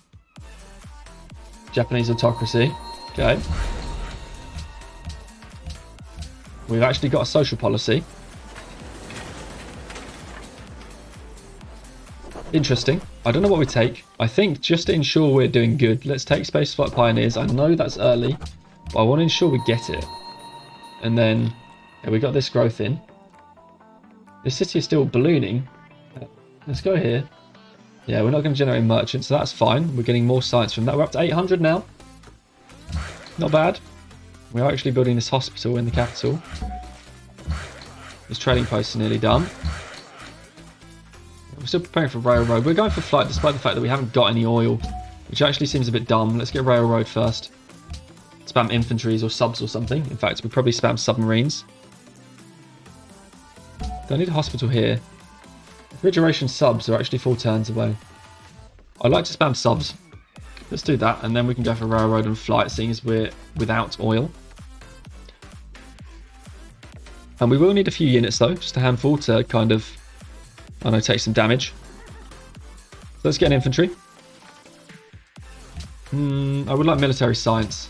Japanese autocracy. Okay. We've actually got a social policy. Interesting. I don't know what we take. I think just to ensure we're doing good, let's take Spaceflight Pioneers. I know that's early, but I want to ensure we get it. And then we got this growth in. This city is still ballooning. Let's go here. Yeah, we're not going to generate merchants, so that's fine. We're getting more science from that. We're up to 800 now. Not bad. We are actually building this hospital in the capital. This trading post is nearly done. We're still preparing for railroad. We're going for flight despite the fact that we haven't got any oil, which actually seems a bit dumb. Let's get railroad first. Spam infantries or subs or something. In fact, we probably spam submarines. Don't need a hospital here. Refrigeration subs are actually 4 turns away. I'd like to spam subs. Let's do that, and then we can go for railroad and flight, seeing as we're without oil. And we will need a few units though, just a handful to kind of, I don't know, take some damage. So let's get an infantry. I would like military science.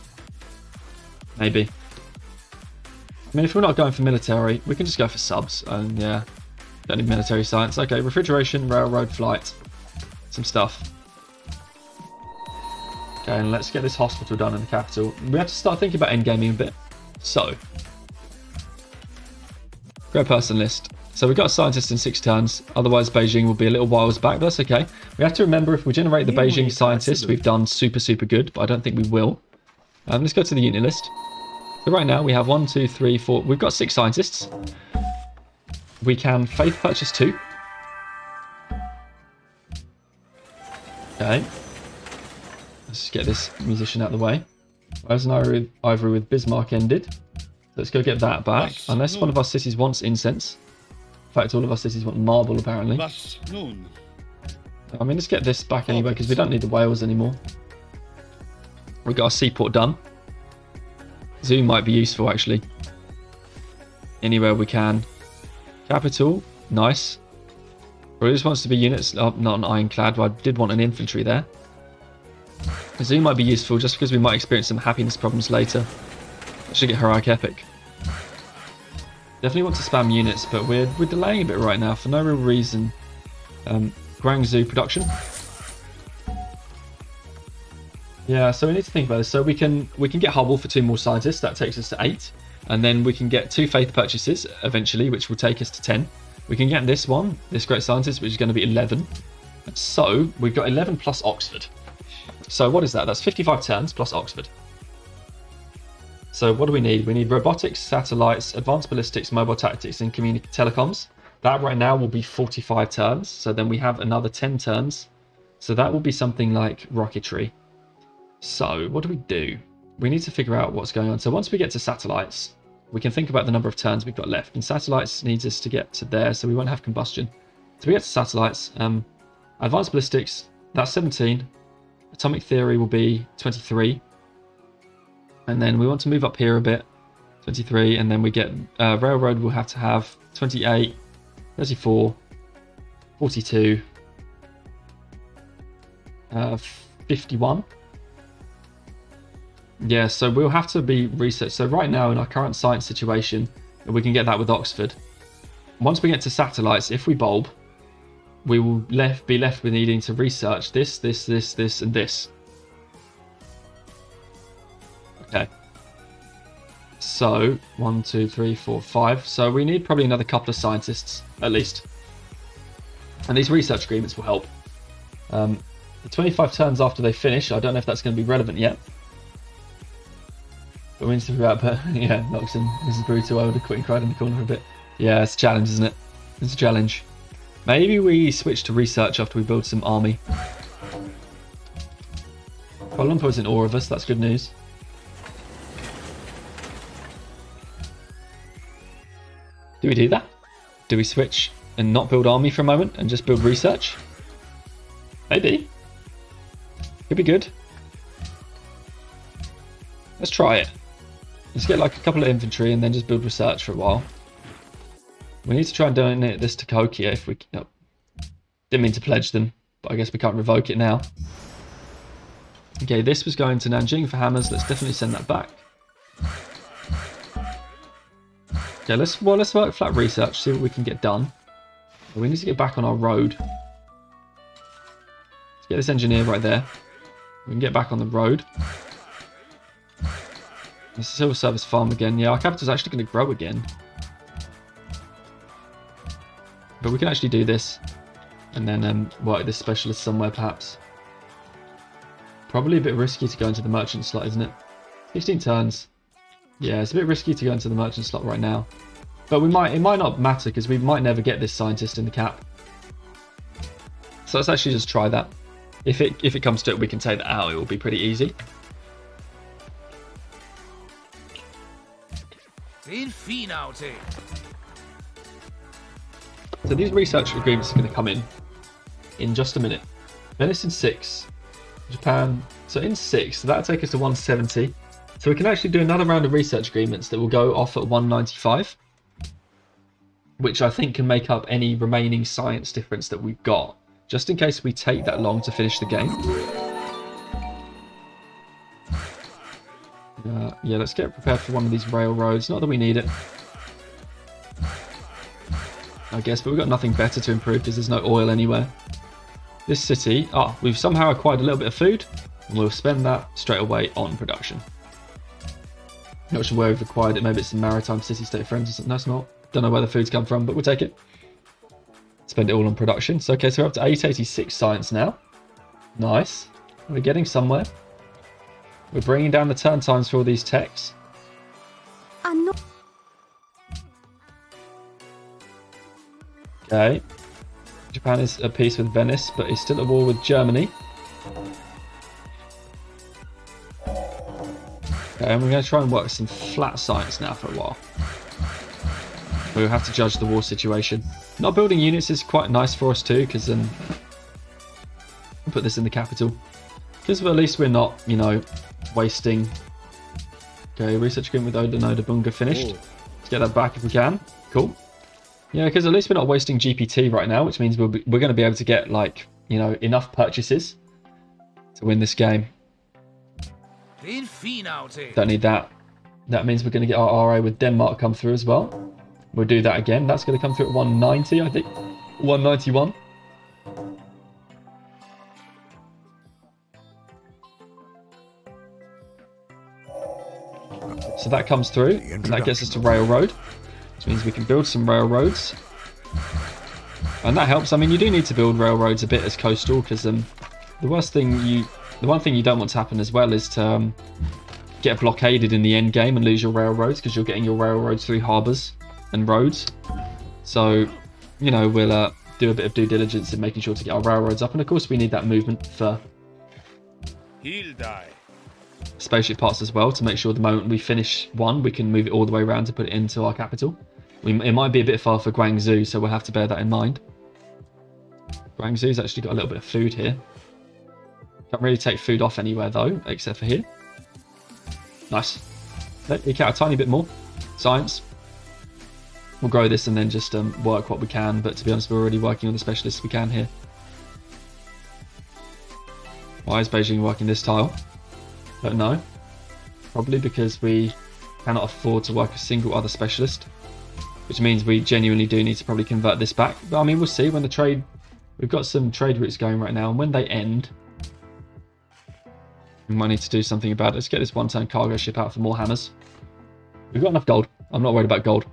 Maybe. I mean, if we're not going for military, we can just go for subs. And yeah, don't need military science. Okay, refrigeration, railroad, flight. Some stuff. Okay, and let's get this hospital done in the capital. We have to start thinking about endgaming a bit. So, go person list. So we've got a scientist in 6 turns. Otherwise, Beijing will be a little whiles back. But that's okay. We have to remember if we generate the Beijing scientist, we've done super, super good. But I don't think we will. Let's go to the unit list. So right now we have 1, 2, 3, 4. We've got 6 scientists. We can faith purchase 2. Okay. Let's get this musician out of the way. Where's an ivory with Bismarck ended? Let's go get that back. Unless one of our cities wants incense. In fact, all of our cities want marble, apparently. I mean, let's get this back anyway, because we don't need the whales anymore. We've got our seaport done. Zoo might be useful, actually. Anywhere we can. Capital. Nice. Or this wants to be units. Oh, not an ironclad, but I did want an infantry there. Zoo might be useful just because we might experience some happiness problems later. I should get heroic epic. Definitely want to spam units, but we're delaying a bit right now for no real reason. Guangzhou production. Yeah, so we need to think about this. So we can get Hubble for 2 more scientists. That takes us to 8, and then we can get 2 faith purchases eventually, which will take us to 10. We can get this one, this great scientist, which is going to be 11. So we've got 11 plus Oxford. So what is that? That's 55 turns plus Oxford. So what do we need? We need robotics, satellites, advanced ballistics, mobile tactics, and telecoms. That right now will be 45 turns. So then we have another 10 turns. So that will be something like rocketry. So what do? We need to figure out what's going on. So once we get to satellites, we can think about the number of turns we've got left. And satellites needs us to get to there, so we won't have combustion. So we get to satellites. Advanced ballistics, that's 17. Atomic theory will be 23. And then we want to move up here a bit. 23. And then we get railroad, we'll have to have 28, 34, 42, 51. Yeah, so we'll have to be researched. So right now in our current science situation, we can get that with Oxford. Once we get to satellites, if we bulb, we will be left with needing to research this, and this. Okay. So 1, 2, 3, 4, 5. So we need probably another couple of scientists at least. And these research agreements will help. The 25 turns after they finish, I don't know if that's going to be relevant yet. But we need to figure out, but yeah, Noxon, Mrs. Bruto, I would have quit and cried in the corner for a bit. Yeah, it's a challenge, isn't it? It's a challenge. Maybe we switch to research after we build some army. Kuala Lumpur's in awe of us, that's good news. Do we do that? Do we switch and not build army for a moment and just build research? Maybe. Could be good. Let's try it. Let's get like a couple of infantry and then just build research for a while. We need to try and donate this to Kokia if we... No, didn't mean to pledge them, but I guess we can't revoke it now. Okay, this was going to Nanjing for hammers. Let's definitely send that back. Okay, let's work flat research, see what we can get done. We need to get back on our road. Let's get this engineer right there. We can get back on the road. It's a civil service farm again. Yeah, our capital's actually going to grow again. But we can actually do this. And then work this specialist somewhere, perhaps. Probably a bit risky to go into the merchant slot, isn't it? 16 turns. Yeah, it's a bit risky to go into the merchant slot right now. But it might not matter, because we might never get this scientist in the cap. So let's actually just try that. If it comes to it, we can take that out. It will be pretty easy. So these research agreements are going to come in just a minute. Venice in 6. Japan. So in 6, so that'll take us to 170. So we can actually do another round of research agreements that will go off at 195. Which I think can make up any remaining science difference that we've got. Just in case we take that long to finish the game. Yeah, let's get prepared for one of these railroads. Not that we need it, I guess, but we've got nothing better to improve because there's no oil anywhere. This city, we've somehow acquired a little bit of food, and we'll spend that straight away on production. Not sure where we've acquired it. Maybe it's some maritime city-state friends or something. No, it's not. Don't know where the food's come from, but we'll take it. Spend it all on production. So, okay, so we're up to 886 science now. Nice. We're getting somewhere. We're bringing down the turn times for all these techs. Okay. Japan is at peace with Venice, but is still at war with Germany. Okay, and we're going to try and work some flat science now for a while. We'll have to judge the war situation. Not building units is quite nice for us too, because we'll put this in the capital. Because at least we're not, you know, wasting. Okay, research agreement with Oda Bunga finished. Let's get that back if we can. Cool. Yeah, because at least we're not wasting GPT right now, which means we're going to be able to get, like, you know, enough purchases to win this game. Don't need that. That means we're going to get our RA with Denmark come through as well. We'll do that again. That's going to come through at 190, I think. 191. So that comes through, and that gets us to railroad, which means we can build some railroads. And that helps. I mean, you do need to build railroads a bit as coastal, because the one thing you don't want to happen as well is to get blockaded in the end game and lose your railroads, because you're getting your railroads through harbours and roads. So, you know, we'll do a bit of due diligence in making sure to get our railroads up, and of course we need that movement for spaceship parts as well, to make sure the moment we finish one, we can move it all the way around to put it into our capital. It might be a bit far for Guangzhou, so we'll have to bear that in mind. Guangzhou's actually got a little bit of food here. Can't really take food off anywhere though, except for here. Nice. Let eke out a tiny bit more. Science. We'll grow this and then just work what we can, but to be honest, we're already working on the specialists we can here. Why is Beijing working this tile? Don't know. Probably because we cannot afford to work a single other specialist, which means we genuinely do need to probably convert this back. But I mean, we'll see when the trade... We've got some trade routes going right now, and when they end, we might need to do something about it. Let's get this one-ton cargo ship out for more hammers. We've got enough gold. I'm not worried about gold.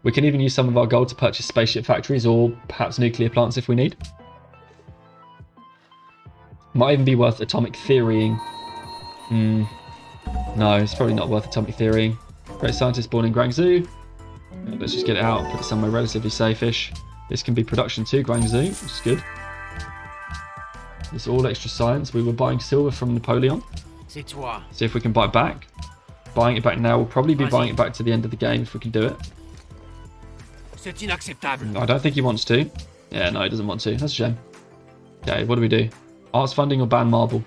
We can even use some of our gold to purchase spaceship factories or perhaps nuclear plants if we need. Might even be worth atomic theorying. No, it's probably not worth atomic theorying. Great scientist born in Guangzhou. Let's just get it out, put it somewhere relatively safe-ish. This can be production too, Guangzhou, which is good. It's all extra science. We were buying silver from Napoleon. See if we can buy it back. Buying it back now. We'll probably be buying it back to the end of the game if we can do it. I don't think he wants to. Yeah, no, he doesn't want to. That's a shame. Okay, what do we do? Arts funding or ban marble?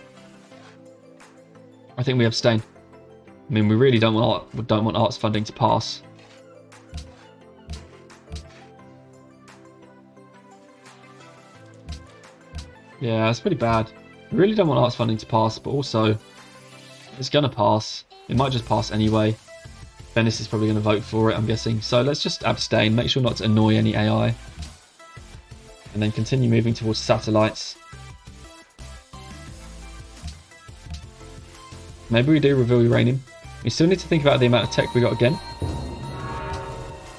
I think we abstain. I mean, we really don't want arts funding to pass. Yeah, it's pretty bad. We really don't want arts funding to pass, but also it's gonna pass. It might just pass anyway. Venice is probably going to vote for it, I'm guessing. So let's just abstain, make sure not to annoy any AI. And then continue moving towards satellites. Maybe we do reveal uranium. We still need to think about the amount of tech we got again.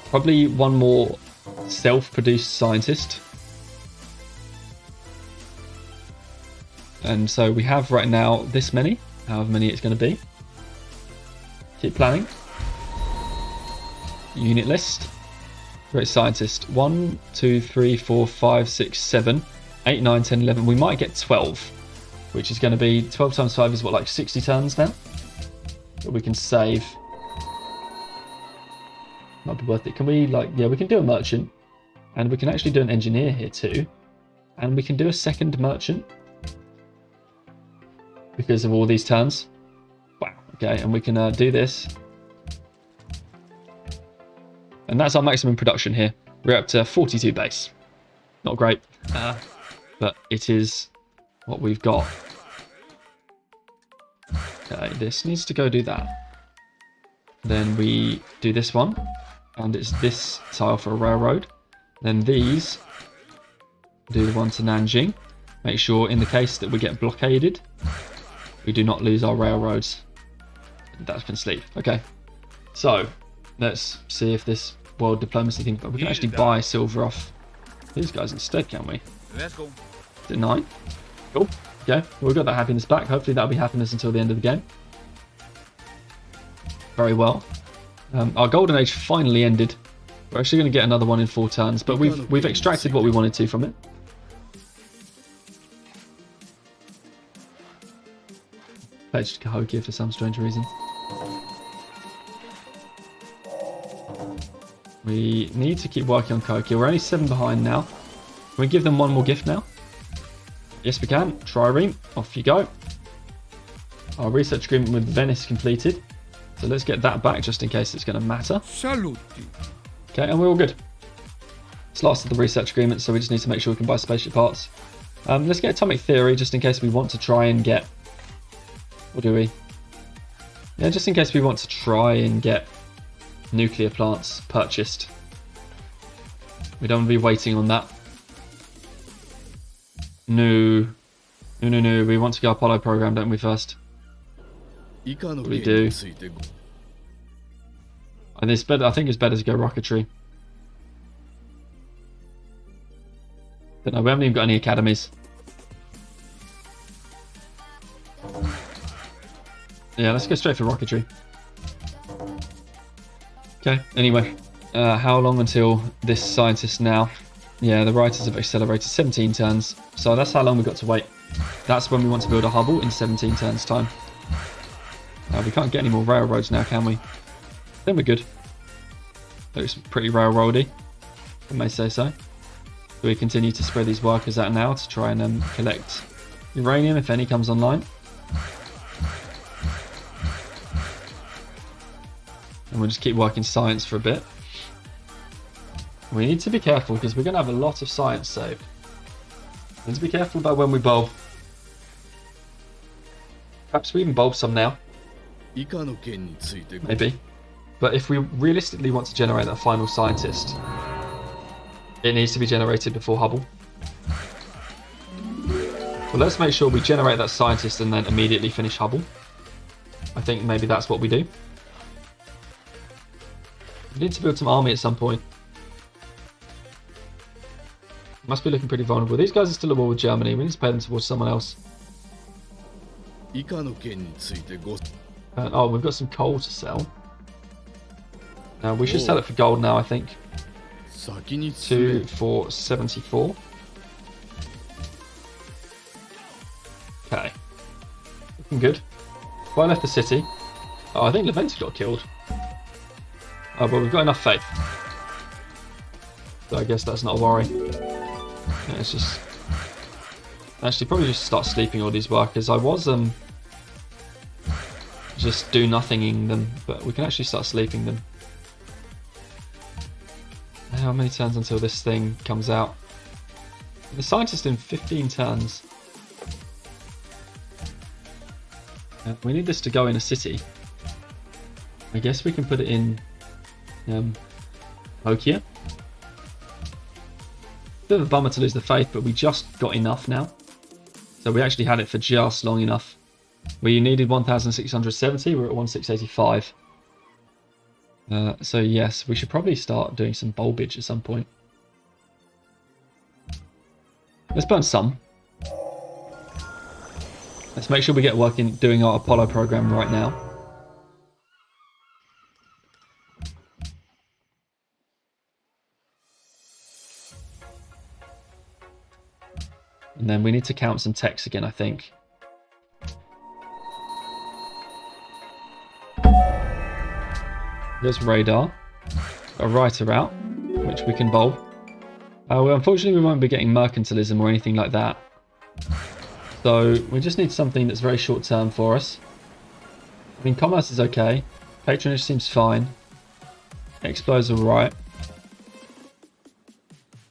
Probably one more self-produced scientist. And so we have right now this many, however many it's going to be. Keep planning. Unit list. Great scientist. 1, 2, 3, 4, 5, 6, 7, 8, 9, 10, 11. We might get 12, which is going to be 12 times 5 is what, like 60 turns now? That we can save. Might be worth it. Can we, like, yeah, we can do a merchant. And we can actually do an engineer here too. And we can do a second merchant. Because of all these turns. Wow. Okay, and we can do this. And that's our maximum production here. We're up to 42 base. Not great. But it is what we've got. Okay, this needs to go do that. Then we do this one, and it's this tile for a railroad. Then these do the one to Nanjing. Make sure in the case that we get blockaded, we do not lose our railroads. That can sleep. Okay, so let's see if this world diplomacy thing, but we can actually buy silver off these guys instead, can we? Let's go. Is it 9? Cool. Okay, we've got that happiness back. Hopefully that'll be happiness until the end of the game. Very well. Our golden age finally ended. We're actually going to get another one in 4 turns, but we've extracted what we wanted to from it. Fetched Cahokia for some strange reason. We need to keep working on Cahokia. We're only 7 behind now. Can we give them one more gift now? Yes, we can. Trireme, off you go. Our research agreement with Venice completed. So let's get that back just in case it's going to matter. Saluti. Okay, and we're all good. It's last of the research agreement, so we just need to make sure we can buy spaceship parts. Let's get atomic theory just in case we want to try and get... What do we? Yeah, just in case we want to try and get nuclear plants purchased. We don't want to be waiting on that. No. No. We want to go Apollo program, don't we, first? We do. And it's better, I think it's better to go rocketry. But no, we haven't even got any academies. Yeah, let's go straight for rocketry. Okay, anyway. How long until this scientist now? Yeah, the writers have accelerated 17 turns. So that's how long we've got to wait. That's when we want to build a Hubble in 17 turns time. We can't get any more railroads now, can we? Then we're good. Looks pretty railroady, if I may say so. We continue to spread these workers out now to try and collect uranium if any comes online. And we'll just keep working science for a bit. We need to be careful because we're going to have a lot of science saved. We need to be careful about when we bulb. Perhaps we even bulb some now. Maybe. But if we realistically want to generate that final scientist, it needs to be generated before Hubble. Well, let's make sure we generate that scientist and then immediately finish Hubble. I think maybe that's what we do. We need to build some army at some point. Must be looking pretty vulnerable. These guys are still at war with Germany. We need to pay them towards someone else. Oh, we've got some coal to sell. We should sell it for gold now, I think. 2 for 74. Okay. Looking good. Well, I left the city. Oh, I think Leventi got killed. Oh, but we've got enough faith. So I guess that's not a worry. Yeah, it's just... Actually, probably just start sleeping all these workers. I was, just do nothinging them, but we can actually start sleeping them. How many turns until this thing comes out? The scientist in 15 turns. We need this to go in a city. I guess we can put it in Hokia. Bit of a bummer to lose the faith, but we just got enough now. So we actually had it for just long enough. We needed 1,670, we're at 1,685. So yes, we should probably start doing some bulbage at some point. Let's burn some. Let's make sure we get working doing our Apollo program right now. And then we need to count some techs again, I think. There's radar. Got a writer out, which we can bulb. Well, unfortunately, we won't be getting mercantilism or anything like that. So we just need something that's very short term for us. I mean, commerce is okay. Patronage seems fine. Explosives are alright.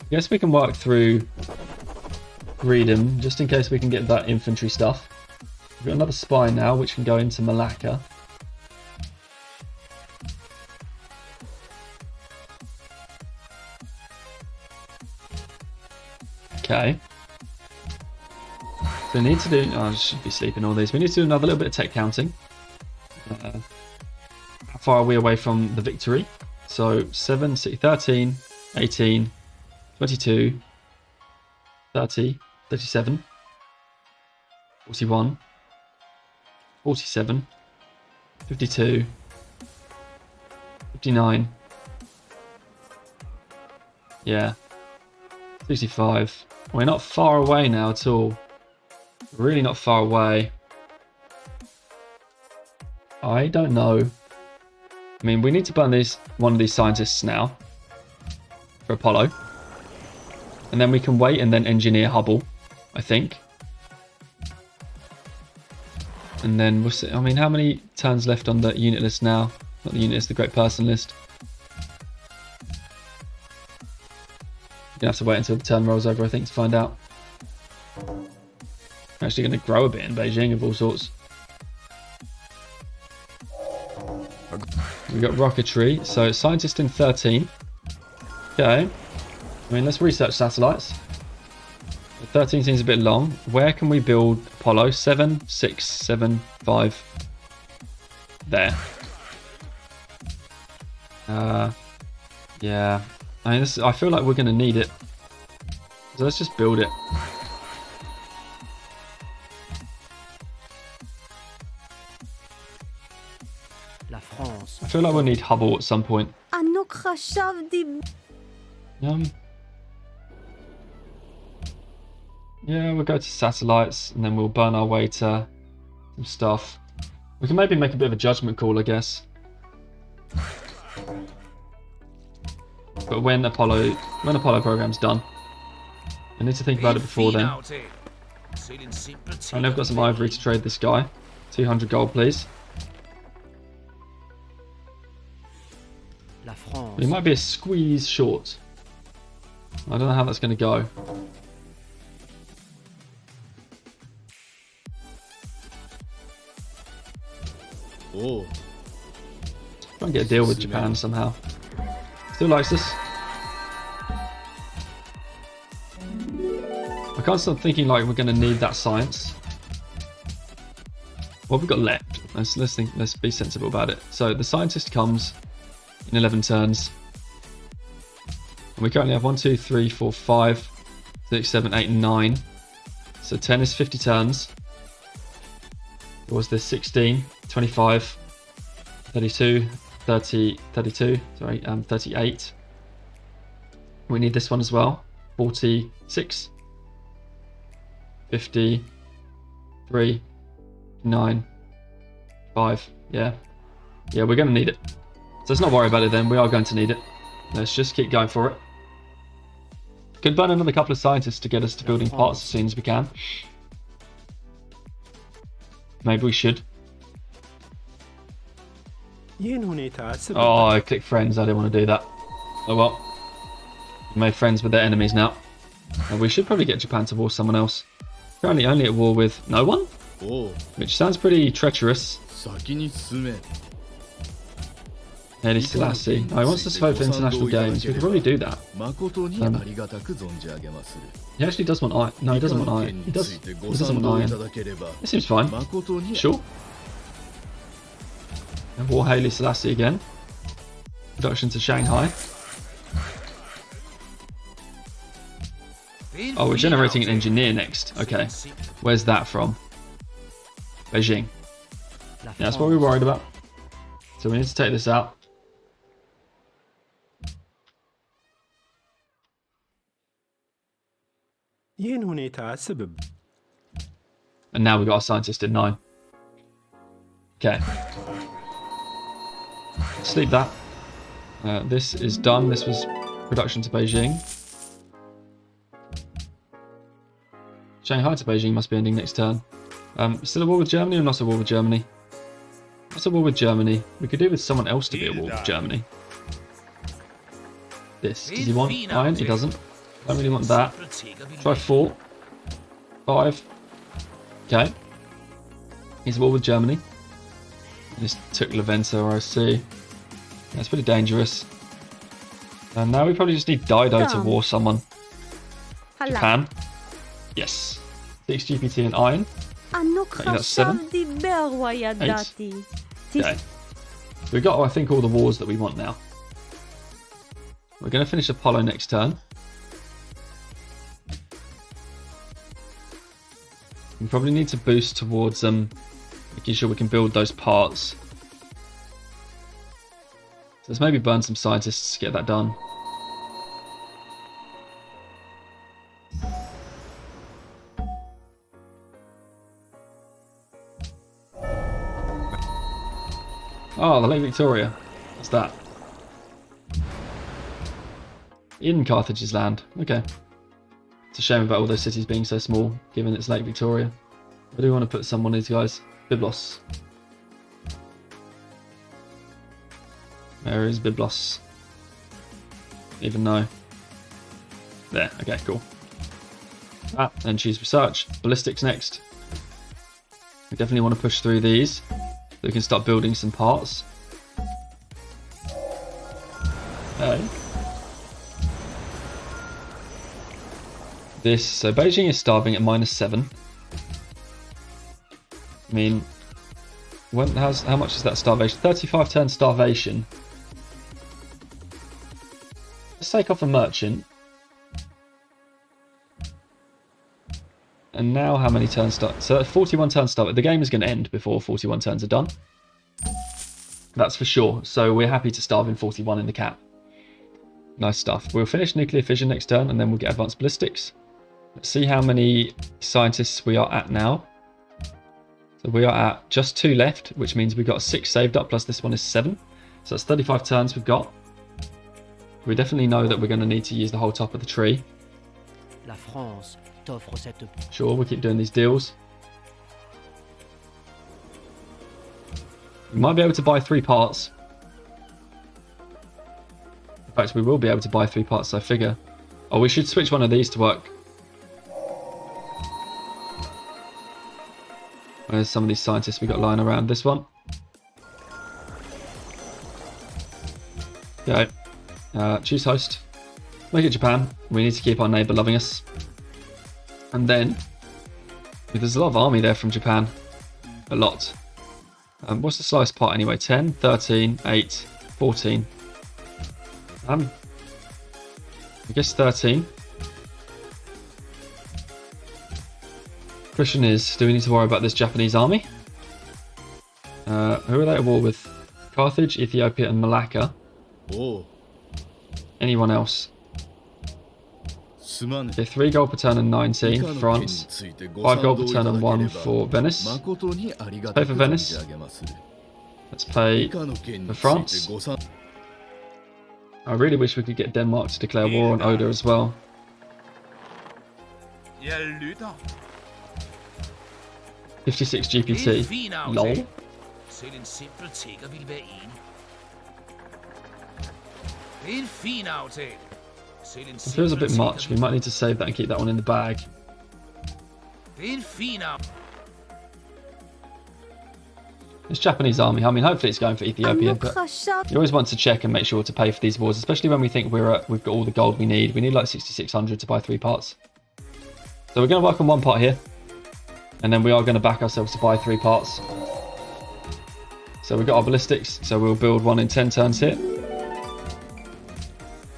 I guess we can work through Freedom, just in case we can get that infantry stuff. We've got another spy now, which can go into Malacca. Okay. So we need to do... Oh, I should be sleeping all these. We need to do another little bit of tech counting. How far are we away from the victory? So 7, 13, 18, 22, 30, 37, 41, 47, 52, 59. Yeah. 65. We're not far away now at all. Really not far away. I don't know. I mean, we need to burn one of these scientists now for Apollo. And then we can wait and then engineer Hubble, I think. And then we'll see. I mean, how many turns left on the unit list now? Not the unit list, the Great Person list. You're gonna have to wait until the turn rolls over, I think, to find out. We're actually going to grow a bit in Beijing of all sorts. We've got rocketry, so scientist in 13. Okay. I mean, let's research satellites. 13 seems a bit long. Where can we build Apollo? 7, 6, 7, 5. There. Yeah. I mean, I feel like we're going to need it. So let's just build it. La France. I feel like we'll need Hubble at some point. Yeah, we'll go to satellites and then we'll burn our way to some stuff. We can maybe make a bit of a judgment call, I guess. But when Apollo program's done, I need to think about it before then. I know I've got some ivory to trade this guy. 200 gold, please. La France. We might be a squeeze short. I don't know how that's going to go. Oh. Try and get a deal with Japan somehow. Still likes us. I can't stop thinking like we're going to need that science. What have we got left? Let's be sensible about it. So the scientist comes in 11 turns. And we currently have 1, 2, 3, 4, 5, 6, 7, 8, 9. So 10 is 50 turns. What was this? 16, 25, 32, 30, 32, sorry, 38. We need this one as well. 46, 53, 9, 5. Yeah, we're going to need it. So let's not worry about it then. We are going to need it. Let's just keep going for it. Could burn another couple of scientists to get us to building parts as soon as we can. Maybe we should. Oh, I clicked friends. I didn't want to do that. Oh well. We made friends with their enemies now. And we should probably get Japan to war with someone else. Currently only at war with no one? Which sounds pretty treacherous. Haile Selassie. Oh, he wants us to vote for international games. We could probably do that. He actually does want iron. No, he doesn't want iron. He doesn't want iron. This seems fine. Sure. And war Haile Selassie again. Production to Shanghai. Oh, we're generating an engineer next. Okay. Where's that from? Beijing. Yeah, that's what we're worried about. So we need to take this out. And now we've got our scientist in 9. Okay. Sleep that. This is done. This was production to Beijing. Shanghai to Beijing must be ending next turn. Still a war with Germany or not a war with Germany? What's a war with Germany? We could do with someone else to be a war with Germany. This. Does he want iron? He doesn't. Don't really want that. Try 4. 5. Okay. He's at war with Germany. Just took Leventa, I see. That's pretty dangerous. And now we probably just need Dido to war someone. Hala. Japan. Yes. 6 GPT and iron. Ano that's seven. khashav di berwaya dati. Okay. We've got, I think, all the wars that we want now. We're going to finish Apollo next turn. We probably need to boost towards making sure we can build those parts. So let's maybe burn some scientists to get that done. Oh, the Lake Victoria. What's that? In Carthage's land. Okay. It's a shame about all those cities being so small, given it's Lake Victoria. I do want to put someone in these guys. Byblos. Where is Byblos? Even know. There. Okay, cool. And choose research. Ballistics next. We definitely want to push through these. So we can start building some parts. Okay. So Beijing is starving at -7. I mean, how much is that starvation? 35 turn starvation. Let's take off a merchant. And now how many turns start? So 41 turns start. The game is going to end before 41 turns are done. That's for sure. So we're happy to starve in 41 in the cap. Nice stuff. We'll finish nuclear fission next turn and then we'll get advanced ballistics. Let's see how many scientists we are at now. So we are at just 2 left, which means we've got 6 saved up, plus this one is 7. So that's 35 turns we've got. We definitely know that we're going to need to use the whole top of the tree. La France t'offre cette... Sure, we'll keep doing these deals. We might be able to buy 3 parts. In fact, we will be able to buy 3 parts, I figure. Oh, we should switch one of these to work. Where's some of these scientists we got lying around? This one. Okay. Choose host. Make it Japan. We need to keep our neighbour loving us. And then, there's a lot of army there from Japan. A lot. What's the slowest part anyway? 10, 13, 8, 14. I guess 13. Question is, do we need to worry about this Japanese army? Who are they at war with? Carthage, Ethiopia, and Malacca. Oh. Anyone else? Okay, 3 gold per turn and 19 for France. 5 gold per turn and 1 for Venice. Let's pay for Venice. Let's pay for France. I really wish we could get Denmark to declare war on Oda as well. 56 GPT. Lol. Selv en simpel tigger vil være enig. Det er en fin aftale. Selv en It feels a bit much. We might need to save that and keep that one in the bag. Det er en fin aftale. This Japanese army, I mean, hopefully it's going for Ethiopia, but you always want to check and make sure to pay for these wars, especially when we think we've got all the gold we need. We need like 6,600 to buy 3 parts. So we're going to work on 1 part here, and then we are going to back ourselves to buy 3 parts. So we've got our ballistics, so we'll build 1 in 10 turns here,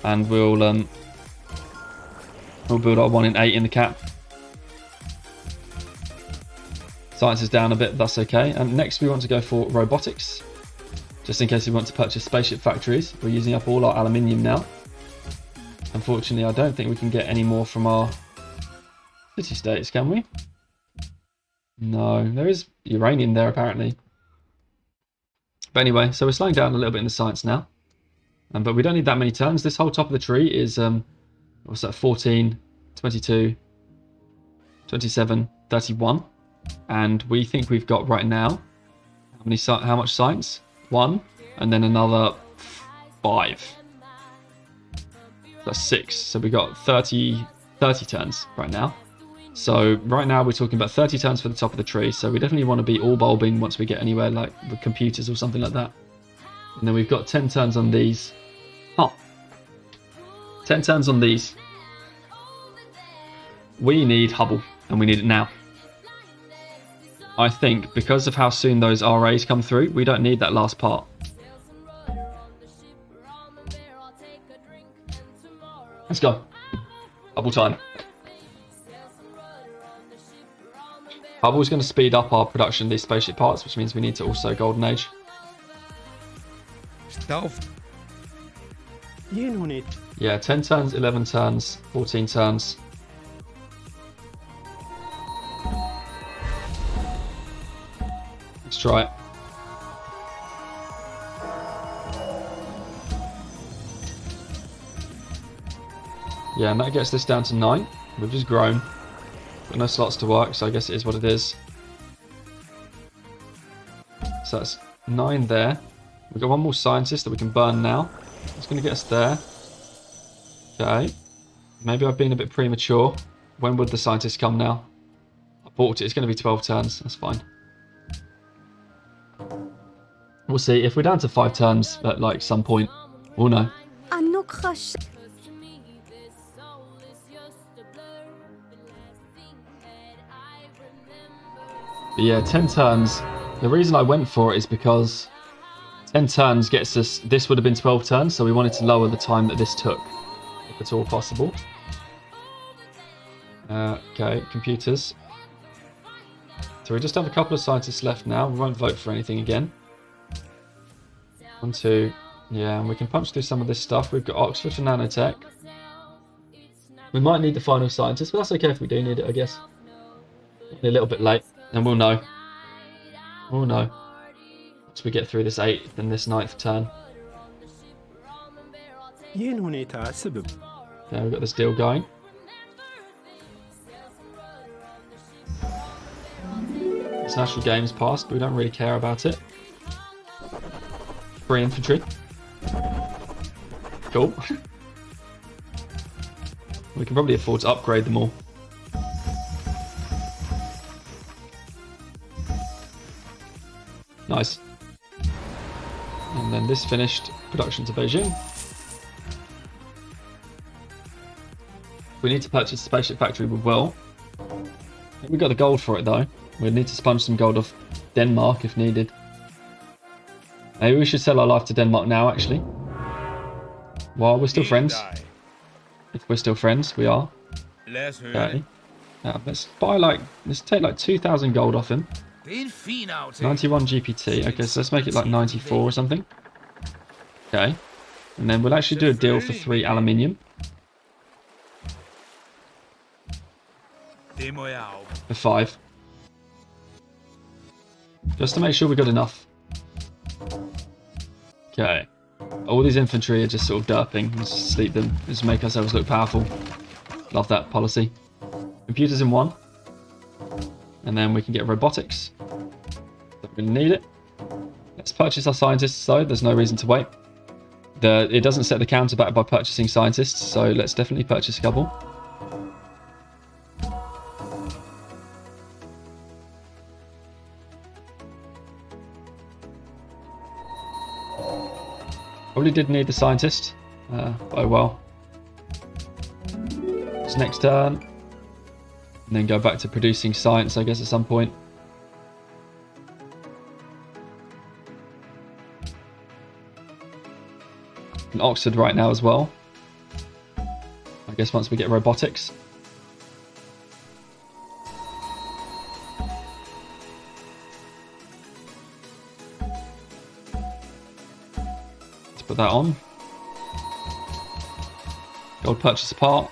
and we'll build our 1 in 8 in the cap. Science is down a bit, that's okay. And next we want to go for robotics, just in case we want to purchase spaceship factories. We're using up all our aluminium now. Unfortunately, I don't think we can get any more from our city states, can we? No, there is uranium there apparently. But anyway, so we're slowing down a little bit in the science now. But we don't need that many turns. This whole top of the tree is, what's that, 14, 22, 27, 31. And we think we've got right now, how much science? 1, and then another 5. That's 6. So we got 30 turns right now. So right now we're talking about 30 turns for the top of the tree. So we definitely want to be all bulbing once we get anywhere like with computers or something like that. And then we've got 10 turns on these. 10 turns on these. We need Hubble, and we need it now. I think because of how soon those RAs come through, we don't need that last part. Let's go. Hubble time. Hubble's going to speed up our production of these spaceship parts, which means we need to also Golden Age. Yeah, 10 turns, 11 turns, 14 turns. Let's try it. Yeah, and that gets this down to 9. We've just grown. Got no slots to work, so I guess it is what it is. So that's 9 there. We've got one more scientist that we can burn now. It's going to get us there. Okay. Maybe I've been a bit premature. When would the scientist come now? I bought it. It's going to be 12 turns. That's fine. We'll see. If we're down to 5 turns at like some point, we'll know. But yeah, 10 turns. The reason I went for it is because 10 turns gets us... This would have been 12 turns, so we wanted to lower the time that this took, if at all possible. Okay, computers. So we just have a couple of scientists left now. We won't vote for anything again. 1, 2. Yeah, and we can punch through some of this stuff. We've got Oxford for nanotech. We might need the final scientist, but that's okay if we do need it, I guess. A little bit late, and we'll know. We'll know once we get through this 8th and this 9th turn. Yeah, we've got this deal going. International games passed, but we don't really care about it. Free infantry. Cool. We can probably afford to upgrade them all. Nice. And then this finished production to Beijing. We need to purchase the spaceship factory, we will. We got the gold for it though. We need to sponge some gold off Denmark if needed. Maybe we should sell our life to Denmark now actually. While we're still friends. If we're still friends, we are. Okay. Now let's buy let's take like 2,000 gold off him. 91 GPT. Okay, so let's make it like 94 or something. Okay. And then we'll actually do a deal for 3 aluminium. For 5. Just to make sure we got enough. Okay. All these infantry are just sort of derping. Let's just sleep them. Just make ourselves look powerful. Love that policy. Computers in 1. And then we can get robotics. Don't really need it. Let's purchase our scientists though. There's no reason to wait. It doesn't set the counter back by purchasing scientists, so let's definitely purchase a couple. Probably did need the scientist. Oh well. It's next turn. And then go back to producing science, I guess, at some point. And Oxford right now as well. I guess once we get robotics. Let's put that on. Gold purchase a part.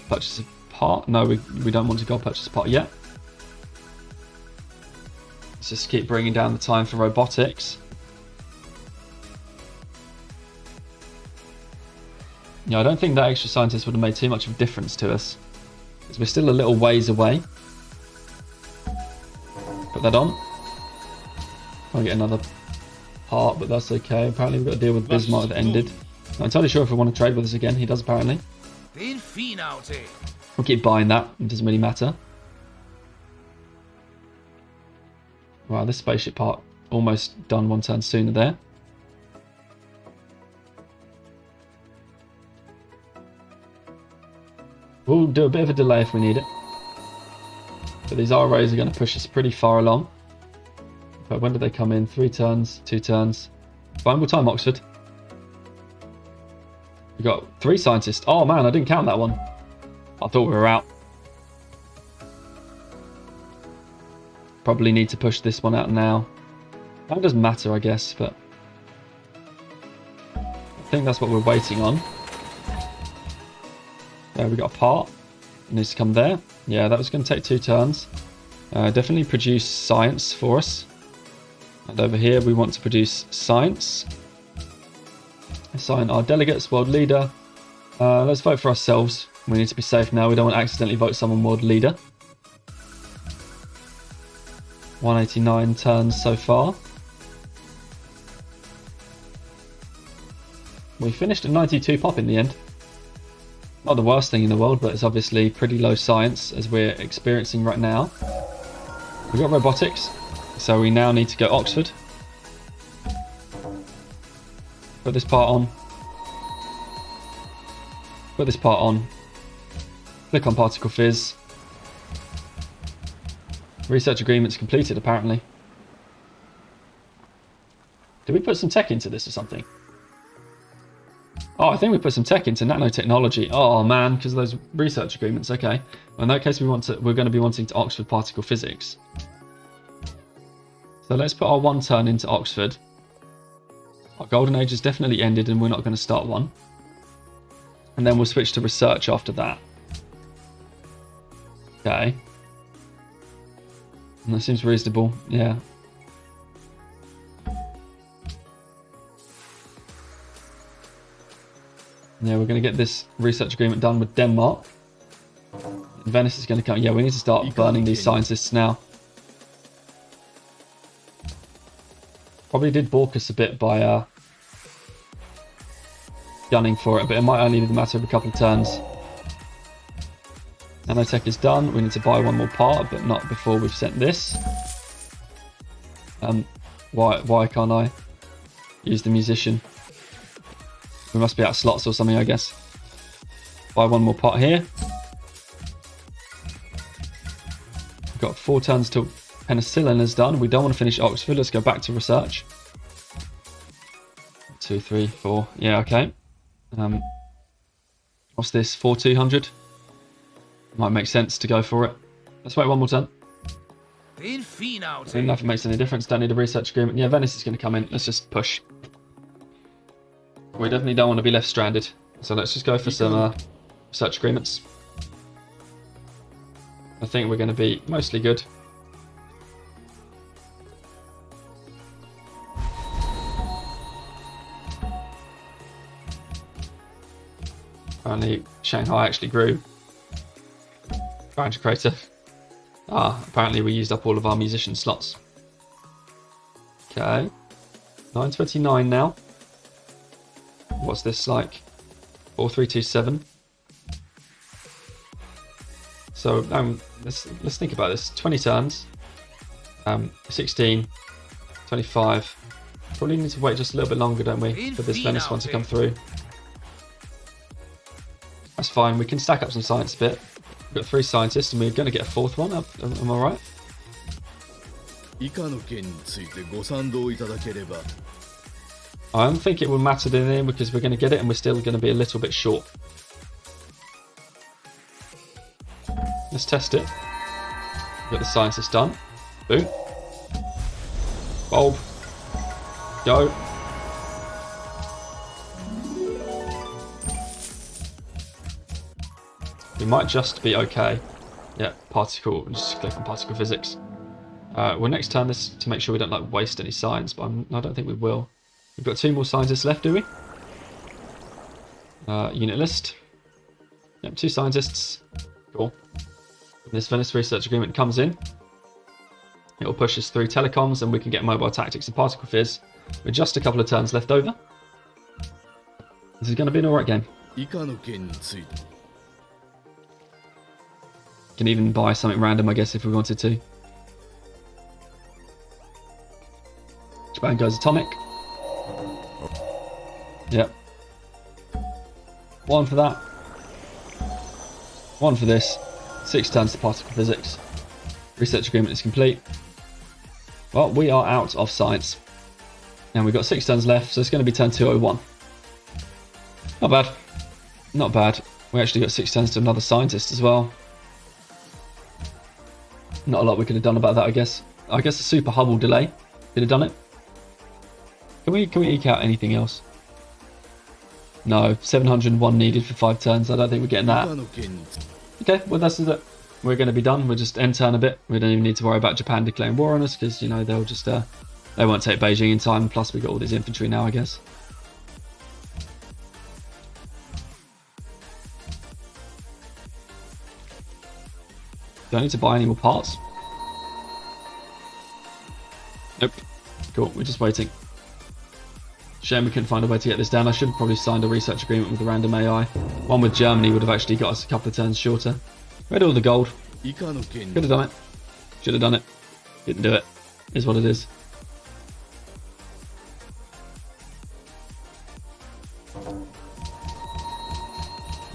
Purchase a part? No, we don't want to gold purchase a part yet. Let's just keep bringing down the time for robotics. Yeah, I don't think that extra scientist would have made too much of a difference to us, because we're still a little ways away. Put that on. I'll get another part, but that's okay. Apparently we've got to deal with Bismarck that ended. Not entirely sure if we want to trade with us again. He does apparently. We'll keep buying that. It doesn't really matter. Wow, this spaceship part almost done 1 turn sooner there. We'll do a bit of a delay if we need it. But these RAs are going to push us pretty far along. But when do they come in? 3 turns, 2 turns. Fine, we'll time Oxford. We've got 3 scientists. Oh man, I didn't count that one. I thought we were out. Probably need to push this one out now. That doesn't matter, I guess, but I think that's what we're waiting on. There, we got a part. It needs to come there. Yeah, that was going to take 2 turns. Definitely produce science for us. And over here, we want to produce science. Assign our delegates, world leader. Let's vote for ourselves. We need to be safe now. We don't want to accidentally vote someone world leader. 189 turns so far. We finished at 92 pop in the end. Not the worst thing in the world, but it's obviously pretty low science as we're experiencing right now. We've got robotics, so we now need to go Oxford. Put this part on. Put this part on. Click on particle fizz. Research agreement's completed apparently. Did we put some tech into this or something? Oh, I think we put some tech into nanotechnology. Oh man, because of those research agreements. Okay. Well, in that case, we're going to be wanting to Oxford particle physics. So let's put our 1 turn into Oxford. Our golden age has definitely ended, and we're not going to start one. And then we'll switch to research after that. Okay. And that seems reasonable. Yeah. Yeah, we're going to get this research agreement done with Denmark. Venice is going to come. Yeah, we need to start burning these scientists now. Probably did balk us a bit by gunning for it, but it might only be the matter of a couple of turns. Nanotech is done. We need to buy 1 more part, but not before we've sent this. Why can't I use the musician? We must be out of slots or something, I guess. Buy 1 more part here. We've got 4 turns till penicillin is done. We don't want to finish Oxford. Let's go back to research. 2, 3, 4. Yeah, okay. What's this? 4200? Might make sense to go for it. Let's wait 1 more turn. I don't know if it makes any difference. Don't need a research agreement. Yeah, Venice is going to come in. Let's just push. We definitely don't want to be left stranded. So let's just go for some research agreements. I think we're going to be mostly good. Apparently Shanghai actually grew. Boundary crater. Apparently we used up all of our musician slots. Okay. 929 now. What's this like? 4327. So let's think about this. 20 turns. 16. 25. Probably need to wait just a little bit longer, don't we, for this Venice one to come through. That's fine. We can stack up some science a bit. We've got 3 scientists and we're going to get a 4th one. Am I right? I don't think it will matter in there because we're going to get it and we're still going to be a little bit short. Let's test it. We've got the scientist done. Boom. Bulb. Go. We might just be okay. Yeah, particle. Just click on particle physics. We'll next turn this to make sure we don't waste any science, but I don't think we will. We've got 2 more scientists left, do we? Unit list. Yep, 2 scientists. Cool. When this Venice research agreement comes in, it will push us through telecoms and we can get mobile tactics and particle fizz with just a couple of turns left over. This is going to be an alright game. Can even buy something random, I guess, if we wanted to. Japan goes atomic. Yep. 1 for that. 1 for this. 6 turns to particle physics. Research agreement is complete. Well, we are out of science. And we've got 6 turns left, so it's going to be turn 201. Not bad. Not bad. We actually got 6 turns to another scientist as well. Not a lot we could have done about that, I guess. I guess the super Hubble delay could have done it. Can we eke out anything else? No, 701 needed for 5 turns. I don't think we're getting that. Okay, well that's it. We're going to be done. We'll just end turn a bit. We don't even need to worry about Japan declaring war on us because, you know, they'll just they won't take Beijing in time. Plus we got all this infantry now, I guess. Don't need to buy any more parts. Nope. Cool, we're just waiting. Shame we couldn't find a way to get this down. I should have probably signed a research agreement with the random AI. One with Germany would have actually got us a couple of turns shorter. We had all the gold. Could have done it. Should have done it. Didn't do it. Is what it is.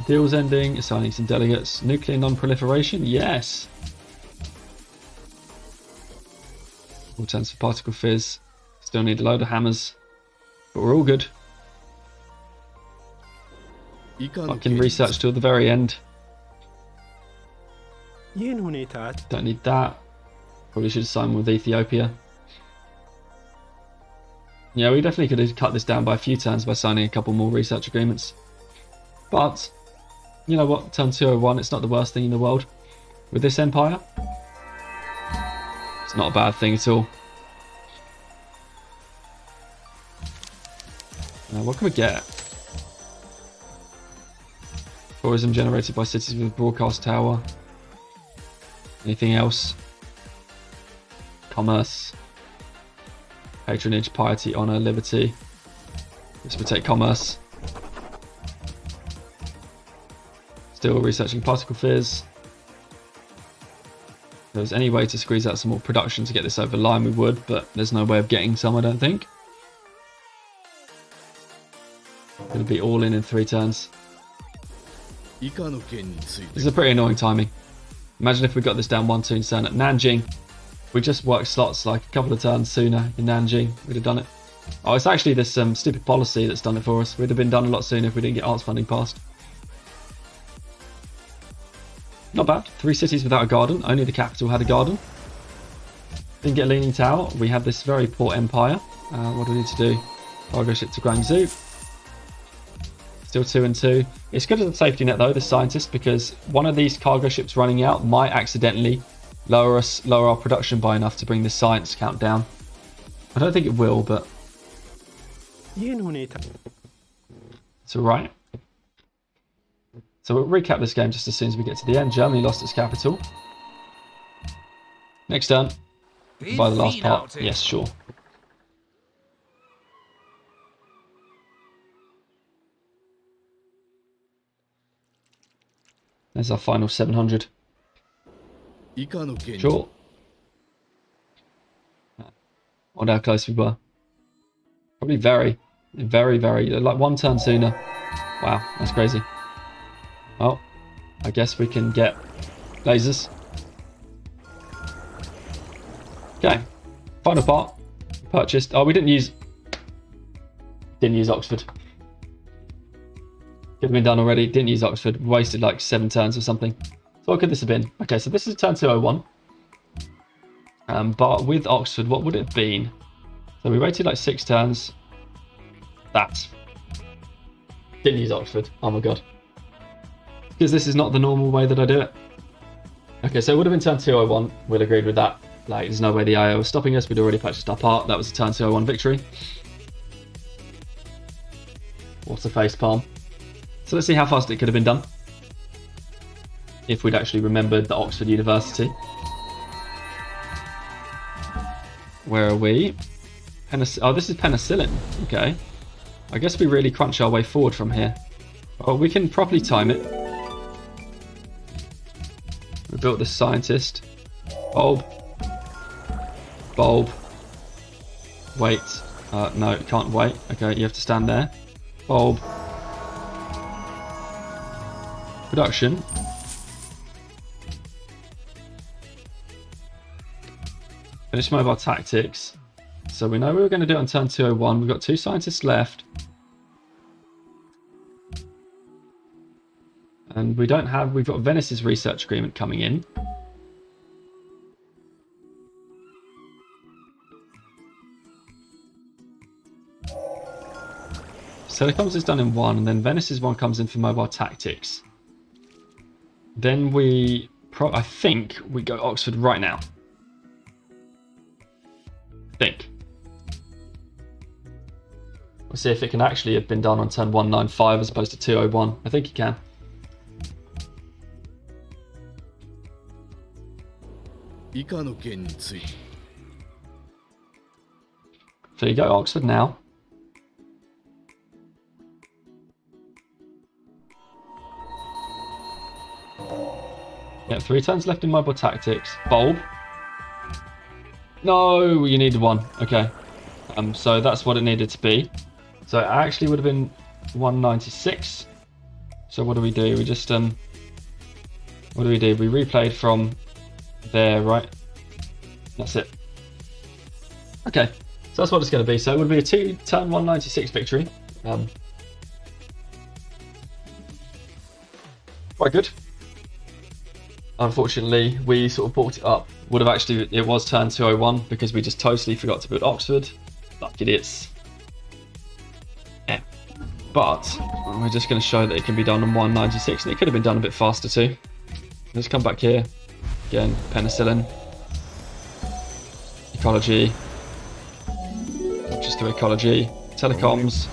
Deal's ending. Assigning some delegates. Nuclear non-proliferation? Yes. All turns for particle fizz. Still need a load of hammers. But we're all good. Fucking research till the very end. Don't need that. Probably should have signed with Ethiopia. Yeah, we definitely could have cut this down by a few turns by signing a couple more research agreements. But, you know what? Turn 201, it's not the worst thing in the world. With this empire, it's not a bad thing at all. Now, what can we get? Tourism generated by cities with a broadcast tower. Anything else? Commerce. Patronage, piety, honor, liberty. Guess we take commerce. Still researching particle fizz. If there was any way to squeeze out some more production to get this over the line, we would, but there's no way of getting some, I don't think. Gonna be all in 3 turns. This is a pretty annoying timing. Imagine if we got this down 1 turn at Nanjing. We just worked slots like a couple of turns sooner in Nanjing. We'd have done it. Oh, it's actually this stupid policy that's done it for us. We'd have been done a lot sooner if we didn't get arts funding passed. Not bad. 3 cities without a garden. Only the capital had a garden. Didn't get a leaning tower. We have this very poor empire. What do we need to do? Cargo ship to Guangzhou. Still 2 and 2. It's good as a safety net though, this scientist, because one of these cargo ships running out might accidentally lower our production by enough to bring the science count down. I don't think it will, but it's alright. So we'll recap this game just as soon as we get to the end. Germany lost its capital. Next turn. Buy the last part. Yes, sure. There's our final 700. Sure. Wonder how close we were. Probably very, like 1 turn sooner. Wow, that's crazy. Well, I guess we can get lasers. Okay, final part. Purchased. Oh, we didn't use Oxford. Could have been done already. Didn't use Oxford. Wasted like 7 turns or something. So what could this have been? Okay, so this is turn 201. But with Oxford, what would it have been? So we waited like 6 turns. That. Didn't use Oxford. Oh my god. Because this is not the normal way that I do it. Okay, so it would have been turn 201. We'll agreed with that. Like, there's no way the IO was stopping us. We'd already purchased our part. That was a turn 201 victory. What a facepalm. So let's see how fast it could have been done. If we'd actually remembered the Oxford University. Where are we? Oh, this is penicillin. Okay. I guess we really crunch our way forward from here. Oh, we can properly time it. We built the scientist. Bulb. Bulb. Wait. No, it can't wait. Okay, you have to stand there. Bulb. Production. Finish mobile tactics. So we know we were going to do it on turn 201. We've got 2 scientists left. And we've got Venice's research agreement coming in. Telecoms is done in 1, and then Venice's one comes in for mobile tactics. Then I think we go Oxford right now. We'll see if it can actually have been done on turn 195 as opposed to 201. I think it can. So you go Oxford now. Yeah, 3 turns left in mobile tactics. Bulb. No, you needed 1. Okay. So that's what it needed to be. So it actually would have been 196. So what do? We just what do? We replayed from there, right? That's it. Okay. So that's what it's going to be. So it would be a 2-turn 196 victory. Quite good. Unfortunately, we sort of brought it up. It was turn 201 because we just totally forgot to build Oxford. Like idiots. Yeah. But we're just going to show that it can be done on 196, and it could have been done a bit faster too. Let's come back here. Again, penicillin. Ecology. Just do ecology. Telecoms.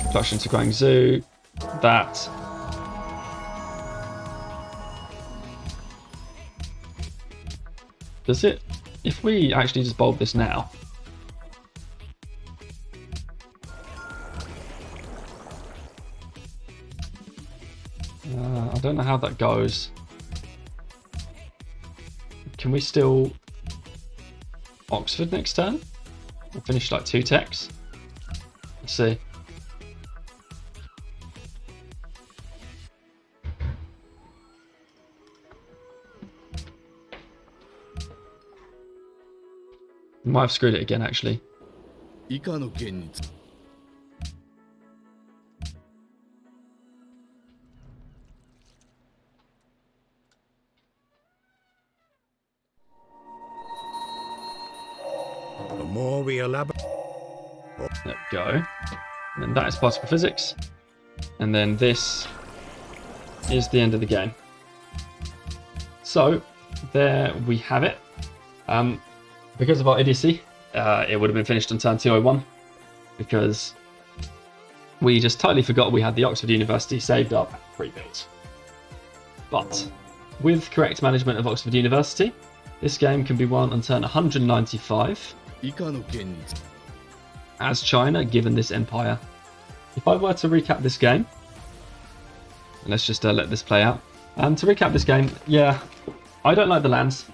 Production to Guangzhou. That. Does it? If we actually just bulb this now. I don't know how that goes. Can we still Oxford next turn? We'll finish like 2 techs. Let's see. We might have screwed it again, actually. The more we elaborate. There we go. And then that is particle physics. And then this is the end of the game. So, there we have it. Because of our idiocy, it would have been finished on turn 201 because we just totally forgot we had the Oxford University saved up and pre-built. But with correct management of Oxford University, this game can be won on turn 195 as China, given this empire. If I were to recap this game, let's just let this play out. To recap this game, yeah, I don't like the lands.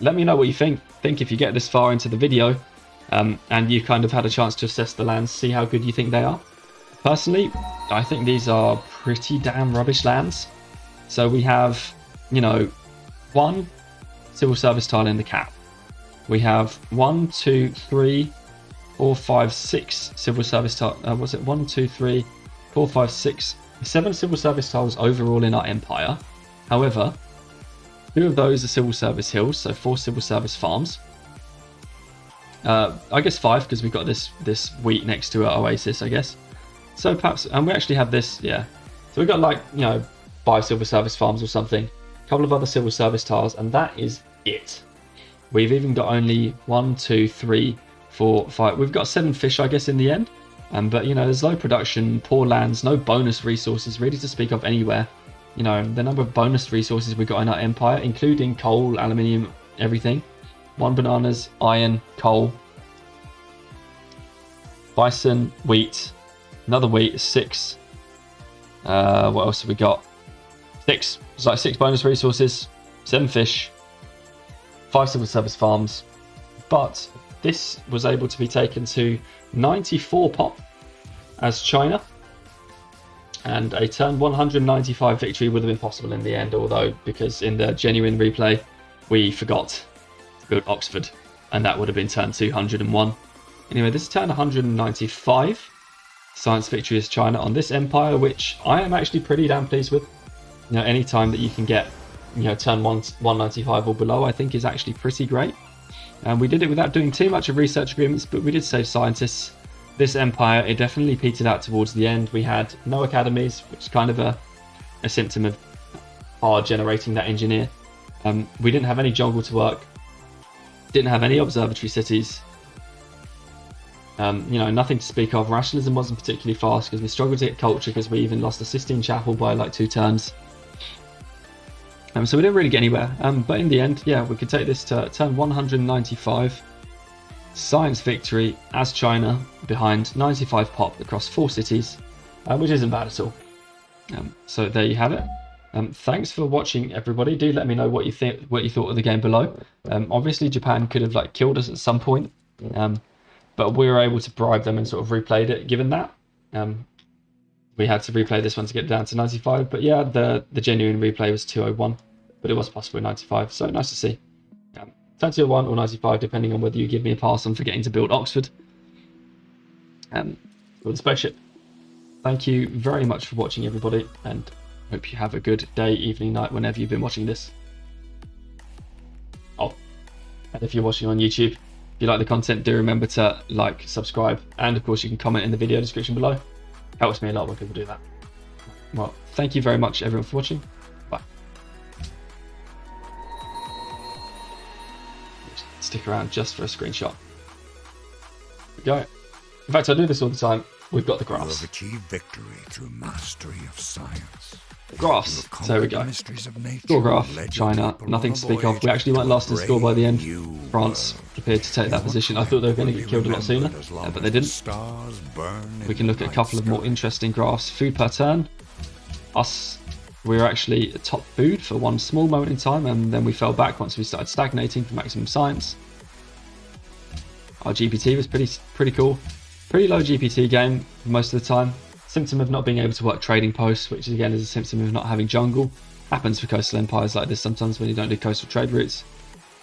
Let me know what you think if you get this far into the video and you kind of had a chance to assess the lands, see how good you think they are. Personally, I think these are pretty damn rubbish lands. So we have, 1 civil service tile in the cap. We have 1, 2, 3, 4, 5, 6 civil service tiles. Was it 1, 2, 3, 4, 5, 6, 7 civil service tiles overall in our empire. However, 2 of those are civil service hills, so 4 civil service farms. I guess 5 because we've got this wheat next to our oasis, I guess. So perhaps, and we actually have this, yeah. So we've got like 5 civil service farms or something, a couple of other civil service tiles, and that is it. We've even got only 1, 2, 3, 4, 5. We've got 7 fish, I guess, in the end. But there's low production, poor lands, no bonus resources really to speak of anywhere. The number of bonus resources we got in our empire, including coal, aluminium, everything. 1 bananas, iron, coal, bison, wheat, another wheat, 6. What else have we got? 6. It's like 6 bonus resources, 7 fish, 5 civil service farms. But this was able to be taken to 94 pop as China. And a turn 195 victory would have been possible in the end, although because in the genuine replay, we forgot to build Oxford, and that would have been turn 201. Anyway, this is turn 195. Science victory is China on this empire, which I am actually pretty damn pleased with. You know, any time that you can get, you know, turn 195 or below, I think is actually pretty great. And we did it without doing too much of research agreements, but we did save scientists. This empire, it definitely petered out towards the end. We had no academies, which is kind of a symptom of hard generating that engineer. We didn't have any jungle to work. Didn't have any observatory cities. You know, nothing to speak of. Rationalism wasn't particularly fast because we struggled to get culture because we even lost the Sistine Chapel by like 2 turns. So we didn't really get anywhere. But in the end, yeah, we could take this to turn 195. Science victory as China behind 95 pop across 4 cities, which isn't bad at all. So there you have it. Thanks for watching, everybody. Do let me know what you thought of the game below. Obviously, Japan could have like killed us at some point. But we were able to bribe them and sort of replayed it. Given that, we had to replay this one to get down to 95. But yeah, the genuine replay was 201, but it was possible in 95. So nice to see. Turn 201 or 95, depending on whether you give me a pass on forgetting to build Oxford. With the spaceship. Thank you very much for watching, everybody, and hope you have a good day, evening, night, whenever you've been watching this. Oh, and if you're watching on YouTube, if you like the content, do remember to like, subscribe, and of course you can comment in the video description below. Helps me a lot when people do that. Well, thank you very much, everyone, for watching. Bye. Stick around just for a screenshot. There we go. In fact, I do this all the time. We've got the You graphs. have achieved victory through mastery of science. Graphs. You have So there we conquered the go. mysteries of nature Score and graph. led your China. people Nothing on to a speak of. We voyage actually weren't last in score by the end. France appeared to take that position. I thought they were going to get killed a lot sooner, but they didn't. Stars burn We can look at a couple of more interesting graphs. Food per turn. Us, we were actually top food for one small moment in time, and then we fell back once we started stagnating for maximum science. Our GPT was pretty cool. Pretty low GPT game most of the time. Symptom of not being able to work trading posts, which again is a symptom of not having jungle. Happens for coastal empires like this sometimes when you don't do coastal trade routes.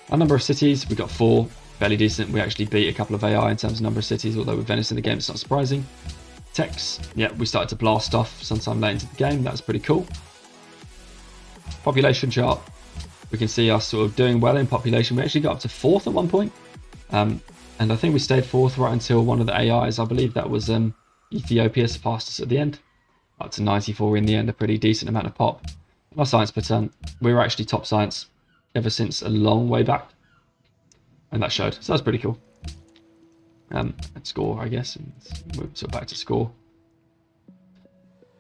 Our number of cities, we got 4, fairly decent. We actually beat a couple of AI in terms of number of cities, although with Venice in the game it's not surprising. Techs, yeah, we started to blast off sometime late into the game. That's pretty cool. Population chart, we can see us sort of doing well in population. We actually got up to 4th at one point. And I think we stayed 4th right until one of the AIs, I believe that was Ethiopia, surpassed us at the end. Up to 94 in the end, a pretty decent amount of pop. Our science per turn, we were actually top science ever since a long way back. And that showed, so that's pretty cool. And score, I guess, and we're sort of back to score.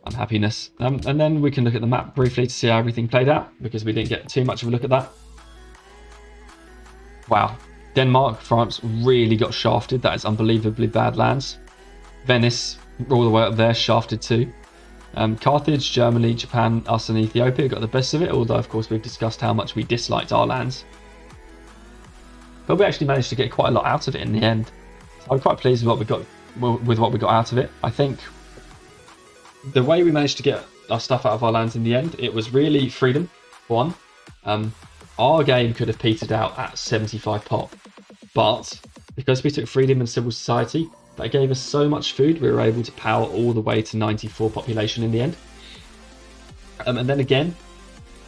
Unhappiness. And then we can look at the map briefly to see how everything played out, because we didn't get too much of a look at that. Wow. Denmark, France really got shafted. That is unbelievably bad lands. Venice, all the way up there, shafted too. Carthage, Germany, Japan, us and Ethiopia got the best of it, although of course we've discussed how much we disliked our lands. But we actually managed to get quite a lot out of it in the end. So I'm quite pleased with what we got out of it. I think the way we managed to get our stuff out of our lands in the end, it was really freedom, for one. Our game could have petered out at 75 pop, but because we took freedom and civil society, that gave us so much food, we were able to power all the way to 94 population in the end. And then again,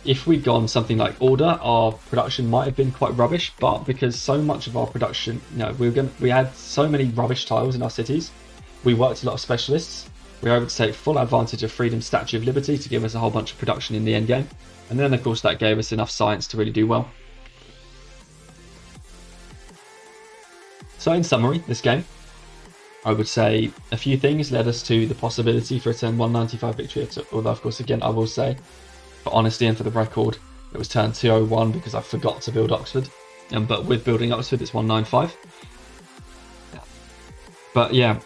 if we'd gone something like order, our production might have been quite rubbish, but because so much of our production, you know, we had so many rubbish tiles in our cities, we worked a lot of specialists, we were able to take full advantage of Freedom's Statue of Liberty to give us a whole bunch of production in the end game. And then of course that gave us enough science to really do well. So in summary, this game, I would say a few things led us to the possibility for a turn 195 victory, although of course again I will say, for honesty and for the record, it was turn 201 because I forgot to build Oxford, but with building Oxford it's 195. But yeah,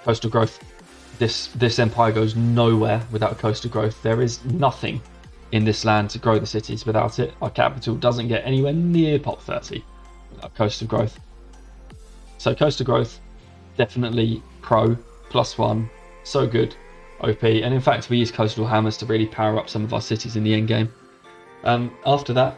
coastal growth, this empire goes nowhere without coastal growth. There is nothing in this land to grow the cities without it. Our capital doesn't get anywhere near pop 30 without coastal growth. So coastal growth, definitely pro, +1, so good, OP, and in fact we use coastal hammers to really power up some of our cities in the end game. After that,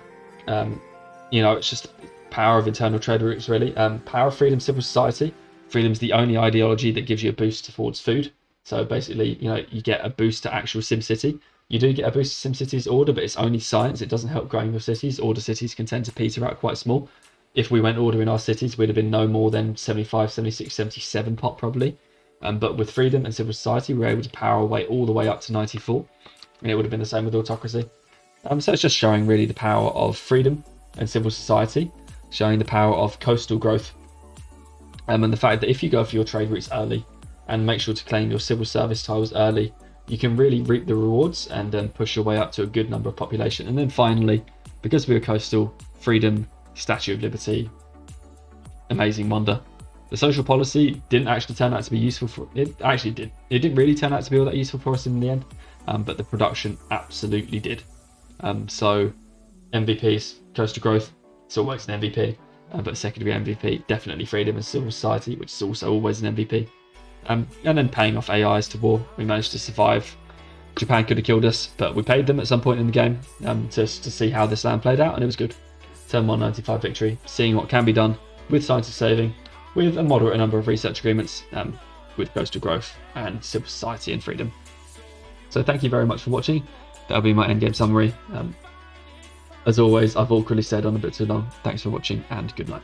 You know, it's just power of internal trade routes, really. Power of freedom, civil society. Freedom's the only ideology that gives you a boost towards food. So basically, you know, you get a boost to actual SimCity. You do get a boost to SimCity's order, but it's only science. It doesn't help growing your cities. Order cities can tend to peter out quite small. If we went order in our cities, we'd have been no more than 75, 76, 77 pop probably. But with freedom and civil society, we were able to power away all the way up to 94. And it would have been the same with autocracy. So it's just showing really the power of freedom and civil society, showing the power of coastal growth. And the fact that if you go for your trade routes early and make sure to claim your civil service tiles early, you can really reap the rewards and then push your way up to a good number of population. And then finally, because we were coastal, freedom, Statue of Liberty, amazing wonder. The social policy didn't actually turn out to be useful for it. Actually did. It didn't really turn out to be all that useful for us in the end, but the production absolutely did. So MVPs, coastal growth, still works an MVP, but secondary MVP, definitely freedom and civil society, which is also always an MVP. And then paying off AIs to war. We managed to survive. Japan could have killed us, but we paid them at some point in the game to see how this land played out, and it was good. Turn 195 victory, seeing what can be done with science of saving, with a moderate number of research agreements, with coastal growth and civil society and freedom. So thank you very much for watching. That'll be my endgame summary. As always, I've awkwardly said on a bit too long. Thanks for watching and good night.